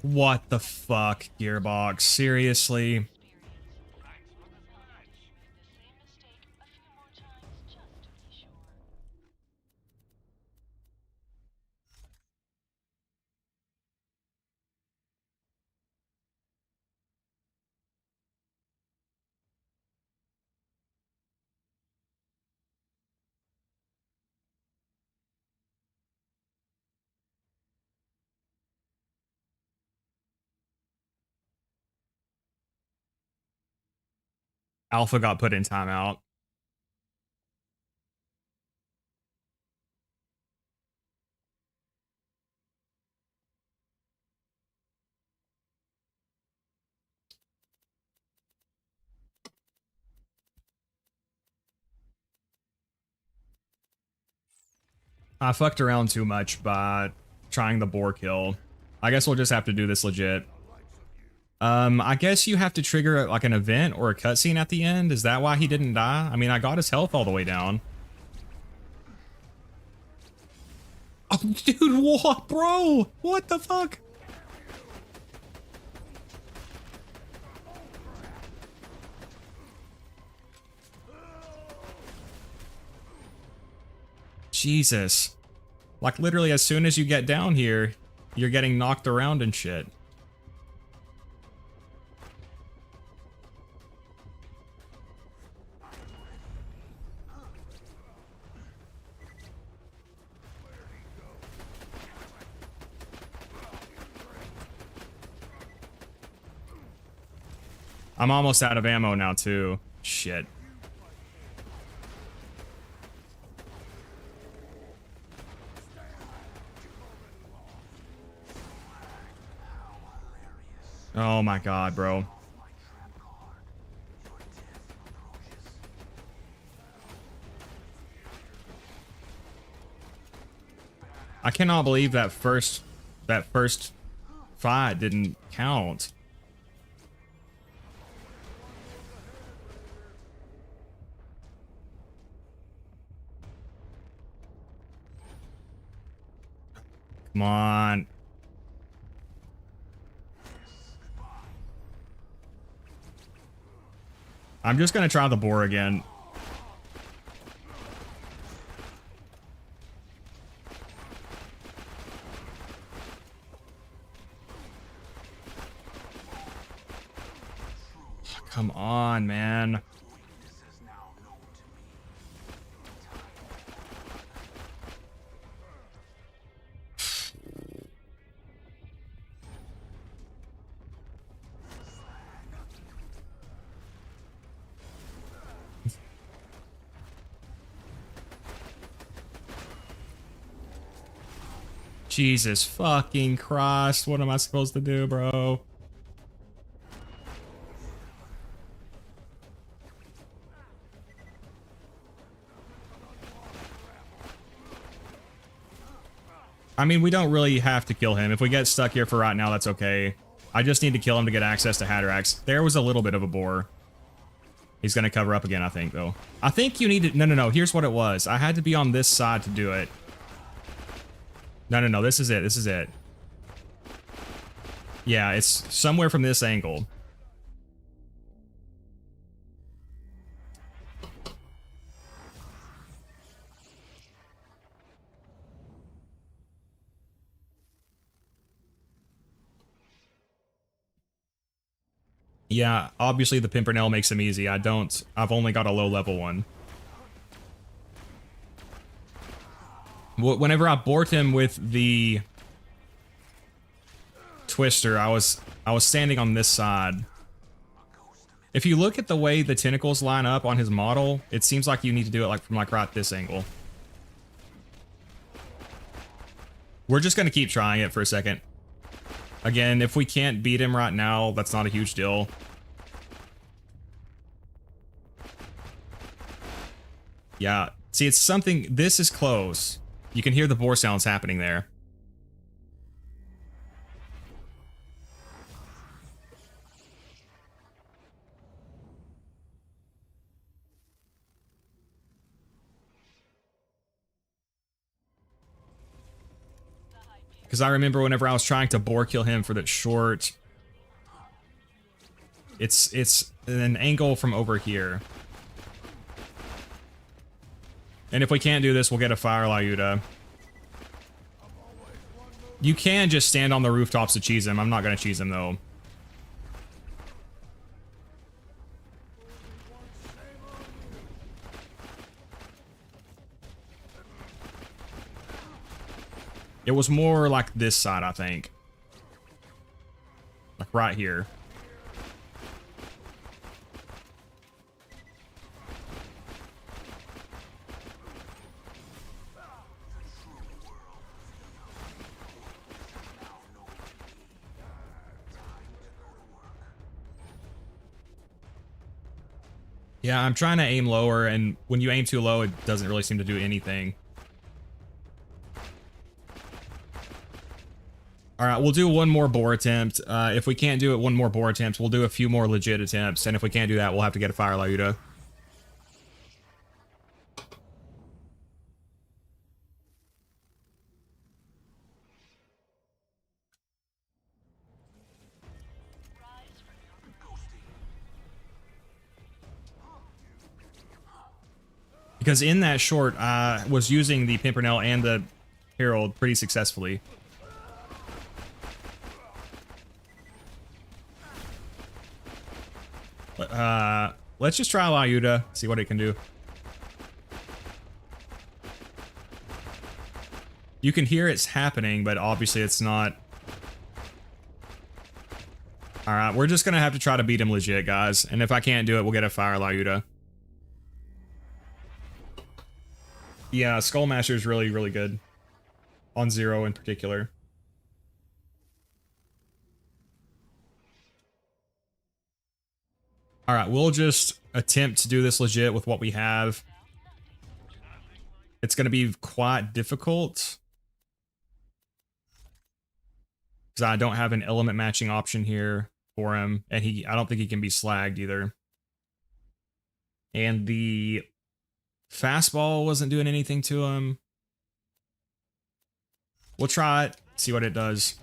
What the fuck, Gearbox? Seriously? Alpha got put in timeout. I fucked around too much by trying the boar kill. I guess we'll just have to do this legit. I guess you have to trigger like an event or a cutscene at the end. Is that why he didn't die? I mean, I got his health all the way down. Oh, dude, what, bro? What the fuck? Jesus. Like, literally, as soon as you get down here, you're getting knocked around and shit. I'm almost out of ammo now, too. Shit. Oh my god, bro. I cannot believe that first fight didn't count. Come on. I'm just gonna try the boar again. Come on, man. Jesus fucking Christ, what am I supposed to do, bro? I mean, we don't really have to kill him. If we get stuck here for right now, that's okay. I just need to kill him to get access to Hatterax. There was a little bit of a bore. He's gonna cover up again, I think, though. I think you need to... No. Here's what it was. I had to be on this side to do it. No. This is it. This is it. Yeah, it's somewhere from this angle. Yeah, obviously the Pimpernel makes them easy. I've only got a low level one. Whenever I bored him with the Twister, I was standing on this side. If you look at the way the tentacles line up on his model, it seems like you need to do it like from like right this angle. We're just gonna keep trying it for a second. Again, if we can't beat him right now, that's not a huge deal. Yeah, see, it's something... This is close. You can hear the boar sounds happening there. Because I remember whenever I was trying to boar kill him for that short, it's an angle from over here. And if we can't do this, we'll get a Fire Lyuda. You can just stand on the rooftops to cheese him. I'm not going to cheese him, though. It was more like this side, I think. Like right here. Yeah, I'm trying to aim lower, and when you aim too low, it doesn't really seem to do anything. Alright, we'll do one more boar attempt. If we can't do it one more boar attempt, we'll do a few more legit attempts, and if we can't do that, we'll have to get a Fire Lyuda. Because in that short, I was using the Pimpernel and the Herald pretty successfully. Let's just try Lyuda, see what it can do. You can hear it's happening, but obviously it's not. Alright, we're just gonna have to try to beat him legit, guys. And if I can't do it, we'll get a Fire Lyuda. Yeah, Skullmaster is really, really good. On Zer0 in particular. Alright, we'll just attempt to do this legit with what we have. It's going to be quite difficult. Because I don't have an element matching option here for him. And I don't think he can be slagged either. And the fastball wasn't doing anything to him. We'll try it, see what it does.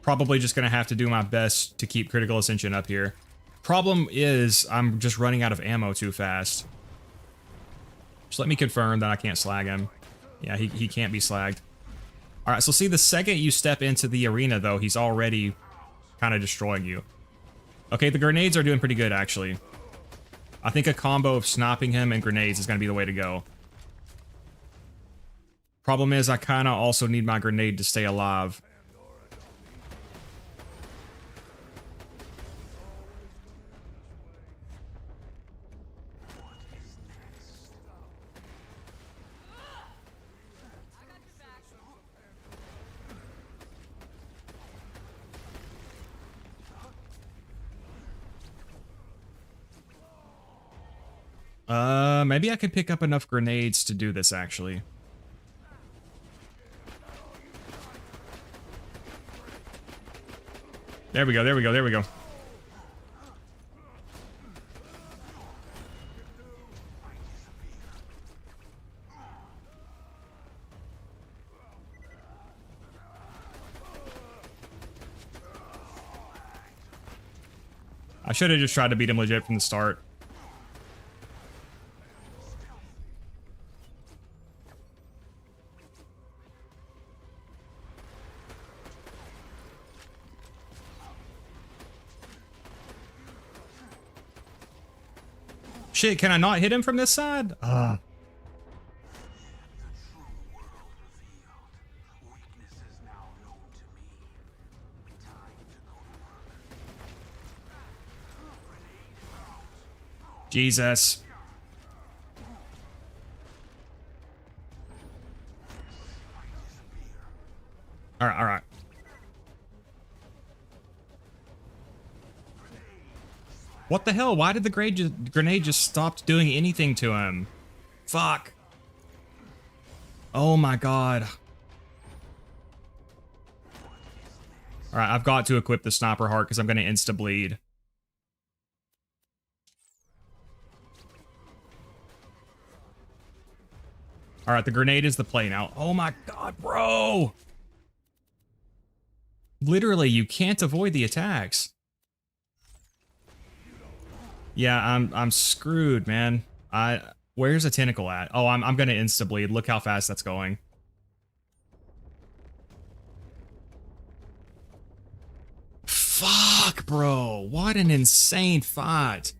Probably just going to have to do my best to keep Critical Ascension up here. Problem is, I'm just running out of ammo too fast. Just let me confirm that I can't slag him. Yeah, he can't be slagged. Alright, so see, the second you step into the arena, though, he's already kind of destroying you. Okay, the grenades are doing pretty good, actually. I think a combo of sniping him and grenades is going to be the way to go. Problem is, I kind of also need my grenade to stay alive. Maybe I could pick up enough grenades to do this, actually. There we go, there we go, there we go. I should have just tried to beat him legit from the start. Shit, can I not hit him from this side? The true world revealed. Weaknesses now known to me. Time to go to work. Jesus. Alright, alright. What the hell? Why did the grenade just stop doing anything to him? Fuck. Oh my god. Alright, I've got to equip the sniper heart because I'm going to insta-bleed. Alright, the grenade is the play now. Oh my god, bro! Literally, you can't avoid the attacks. Yeah, I'm screwed, man. Where's a tentacle at? Oh, I'm gonna insta-bleed. Look how fast that's going. Fuck, bro. What an insane fight.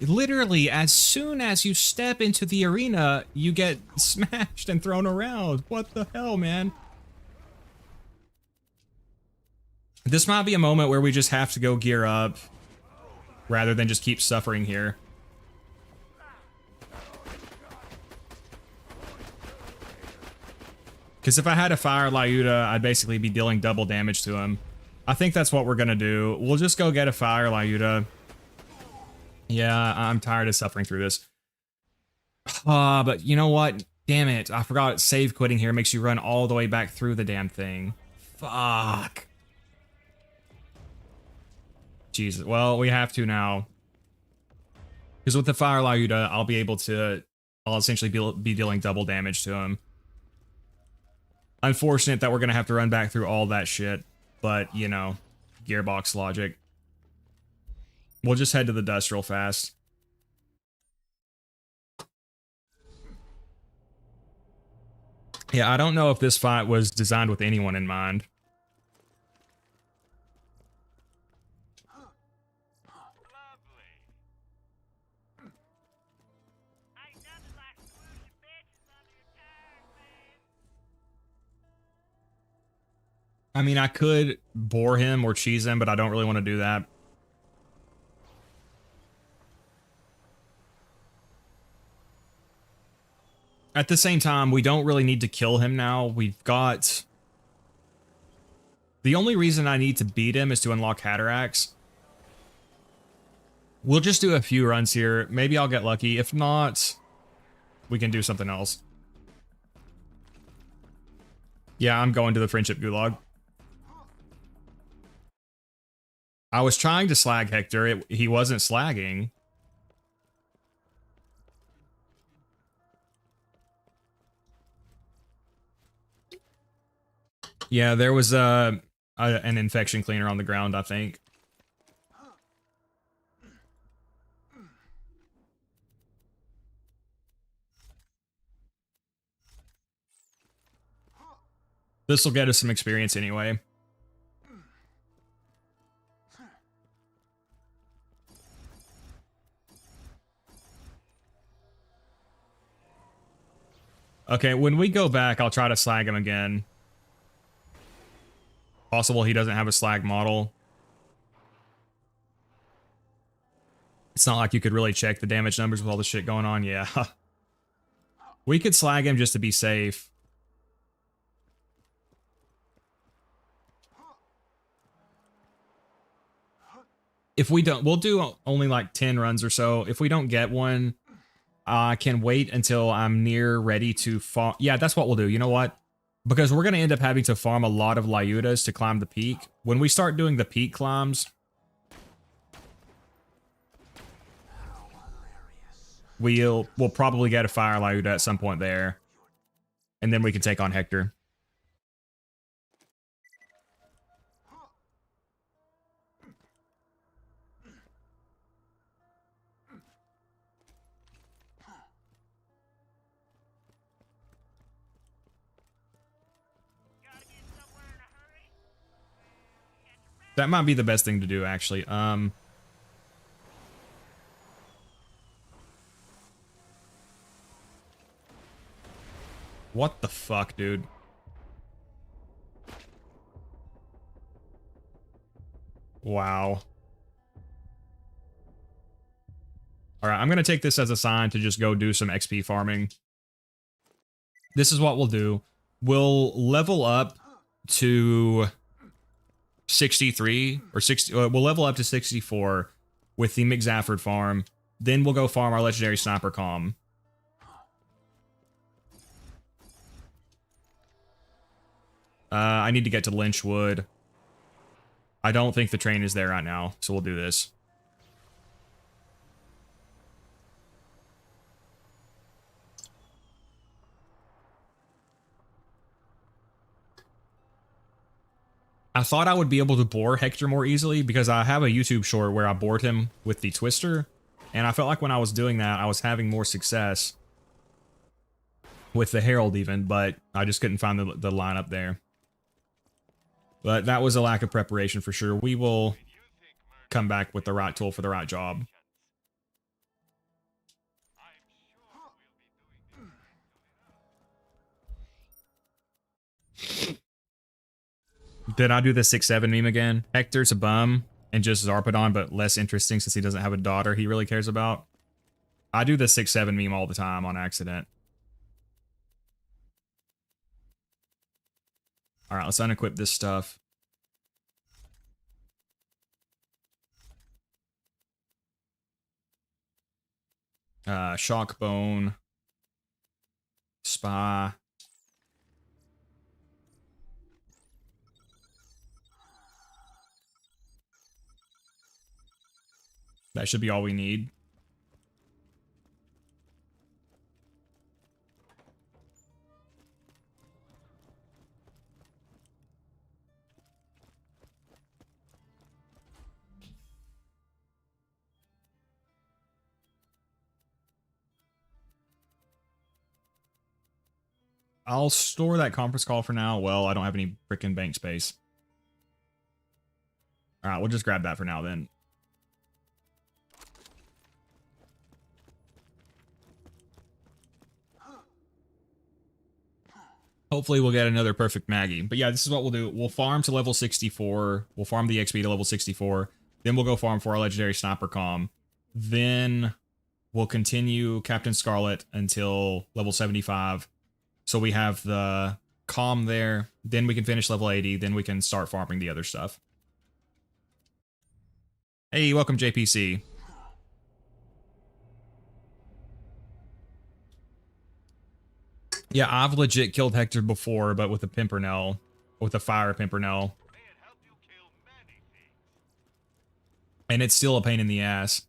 Literally, as soon as you step into the arena, you get smashed and thrown around. What the hell, man? This might be a moment where we just have to go gear up rather than just keep suffering here. Because if I had a Fire Lyuda, I'd basically be dealing double damage to him. I think that's what we're going to do. We'll just go get a Fire Lyuda. Yeah, I'm tired of suffering through this. But you know what? Damn it. I forgot save quitting here makes you run all the way back through the damn thing. Fuck. Jesus. Well, we have to now. Because with the Fire Lyuda, I'll essentially be dealing double damage to him. Unfortunate that we're going to have to run back through all that shit. But, you know, gearbox logic. We'll just head to the dust real fast. Yeah, I don't know if this fight was designed with anyone in mind. I mean, I could bore him or cheese him, but I don't really want to do that. At the same time, we don't really need to kill him now. We've got... The only reason I need to beat him is to unlock Hatterax. We'll just do a few runs here. Maybe I'll get lucky. If not, we can do something else. Yeah, I'm going to the friendship gulag. I was trying to slag Hector. He wasn't slagging. Yeah, there was an infection cleaner on the ground, I think. This will get us some experience anyway. Okay, when we go back, I'll try to slag him again. Possible he doesn't have a slag model. It's not like you could really check the damage numbers with all the shit going on. Yeah. We could slag him just to be safe. If we don't, we'll do only like 10 runs or so. If we don't get one, I can wait until I'm near ready to farm. Yeah, that's what we'll do. You know what? Because we're going to end up having to farm a lot of Lyudas to climb the peak. When we start doing the peak climbs, we'll probably get a fire Lyuda at some point there. And then we can take on Hector. That might be the best thing to do, actually. What the fuck, dude? Wow. Alright, I'm gonna take this as a sign to just go do some XP farming. This is what we'll do. We'll level up to 63 or 60. We'll level up to 64 with the McZafford farm. Then we'll go farm our legendary sniper comm. I need to get to Lynchwood. I don't think the train is there right now, so we'll do this. I thought I would be able to bore Hector more easily because I have a YouTube short where I bored him with the Twister. And I felt like when I was doing that, I was having more success with the Herald even, but I just couldn't find the lineup there. But that was a lack of preparation for sure. We will come back with the right tool for the right job. Did I do the 6-7 meme again? Hector's a bum and just Zarpedon, but less interesting since he doesn't have a daughter he really cares about. I do the 6-7 meme all the time on accident. Alright, let's unequip this stuff. Shock bone. Spa. That should be all we need. I'll store that conference call for now. Well, I don't have any frickin' bank space. All right, we'll just grab that for now then. Hopefully we'll get another perfect Maggie. But yeah, this is what we'll do. We'll farm to level 64. We'll farm the XP to level 64. Then we'll go farm for our legendary sniper comm. Then we'll continue Captain Scarlet until level 75. So we have the comm there. Then we can finish level 80. Then we can start farming the other stuff. Hey, welcome JPC. Yeah, I've legit killed Hector before, but with a Pimpernel. With a fire Pimpernel. And it's still a pain in the ass.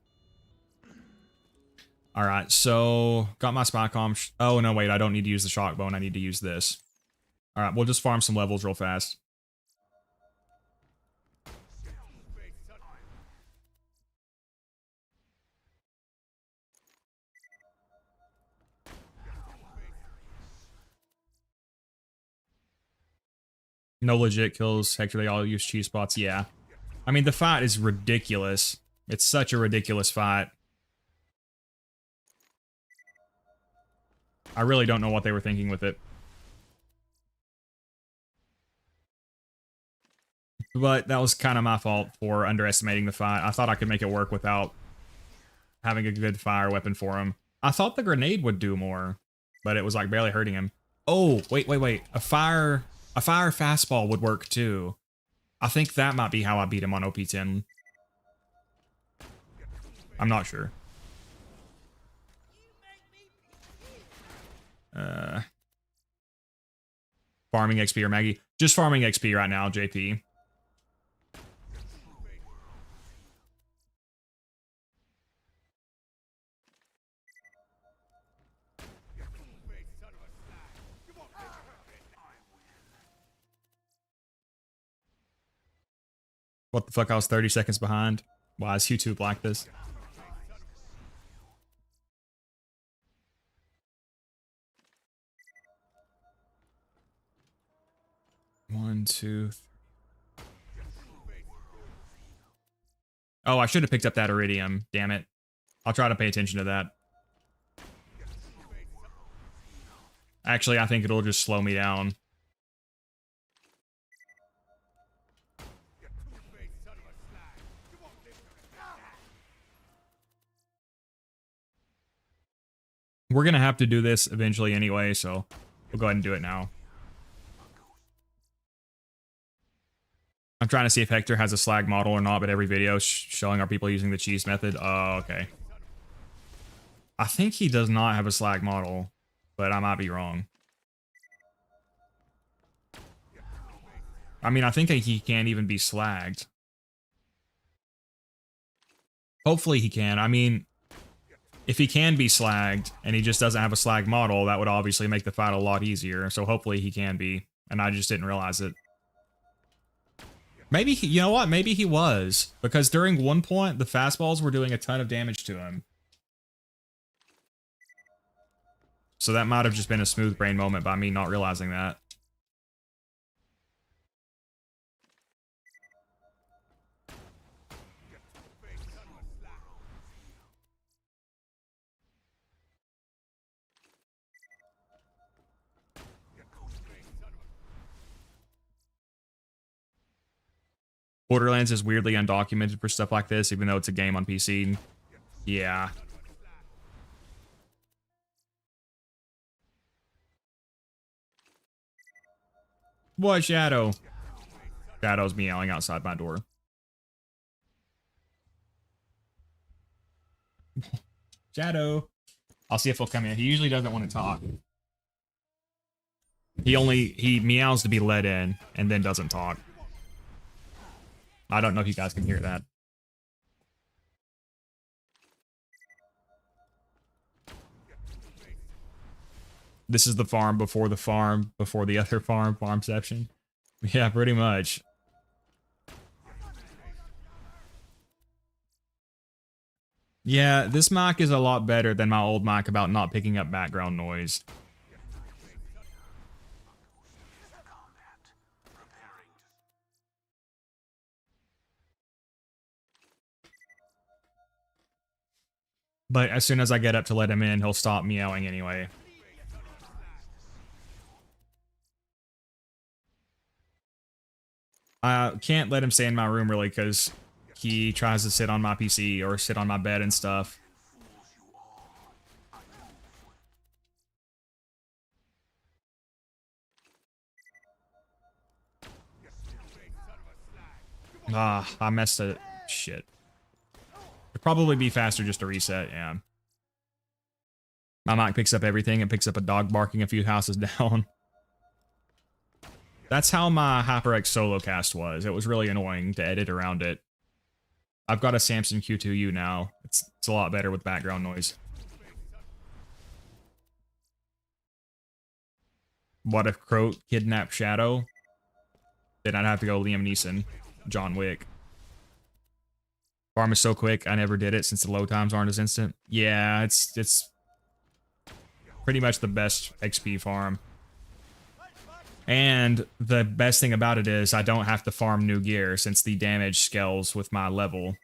Alright, so got my Spycom. Oh, no, wait, I don't need to use the shock bone. I need to use this. Alright, we'll just farm some levels real fast. No legit kills. Hector, they all use cheese spots. Yeah. I mean, the fight is ridiculous. It's such a ridiculous fight. I really don't know what they were thinking with it. But that was kind of my fault for underestimating the fight. I thought I could make it work without having a good fire weapon for him. I thought the grenade would do more, but it was like barely hurting him. Oh, wait. A fire fastball would work too. I think that might be how I beat him on OP10. I'm not sure. Farming XP or Maggie? Just farming XP right now, JP. What the fuck, I was 30 seconds behind? Why is YouTube like this? One, two. Oh, I should have picked up that iridium. Damn it. I'll try to pay attention to that. Actually, I think it'll just slow me down. We're gonna have to do this eventually anyway, so we'll go ahead and do it now. I'm trying to see if Hector has a slag model or not, but every video showing our people using the cheese method. Oh, okay. I think he does not have a slag model, but I might be wrong. I mean, I think he can't even be slagged. Hopefully he can. I mean, if he can be slagged and he just doesn't have a slag model, that would obviously make the fight a lot easier. So hopefully he can be, and I just didn't realize it. Maybe, you know what? Maybe he was. Because during one point, the fastballs were doing a ton of damage to him. So that might have just been a smooth brain moment by me not realizing that. Borderlands is weirdly undocumented for stuff like this, even though it's a game on PC. Yeah. What, Shadow? Shadow's meowing outside my door. Shadow. I'll see if he'll come in. He usually doesn't want to talk. He meows to be let in, and then doesn't talk. I don't know if you guys can hear that. This is the farm before the other farmception. Yeah, pretty much. Yeah, this mic is a lot better than my old mic about not picking up background noise. But as soon as I get up to let him in, he'll stop meowing anyway. I can't let him stay in my room really because he tries to sit on my PC or sit on my bed and stuff. Ah, I messed it. Shit. It'd probably be faster just to reset, yeah. My mic picks up everything. It picks up a dog barking a few houses down. That's how my HyperX solo cast was. It was really annoying to edit around it. I've got a Samson Q2U now. It's a lot better with background noise. What if Croat kidnapped Shadow? Then I'd have to go Liam Neeson, John Wick. Farm is so quick, I never did it since the load times aren't as instant. Yeah, it's pretty much the best XP farm. And the best thing about it is I don't have to farm new gear since the damage scales with my level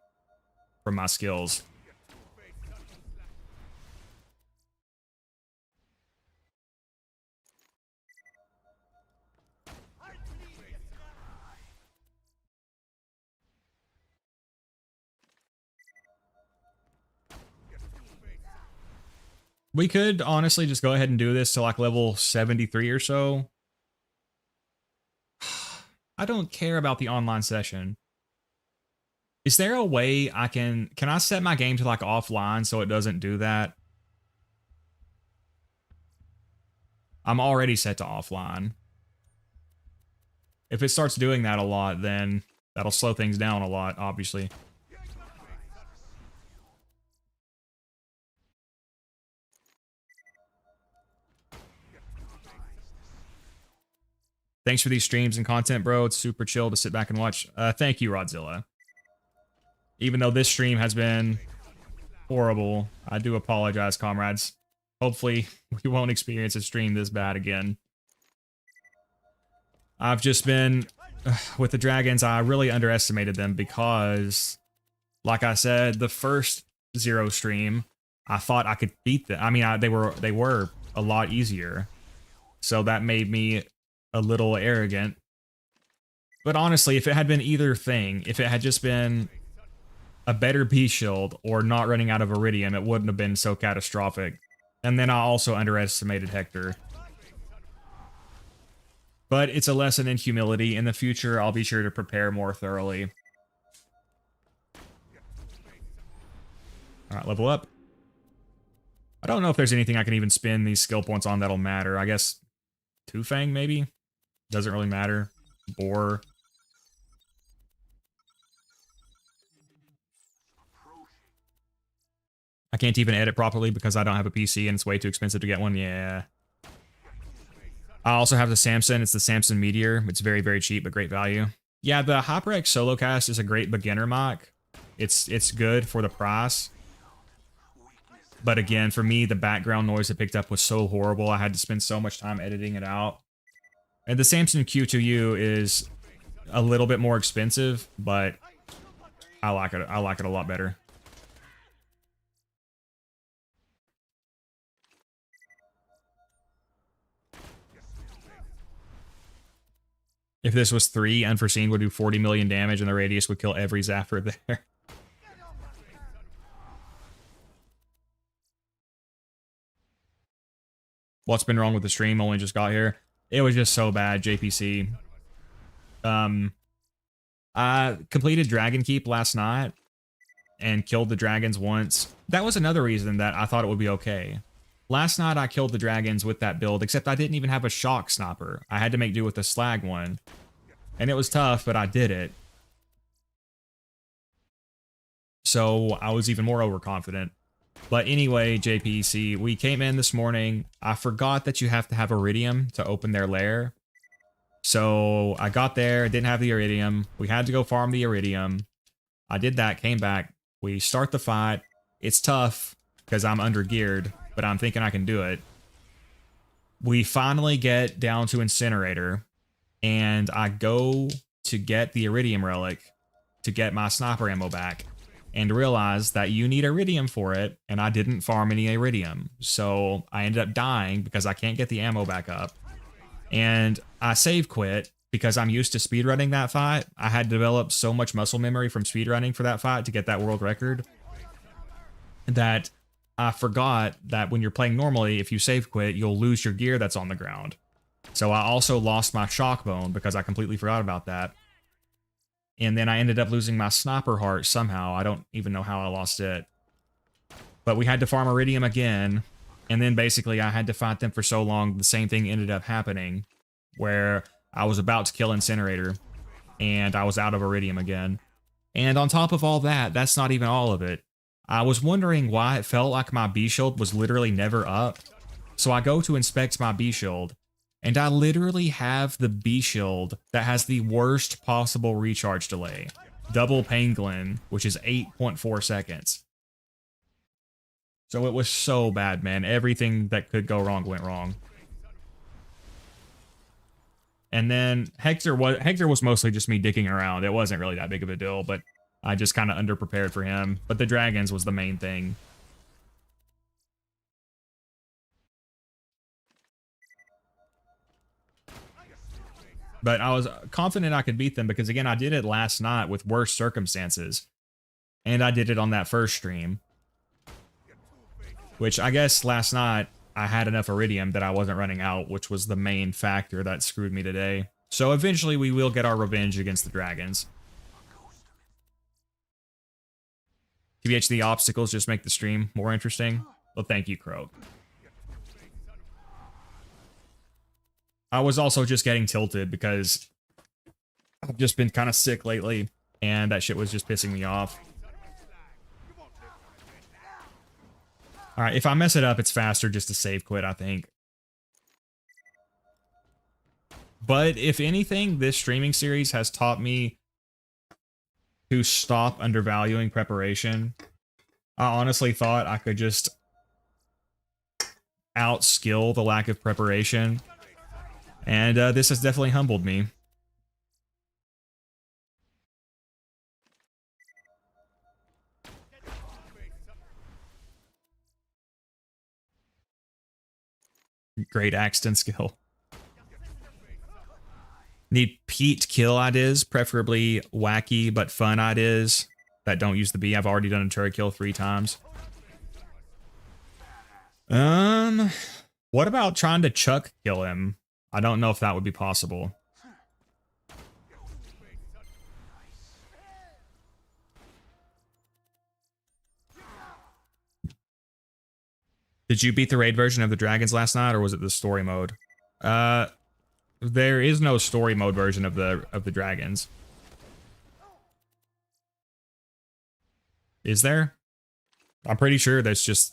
from my skills. We could honestly just go ahead and do this to like level 73 or so. I don't care about the online session. Is there a way I can I set my game to like offline so it doesn't do that? I'm already set to offline. If it starts doing that a lot, then that'll slow things down a lot, obviously. Thanks for these streams and content, bro. It's super chill to sit back and watch. Thank you, Rodzilla. Even though this stream has been horrible, I do apologize, comrades. Hopefully, we won't experience a stream this bad again. I've just been... with the dragons, I really underestimated them because, like I said, the first Zer0 stream, I thought I could beat them. I mean, they were a lot easier. So that made me a little arrogant. But honestly, if it had been either thing, if it had just been a better B shield or not running out of Iridium, it wouldn't have been so catastrophic. And then I also underestimated Hector. But it's a lesson in humility. In the future, I'll be sure to prepare more thoroughly. Alright, level up. I don't know if there's anything I can even spend these skill points on that'll matter. I guess Two-Fang, maybe? Doesn't really matter. Boar. I can't even edit properly because I don't have a PC and it's way too expensive to get one. Yeah. I also have the Samson. It's the Samson Meteor. It's very, very cheap, but great value. Yeah, the HyperX solo cast is a great beginner mic. It's good for the price. But again, for me, the background noise it picked up was so horrible. I had to spend so much time editing it out. And the Samson Q2U is a little bit more expensive, but I like it. I like it a lot better. If this was 3, Unforeseen would do 40 million damage and the radius would kill every Zapper there. What's been wrong with the stream? Only just got here. It was just so bad, JPC. I completed Dragon Keep last night and killed the dragons once. That was another reason that I thought it would be okay. Last night I killed the dragons with that build, except I didn't even have a shock sniper. I had to make do with the slag one. And it was tough, but I did it. So I was even more overconfident. But anyway, JPC, we came in this morning. I forgot that you have to have Iridium to open their lair. So I got there, didn't have the Iridium. We had to go farm the Iridium. I did that, came back. We start the fight. It's tough because I'm under-geared, but I'm thinking I can do it. We finally get down to Incinerator, and I go to get the Iridium Relic to get my sniper ammo back. And realized that you need Iridium for it, and I didn't farm any Iridium. So I ended up dying because I can't get the ammo back up. And I save quit because I'm used to speedrunning that fight. I had developed so much muscle memory from speedrunning for that fight to get that world record that I forgot that when you're playing normally, if you save quit, you'll lose your gear that's on the ground. So I also lost my shock bone because I completely forgot about that. And then I ended up losing my sniper heart somehow. I don't even know how I lost it. But we had to farm Iridium again. And then basically I had to fight them for so long, the same thing ended up happening, where I was about to kill Incinerator, and I was out of Iridium again. And on top of all that, that's not even all of it. I was wondering why it felt like my B shield was literally never up. So I go to inspect my B shield, and I literally have the B shield that has the worst possible recharge delay. Double Pangolin, which is 8.4 seconds. So it was so bad, man. Everything that could go wrong went wrong. And then Hector was mostly just me dicking around. It wasn't really that big of a deal, but I just kind of underprepared for him. But the dragons was the main thing. But I was confident I could beat them because, again, I did it last night with worse circumstances. And I did it on that first stream. Which I guess last night I had enough Iridium that I wasn't running out, which was the main factor that screwed me today. So eventually we will get our revenge against the dragons. TBH, the obstacles just make the stream more interesting. Well, thank you, Crow. I was also just getting tilted because I've just been kind of sick lately, and that shit was just pissing me off. Alright, if I mess it up, it's faster just to save quit, I think. But if anything, this streaming series has taught me to stop undervaluing preparation. I honestly thought I could just outskill the lack of preparation. And this has definitely humbled me. Great Axton skill. Need Pete kill ideas, preferably wacky but fun ideas that don't use the B. I've already done a turret kill 3 times. What about trying to Chuck kill him? I don't know if that would be possible. Did you beat the raid version of the dragons last night, or was it the story mode? There is no story mode version of the dragons. Is there? I'm pretty sure there's just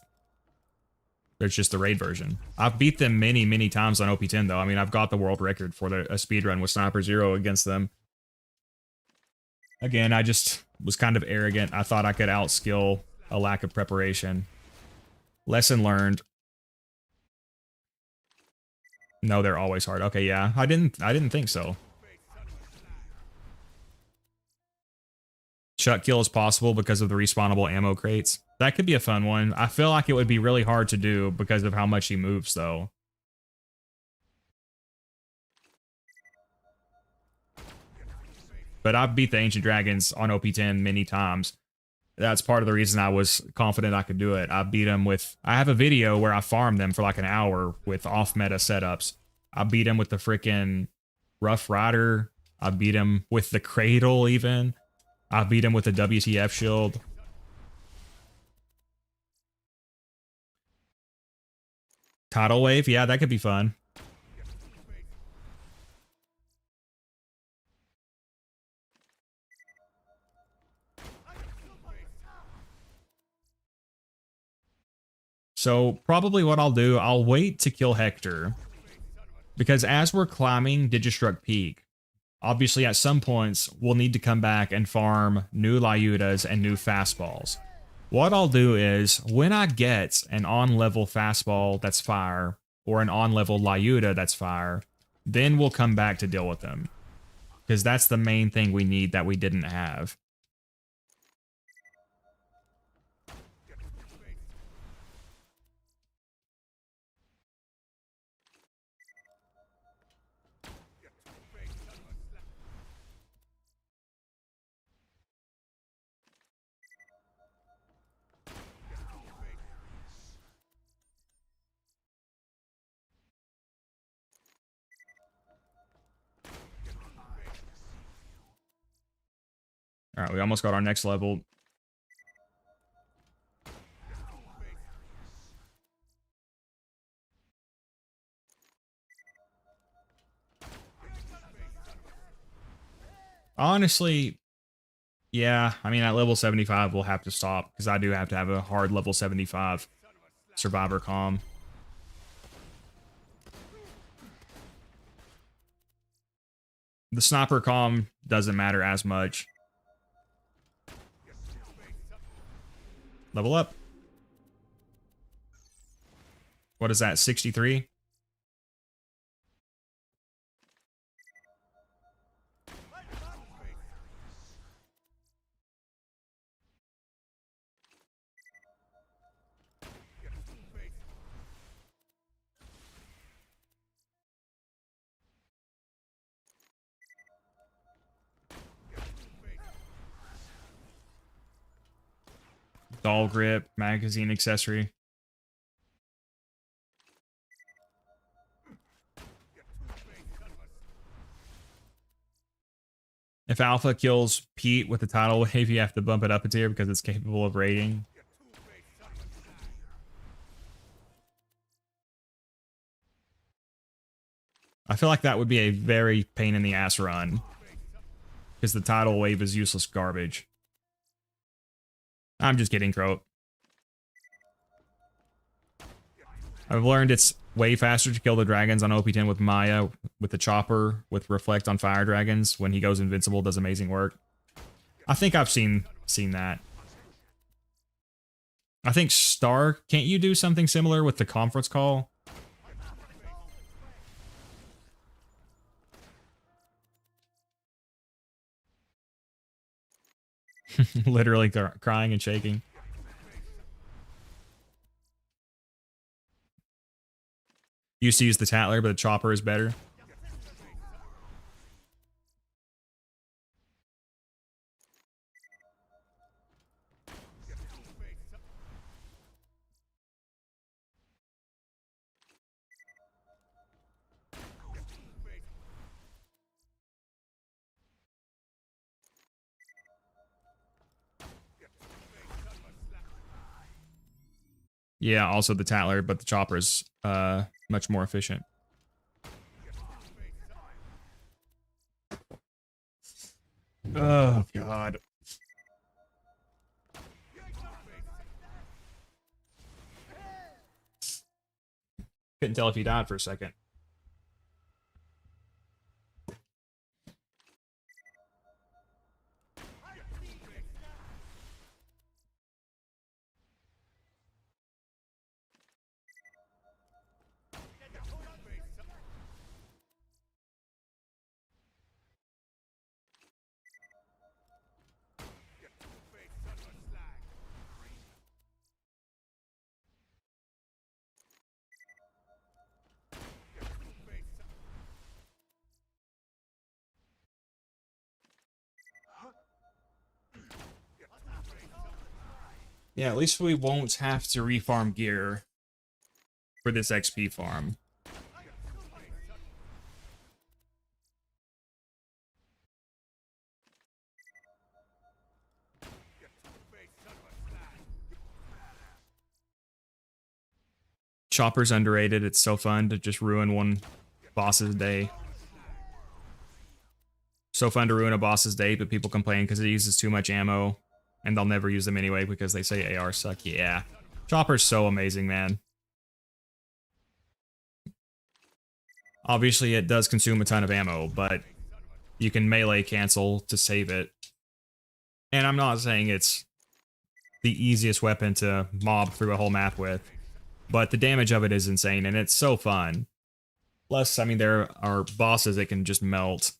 the raid version. I've beat them many times on OP10 though. I mean, I've got the world record for a speedrun with Sniper 0 against them. Again, I just was kind of arrogant. I thought I could outskill a lack of preparation. Lesson learned. No, they're always hard. Okay, yeah. I didn't think so. Chuck kill is possible because of the respawnable ammo crates. That could be a fun one. I feel like it would be really hard to do because of how much he moves, though. But I've beat the Ancient Dragons on OP10 many times. That's part of the reason I was confident I could do it. I beat them with... I have a video where I farmed them for like an hour with off-meta setups. I beat him with the freaking Rough Rider. I beat him with the Cradle, even. I beat him with the WTF shield. Tidal Wave? Yeah, that could be fun. So probably what I'll do, I'll wait to kill Hector. Because as we're climbing Digistruct Peak, obviously at some points, we'll need to come back and farm new Lyudas and new fastballs. What I'll do is, when I get an on-level fastball that's fire, or an on-level Lyuda that's fire, then we'll come back to deal with them. Because that's the main thing we need that we didn't have. Alright, we almost got our next level. Honestly, yeah. I mean, at level 75, we'll have to stop because I do have to have a hard level 75 survivor comm. The sniper comm doesn't matter as much. Level up. What is that, 63? Doll grip, magazine accessory. If Alpha kills Pete with the tidal wave, you have to bump it up a tier because it's capable of raiding. I feel like that would be a very pain in the ass run because the tidal wave is useless garbage. I'm just kidding, Croat. I've learned it's way faster to kill the dragons on OP10 with Maya, with the chopper, with Reflect on fire dragons. When he goes invincible, does amazing work. I think I've seen that. I think Star, can't you do something similar with the conference call? Literally crying and shaking. Used to use the Tatler, but the chopper is better. Yeah, also the Tatler, but the chopper is much more efficient. Oh, God. Couldn't tell if he died for a second. Yeah, at least we won't have to refarm gear for this XP farm. Chopper's underrated. It's so fun to just ruin one boss's day. So fun to ruin a boss's day, but people complain because it uses too much ammo, and they'll never use them anyway because they say AR suck. Yeah. Chopper's so amazing, man. Obviously, it does consume a ton of ammo, but you can melee cancel to save it. And I'm not saying it's the easiest weapon to mob through a whole map with, but the damage of it is insane, and it's so fun. Plus, I mean, there are bosses that can just melt.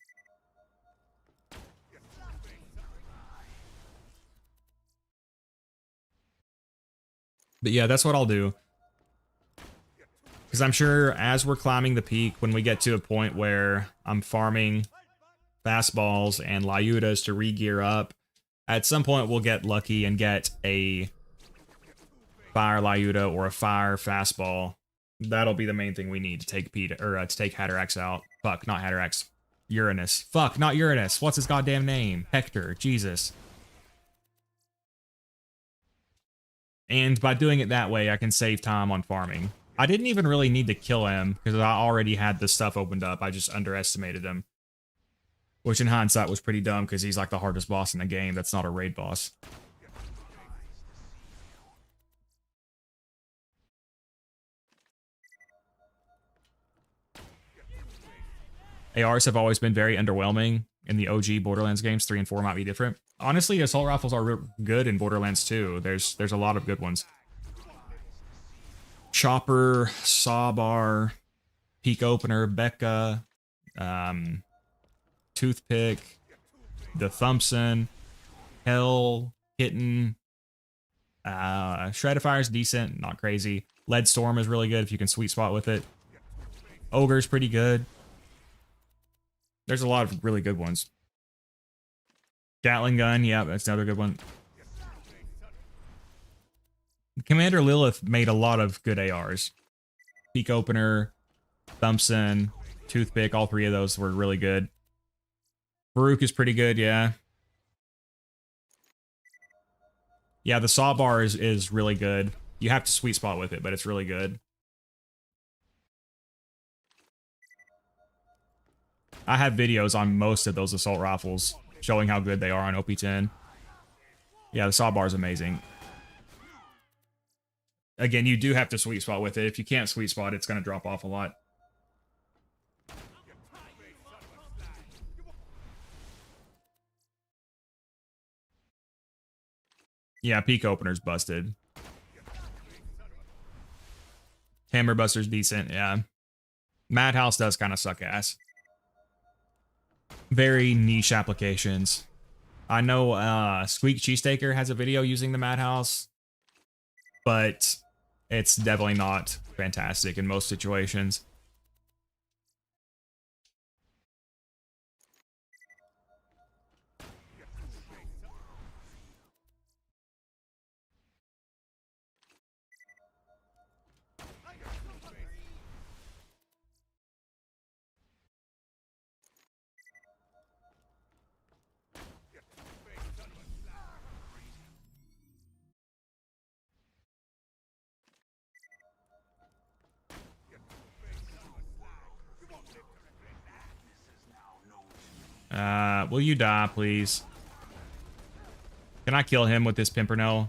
But yeah, that's what I'll do. Because I'm sure as we're climbing the peak, when we get to a point where I'm farming fastballs and Lyudas to re-gear up, at some point we'll get lucky and get a fire Lyuda or a fire fastball. That'll be the main thing we need to take to take Hatterax out. Fuck, not Hatterax. Uranus. Fuck, not Uranus. What's his goddamn name? Hector. Jesus. And by doing it that way, I can save time on farming. I didn't even really need to kill him because I already had the stuff opened up. I just underestimated him. Which in hindsight was pretty dumb because he's like the hardest boss in the game. That's not a raid boss. ARs have always been very underwhelming in the OG Borderlands games. 3 and 4 might be different. Honestly, assault rifles are good in Borderlands 2. There's a lot of good ones. Chopper, Sawbar, Peak Opener, Becca, Toothpick, the Thompson, Hell, Kitten, Shreddifire's decent, not crazy. Lead Storm is really good if you can sweet spot with it. Ogre's pretty good. There's a lot of really good ones. Gatling Gun, yeah, that's another good one. Commander Lilith made a lot of good ARs. Peak Opener, Thompson, Toothpick, all three of those were really good. Baruch is pretty good, yeah. Yeah, the Sawbar is really good. You have to sweet spot with it, but it's really good. I have videos on most of those assault rifles showing how good they are on OP10. Yeah, the Sawbar is amazing. Again, you do have to sweet spot with it. If you can't sweet spot, it's going to drop off a lot. Yeah, Peak Opener's busted. Hammerbuster's decent, yeah. Madhouse does kind of suck ass. Very niche applications. I know Squeak Cheesesteaker has a video using the Madhouse, but it's definitely not fantastic in most situations. Will you die, please? Can I kill him with this Pimpernel?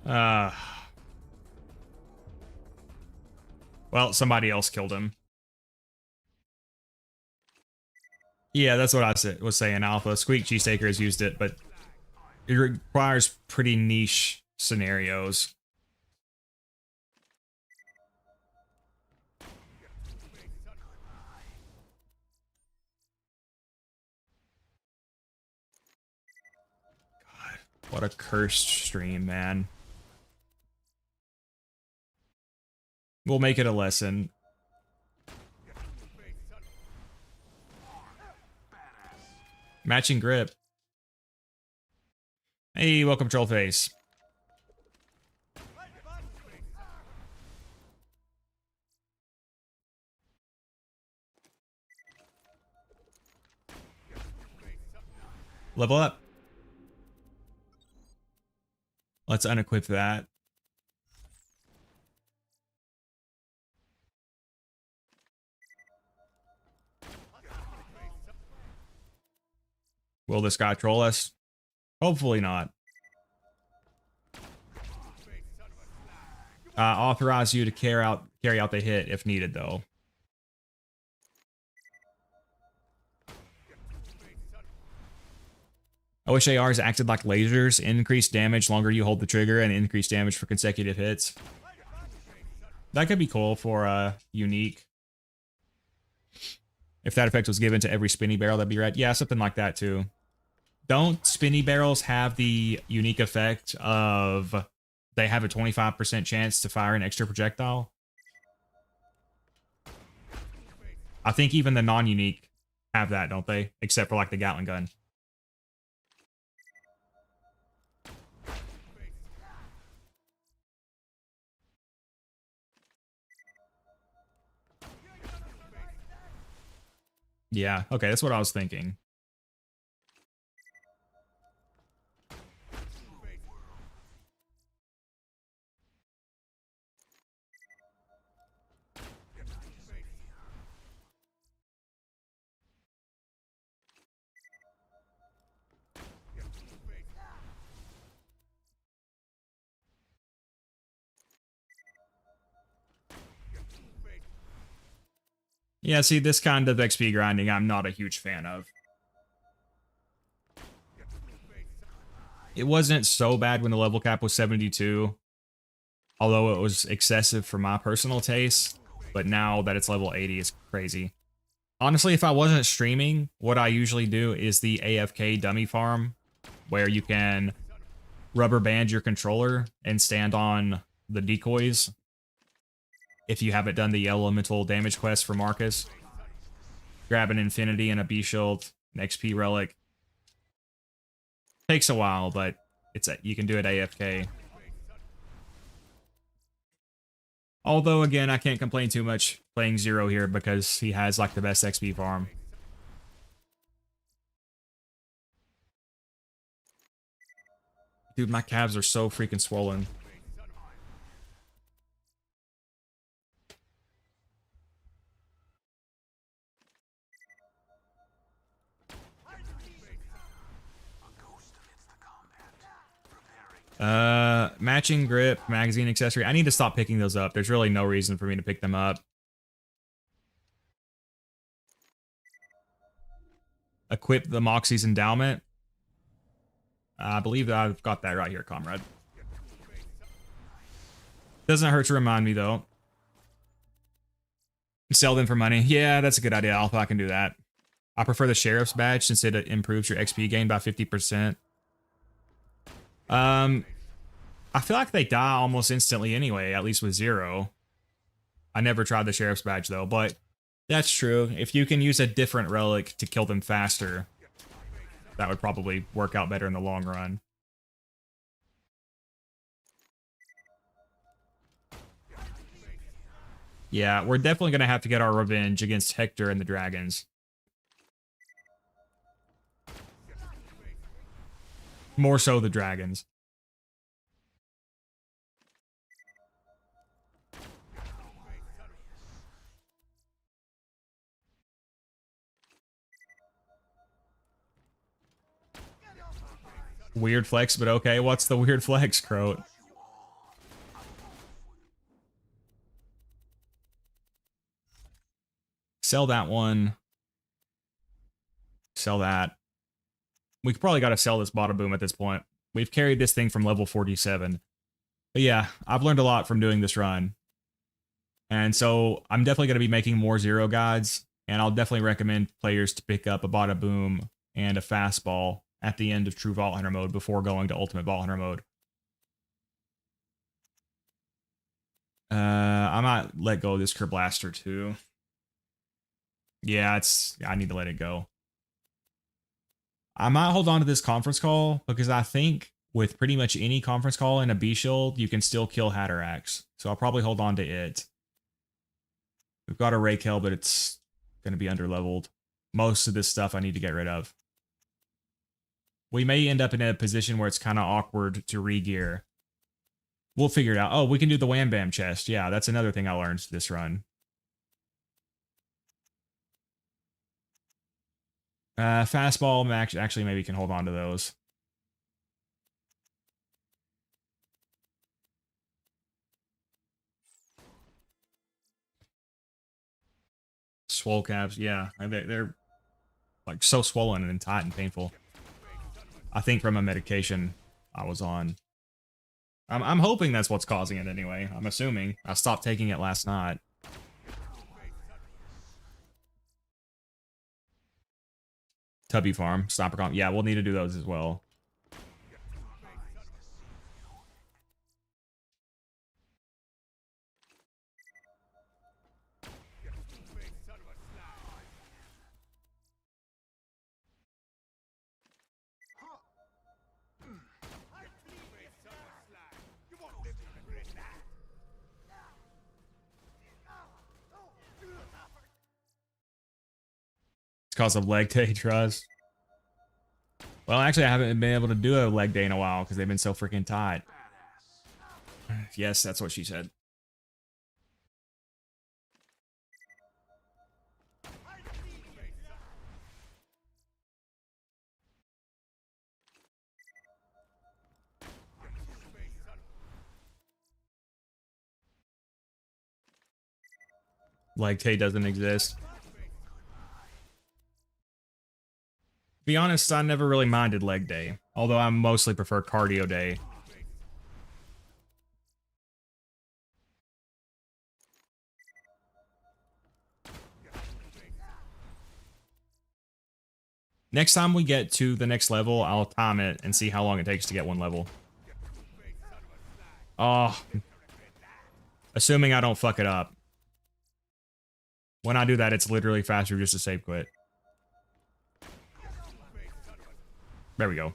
Well, somebody else killed him. Yeah, that's what I was saying, Alpha. Squeak Cheesesteaker has used it, but it requires pretty niche scenarios. God, what a cursed stream, man. We'll make it a lesson. Matching grip. Hey, welcome, Trollface. Level up. Let's unequip that. Will this guy troll us? Hopefully not. Authorize you to carry out the hit if needed, though. I wish ARs acted like lasers. Increase damage longer you hold the trigger and increase damage for consecutive hits. That could be cool for unique. If that effect was given to every spinny barrel, that'd be right. Yeah, something like that too. Don't spinny barrels have the unique effect of they have a 25% chance to fire an extra projectile? I think even the non-unique have that, don't they? Except for like the Gatling gun. Yeah, okay, that's what I was thinking. Yeah, see, this kind of XP grinding I'm not a huge fan of. It wasn't so bad when the level cap was 72, although it was excessive for my personal taste, but now that it's level 80, it's crazy. Honestly, if I wasn't streaming, what I usually do is the AFK dummy farm, where you can rubber band your controller and stand on the decoys if you haven't done the elemental damage quest for Marcus. Grab an Infinity and a B-Shield, an XP relic. Takes a while, but you can do it AFK. Although, again, I can't complain too much playing Zer0 here because he has, like, the best XP farm. Dude, my calves are so freaking swollen. Matching grip, magazine accessory. I need to stop picking those up. There's really no reason for me to pick them up. Equip the Moxie's endowment. I believe that I've got that right here, comrade. Doesn't hurt to remind me, though. Sell them for money. Yeah, that's a good idea, Alpha. I can do that. I prefer the Sheriff's Badge since it improves your XP gain by 50%. I feel like they die almost instantly anyway, at least with Zer0. I never tried the Sheriff's Badge, though, but that's true. If you can use a different relic to kill them faster, that would probably work out better in the long run. Yeah, we're definitely going to have to get our revenge against Hector and the dragons. More so the dragons. Weird flex, but okay. What's the weird flex, Croat? Sell that one. Sell that. We probably got to sell this bada boom at this point. We've carried this thing from level 47. But yeah, I've learned a lot from doing this run. And so I'm definitely going to be making more Zer0 guides. And I'll definitely recommend players to pick up a bada boom and a fastball at the end of True Vault Hunter mode before going to Ultimate Vault Hunter mode. I might let go of this Kerblaster too. Yeah, I need to let it go. I might hold on to this conference call because I think with pretty much any conference call and a B-Shield, you can still kill Hatterax. So I'll probably hold on to it. We've got a Rakel, but it's going to be underleveled. Most of this stuff I need to get rid of. We may end up in a position where it's kind of awkward to re-gear. We'll figure it out. Oh, we can do the Wham Bam chest. Yeah, that's another thing I learned this run. Fastball, Max, actually maybe can hold on to those. Swole calves, yeah. They're like so swollen and tight and painful. I think from a medication I was on. I'm hoping that's what's causing it anyway. I'm assuming. I stopped taking it last night. Tubby Farm, Stomper Comp. Yeah, we'll need to do those as well. It's because of leg day, trust. Well, actually, I haven't been able to do a leg day in a while because they've been so freaking tight. Yes, that's what she said. Leg day doesn't exist. be honest, I never really minded leg day, although I mostly prefer cardio day. Next time we get to the next level, I'll time it and see how long it takes to get one level. Oh, assuming I don't fuck it up. When I do that, it's literally faster just to save quit. There we go.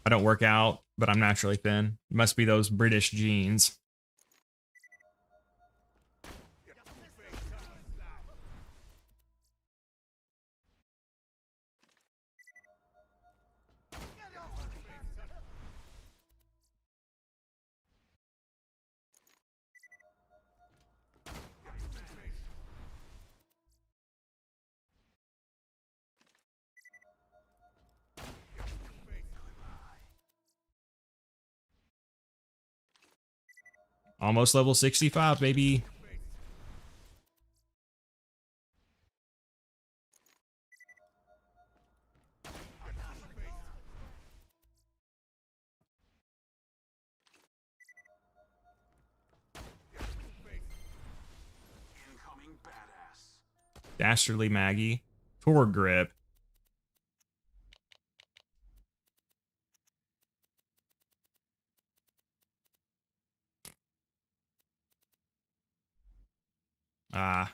I don't work out, but I'm naturally thin. Must be those British genes. Almost level 65, baby. Incoming badass. Dastardly Maggie. Tour grip. Ah.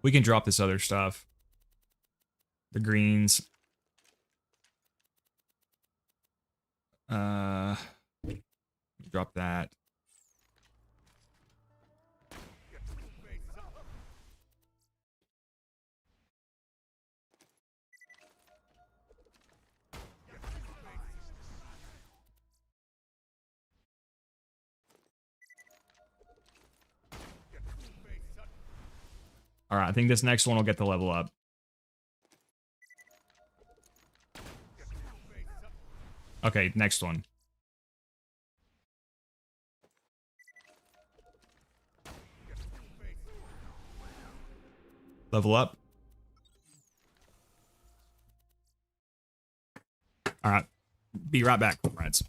We can drop this other stuff. The greens. Drop that. All right, I think this next one will get the level up. Okay, next one. Level up. All right, be right back, friends.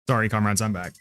Sorry, comrades, I'm back.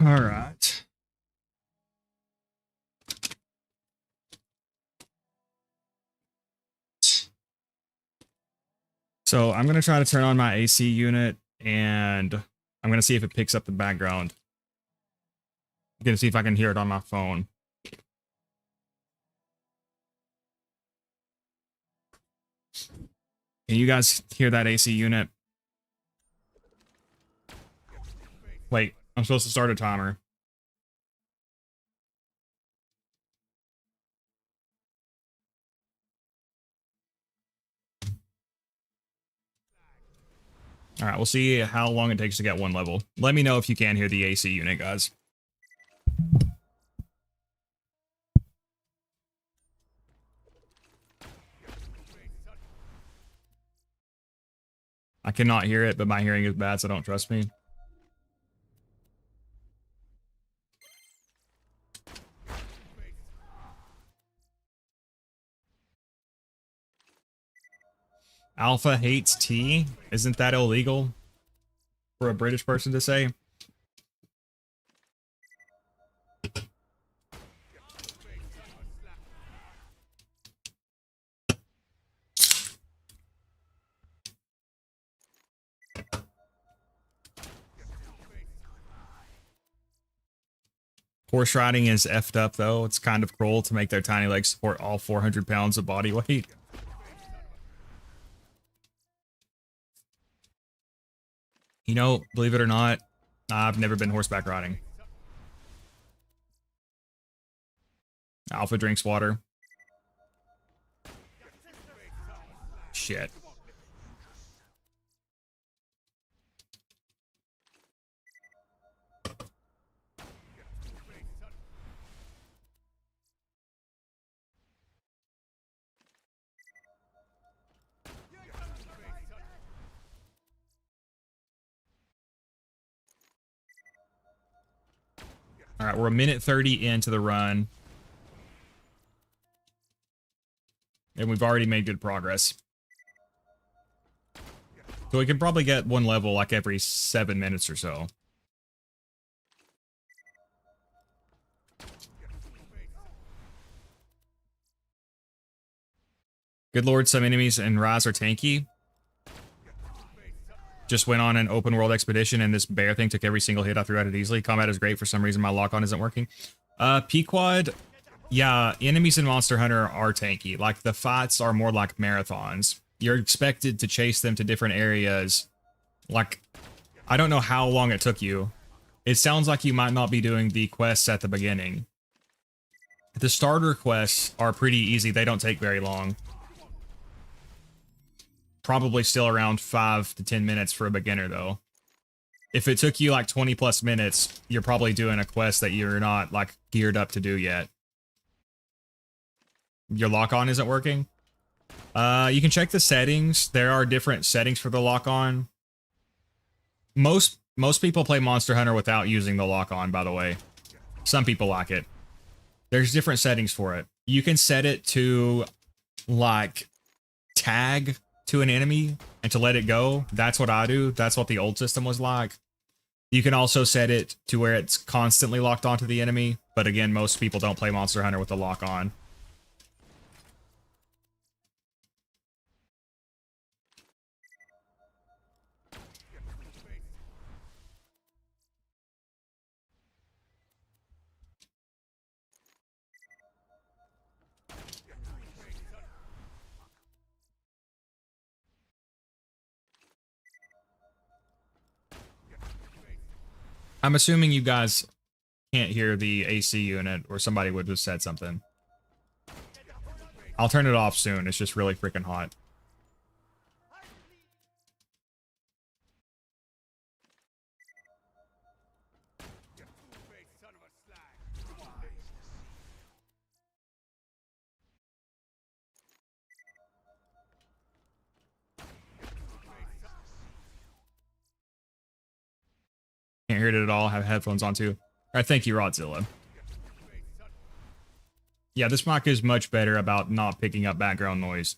All right. So I'm going to try to turn on my AC unit, and I'm going to see if it picks up the background. I'm going to see if I can hear it on my phone. Can you guys hear that AC unit? Wait, I'm supposed to start a timer. All right, we'll see how long it takes to get one level. Let me know if you can hear the AC unit, guys. I cannot hear it, but my hearing is bad, so don't trust me. Alpha hates tea? Isn't that illegal for a British person to say? Horse riding is effed up, though. It's kind of cruel to make their tiny legs support all 400 pounds of body weight. You know, believe it or not, I've never been horseback riding. Alpha drinks water. Shit. All right, we're a minute 30 into the run. And we've already made good progress. So we can probably get one level like every 7 minutes or so. Good lord, some enemies in Rise are tanky. Just went on an open world expedition and this bear thing took every single hit I threw at it easily. Combat is great. For some reason my lock-on isn't working. Pequod, yeah, enemies in Monster Hunter are tanky. Like, the fights are more like marathons. You're expected to chase them to different areas. Like, I don't know how long it took you. It sounds like you might not be doing the quests at the beginning. The starter quests are pretty easy. They don't take very long. Probably still around 5 to 10 minutes for a beginner, though. If it took you like 20 plus minutes, you're probably doing a quest that you're not like geared up to do yet. Your lock-on isn't working? You can check the settings. There are different settings for the lock-on. Most people play Monster Hunter without using the lock-on, by the way. Some people like it. There's different settings for it. You can set it to, like, tag to an enemy and to let it go. That's what I do. That's what the old system was like. You can also set it to where it's constantly locked onto the enemy. But again, most people don't play Monster Hunter with the lock-on. I'm assuming you guys can't hear the AC unit, or somebody would have said something. I'll turn it off soon. It's just really freaking hot. Can't hear it at all. Have headphones on too. All right, thank you, Rodzilla. Yeah, this mic is much better about not picking up background noise.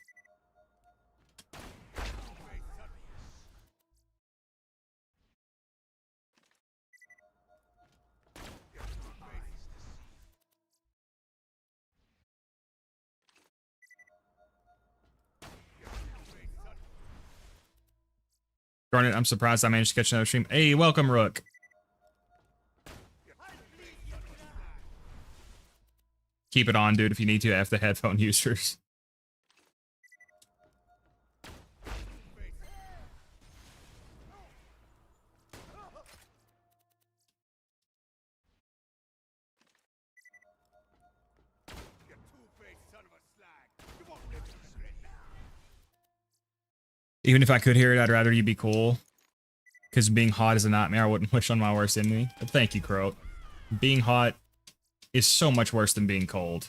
Garnet, I'm surprised I managed to catch another stream. Hey, welcome, Rook. Keep it on, dude, if you need to. F the headphone users. Even if I could hear it, I'd rather you be cool. Because being hot is a nightmare. I wouldn't wish on my worst enemy. But thank you, Croat. Being hot is so much worse than being cold.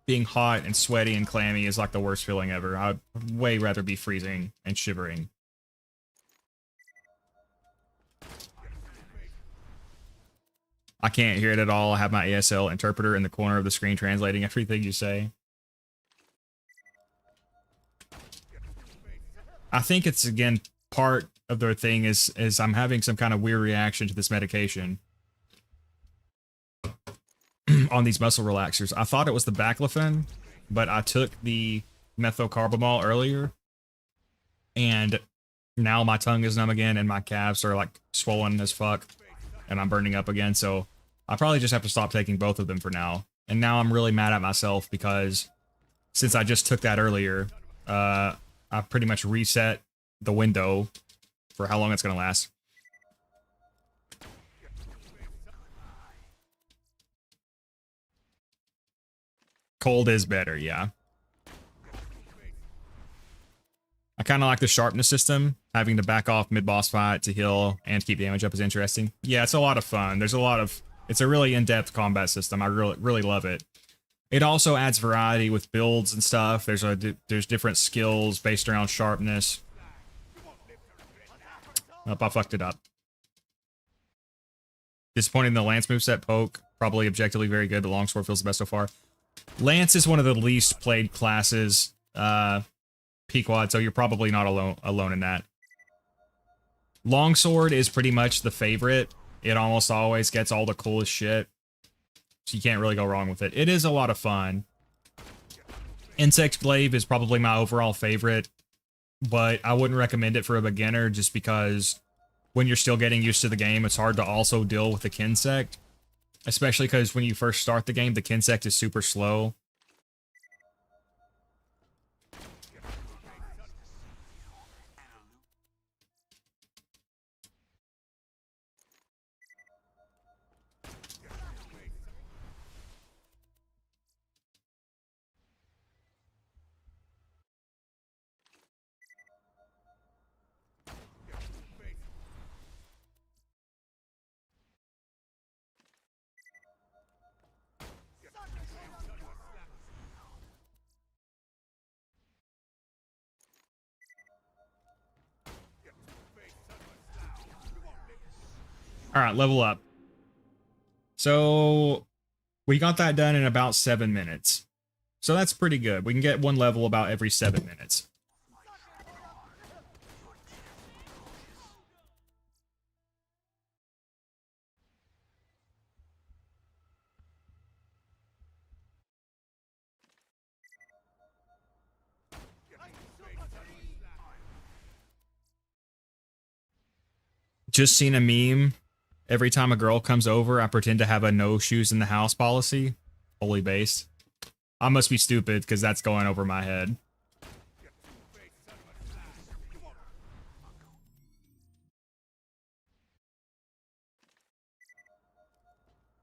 Being hot and sweaty and clammy is like the worst feeling ever. I'd way rather be freezing and shivering. I can't hear it at all. I have my ASL interpreter in the corner of the screen translating everything you say. I think it's, again, part of their thing is I'm having some kind of weird reaction to this medication on these muscle relaxers. I thought it was the baclofen, but I took the methocarbamol earlier, and now my tongue is numb again, and my calves are, like, swollen as fuck, and I'm burning up again, so I probably just have to stop taking both of them for now. And now I'm really mad at myself because since I just took that earlier, I pretty much reset the window for how long it's going to last. Cold is better, yeah. I kind of like the sharpness system. Having to back off mid-boss fight to heal and keep damage up is interesting. Yeah, it's a lot of fun. There's a lot of... It's a really in-depth combat system. I really love it. It also adds variety with builds and stuff. There's different skills based around sharpness. Oh, I fucked it up. Disappointing in the Lance moveset. Poke, probably objectively very good. The longsword feels the best so far. Lance is one of the least played classes, Pequod, so you're probably not alone in that. Longsword is pretty much the favorite. It almost always gets all the coolest shit. So you can't really go wrong with it. It is a lot of fun. Insect Glaive is probably my overall favorite, but I wouldn't recommend it for a beginner just because when you're still getting used to the game, it's hard to also deal with the Kinsect. Especially because when you first start the game, the Kinsect is super slow. All right, level up. So we got that done in about 7 minutes. So that's pretty good. We can get one level about every 7 minutes. Just seen a meme. Every time a girl comes over, I pretend to have a no shoes in the house policy. Fully based. I must be stupid because that's going over my head.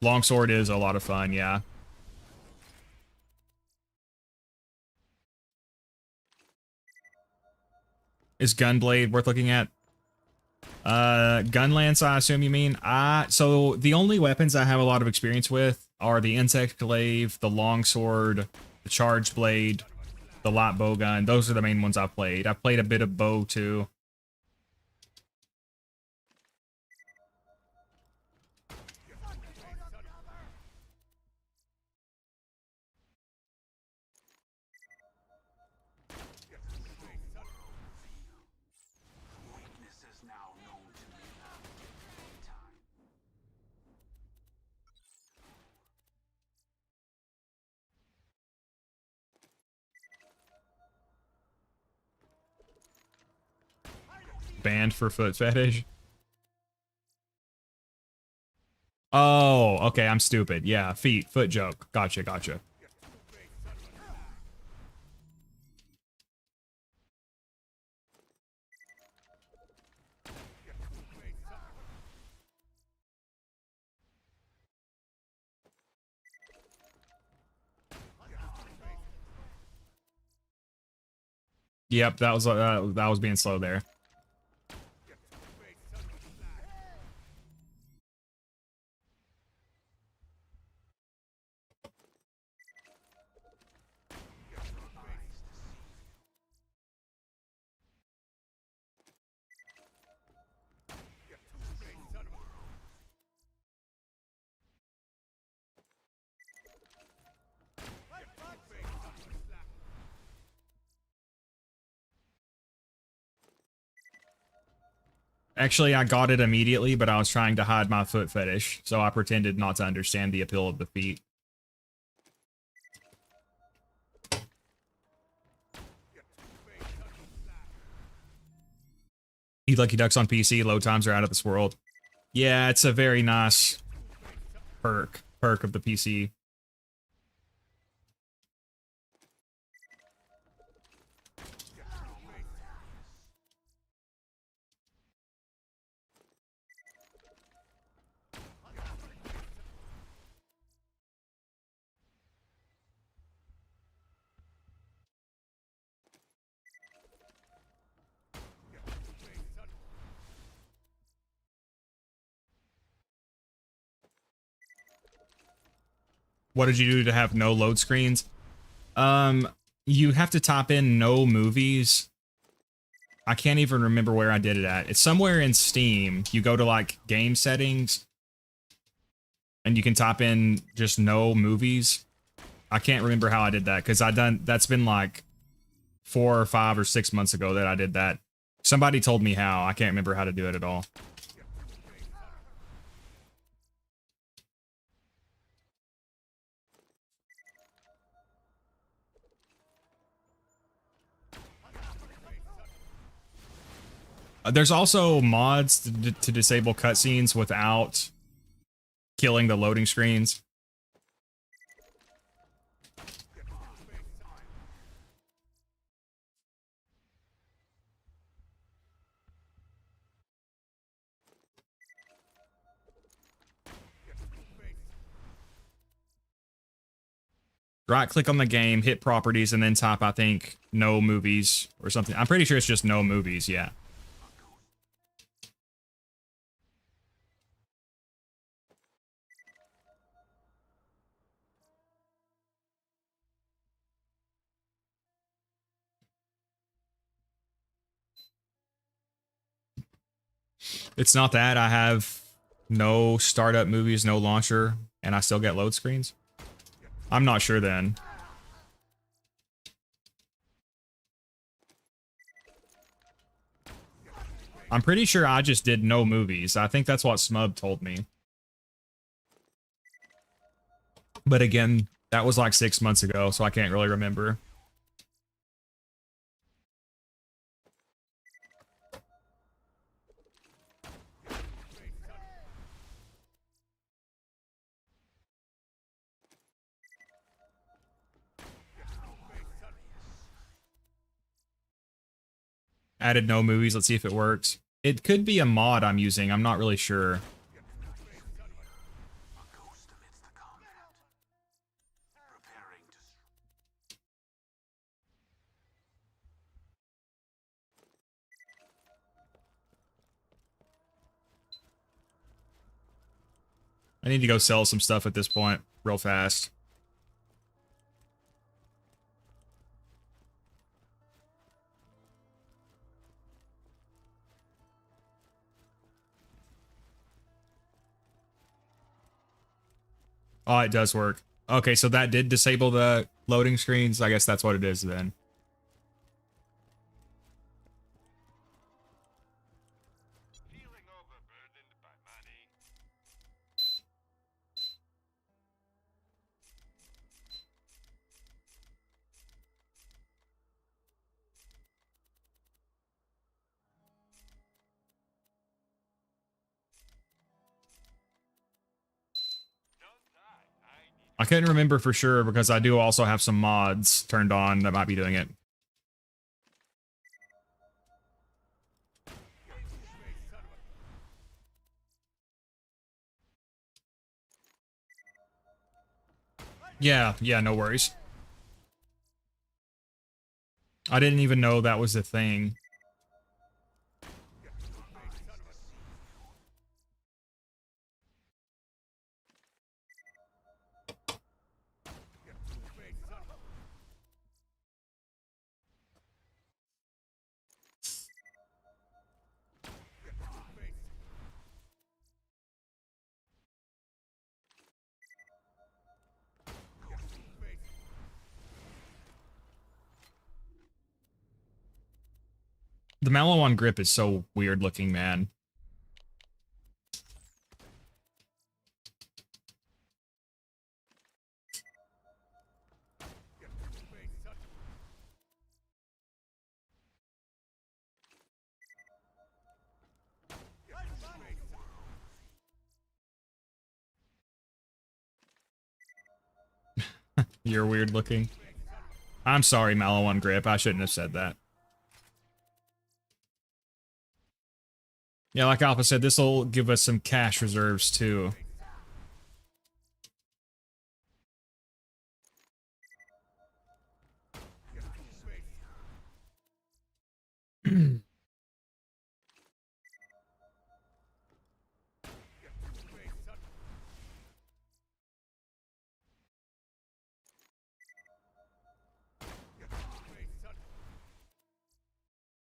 Longsword is a lot of fun, yeah. Is Gunblade worth looking at? Gunlance, I assume you mean. So the only weapons I have a lot of experience with are the Insect Glaive, the Longsword, the Charged Blade, the Light Bowgun. Those are the main ones I've played. I've played a bit of bow too. Weakness is now known to me. Time. Banned for foot fetish. Oh, okay, I'm stupid. Yeah, foot joke. Gotcha, gotcha. Yep, that was being slow there. Actually, I got it immediately, but I was trying to hide my foot fetish, so I pretended not to understand the appeal of the feet. Eat Lucky Ducks on PC, load times are out of this world. Yeah, it's a very nice perk of the PC. What did you do to have no load screens? You have to type in no movies. I can't even remember where I did it at. It's somewhere in Steam. You go to like game settings and you can type in just no movies. I can't remember how I did that because that's been like 4 or 5 or 6 months ago that I did that. Somebody told me how. I can't remember how to do it at all. There's also mods to disable cutscenes without killing the loading screens. Right click on the game, hit properties, and then type, I think, no movies or something. I'm pretty sure it's just no movies, yeah. It's not that. I have no startup movies, no launcher, and I still get load screens. I'm not sure then. I'm pretty sure I just did no movies. I think that's what Smub told me. But again, that was like 6 months ago, so I can't really remember. Added no movies. Let's see if it works. It could be a mod I'm using. I'm not really sure. I need to go sell some stuff at this point real fast. Oh, it does work. Okay, so that did disable the loading screens. I guess that's what it is then. Feeling overburdened by money? I couldn't remember for sure because I do also have some mods turned on that might be doing it. Yeah, no worries. I didn't even know that was a thing. The Mallow on grip is so weird looking, man. You're weird looking. I'm sorry, Mallow on grip. I shouldn't have said that. Yeah, like Alpha said, this will give us some cash reserves too.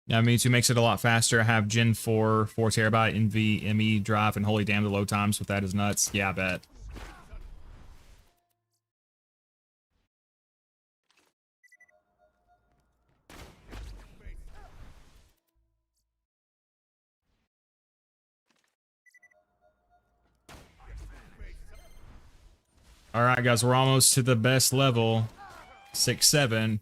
Yeah, me too. Makes it a lot faster. I have Gen 4, 4 terabyte NVMe drive, and holy damn, the load times with that is nuts. Yeah, I bet. All right, guys, we're almost to the best level. 6-7.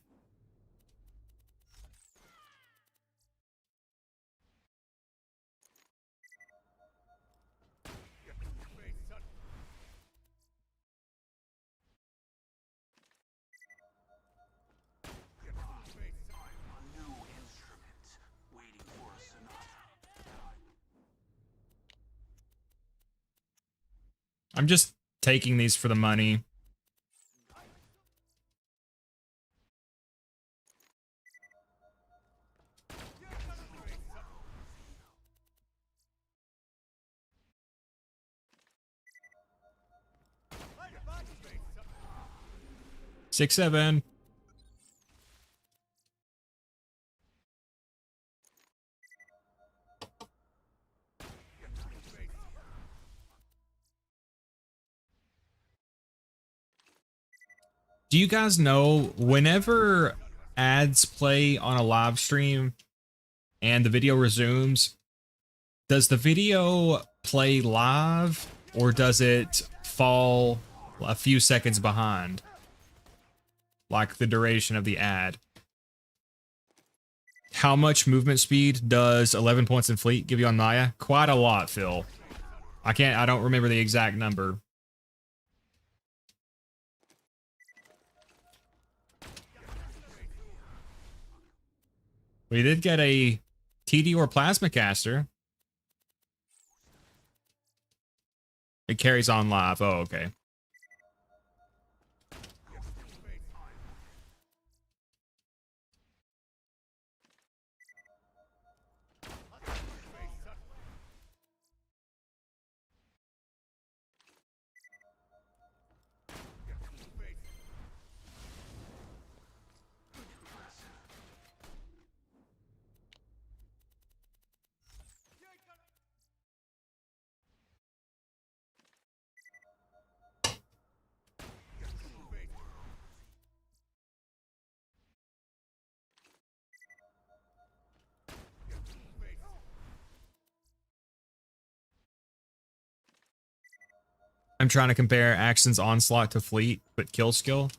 New instrument, waiting for a sonata. I'm just taking these for the money. Six, 7. Do you guys know whenever ads play on a live stream and the video resumes, does the video play live or does it fall a few seconds behind? Like the duration of the ad. How much movement speed does 11 points in fleet give you on Naya? Quite a lot, Phil. I don't remember the exact number. We did get a TD or plasma caster. It carries on live. Oh, okay. I'm trying to compare Axton's Onslaught to Fleet, but kill skill.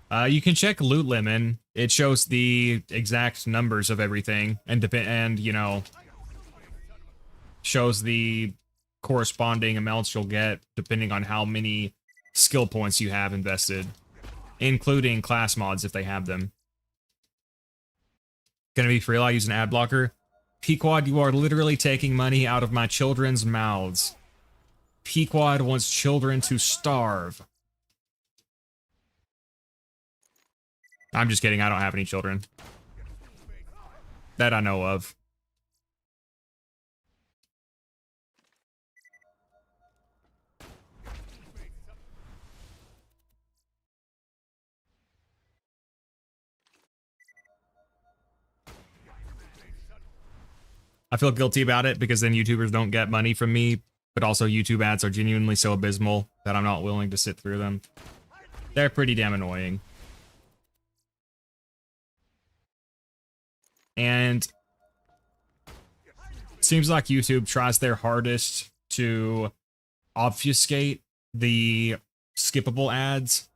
You can check Loot Lemon. It shows the exact numbers of everything, and you know, shows the corresponding amounts you'll get depending on how many skill points you have invested, including class mods if they have them. Gonna be free. I'll use an ad blocker. Pequod, you are literally taking money out of my children's mouths. Pequod wants children to starve. I'm just kidding, I don't have any children. That I know of. I feel guilty about it because then YouTubers don't get money from me, but also YouTube ads are genuinely so abysmal that I'm not willing to sit through them. They're pretty damn annoying. And it seems like YouTube tries their hardest to obfuscate the skippable ads.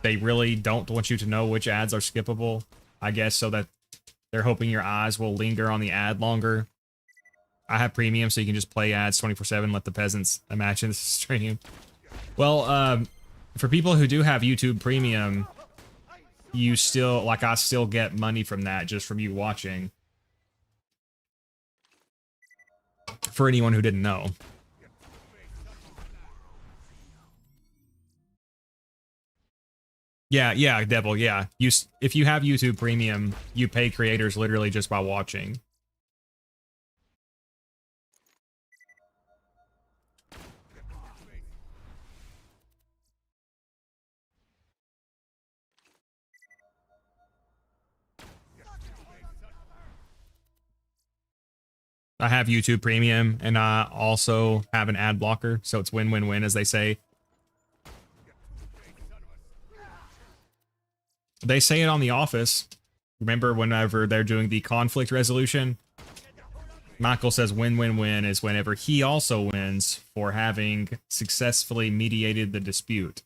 They really don't want you to know which ads are skippable, I guess, so that they're hoping your eyes will linger on the ad longer. I have premium, so you can just play ads 24/7, let the peasants imagine this stream. Well, for people who do have YouTube Premium, you still, like, I still get money from that just from you watching. For anyone who didn't know. Yeah, Devil, yeah. If you have YouTube Premium, you pay creators literally just by watching. I have YouTube Premium, and I also have an ad blocker, so it's win-win-win, as they say. They say it on The Office. Remember whenever they're doing the conflict resolution? Michael says win-win-win is whenever he also wins for having successfully mediated the dispute.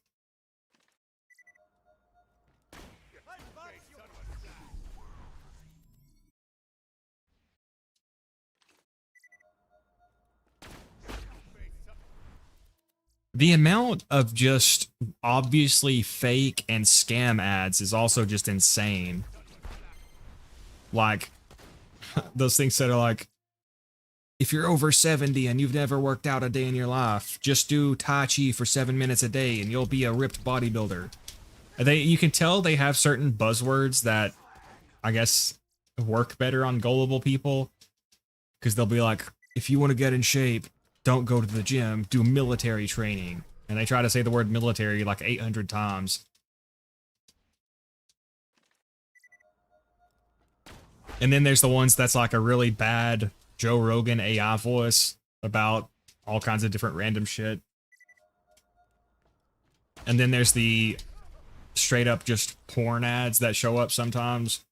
The amount of just obviously fake and scam ads is also just insane. Like, those things that are like, if you're over 70 and you've never worked out a day in your life, just do Tai Chi for 7 minutes a day and you'll be a ripped bodybuilder. You can tell they have certain buzzwords that, I guess, work better on gullible people. Because they'll be like, if you want to get in shape, don't go to the gym, do military training. And they try to say the word military like 800 times. And then there's the ones that's like a really bad Joe Rogan AI voice about all kinds of different random shit. And then there's the straight up just porn ads that show up sometimes.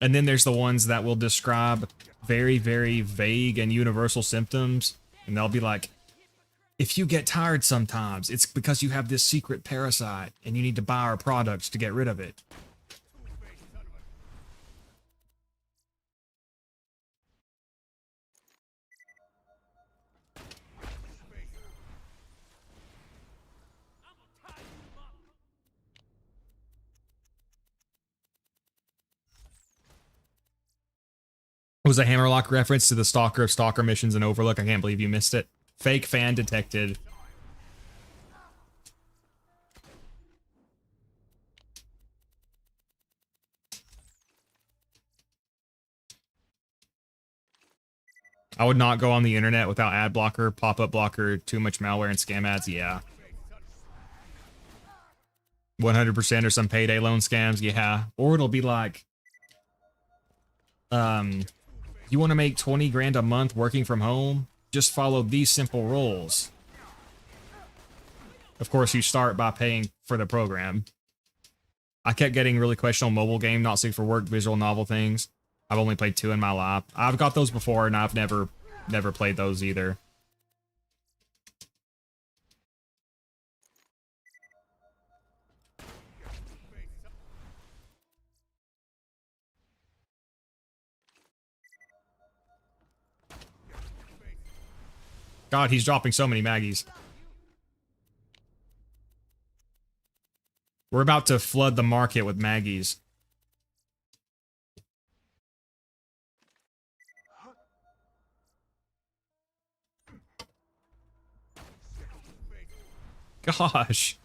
And then there's the ones that will describe very, very vague and universal symptoms. And they'll be like, if you get tired sometimes, it's because you have this secret parasite and you need to buy our products to get rid of it. It was a Hammerlock reference to the Stalker of Stalker missions in Overlook. I can't believe you missed it. Fake fan detected. I would not go on the internet without ad blocker, pop-up blocker, too much malware, and scam ads. Yeah. 100% or some payday loan scams. Yeah. Or it'll be like, you want to make 20 grand a month working from home? Just follow these simple rules. Of course, you start by paying for the program. I kept getting really questionable mobile game, not safe for work, visual novel things. I've only played 2 in my life. I've got those before, and I've never played those either. God, he's dropping so many Maggies. We're about to flood the market with Maggies. Gosh.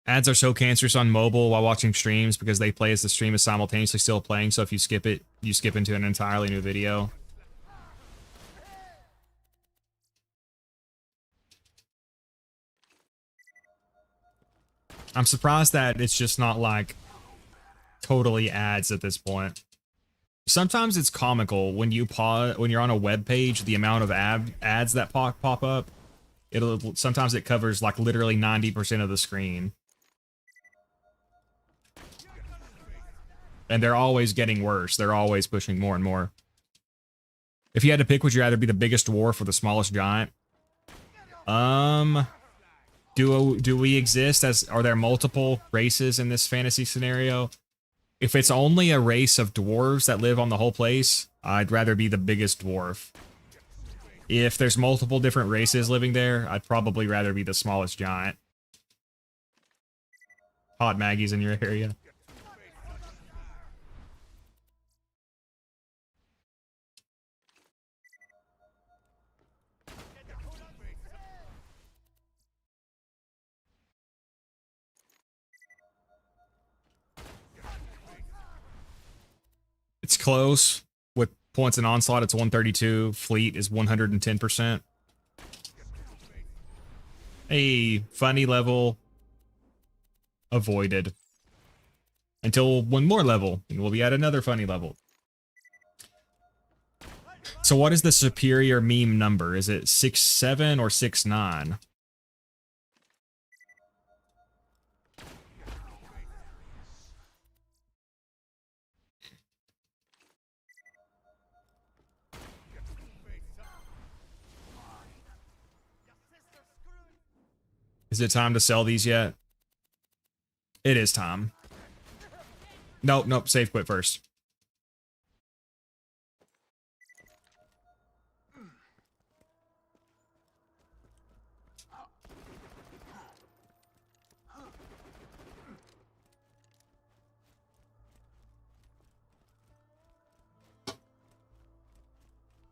Ads are so cancerous on mobile while watching streams because they play as the stream is simultaneously still playing, so if you skip it, you skip into an entirely new video. I'm surprised that it's just not like totally ads at this point. Sometimes it's comical when you pause when you're on a web page, the amount of ads that pop up. Sometimes it covers like literally 90% of the screen. And they're always getting worse. They're always pushing more and more. If you had to pick, would you rather be the biggest dwarf or the smallest giant? Do we exist as, are there multiple races in this fantasy scenario? If it's only a race of dwarves that live on the whole place, I'd rather be the biggest dwarf. If there's multiple different races living there, I'd probably rather be the smallest giant. Hot Maggies in your area. It's close. With points in onslaught, it's 132. Fleet is 110%. A funny level avoided. Until one more level, and we'll be at another funny level. So what is the superior meme number? Is it 6'7" or 6'9"? Is it time to sell these yet? It is time. Nope, nope, save quit first.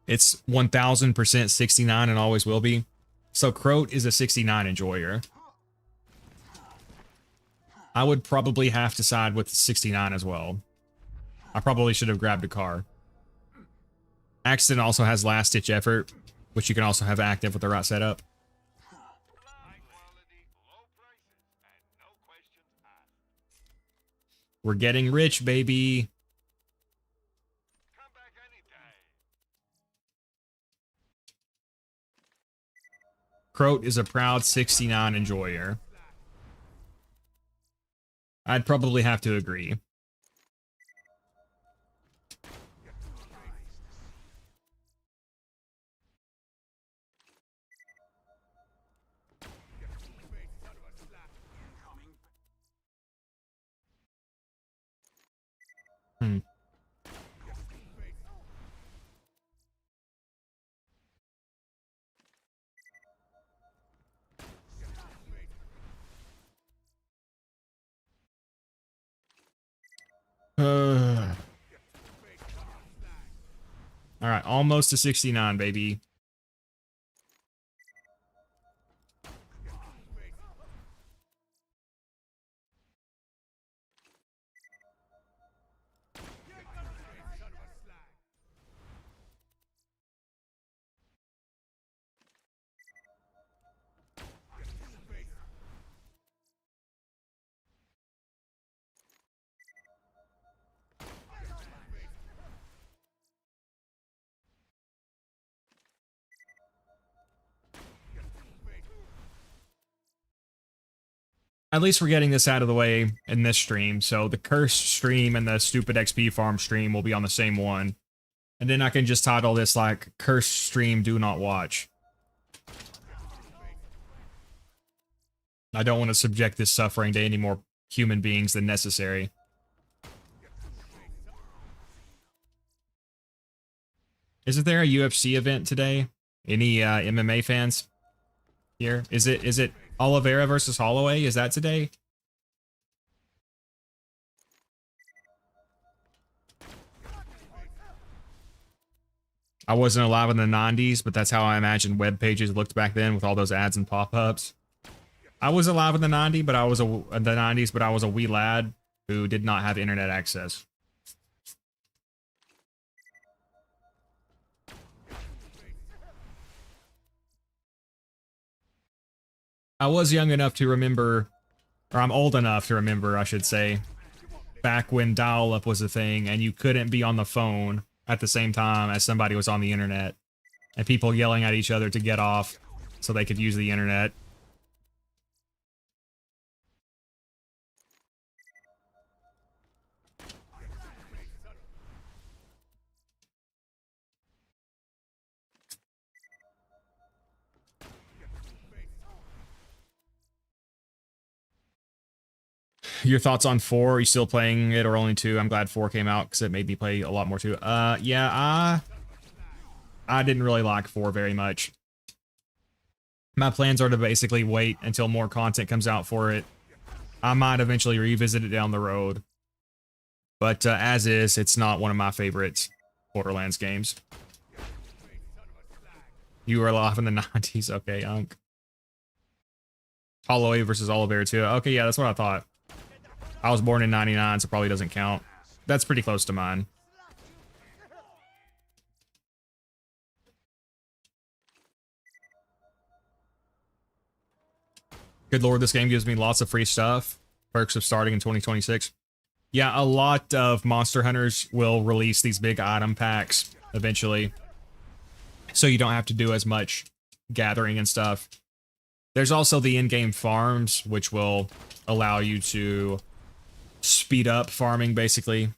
It's 1000% 69 and always will be. So Croat is a 69 enjoyer. I would probably have to side with 69 as well. I probably should have grabbed a car. Accident also has last ditch effort, which you can also have active with the right setup. We're getting rich, baby. Croat is a proud 69 enjoyer. I'd probably have to agree. All right, almost to 69, baby. At least we're getting this out of the way in this stream. So the cursed stream and the stupid XP farm stream will be on the same one. And then I can just title this like cursed stream do not watch. I don't want to subject this suffering to any more human beings than necessary. Isn't there a UFC event today? Any MMA fans here? Is it Oliveira versus Holloway? Is that today? I wasn't alive in the 90s, but that's how I imagine web pages looked back then with all those ads and pop-ups. I was alive in the 90s, but I was a wee lad who did not have internet access. I was young enough to remember, or I'm old enough to remember, I should say, back when dial-up was a thing and you couldn't be on the phone at the same time as somebody was on the internet, and people yelling at each other to get off so they could use the internet. Your thoughts on 4? Are you still playing it or only 2? I'm glad 4 came out because it made me play a lot more too. Yeah, I didn't really like 4 very much. My plans are to basically wait until more content comes out for it. I might eventually revisit it down the road. But as is, it's not one of my favorite Borderlands games. You were alive in the 90s. Okay, Unk. Holloway versus Oliveira too. Okay, yeah, that's what I thought. I was born in 99, so probably doesn't count. That's pretty close to mine. Good lord, this game gives me lots of free stuff. Perks of starting in 2026. Yeah, a lot of Monster Hunters will release these big item packs eventually. So you don't have to do as much gathering and stuff. There's also the in-game farms, which will allow you to speed up farming, basically.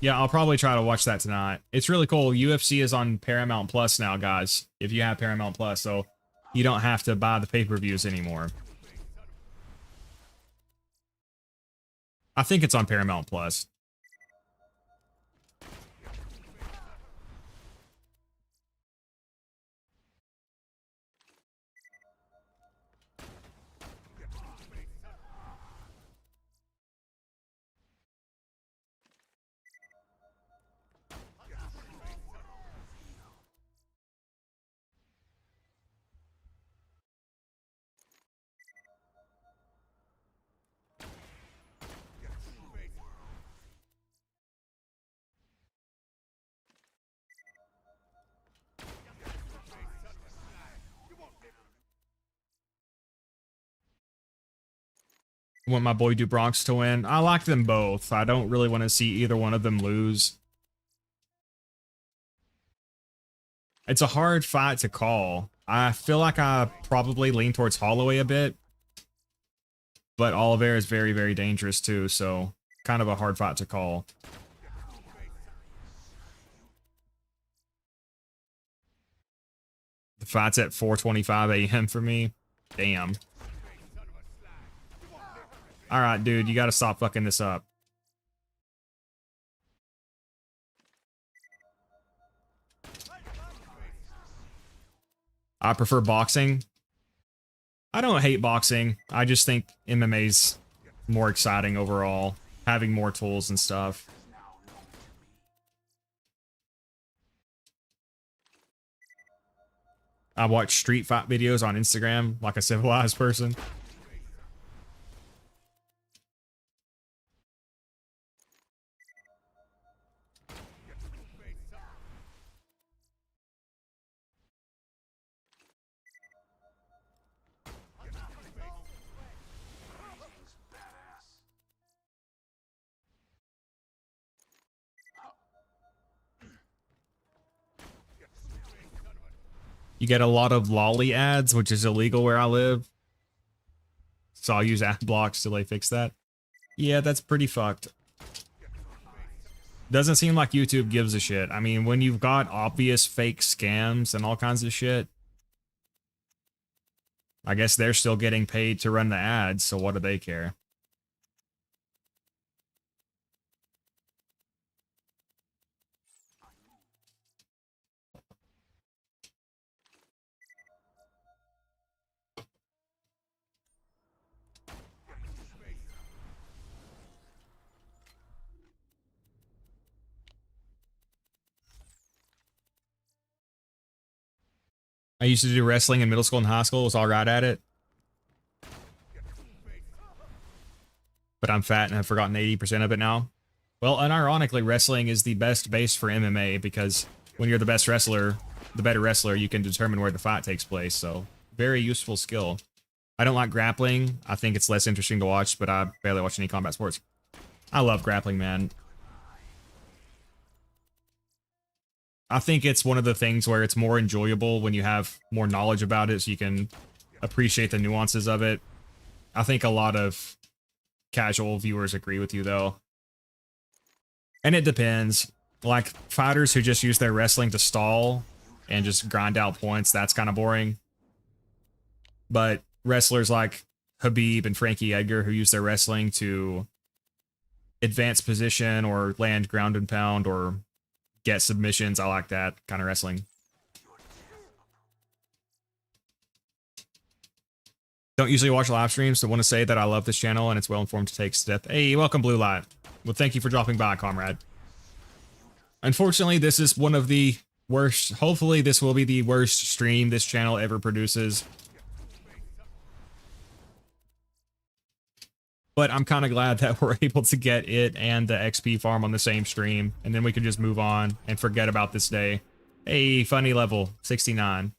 Yeah, I'll probably try to watch that tonight. It's really cool. UFC is on Paramount Plus now, guys, if you have Paramount Plus, so you don't have to buy the pay-per-views anymore. I think it's on Paramount Plus. I want my boy Dubronx to win. I like them both. I don't really want to see either one of them lose. It's a hard fight to call. I feel like I probably lean towards Holloway a bit. But Oliveira is very, very dangerous too, so kind of a hard fight to call. The fight's at 4:25 a.m. for me. Damn. Alright, dude, you gotta stop fucking this up. I prefer boxing. I don't hate boxing. I just think MMA's more exciting overall. Having more tools and stuff. I watch street fight videos on Instagram like a civilized person. You get a lot of lolly ads, which is illegal where I live. So I'll use ad blocks till they fix that. Yeah, that's pretty fucked. Doesn't seem like YouTube gives a shit. I mean, when you've got obvious fake scams and all kinds of shit, I guess they're still getting paid to run the ads, so what do they care? I used to do wrestling in middle school and high school, was all right at it. But I'm fat and I've forgotten 80% of it now. Well, unironically, wrestling is the best base for MMA because when you're the best wrestler, the better wrestler, you can determine where the fight takes place. So, very useful skill. I don't like grappling. I think it's less interesting to watch, but I barely watch any combat sports. I love grappling, man. I think it's one of the things where it's more enjoyable when you have more knowledge about it so you can appreciate the nuances of it. I think a lot of casual viewers agree with you, though. And it depends. Like, fighters who just use their wrestling to stall and just grind out points, that's kind of boring. But wrestlers like Khabib and Frankie Edgar who use their wrestling to advance position or land ground and pound or get submissions, I like that kind of wrestling. Don't usually watch live streams, so want to say that I love this channel and it's well informed to take step. Hey, welcome Blue Light. Well, thank you for dropping by, comrade. Unfortunately, this is one of the worst. Hopefully, this will be the worst stream this channel ever produces. But I'm kind of glad that we're able to get it and the XP farm on the same stream, and then we can just move on and forget about this day. Hey, funny level, 69.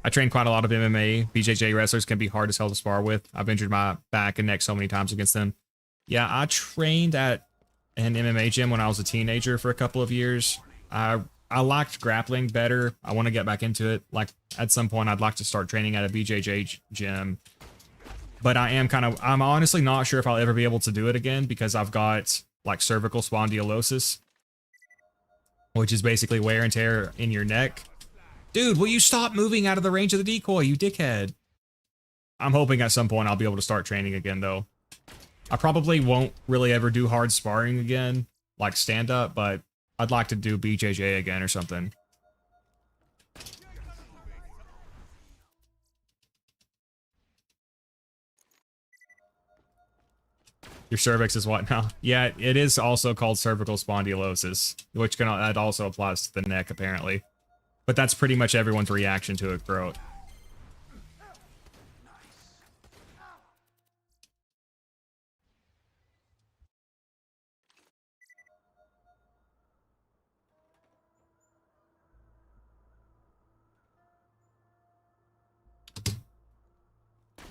I train quite a lot of MMA. BJJ wrestlers can be hard as hell to spar with. I've injured my back and neck so many times against them. Yeah, I trained at an MMA gym when I was a teenager for a couple of years. I liked grappling better. I want to get back into it. Like, at some point, I'd like to start training at a BJJ gym. But I'm honestly not sure if I'll ever be able to do it again because I've got, like, cervical spondylosis, which is basically wear and tear in your neck. Dude, will you stop moving out of the range of the decoy, you dickhead? I'm hoping at some point I'll be able to start training again, though. I probably won't really ever do hard sparring again, like stand-up, but I'd like to do BJJ again or something. Your cervix is what now? Yeah, it is also called cervical spondylosis, which that also applies to the neck, apparently. But that's pretty much everyone's reaction to it, bro.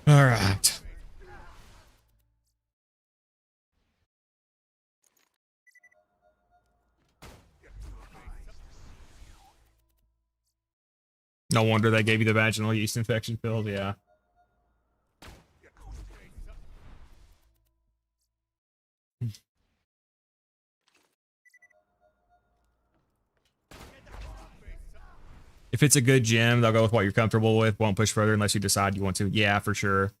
All right. No wonder they gave you the vaginal yeast infection pills, yeah. If it's a good gym, they'll go with what you're comfortable with, won't push further unless you decide you want to. Yeah, for sure.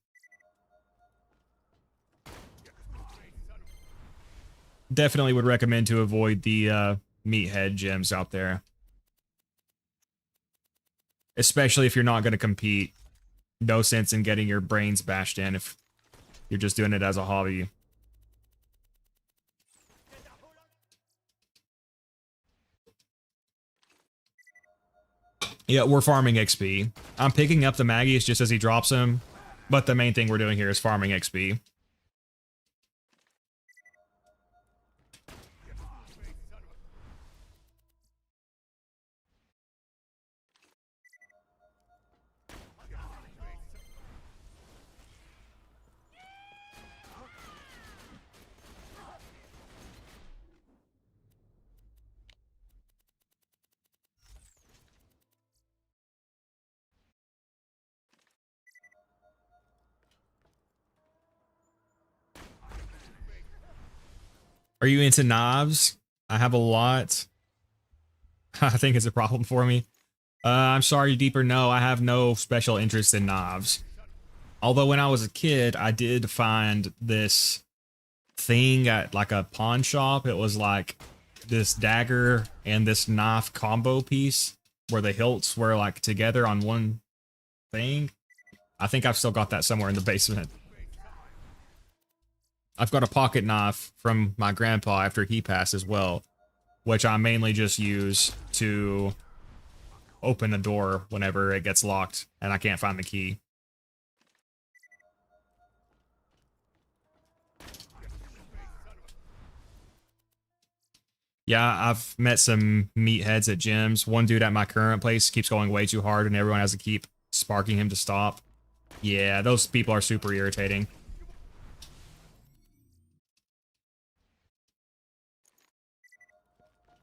Definitely would recommend to avoid the meathead gyms out there. Especially if you're not going to compete. No sense in getting your brains bashed in if you're just doing it as a hobby. Yeah, we're farming XP. I'm picking up the Maggies just as he drops them, but the main thing we're doing here is farming XP. Are you into knives? I have a lot. I think it's a problem for me. I'm sorry, Deeper. No, I have no special interest in knives. Although when I was a kid, I did find this thing at like a pawn shop. It was like this dagger and this knife combo piece where the hilts were like together on one thing. I think I've still got that somewhere in the basement. I've got a pocket knife from my grandpa after he passed as well, which I mainly just use to open a door whenever it gets locked and I can't find the key. Yeah, I've met some meatheads at gyms. One dude at my current place keeps going way too hard and everyone has to keep sparking him to stop. Yeah, those people are super irritating.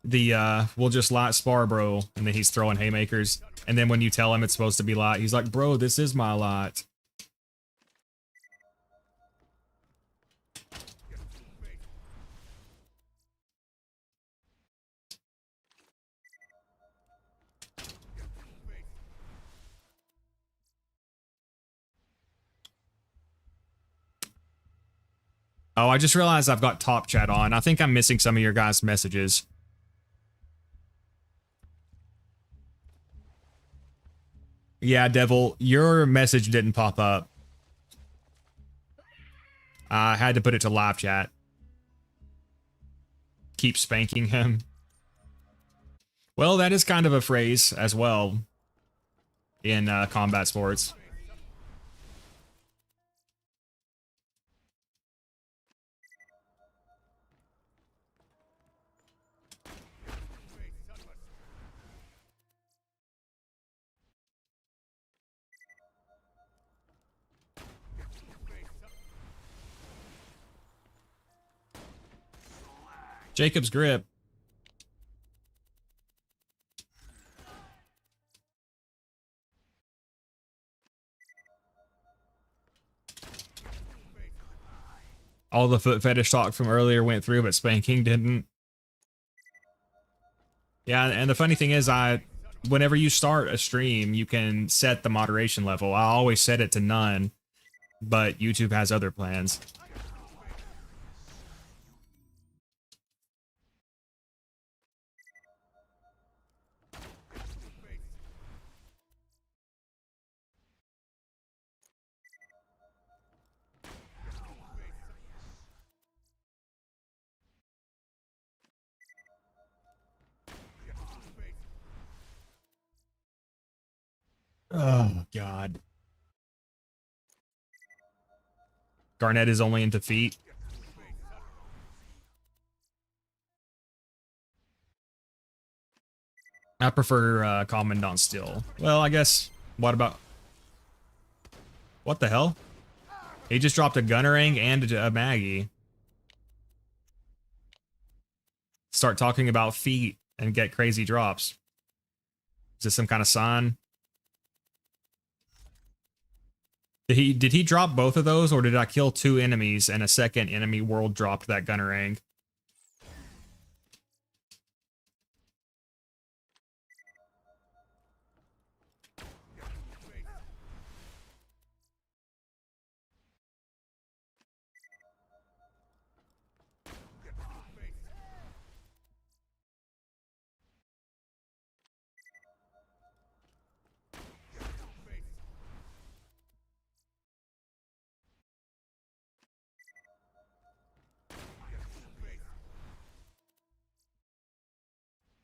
We'll just light spar, bro, and then he's throwing haymakers. And then when you tell him it's supposed to be light, he's like, bro, this is my light. Oh, I just realized I've got top chat on. I think I'm missing some of your guys' messages. Yeah, Devil, your message didn't pop up. I had to put it to live chat. Keep spanking him. Well, that is kind of a phrase as well in combat sports. Jacob's grip. All the foot fetish talk from earlier went through, but spanking didn't. Yeah, and the funny thing is, whenever you start a stream, you can set the moderation level. I always set it to none, but YouTube has other plans. Oh, God. Garnet is only into feet. I prefer Commandant still. Well, I guess, what about... What the hell? He just dropped a Gunnerang and a Maggie. Start talking about feet and get crazy drops. Is this some kind of sign? Did he drop both of those, or did I kill 2 enemies and a second enemy world dropped that Gunnerang?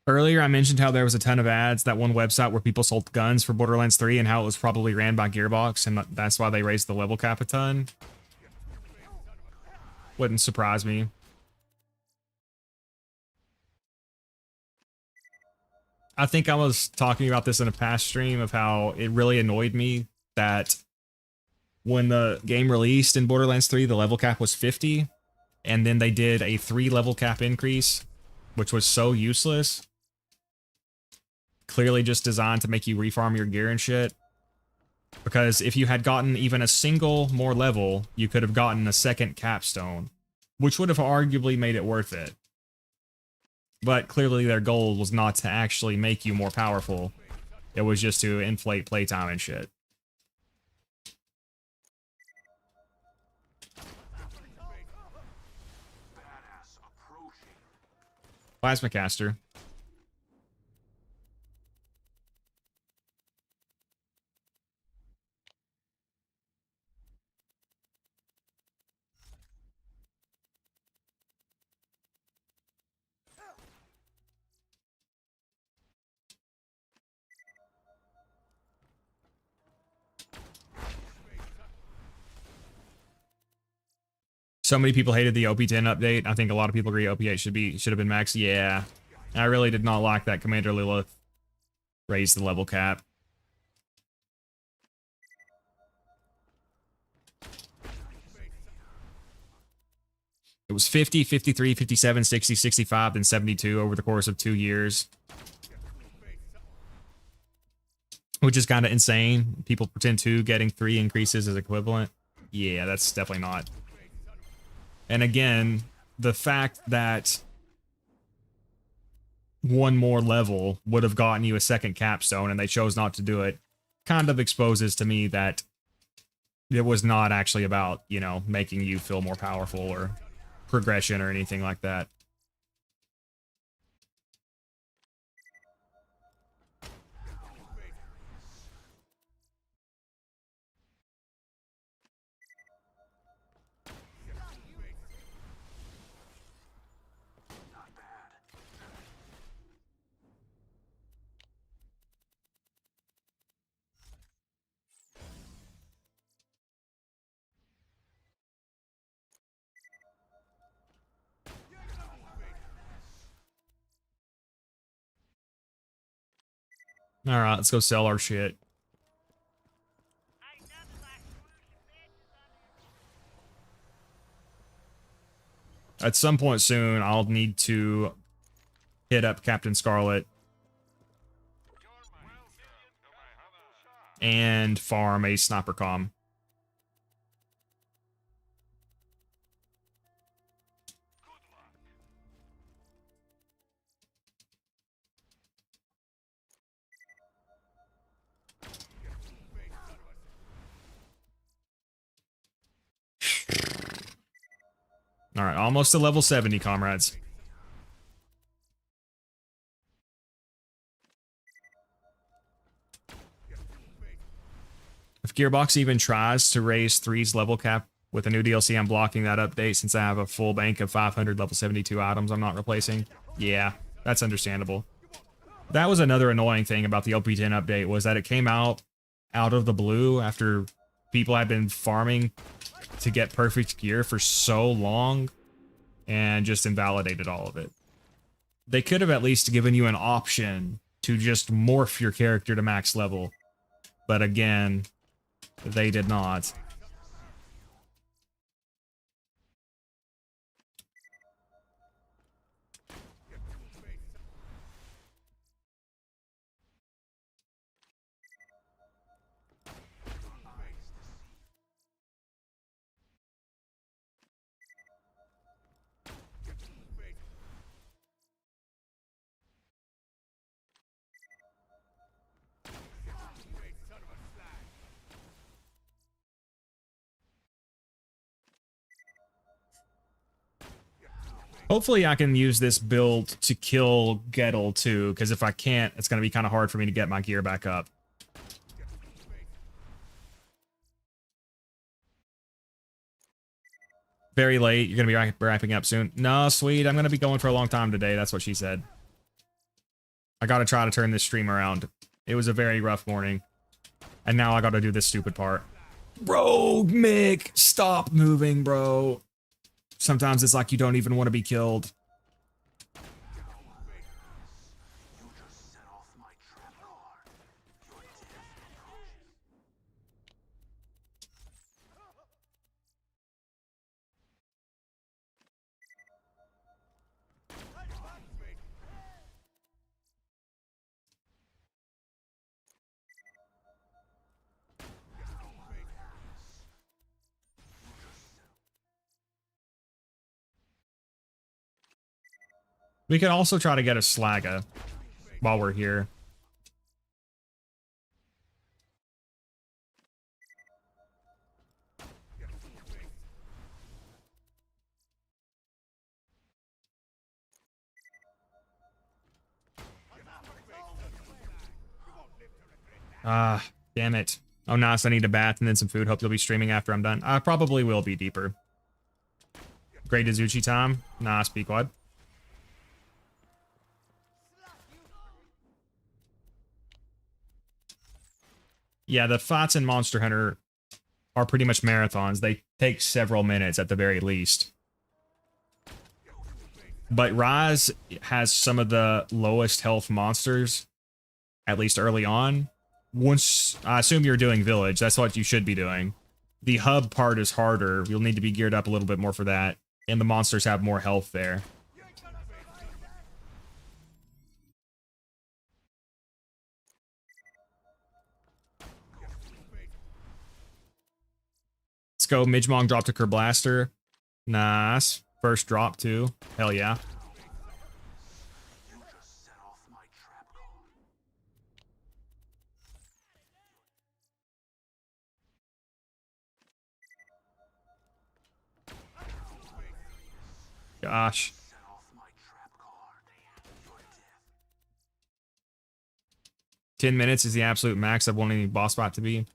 Earlier, I mentioned how there was a ton of ads, that one website where people sold guns for Borderlands 3 and how it was probably ran by Gearbox, and that's why they raised the level cap a ton. Wouldn't surprise me. I think I was talking about this in a past stream of how it really annoyed me that when the game released in Borderlands 3, the level cap was 50, and then they did a 3 level cap increase, which was so useless. Clearly just designed to make you refarm your gear and shit. Because if you had gotten even a single more level, you could have gotten a second capstone. which would have arguably made it worth it. But clearly their goal was not to actually make you more powerful. It was just to inflate playtime and shit. Badass approaching. Plasma caster. So many people hated the OP10 update. I think a lot of people agree OP8 should have been max. Yeah. I really did not like that Commander Lilith raised the level cap. It was 50, 53, 57, 60, 65, then 72 over the course of 2 years. Which is kind of insane. People pretend to getting 3 increases is equivalent. Yeah, that's definitely not. And again, the fact that one more level would have gotten you a second capstone and they chose not to do it kind of exposes to me that it was not actually about, you know, making you feel more powerful or progression or anything like that. All right, let's go sell our shit. At some point soon, I'll need to hit up Captain Scarlet and farm a sniper comm. All right, almost to level 70, comrades. If Gearbox even tries to raise 3's level cap with a new DLC, I'm blocking that update since I have a full bank of 500 level 72 items I'm not replacing. Yeah, that's understandable. That was another annoying thing about the OP10 update, was that it came out of the blue after people had been farming to get perfect gear for so long and just invalidated all of it. They could have at least given you an option to just morph your character to max level. But again, they did not. Hopefully I can use this build to kill Gettle too, because if I can't, it's going to be kind of hard for me to get my gear back up. Very late. You're going to be wrapping up soon. No, sweet. I'm going to be going for a long time today. That's what she said. I got to try to turn this stream around. It was a very rough morning. And now I got to do this stupid part. Bro, Mick, stop moving, bro. Sometimes it's like you don't even want to be killed. We could also try to get a Slagga while we're here. Ah, damn it. Oh, nice. I need a bath and then some food. Hope you'll be streaming after I'm done. I probably will be deeper. Great Izuchi time. Nice, Pequod. Yeah, the fights in Monster Hunter are pretty much marathons. They take several minutes at the very least. But Rise has some of the lowest health monsters, at least early on. Once, I assume you're doing Village, that's what you should be doing. The hub part is harder. You'll need to be geared up a little bit more for that. And the monsters have more health there. Let's go. Midgemong dropped a Kerblaster. Nice. First drop, too. Hell yeah. You just set off my trap card. Gosh. Set off my trap card. You're dead. 10 minutes is the absolute max I want any boss fight to be.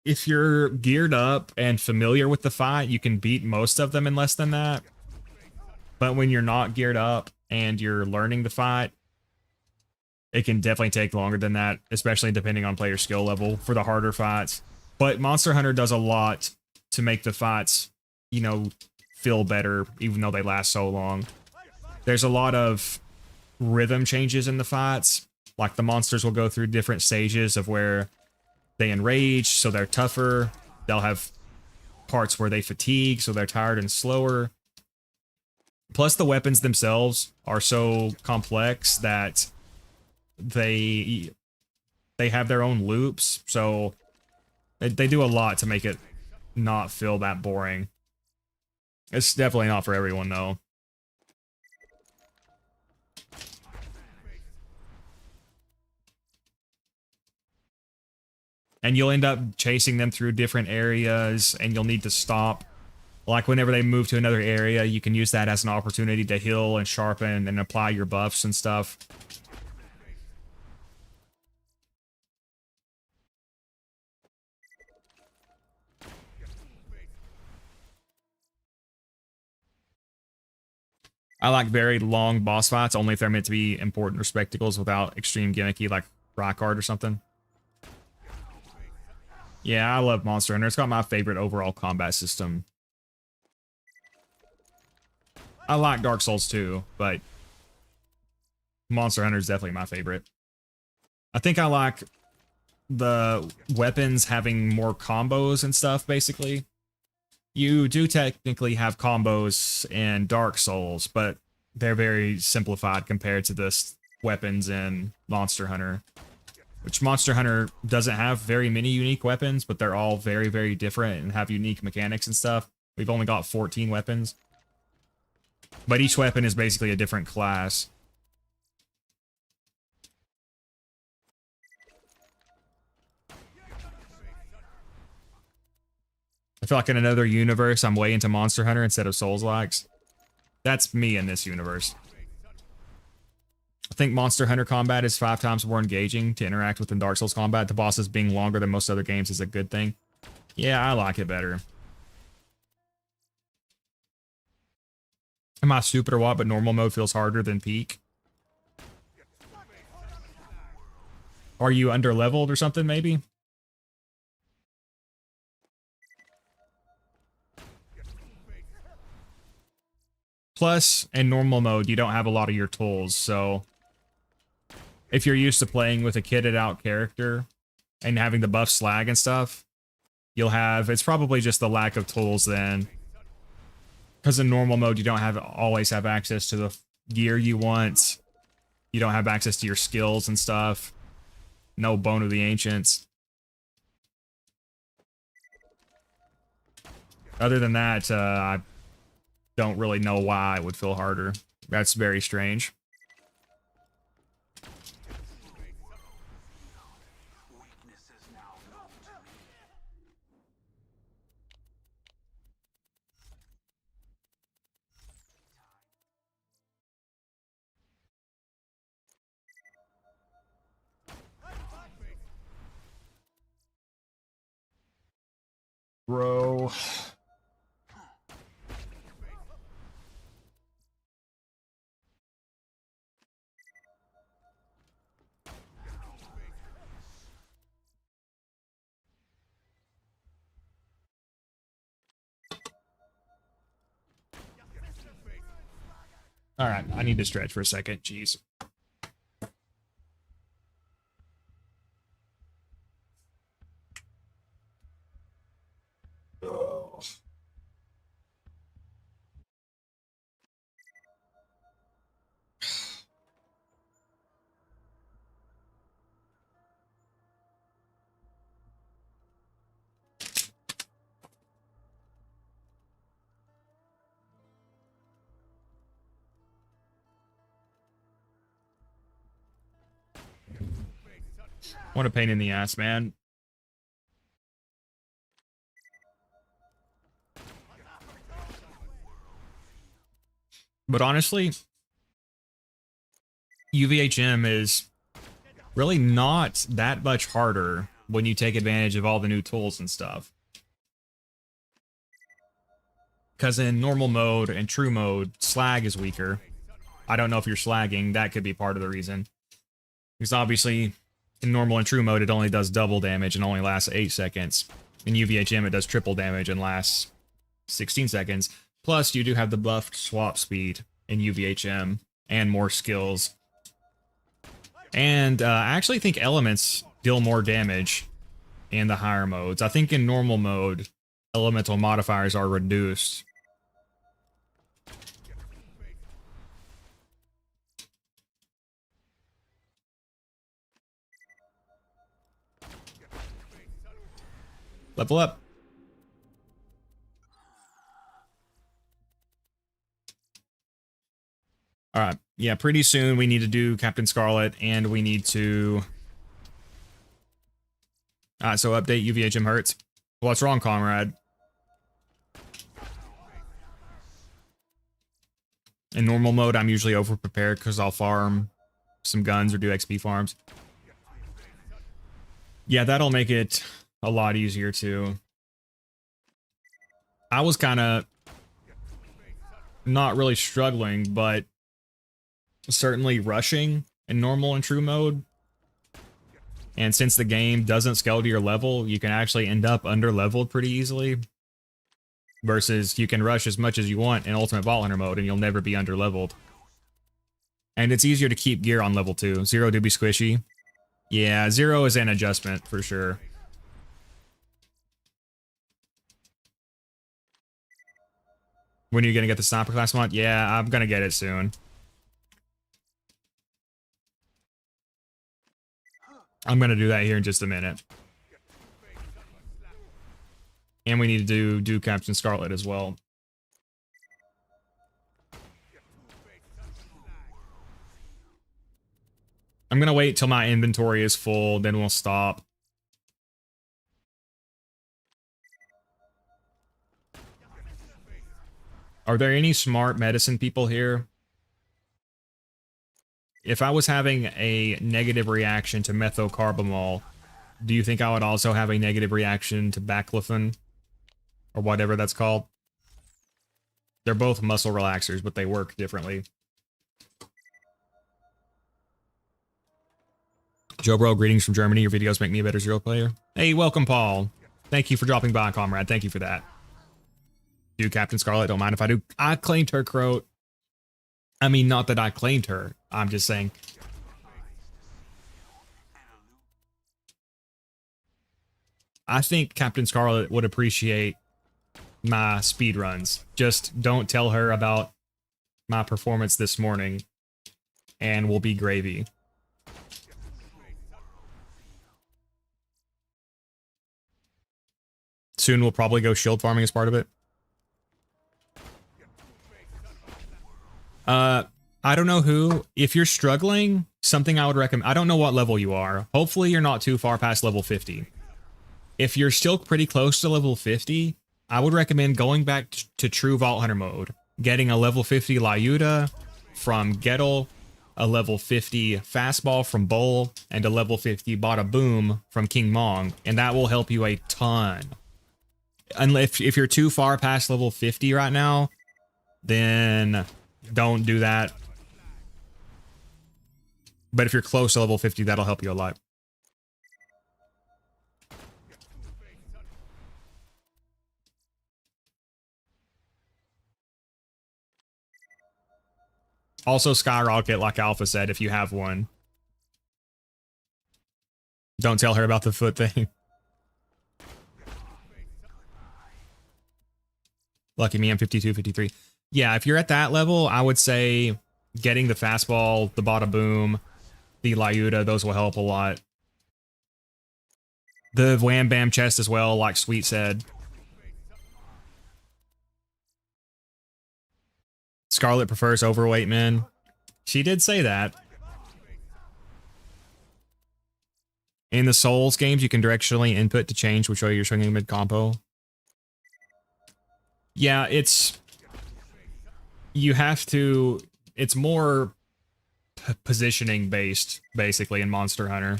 If you're geared up and familiar with the fight, you can beat most of them in less than that. But when you're not geared up and you're learning the fight, it can definitely take longer than that, especially depending on player skill level for the harder fights. But Monster Hunter does a lot to make the fights, you know, feel better, even though they last so long. There's a lot of rhythm changes in the fights. Like the monsters will go through different stages of where they enrage, so they're tougher. They'll have parts where they fatigue, so they're tired and slower. Plus, the weapons themselves are so complex that they have their own loops, so they do a lot to make it not feel that boring. It's definitely not for everyone, though. And you'll end up chasing them through different areas, and you'll need to stop. Like, whenever they move to another area, you can use that as an opportunity to heal and sharpen and apply your buffs and stuff. I like very long boss fights, only if they're meant to be important or spectacles without extreme gimmicky, like Rykard or something. Yeah, I love Monster Hunter. It's got my favorite overall combat system. I like Dark Souls too, but Monster Hunter is definitely my favorite. I think I like the weapons having more combos and stuff, basically. You do technically have combos in Dark Souls, but they're very simplified compared to the weapons in Monster Hunter. Which Monster Hunter doesn't have very many unique weapons, but they're all very, very different and have unique mechanics and stuff. We've only got 14 weapons. But each weapon is basically a different class. I feel like in another universe, I'm way into Monster Hunter instead of Souls-likes. That's me in this universe. I think Monster Hunter combat is 5 times more engaging to interact with than Dark Souls combat. The bosses being longer than most other games is a good thing. Yeah, I like it better. Am I stupid or what? But normal mode feels harder than peak. Are you under-leveled or something, maybe? Plus, in normal mode, you don't have a lot of your tools, so if you're used to playing with a kitted out character and having the buff slag and stuff, you'll have, it's probably just the lack of tools then. Because in normal mode, you don't always have access to the gear you want. You don't have access to your skills and stuff. No Bone of the Ancients. Other than that, don't really know why it would feel harder. That's very strange. Weakness is now known to me. Bro. All right, I need to stretch for a second. Jeez. What a pain in the ass, man. But honestly, UVHM is really not that much harder when you take advantage of all the new tools and stuff. Because in normal mode and true mode, slag is weaker. I don't know if you're slagging, that could be part of the reason. Because obviously, in normal and true mode, it only does double damage and only lasts 8 seconds. In UVHM, it does triple damage and lasts 16 seconds. Plus, you do have the buffed swap speed in UVHM and more skills. And I actually think elements deal more damage in the higher modes. I think in normal mode, elemental modifiers are reduced. Level up. All right. Yeah, pretty soon we need to do Captain Scarlet, and we need to... so update UVHM hurts. What's wrong, comrade? In normal mode, I'm usually over-prepared because I'll farm some guns or do XP farms. Yeah, that'll make it a lot easier, too. I was kind of not really struggling, but certainly rushing in normal and true mode. And since the game doesn't scale to your level, you can actually end up under-leveled pretty easily. Versus you can rush as much as you want in Ultimate Vault Hunter mode and you'll never be under-leveled. And it's easier to keep gear on level 2. Zer0 do be squishy. Yeah, Zer0 is an adjustment for sure. When are you gonna get the sniper class mod? Yeah, I'm gonna get it soon. I'm gonna do that here in just a minute. And we need to do Captain Scarlet as well. I'm gonna wait till my inventory is full, then we'll stop. Are there any smart medicine people here? If I was having a negative reaction to methocarbamol, do you think I would also have a negative reaction to baclofen? Or whatever that's called? They're both muscle relaxers, but they work differently. Joe Bro, greetings from Germany. Your videos make me a better Zer0 player. Hey, welcome, Paul. Thank you for dropping by, comrade. Thank you for that. Do Captain Scarlet, don't mind if I do. I claimed her, Croat. I mean, not that I claimed her. I'm just saying. I think Captain Scarlet would appreciate my speed runs. Just don't tell her about my performance this morning, and we'll be gravy. Soon we'll probably go shield farming as part of it. I don't know who. If you're struggling, something I would recommend. I don't know what level you are. Hopefully, you're not too far past level 50. If you're still pretty close to level 50, I would recommend going back to true Vault Hunter mode, getting a level 50 Lyuda from Gettle, a level 50 Fastball from Bull, and a level 50 Bada Boom from King Mong, and that will help you a ton. And if you're too far past level 50 right now, then don't do that. But if you're close to level 50, that'll help you a lot. Also skyrocket, like Alpha said, if you have one. Don't tell her about the foot thing. Lucky me, I'm 52, 53. Yeah, if you're at that level, I would say getting the Fastball, the Bada Boom, the Lyuda, those will help a lot. The Wham Bam chest as well, like Sweet said. Scarlet prefers overweight men. She did say that. In the Souls games, you can directionally input to change which way you're swinging mid-compo. Yeah, it's... You have to... It's more positioning based, basically, in Monster Hunter.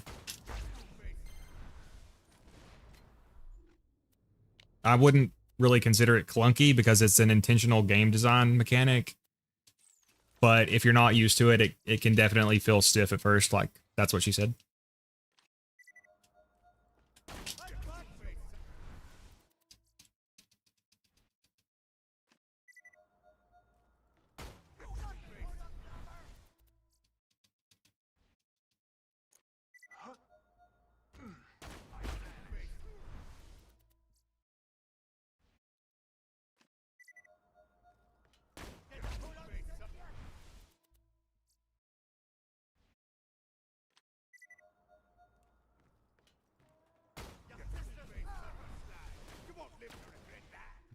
I wouldn't really consider it clunky because it's an intentional game design mechanic. But if you're not used to it, it can definitely feel stiff at first, like that's what she said.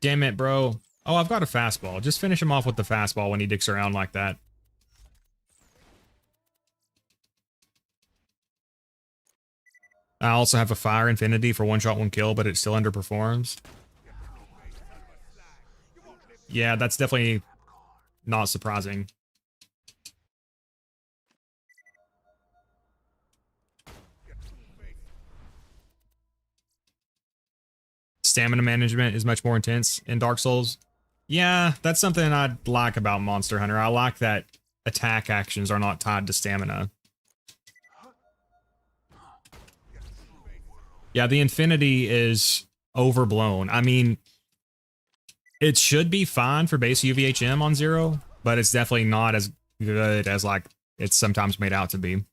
Damn it, bro. Oh, I've got a fastball. Just finish him off with the fastball when he dicks around like that. I also have a Fire Infinity for one shot, one kill, but it still underperforms. Yeah, that's definitely not surprising. Stamina management is much more intense in Dark Souls. Yeah, that's something I like about Monster Hunter. I like that attack actions are not tied to stamina. Yeah, the Infinity is overblown. I mean, it should be fine for base UVHM on Zer0, but it's definitely not as good as like it's sometimes made out to be.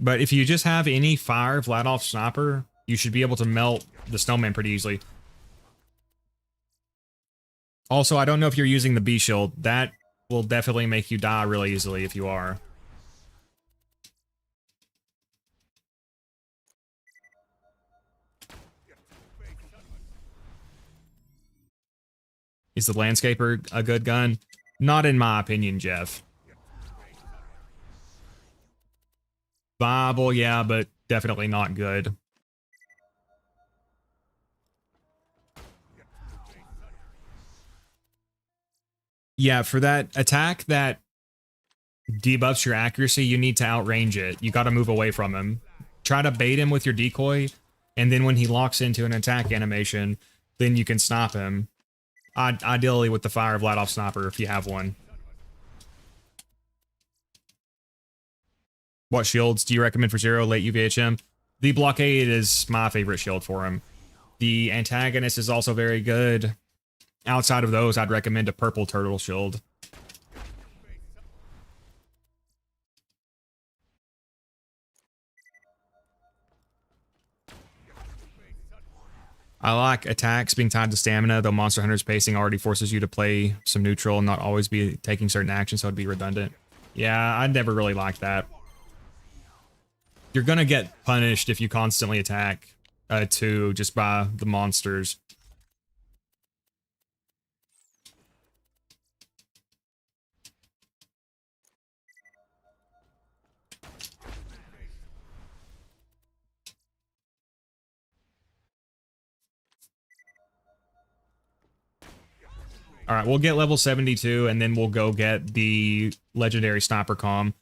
But if you just have any fire Vladoff sniper, you should be able to melt the snowman pretty easily. Also, I don't know if you're using the B shield. That will definitely make you die really easily if you are. Is the Landscaper a good gun? Not in my opinion, Jeff. Viable, yeah, but definitely not good. Yeah, for that attack that debuffs your accuracy, you need to outrange it. You gotta move away from him. Try to bait him with your decoy, and then when he locks into an attack animation, then you can stop him. Ideally with the Fire Vladoff sniper, if you have one. What shields do you recommend for Zer0 late UVHM? The Blockade is my favorite shield for him. The Antagonist is also very good. Outside of those, I'd recommend a Purple Turtle shield. I like attacks being tied to stamina, though Monster Hunter's pacing already forces you to play some neutral and not always be taking certain actions, so it'd be redundant. Yeah, I never really liked that. You're gonna get punished if you constantly attack, too, just by the monsters. All right, we'll get level 72, and then we'll go get the legendary sniper comm.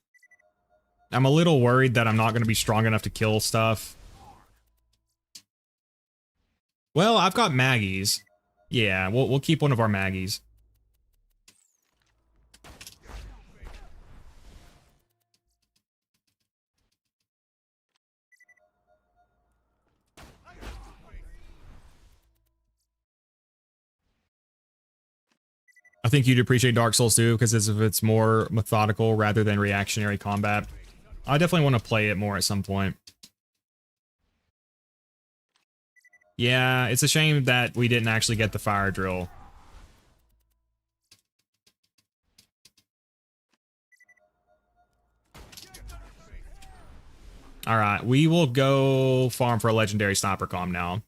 I'm a little worried that I'm not going to be strong enough to kill stuff. Well, I've got Maggies. Yeah, we'll keep one of our Maggies. I think you'd appreciate Dark Souls too, because it's more methodical rather than reactionary combat. I definitely want to play it more at some point. Yeah, it's a shame that we didn't actually get the fire drill. Alright, we will go farm for a legendary sniper comm now.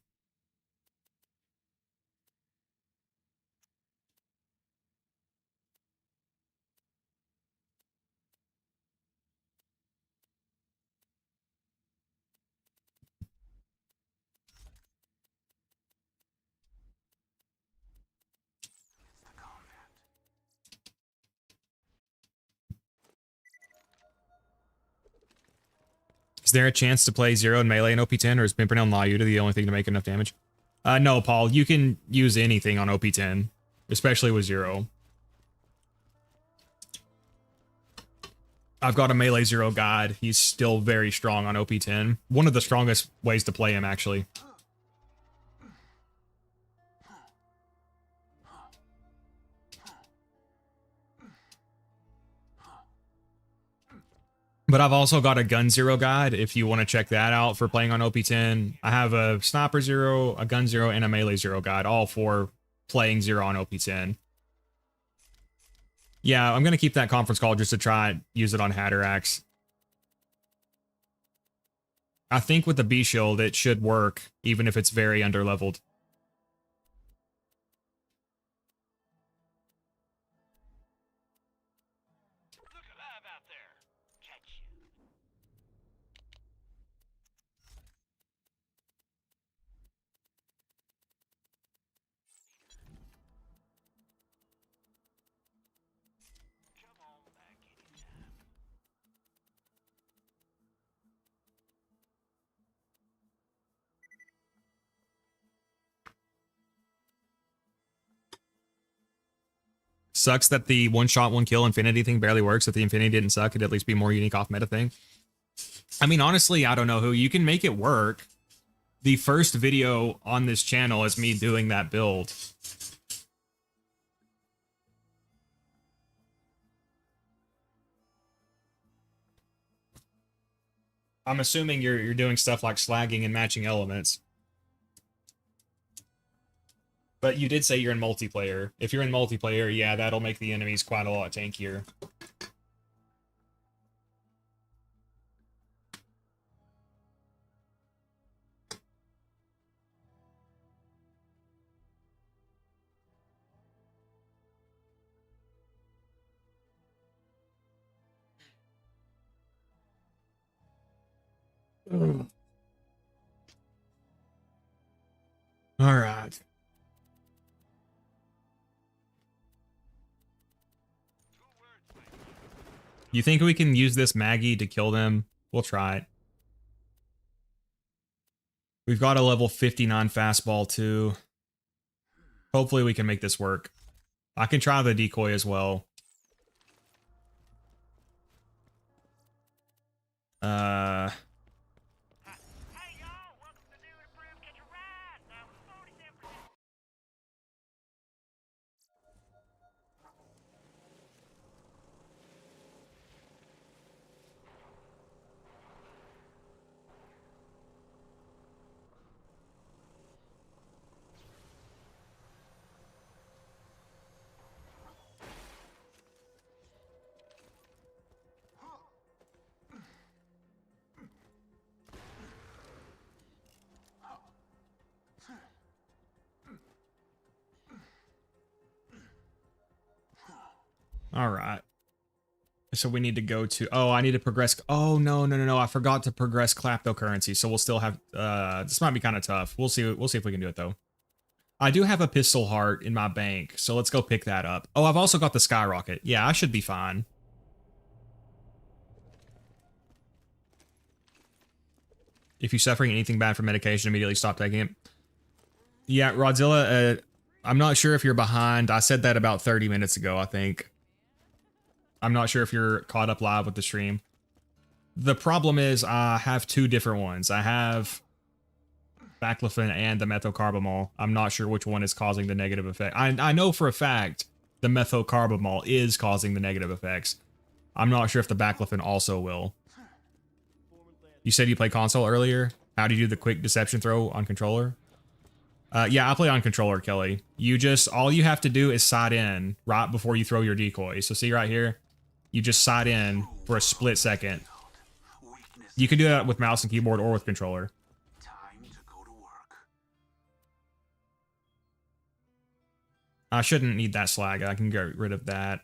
Is there a chance to play Zero in melee in OP10, or is Pimpernel and Lyuta the only thing to make enough damage? No, Paul, you can use anything on OP10, especially with Zero. I've got a melee Zero guide. He's still very strong on OP10. One of the strongest ways to play him, actually. But I've also got a Gun Zero guide if you want to check that out for playing on OP10. I have a Sniper Zero, a Gun Zero, and a Melee Zero guide, all for playing Zero on OP10. Yeah, I'm going to keep that conference call just to try use it on Hatterax. I think with the B Shield, it should work, even if it's very underleveled. Sucks that the one-shot, one-kill Infinity thing barely works. If the Infinity didn't suck, it'd at least be more unique off-meta thing. I mean, honestly, I don't know who. You can make it work. The first video on this channel is me doing that build. I'm assuming you're doing stuff like slagging and matching elements. But you did say you're in multiplayer. If you're in multiplayer, yeah, that'll make the enemies quite a lot tankier. All right. You think we can use this Maggie to kill them? We'll try it. We've got a level 59 fastball too. Hopefully we can make this work. I can try the decoy as well. All right. So we need to go to, oh, I need to progress. Oh, no. I forgot to progress kleptocurrency. So we'll still have, this might be kind of tough. We'll see if we can do it though. I do have a pistol heart in my bank. So let's go pick that up. Oh, I've also got the skyrocket. Yeah, I should be fine. If you're suffering anything bad from medication, immediately stop taking it. Yeah, Rodzilla, I'm not sure if you're behind. I said that about 30 minutes ago, I think. I'm not sure if you're caught up live with the stream. The problem is I have two different ones. I have baclofen and the methocarbamol. I'm not sure which one is causing the negative effect. I know for a fact the methocarbamol is causing the negative effects. I'm not sure if the baclofen also will. You said you played console earlier. How do you do the quick deception throw on controller? Yeah, I play on controller, Kelly. All you have to do is side in right before you throw your decoy. So see right here, you just side in for a split second. You can do that with mouse and keyboard or with controller. Time to go to work. I shouldn't need that slag. I can get rid of that.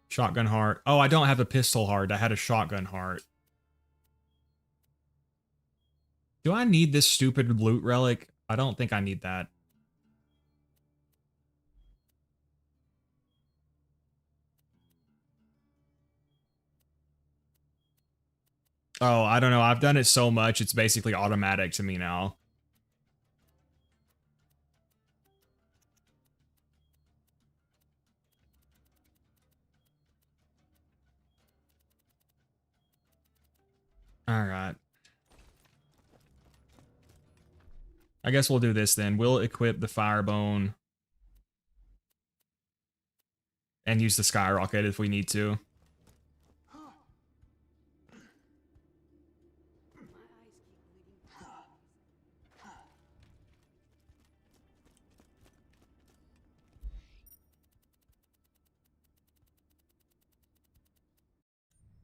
Shotgun heart. Oh, I don't have a pistol heart. I had a shotgun heart. Do I need this stupid loot relic? I don't think I need that. Oh, I don't know. I've done it so much, it's basically automatic to me now. All right. I guess we'll do this then. We'll equip the firebone and use the skyrocket if we need to.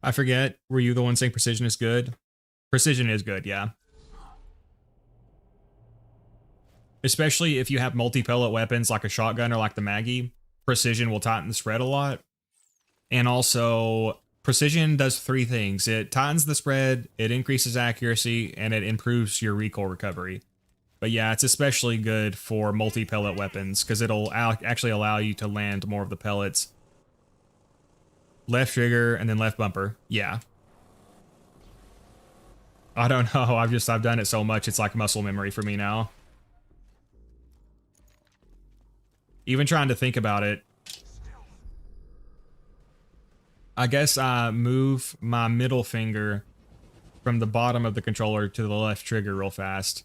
I forget. Were you the one saying precision is good? Precision is good, yeah. Especially if you have multi-pellet weapons like a shotgun or like the Maggie, precision will tighten the spread a lot. And also, precision does three things. It tightens the spread, it increases accuracy, and it improves your recoil recovery. But yeah, it's especially good for multi-pellet weapons because it'll actually allow you to land more of the pellets. Left trigger and then left bumper. Yeah. I don't know. I've done it so much. It's like muscle memory for me now. Even trying to think about it. I guess I move my middle finger from the bottom of the controller to the left trigger real fast.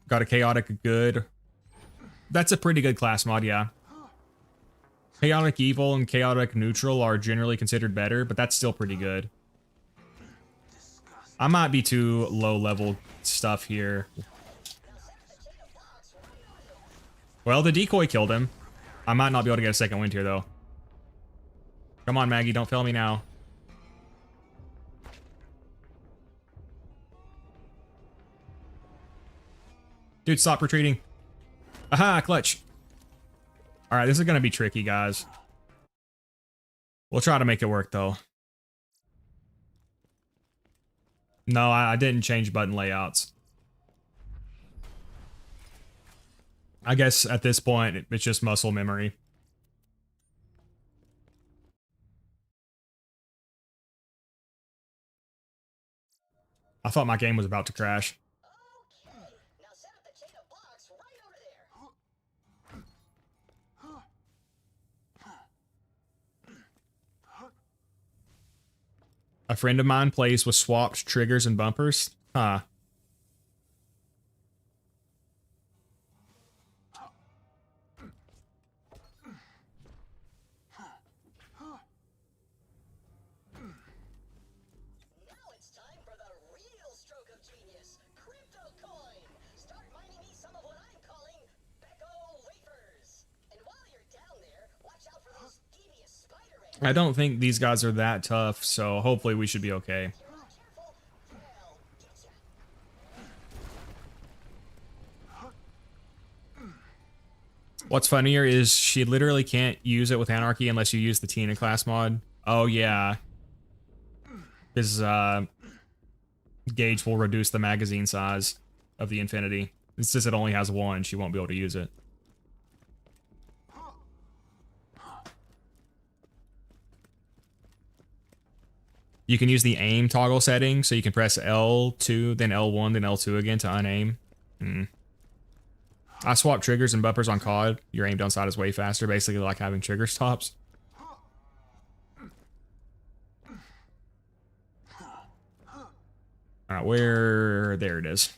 Got a chaotic good. That's a pretty good class mod, yeah. Chaotic evil and chaotic neutral are generally considered better, but that's still pretty good. I might be too low level stuff here. Well, the decoy killed him. I might not be able to get a second wind here, though. Come on, Maggie, don't fail me now. Dude, stop retreating. Aha, clutch. All right, this is going to be tricky, guys. We'll try to make it work, though. No, I didn't change button layouts. I guess at this point, it's just muscle memory. I thought my game was about to crash. Okay, now set up the chain of blocks right over there. A friend of mine plays with swapped triggers and bumpers. Huh. Now it's time for the real stroke of genius. Crypto coin. Start mining me some of what I'm calling Becco wafers. And while you're down there, watch out for those devious spider ants. I don't think these guys are that tough, so hopefully we should be okay. If you're not careful, they'll get ya. What's funnier is she literally can't use it with Anarchy unless you use the Tina class mod. Oh yeah. Because Gauge will reduce the magazine size of the Infinity. Since it only has one, she won't be able to use it. You can use the aim toggle setting, so you can press L2, then L1, then L2 again to unaim. I swap triggers and bumpers on COD. Your aim down side is way faster, basically like having trigger stops. Alright, where... There it is.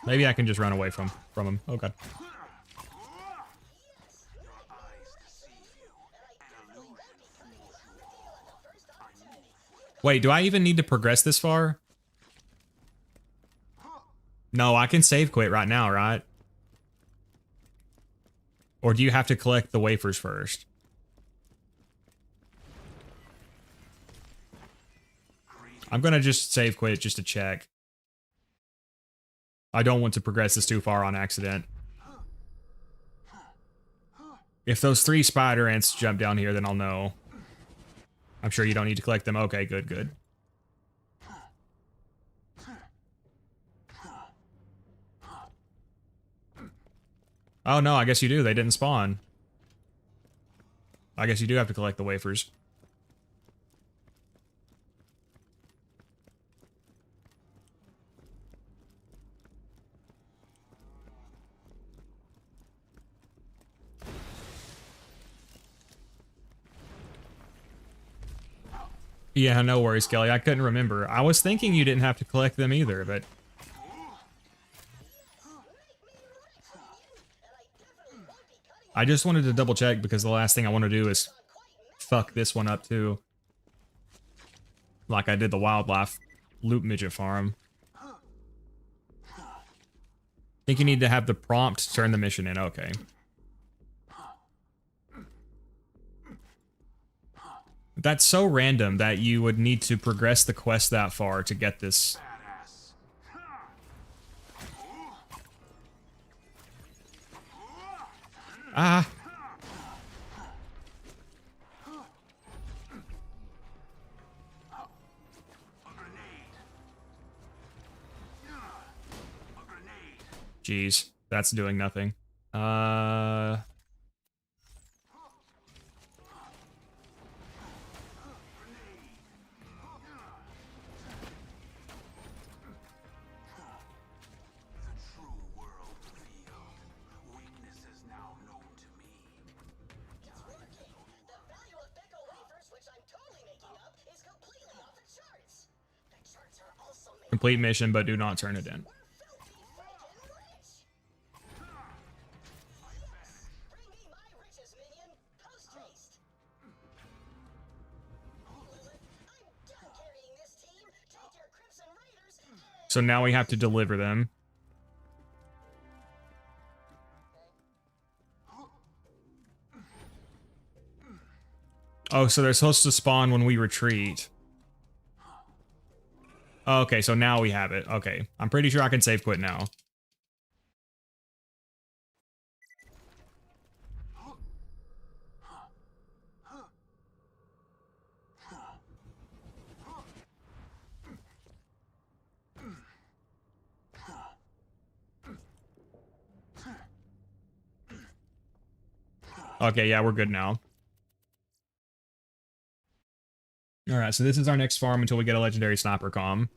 Maybe I can just run away from him. Oh god. Wait, do I even need to progress this far? No, I can save quit right now, right? Or do you have to collect the wafers first? I'm gonna just save quit just to check. I don't want to progress this too far on accident. If those 3 spider ants jump down here, then I'll know. I'm sure you don't need to collect them. Okay, good, good. Oh no, I guess you do. They didn't spawn. I guess you do have to collect the wafers. Yeah, no worries, Kelly. I couldn't remember. I was thinking you didn't have to collect them either, but... I just wanted to double check because the last thing I want to do is fuck this one up too. Like I did the wildlife loot midget farm. Think you need to have the prompt to turn the mission in. Okay. That's so random that you would need to progress the quest that far to get this. Ah. Jeez, that's doing nothing. Complete mission, but do not turn it in. So now we have to deliver them. Oh, so they're supposed to spawn when we retreat. Okay, so now we have it. Okay, I'm pretty sure I can save quit now. Okay, yeah, we're good now. Alright, so this is our next farm until we get a legendary sniper comm.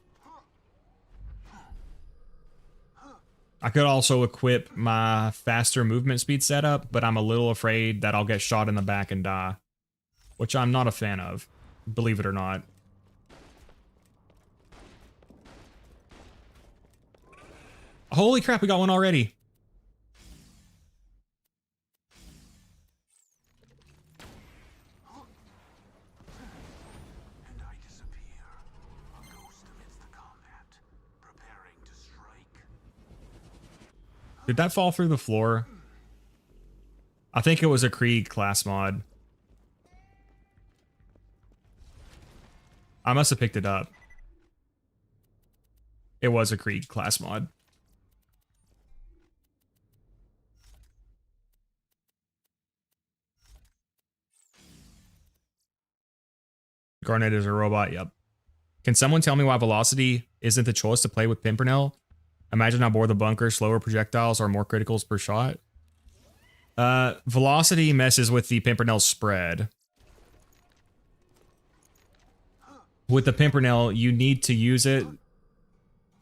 I could also equip my faster movement speed setup, but I'm a little afraid that I'll get shot in the back and die. Which I'm not a fan of, believe it or not. Holy crap, we got one already! Did that fall through the floor? I think it was a Krieg class mod. I must have picked it up. It was a Krieg class mod. Garnet is a robot, yep. Can someone tell me why velocity isn't the choice to play with Pimpernel? Imagine how bored the bunker, slower projectiles are more criticals per shot. Velocity messes with the Pimpernel spread. With the Pimpernel, you need to use it,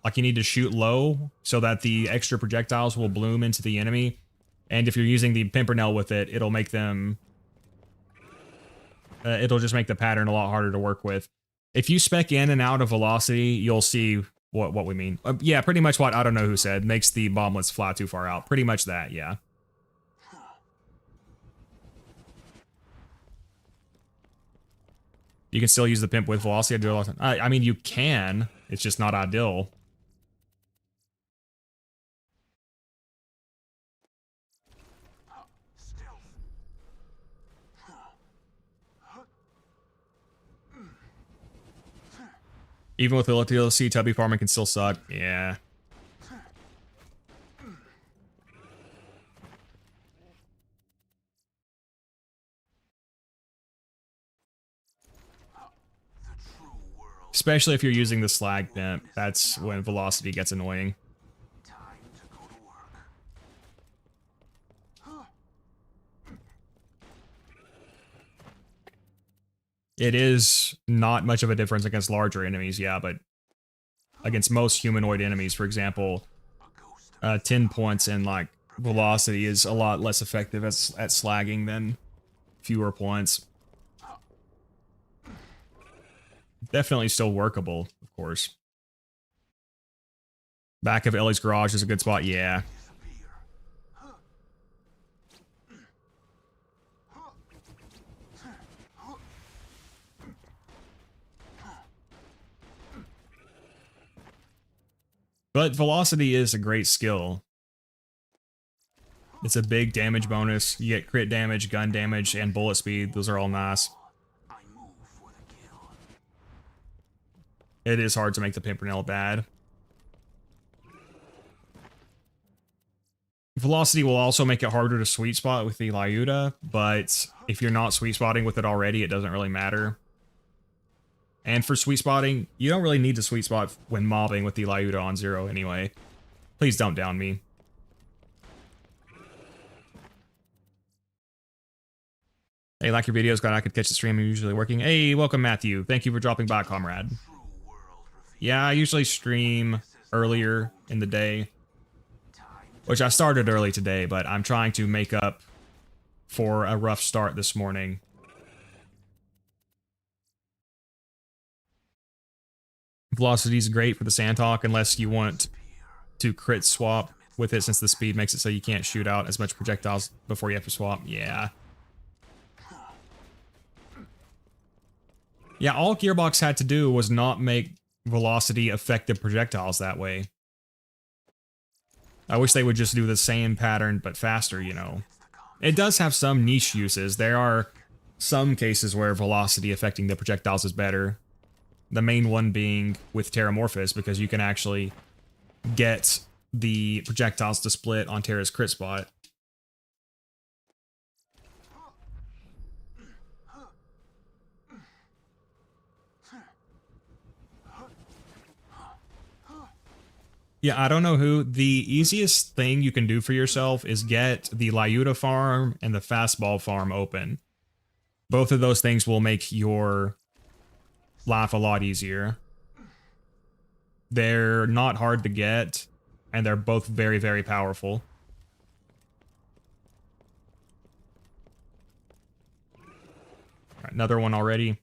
like you need to shoot low so that the extra projectiles will bloom into the enemy. And if you're using the Pimpernel with it, it'll make them... it'll just make the pattern a lot harder to work with. If you spec in and out of velocity, you'll see what we mean. Yeah, pretty much what I don't know who said. Makes the bomblets fly too far out. Pretty much that, yeah. You can still use the pimp with velocity. I mean, you can. It's just not ideal. Even with the DLC, tubby farming can still suck. Yeah. Especially if you're using the slag pimp, that's when velocity gets annoying. It is not much of a difference against larger enemies, yeah, but against most humanoid enemies, for example, 10 points in like velocity is a lot less effective at slagging than fewer points. Definitely still workable, of course. Back of Ellie's garage is a good spot, yeah. But velocity is a great skill. It's a big damage bonus. You get crit damage, gun damage, and bullet speed. Those are all nice. It is hard to make the Pimpernel bad. Velocity will also make it harder to sweet spot with the Lyuda, but if you're not sweet spotting with it already, it doesn't really matter. And for sweet spotting, you don't really need to sweet spot when mobbing with the Lyuda on 0 anyway. Please don't down me. Hey, like your videos, glad I could catch the stream. I'm usually working. Hey, welcome Matthew. Thank you for dropping by, comrade. Yeah, I usually stream earlier in the day. Which I started early today, but I'm trying to make up for a rough start this morning. Velocity is great for the Sandhawk unless you want to crit swap with it, since the speed makes it so you can't shoot out as much projectiles before you have to swap. Yeah. Yeah, all Gearbox had to do was not make velocity effective projectiles that way. I wish they would just do the same pattern but faster, you know. It does have some niche uses. There are some cases where velocity affecting the projectiles is better. The main one being with Terramorphous, because you can actually get the projectiles to split on Terra's crit spot. Yeah, I don't know who. The easiest thing you can do for yourself is get the Lyuda farm and the fastball farm open. Both of those things will make your life a lot easier. They're not hard to get, and they're both very, very powerful. All right, another one already.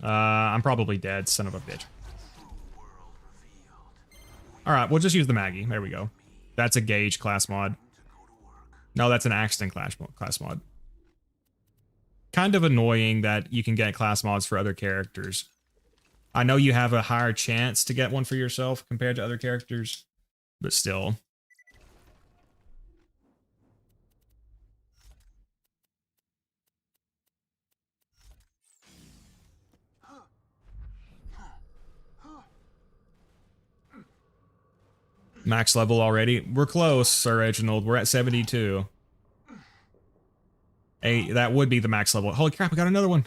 I'm probably dead, son of a bitch. Alright, we'll just use the Maggie. There we go. That's a Gauge class mod. No, that's an Axton class mod. Kind of annoying that you can get class mods for other characters. I know you have a higher chance to get one for yourself compared to other characters, but still. Max level already. We're close, Sir Reginald. We're at 72. Hey, that would be the max level. Holy crap, we got another one.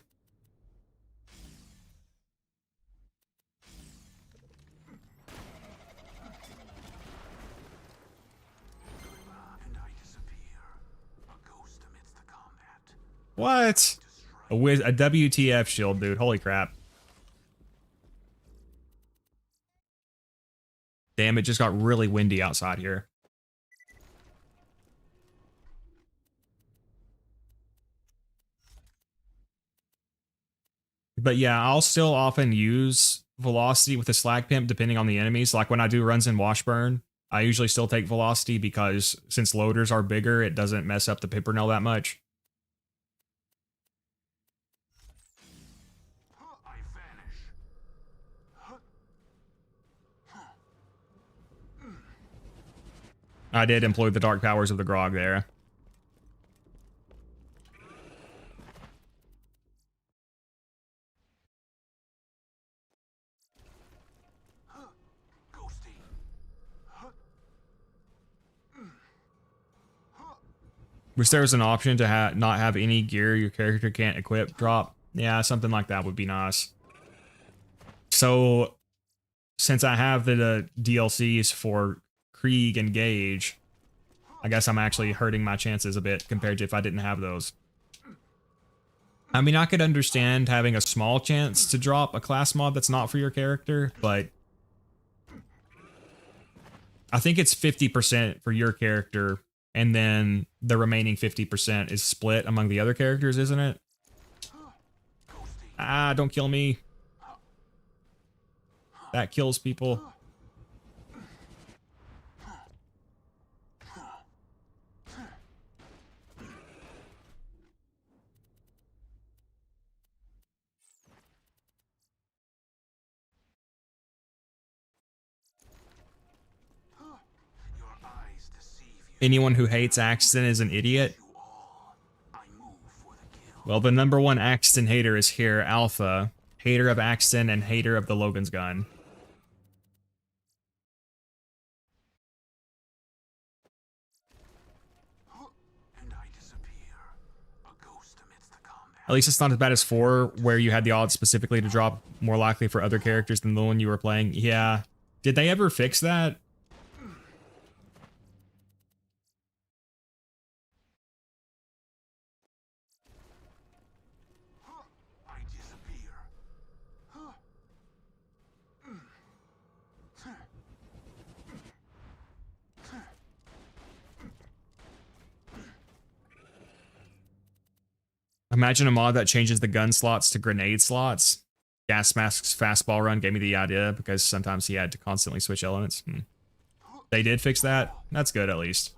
And I disappear, a ghost amidst the combat. What? A WTF shield, dude. Holy crap. Damn, it just got really windy outside here. But yeah, I'll still often use velocity with the slag pimp depending on the enemies. Like when I do runs in Washburn, I usually still take velocity because since loaders are bigger, it doesn't mess up the pimpernel that much. I vanish. I did employ the dark powers of the grog there. Ghosty. Wish there was an option to not have any gear your character can't equip drop. Yeah, something like that would be nice. So, since I have the DLCs for Krieg and Gage, I guess I'm actually hurting my chances a bit compared to if I didn't have those. I mean, I could understand having a small chance to drop a class mod that's not for your character, but I think it's 50% for your character, and then the remaining 50% is split among the other characters, isn't it? Ah, don't kill me. That kills people. Your eyes deceive you. Anyone who hates Axton is an idiot. You all. I move for the kill. Well, the #1 Axton hater is here, Alpha. Hater of Axton and hater of the Logan's gun. And I disappear, a ghost amidst the combat. At least it's not as bad as 4, where you had the odds specifically to drop more likely for other characters than the one you were playing. Yeah. Did they ever fix that? I disappear. Imagine a mod that changes the gun slots to grenade slots. Gas Mask's fastball run gave me the idea because sometimes he had to constantly switch elements. They did fix that. That's good at least.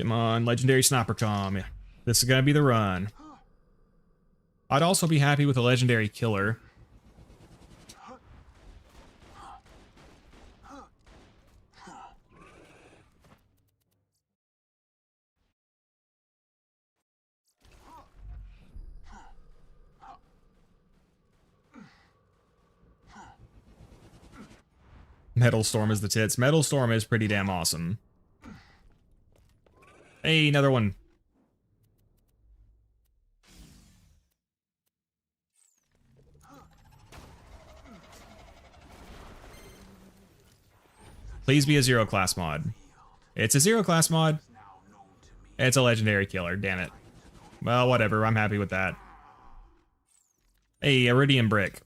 Come on, Legendary Sniper Tom. This is gonna be the run. I'd also be happy with a Legendary Killer. Metal Storm is the tits. Metal Storm is pretty damn awesome. Hey, another one. Please be a 0 class mod. It's a 0 class mod. It's a legendary killer, damn it. Well, whatever, I'm happy with that. Hey, Iridium Brick.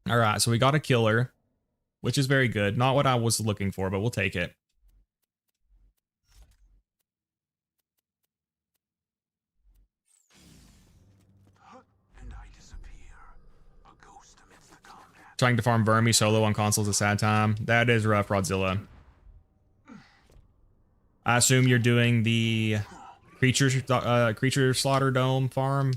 Alright, so we got a killer, which is very good. Not what I was looking for, but we'll take it. And I disappear, a ghost amidst the combat. Trying to farm Vermi solo on consoles is a sad time. That is rough, Rodzilla. I assume you're doing the creature slaughter dome farm.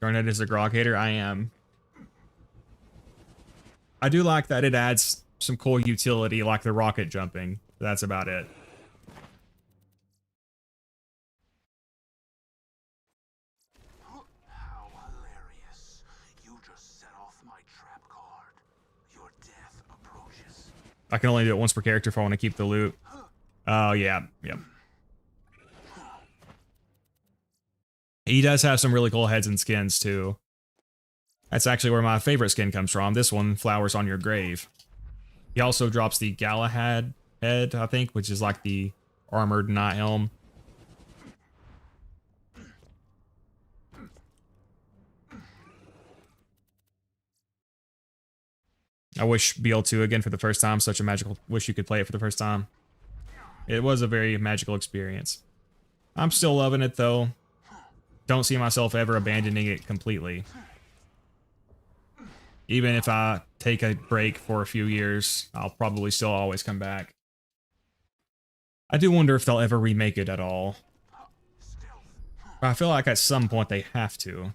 Garnet is a grog hater. I am. I do like that it adds some cool utility like the rocket jumping. That's about it. How hilarious. You just set off my trap card. Your death approaches. I can only do it once per character if I want to keep the loot. Oh, yeah. Yep. He does have some really cool heads and skins, too. That's actually where my favorite skin comes from. This one, Flowers on Your Grave. He also drops the Galahad head, I think, which is like the armored knight helm. I wish BL2 again for the first time. Such a magical... Wish you could play it for the first time. It was a very magical experience. I'm still loving it, though. Don't see myself ever abandoning it completely. Even if I take a break for a few years, I'll probably still always come back. I do wonder if they'll ever remake it at all. But I feel like at some point they have to.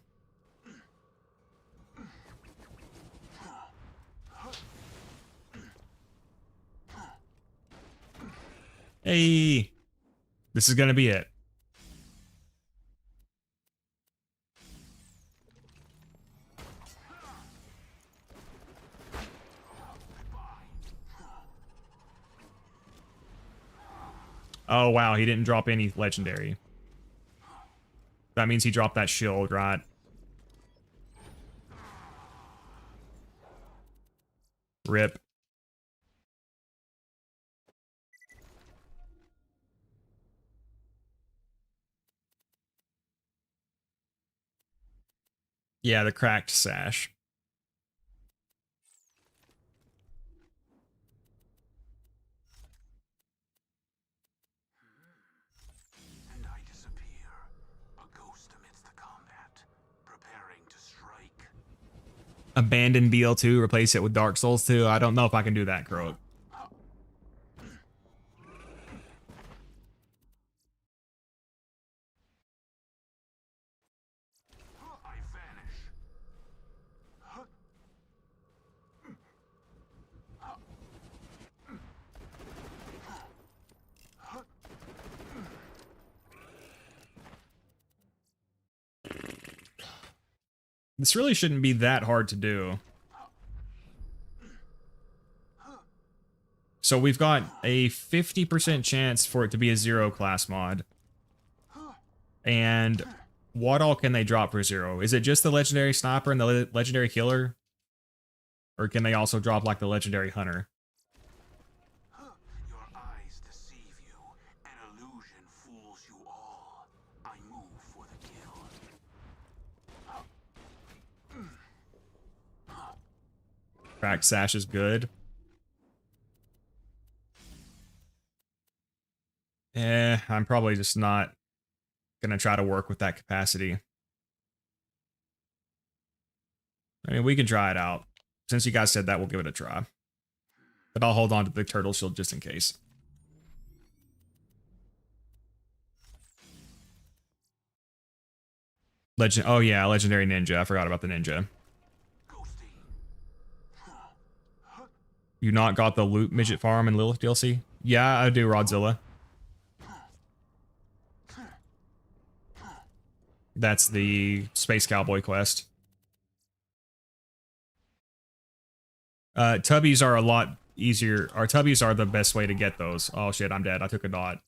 Hey! This is gonna be it. Oh, wow, he didn't drop any legendary. That means he dropped that shield, right? Rip. Yeah, the cracked sash. And I disappear. A ghost amidst the combat, preparing to strike. Abandon BL2, replace it with Dark Souls 2. I don't know if I can do that, Croak. I vanish. This really shouldn't be that hard to do. So we've got a 50% chance for it to be a Zer0 class mod. And what all can they drop for Zer0? Is it just the legendary sniper and the legendary killer? Or can they also drop like the legendary hunter? Your eyes deceive you. An illusion fools you all. I move for the kill. Cracked sash is good. I'm probably just not gonna try to work with that capacity. I mean, we can try it out. Since you guys said that, we'll give it a try. But I'll hold on to the turtle shield just in case. Oh yeah, legendary ninja. I forgot about the ninja. You not got the loot midget farm and Lilith DLC? Yeah, I do, Rodzilla. That's the Space Cowboy quest. Tubbies are a lot easier. Our tubbies are the best way to get those. Oh shit, I'm dead. I took a dot.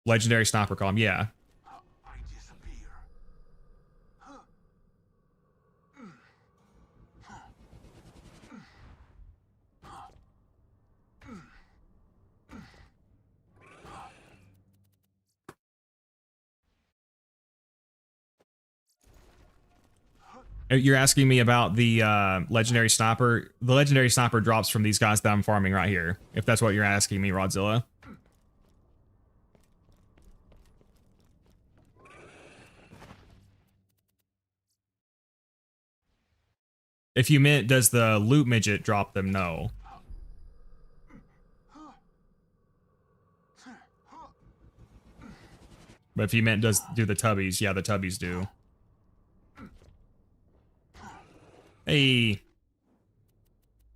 Legendary sniper column, yeah. I disappear. You're asking me about the legendary sniper. The legendary sniper drops from these guys that I'm farming right here. If that's what you're asking me, Rodzilla. If you meant, does the loot midget drop them? No. But if he meant do the tubbies, yeah, the tubbies do. Hey.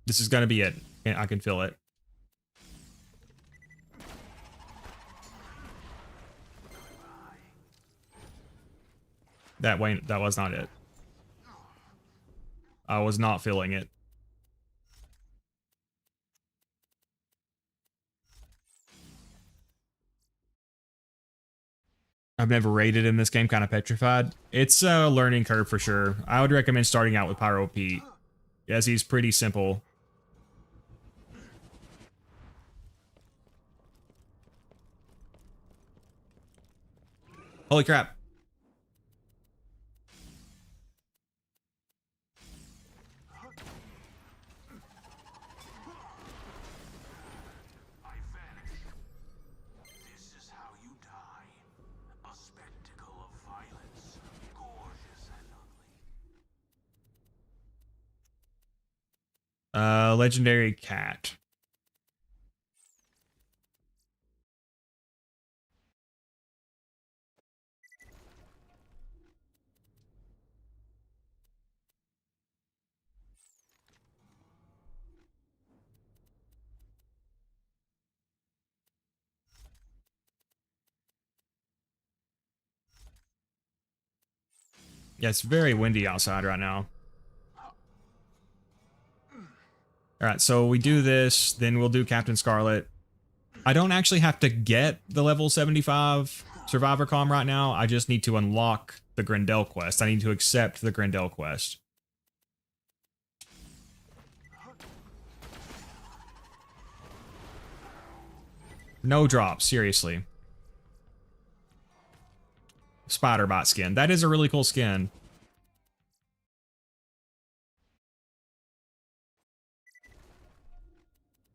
This is gonna be it. I can feel it. That was not it. I was not feeling it. I've never raided in this game, kind of petrified. It's a learning curve for sure. I would recommend starting out with Pyro Pete, as he's pretty simple. Holy crap. I vanish. This is how you die. A spectacle of violence, gorgeous and ugly. Legendary cat. Yeah, it's very windy outside right now. Alright, so we do this, then we'll do Captain Scarlet. I don't actually have to get the level 75 Survivor Comm right now. I just need to unlock the Grendel quest. I need to accept the Grendel quest. No drops, seriously. Spider-Bot skin. That is a really cool skin.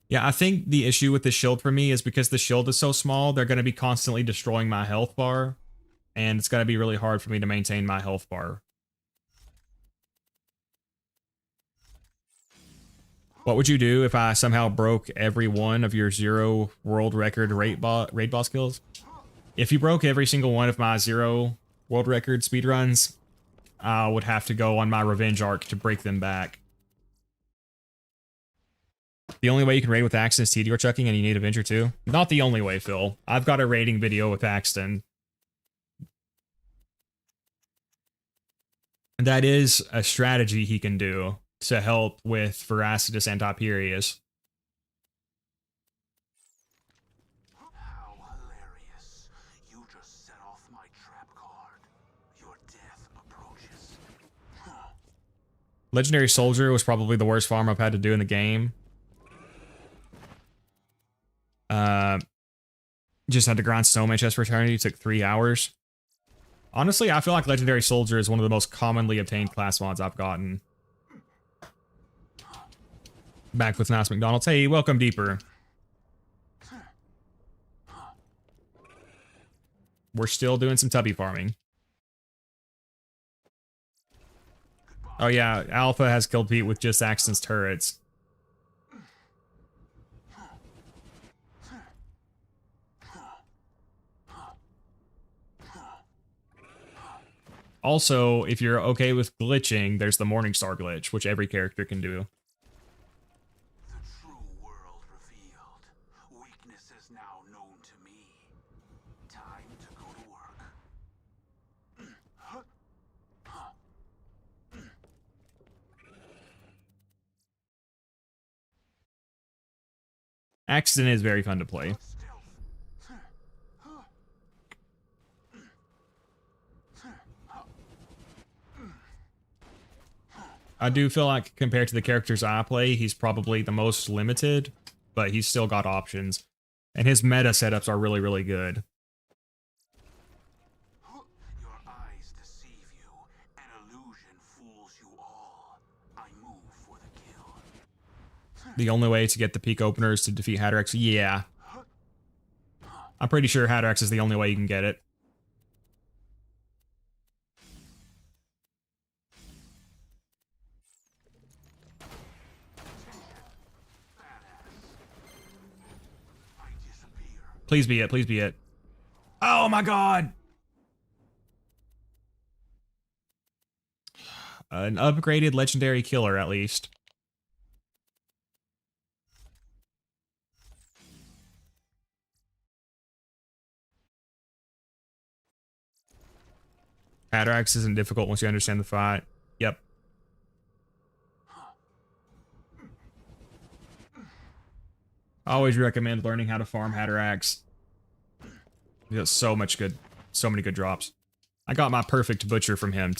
Yeah, I think the issue with the shield for me is because the shield is so small, they're going to be constantly destroying my health bar. And it's going to be really hard for me to maintain my health bar. What would you do if I somehow broke every one of your 0 world record raid boss kills? If you broke every single one of my 0 world record speedruns, I would have to go on my revenge arc to break them back. The only way you can raid with Axton is TDR chucking, and you need Avenger too? Not the only way, Phil. I've got a raiding video with Axton. That is a strategy he can do to help with Veracitus and Hyperius. How hilarious. You just set off my trap card. Your death approaches. Legendary Soldier was probably the worst farm I've had to do in the game. Just had to grind so much chest for eternity. It took 3 hours. Honestly, I feel like Legendary Soldier is one of the most commonly obtained class mods I've gotten. Back with Nice McDonald's. Hey, welcome deeper. We're still doing some tubby farming. Oh yeah, Alpha has killed Pete with just Axton's turrets. Also, if you're okay with glitching, there's the Morningstar glitch, which every character can do. The true world revealed. Weaknesses now known to me. Time to go to work. Axton is very fun to play. I do feel like, compared to the characters I play, he's probably the most limited, but he's still got options. And his meta setups are really, really good. Your eyes deceive you. An illusion fools you all. I move for the kill. The only way to get the peak openers to defeat Hatterax? Yeah. I'm pretty sure Hatterax is the only way you can get it. Please be it, please be it. Oh my god! An upgraded legendary killer, at least. Hatterax isn't difficult once you understand the fight. Yep. I always recommend learning how to farm Hatterax. He has so many good drops. I got my perfect butcher from him.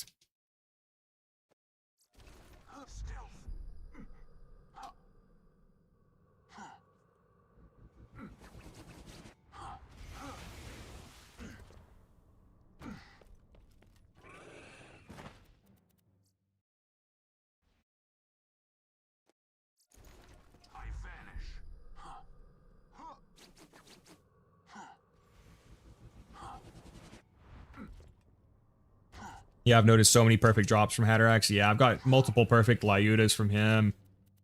Yeah, I've noticed so many perfect drops from Hatterax. Yeah, I've got multiple perfect Lyudas from him.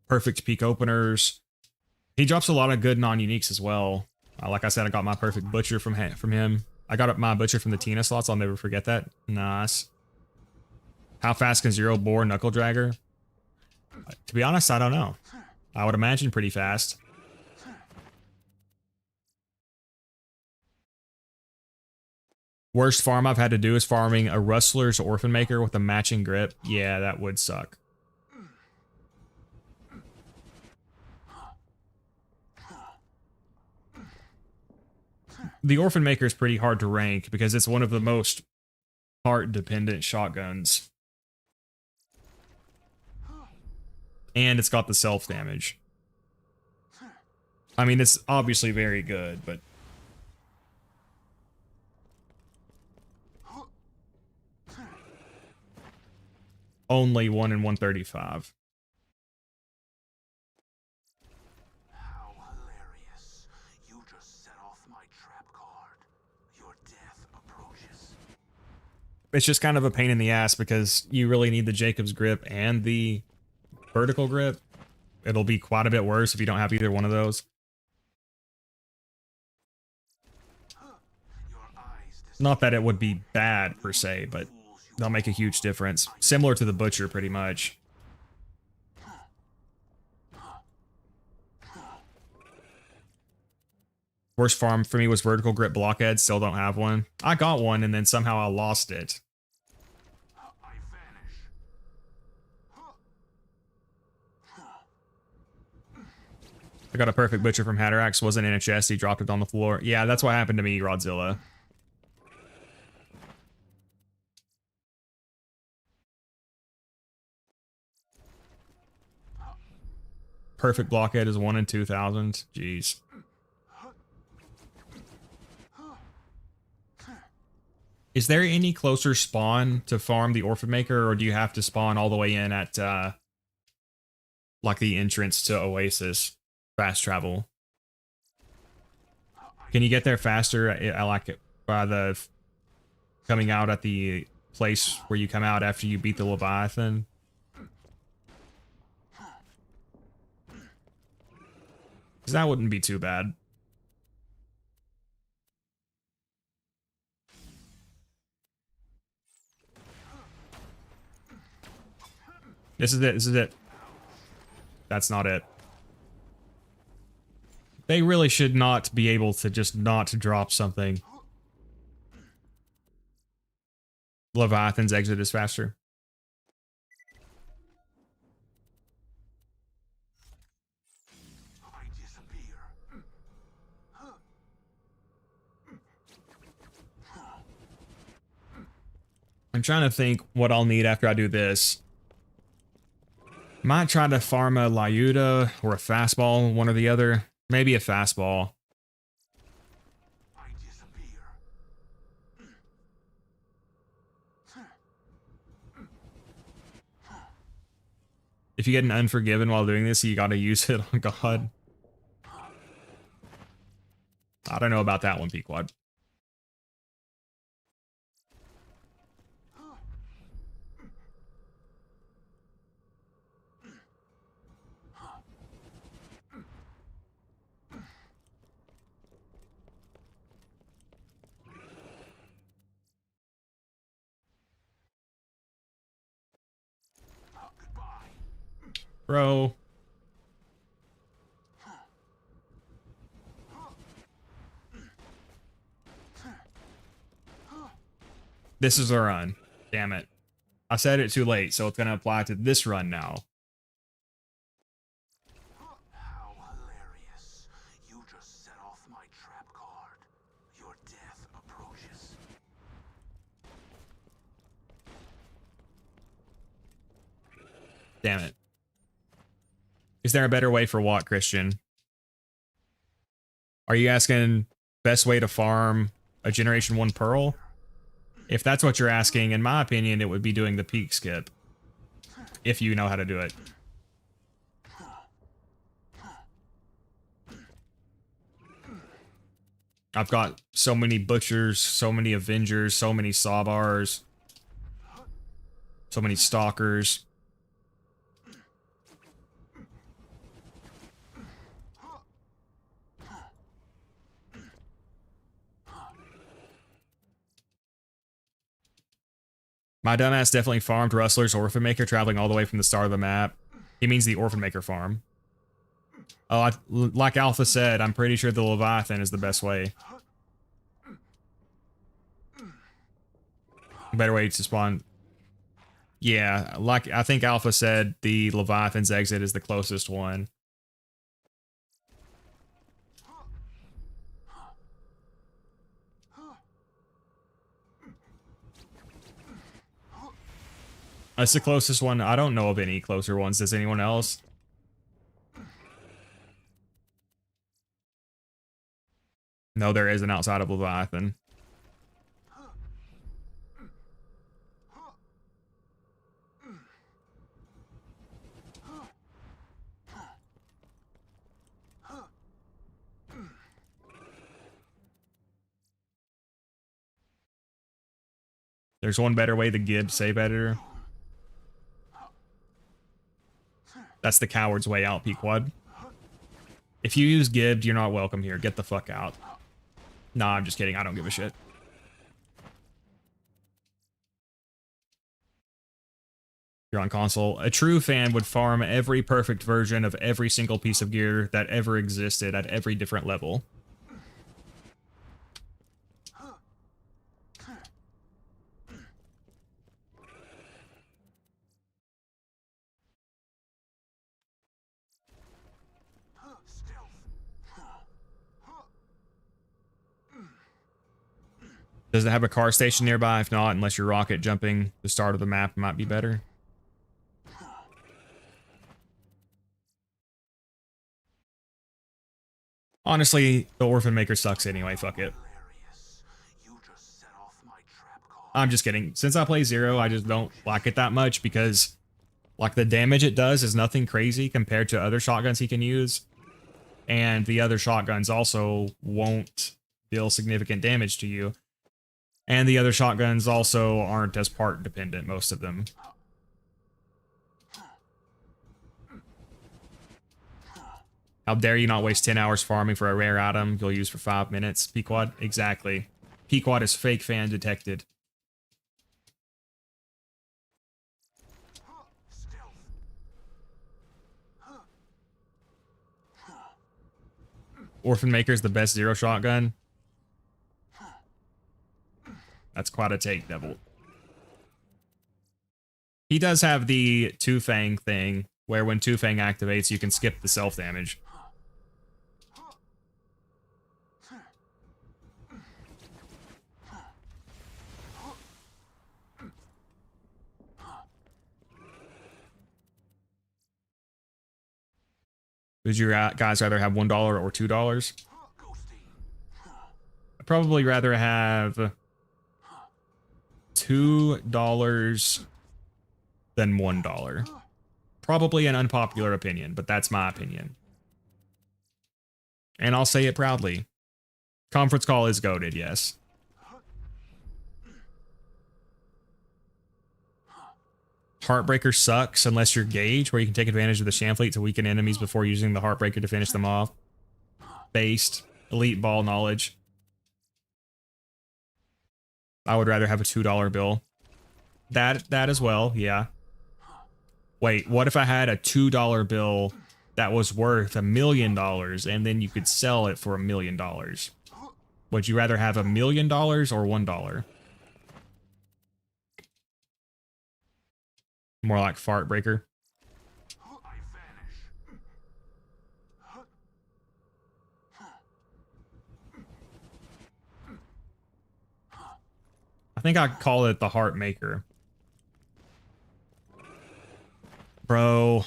Perfect peak openers. He drops a lot of good non-uniques as well. Like I said, I got my perfect butcher from him. I got my butcher from the Tina slots. I'll never forget that. Nice. How fast can Zero bore Knuckle Dragger? To be honest, I don't know. I would imagine pretty fast. Worst farm I've had to do is farming a Rustler's Orphan Maker with a matching grip. Yeah, that would suck. The Orphan Maker is pretty hard to rank because it's one of the most heart-dependent shotguns. And it's got the self-damage. I mean, it's obviously very good, but... only 1 in 135. How hilarious. You just set off my trap card. Your death approaches. It's just kind of a pain in the ass because you really need the Jacob's grip and the vertical grip. It'll be quite a bit worse if you don't have either one of those. Not that it would be bad per se, but they'll make a huge difference. Similar to the Butcher, pretty much. Worst farm for me was vertical grip blockhead. Still don't have one. I got one and then somehow I lost it. I got a perfect butcher from Hatterax. Wasn't in a chest. He dropped it on the floor. Yeah, that's what happened to me, Rodzilla. Perfect blockhead is 1 in 2,000. Jeez. Is there any closer spawn to farm the Orphan Maker, or do you have to spawn all the way in at, like the entrance to Oasis? Fast travel. Can you get there faster? I like it by the coming out at the place where you come out after you beat the Leviathan. Because that wouldn't be too bad. This is it. This is it. That's not it. They really should not be able to just not drop something. Leviathan's exit is faster. I'm trying to think what I'll need after I do this. Might try to farm a Lyuda or a fastball, one or the other. Maybe a fastball. If you get an Unforgiven while doing this, you gotta use it on God. I don't know about that one, Pequod. Bro. This is a run. Damn it. I said it too late, so it's going to apply to this run now. How hilarious. You just set off my trap card. Your death approaches. Damn it. Is there a better way for what, Christian? Are you asking best way to farm a Generation 1 Pearl? If that's what you're asking, in my opinion, it would be doing the peak skip. If you know how to do it. I've got so many Butchers, so many Avengers, so many Sawbars, so many Stalkers. My dumbass definitely farmed Rustler's Orphan Maker, traveling all the way from the start of the map. He means the Orphan Maker farm. Oh, like Alpha said, I'm pretty sure the Leviathan is the best way. Better way to spawn. Yeah, like I think Alpha said, the Leviathan's exit is the closest one. That's the closest one. I don't know of any closer ones. Does anyone else? No, there isn't outside of Leviathan. There's one better way, the Gibbs save editor. That's the coward's way out, Pequod. If you use Gibbs, you're not welcome here. Get the fuck out. Nah, I'm just kidding. I don't give a shit. You're on console. A true fan would farm every perfect version of every single piece of gear that ever existed at every different level. Does it have a car station nearby? If not, unless you're rocket jumping the start of the map, it might be better. Honestly, the Orphan Maker sucks anyway, fuck it. I'm just kidding. Since I play Zer0, I just don't like it that much because, like, the damage it does is nothing crazy compared to other shotguns he can use. And the other shotguns also won't deal significant damage to you. And the other shotguns also aren't as part dependent, most of them. How dare you not waste 10 hours farming for a rare item you'll use for 5 minutes, Pequod? Exactly. Pequod is fake fan detected. Orphan Maker is the best Zer0 shotgun. That's quite a take, Devil. He does have the Two-Fang thing, where when Two-Fang activates, you can skip the self-damage. Would you guys rather have $1 or $2? I'd probably rather have $2 than $1. Probably an unpopular opinion, but that's my opinion. And I'll say it proudly. Conference call is goated, yes. Heartbreaker sucks unless you're Gauge, where you can take advantage of the Shamfleet to weaken enemies before using the Heartbreaker to finish them off. Based. Elite ball knowledge. I would rather have a $2 bill. That as well, yeah. Wait, what if I had a $2 bill that was worth $1 million and then you could sell it for $1 million? Would you rather have $1 million or $1? More like fart breaker. I vanish. I think I'd call it the heart maker. Bro.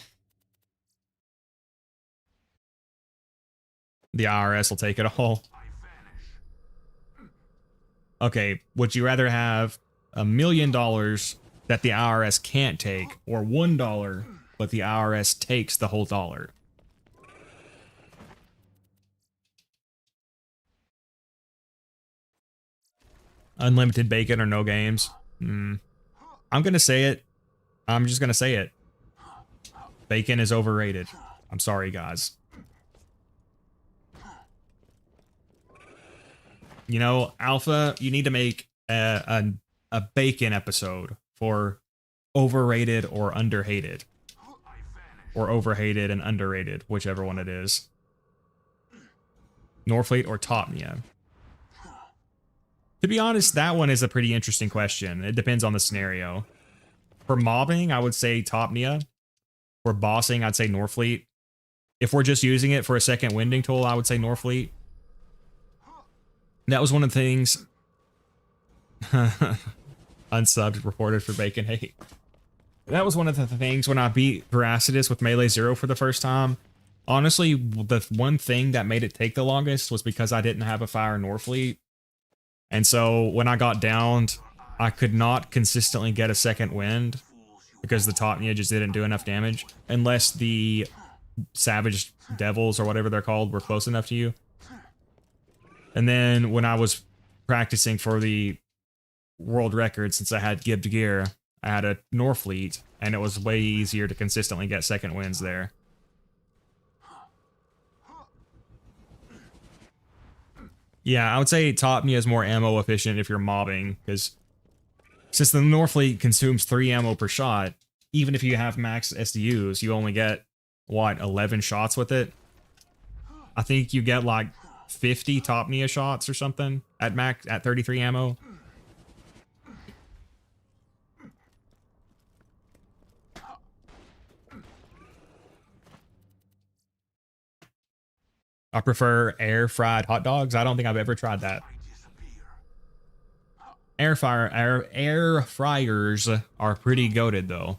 The IRS will take it all. I vanish. Okay, would you rather have $1 million that the IRS can't take, or $1 but the IRS takes the whole dollar? Unlimited bacon or no games? I'm gonna say it. I'm just gonna say it. Bacon is overrated. I'm sorry, guys. You know, Alpha, you need to make a bacon episode for overrated or underhated. Or overhated and underrated, whichever one it is. Norfleet or Topnia? To be honest, that one is a pretty interesting question. It depends on the scenario. For mobbing, I would say Topnia. For bossing, I'd say Norfleet. If we're just using it for a second winding tool, I would say Norfleet. That was one of the things. Unsubbed, reported for bacon hate. That was one of the things when I beat Veracitus with Melee Zero for the first time. Honestly, the one thing that made it take the longest was because I didn't have a Fire Norfleet. And so when I got downed, I could not consistently get a second wind because the Topnia just didn't do enough damage unless the Savage Devils or whatever they're called were close enough to you. And then when I was practicing for the world record, since I had Gibbed gear, I had a Norfleet, and it was way easier to consistently get second wins there. Yeah, I would say Topnia is more ammo efficient if you're mobbing, because since the Norfleet consumes 3 ammo per shot, even if you have max SDUs, you only get, what, 11 shots with it? I think you get like 50 Topnia shots or something at max at 33 ammo. I prefer air fried hot dogs. I don't think I've ever tried that. Air fryers are pretty goated though.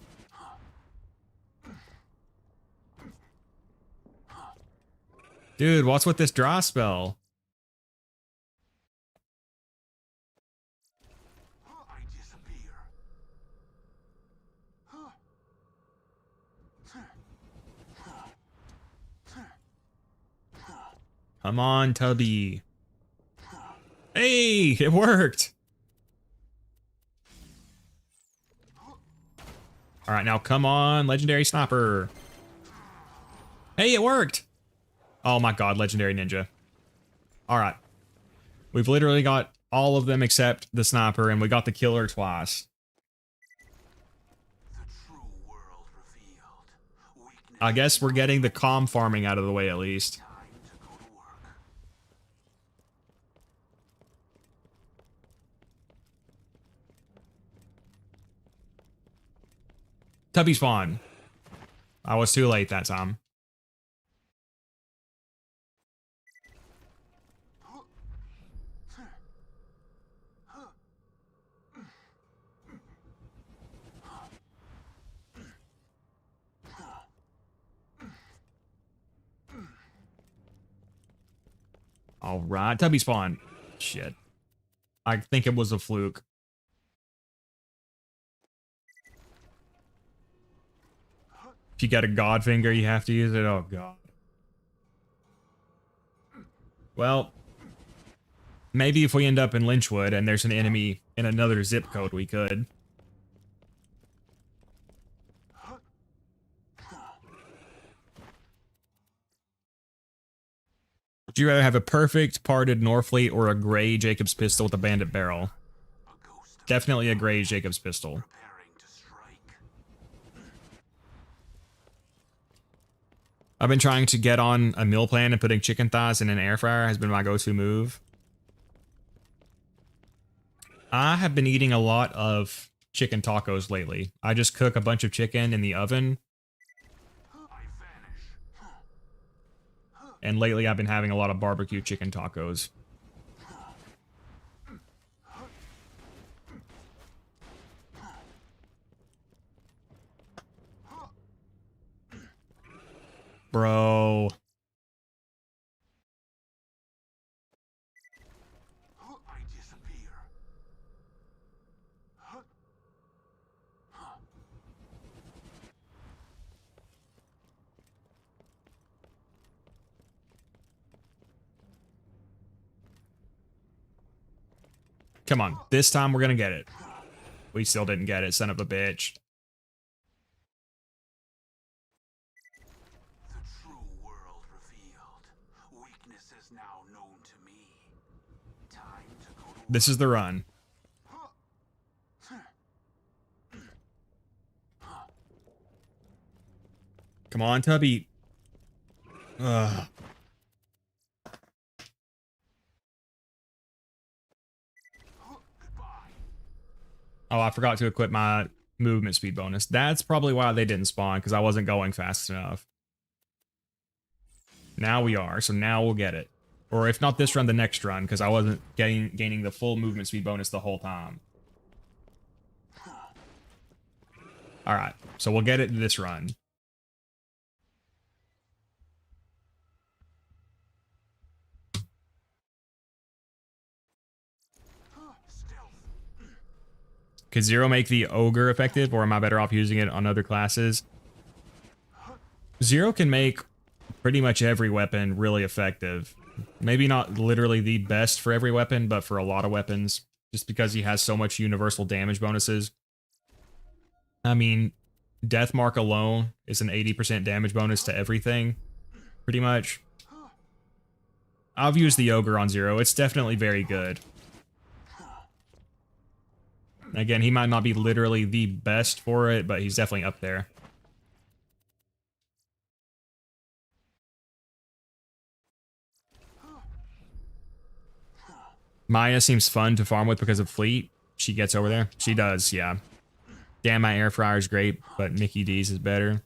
Dude, what's with this dry spell? Come on, Tubby. Hey, it worked. All right, now come on, Legendary Sniper. Hey, it worked. Oh my god, Legendary Ninja. All right. We've literally got all of them except the Sniper, and we got the Killer twice. I guess we're getting the calm farming out of the way at least. Tubby spawn. I was too late that time. All right, Tubby spawn. Shit. I think it was a fluke. If you got a god finger, you have to use it. Oh, God. Well, maybe if we end up in Lynchwood and there's an enemy in another zip code, we could. Would you rather have a perfect parted Norfleet or a gray Jacob's pistol with a bandit barrel? Definitely a gray Jacob's pistol. I've been trying to get on a meal plan, and putting chicken thighs in an air fryer has been my go-to move. I have been eating a lot of chicken tacos lately. I just cook a bunch of chicken in the oven. And lately I've been having a lot of barbecue chicken tacos. Bro. I disappear. Come on. This time we're gonna get it. We still didn't get it, son of a bitch. The true world revealed. Weakness is now known to me. Time to go to This is the run. Come on, Tubby. Ugh. Oh, I forgot to equip my movement speed bonus. That's probably why they didn't spawn, because I wasn't going fast enough. Now we are, so now we'll get it. Or if not this run, the next run, because I wasn't gaining the full movement speed bonus the whole time. Alright, so we'll get it this run. Could Zer0 make the ogre effective, or am I better off using it on other classes? Zer0 can make pretty much every weapon really effective. Maybe not literally the best for every weapon, but for a lot of weapons, just because he has so much universal damage bonuses. I mean, Deathmark alone is an 80% damage bonus to everything, pretty much. I've used the ogre on Zer0. It's definitely very good. Again, he might not be literally the best for it, but he's definitely up there. Maya seems fun to farm with because of Fleet. She gets over there. She does, yeah. Damn, my air fryer is great, but Mickey D's is better.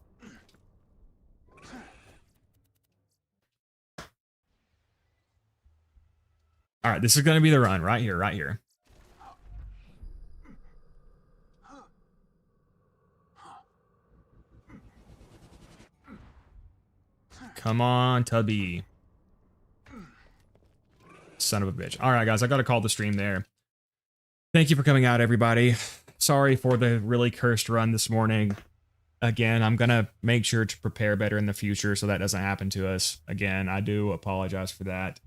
All right, this is going to be the run right here, right here. Come on, Tubby. Son of a bitch. All right, guys, I got to call the stream there. Thank you for coming out, everybody. Sorry for the really cursed run this morning. Again, I'm going to make sure to prepare better in the future so that doesn't happen to us. Again, I do apologize for that.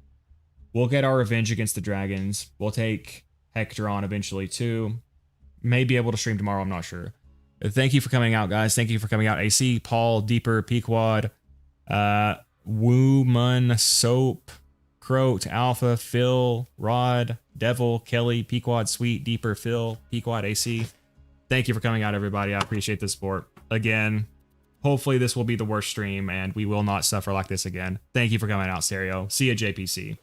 We'll get our revenge against the dragons. We'll take Hector on eventually, too. May be able to stream tomorrow, I'm not sure. Thank you for coming out, guys. Thank you for coming out. AC, Paul, Deeper, Pequod, Woo, Mun, Soap, Croat, Alpha, Phil, Rod, Devil, Kelly, Pequod, Sweet, Deeper, Phil, Pequod, AC. Thank you for coming out, everybody. I appreciate the support. Again, hopefully this will be the worst stream, and we will not suffer like this again. Thank you for coming out, Zer0. See you, JPC.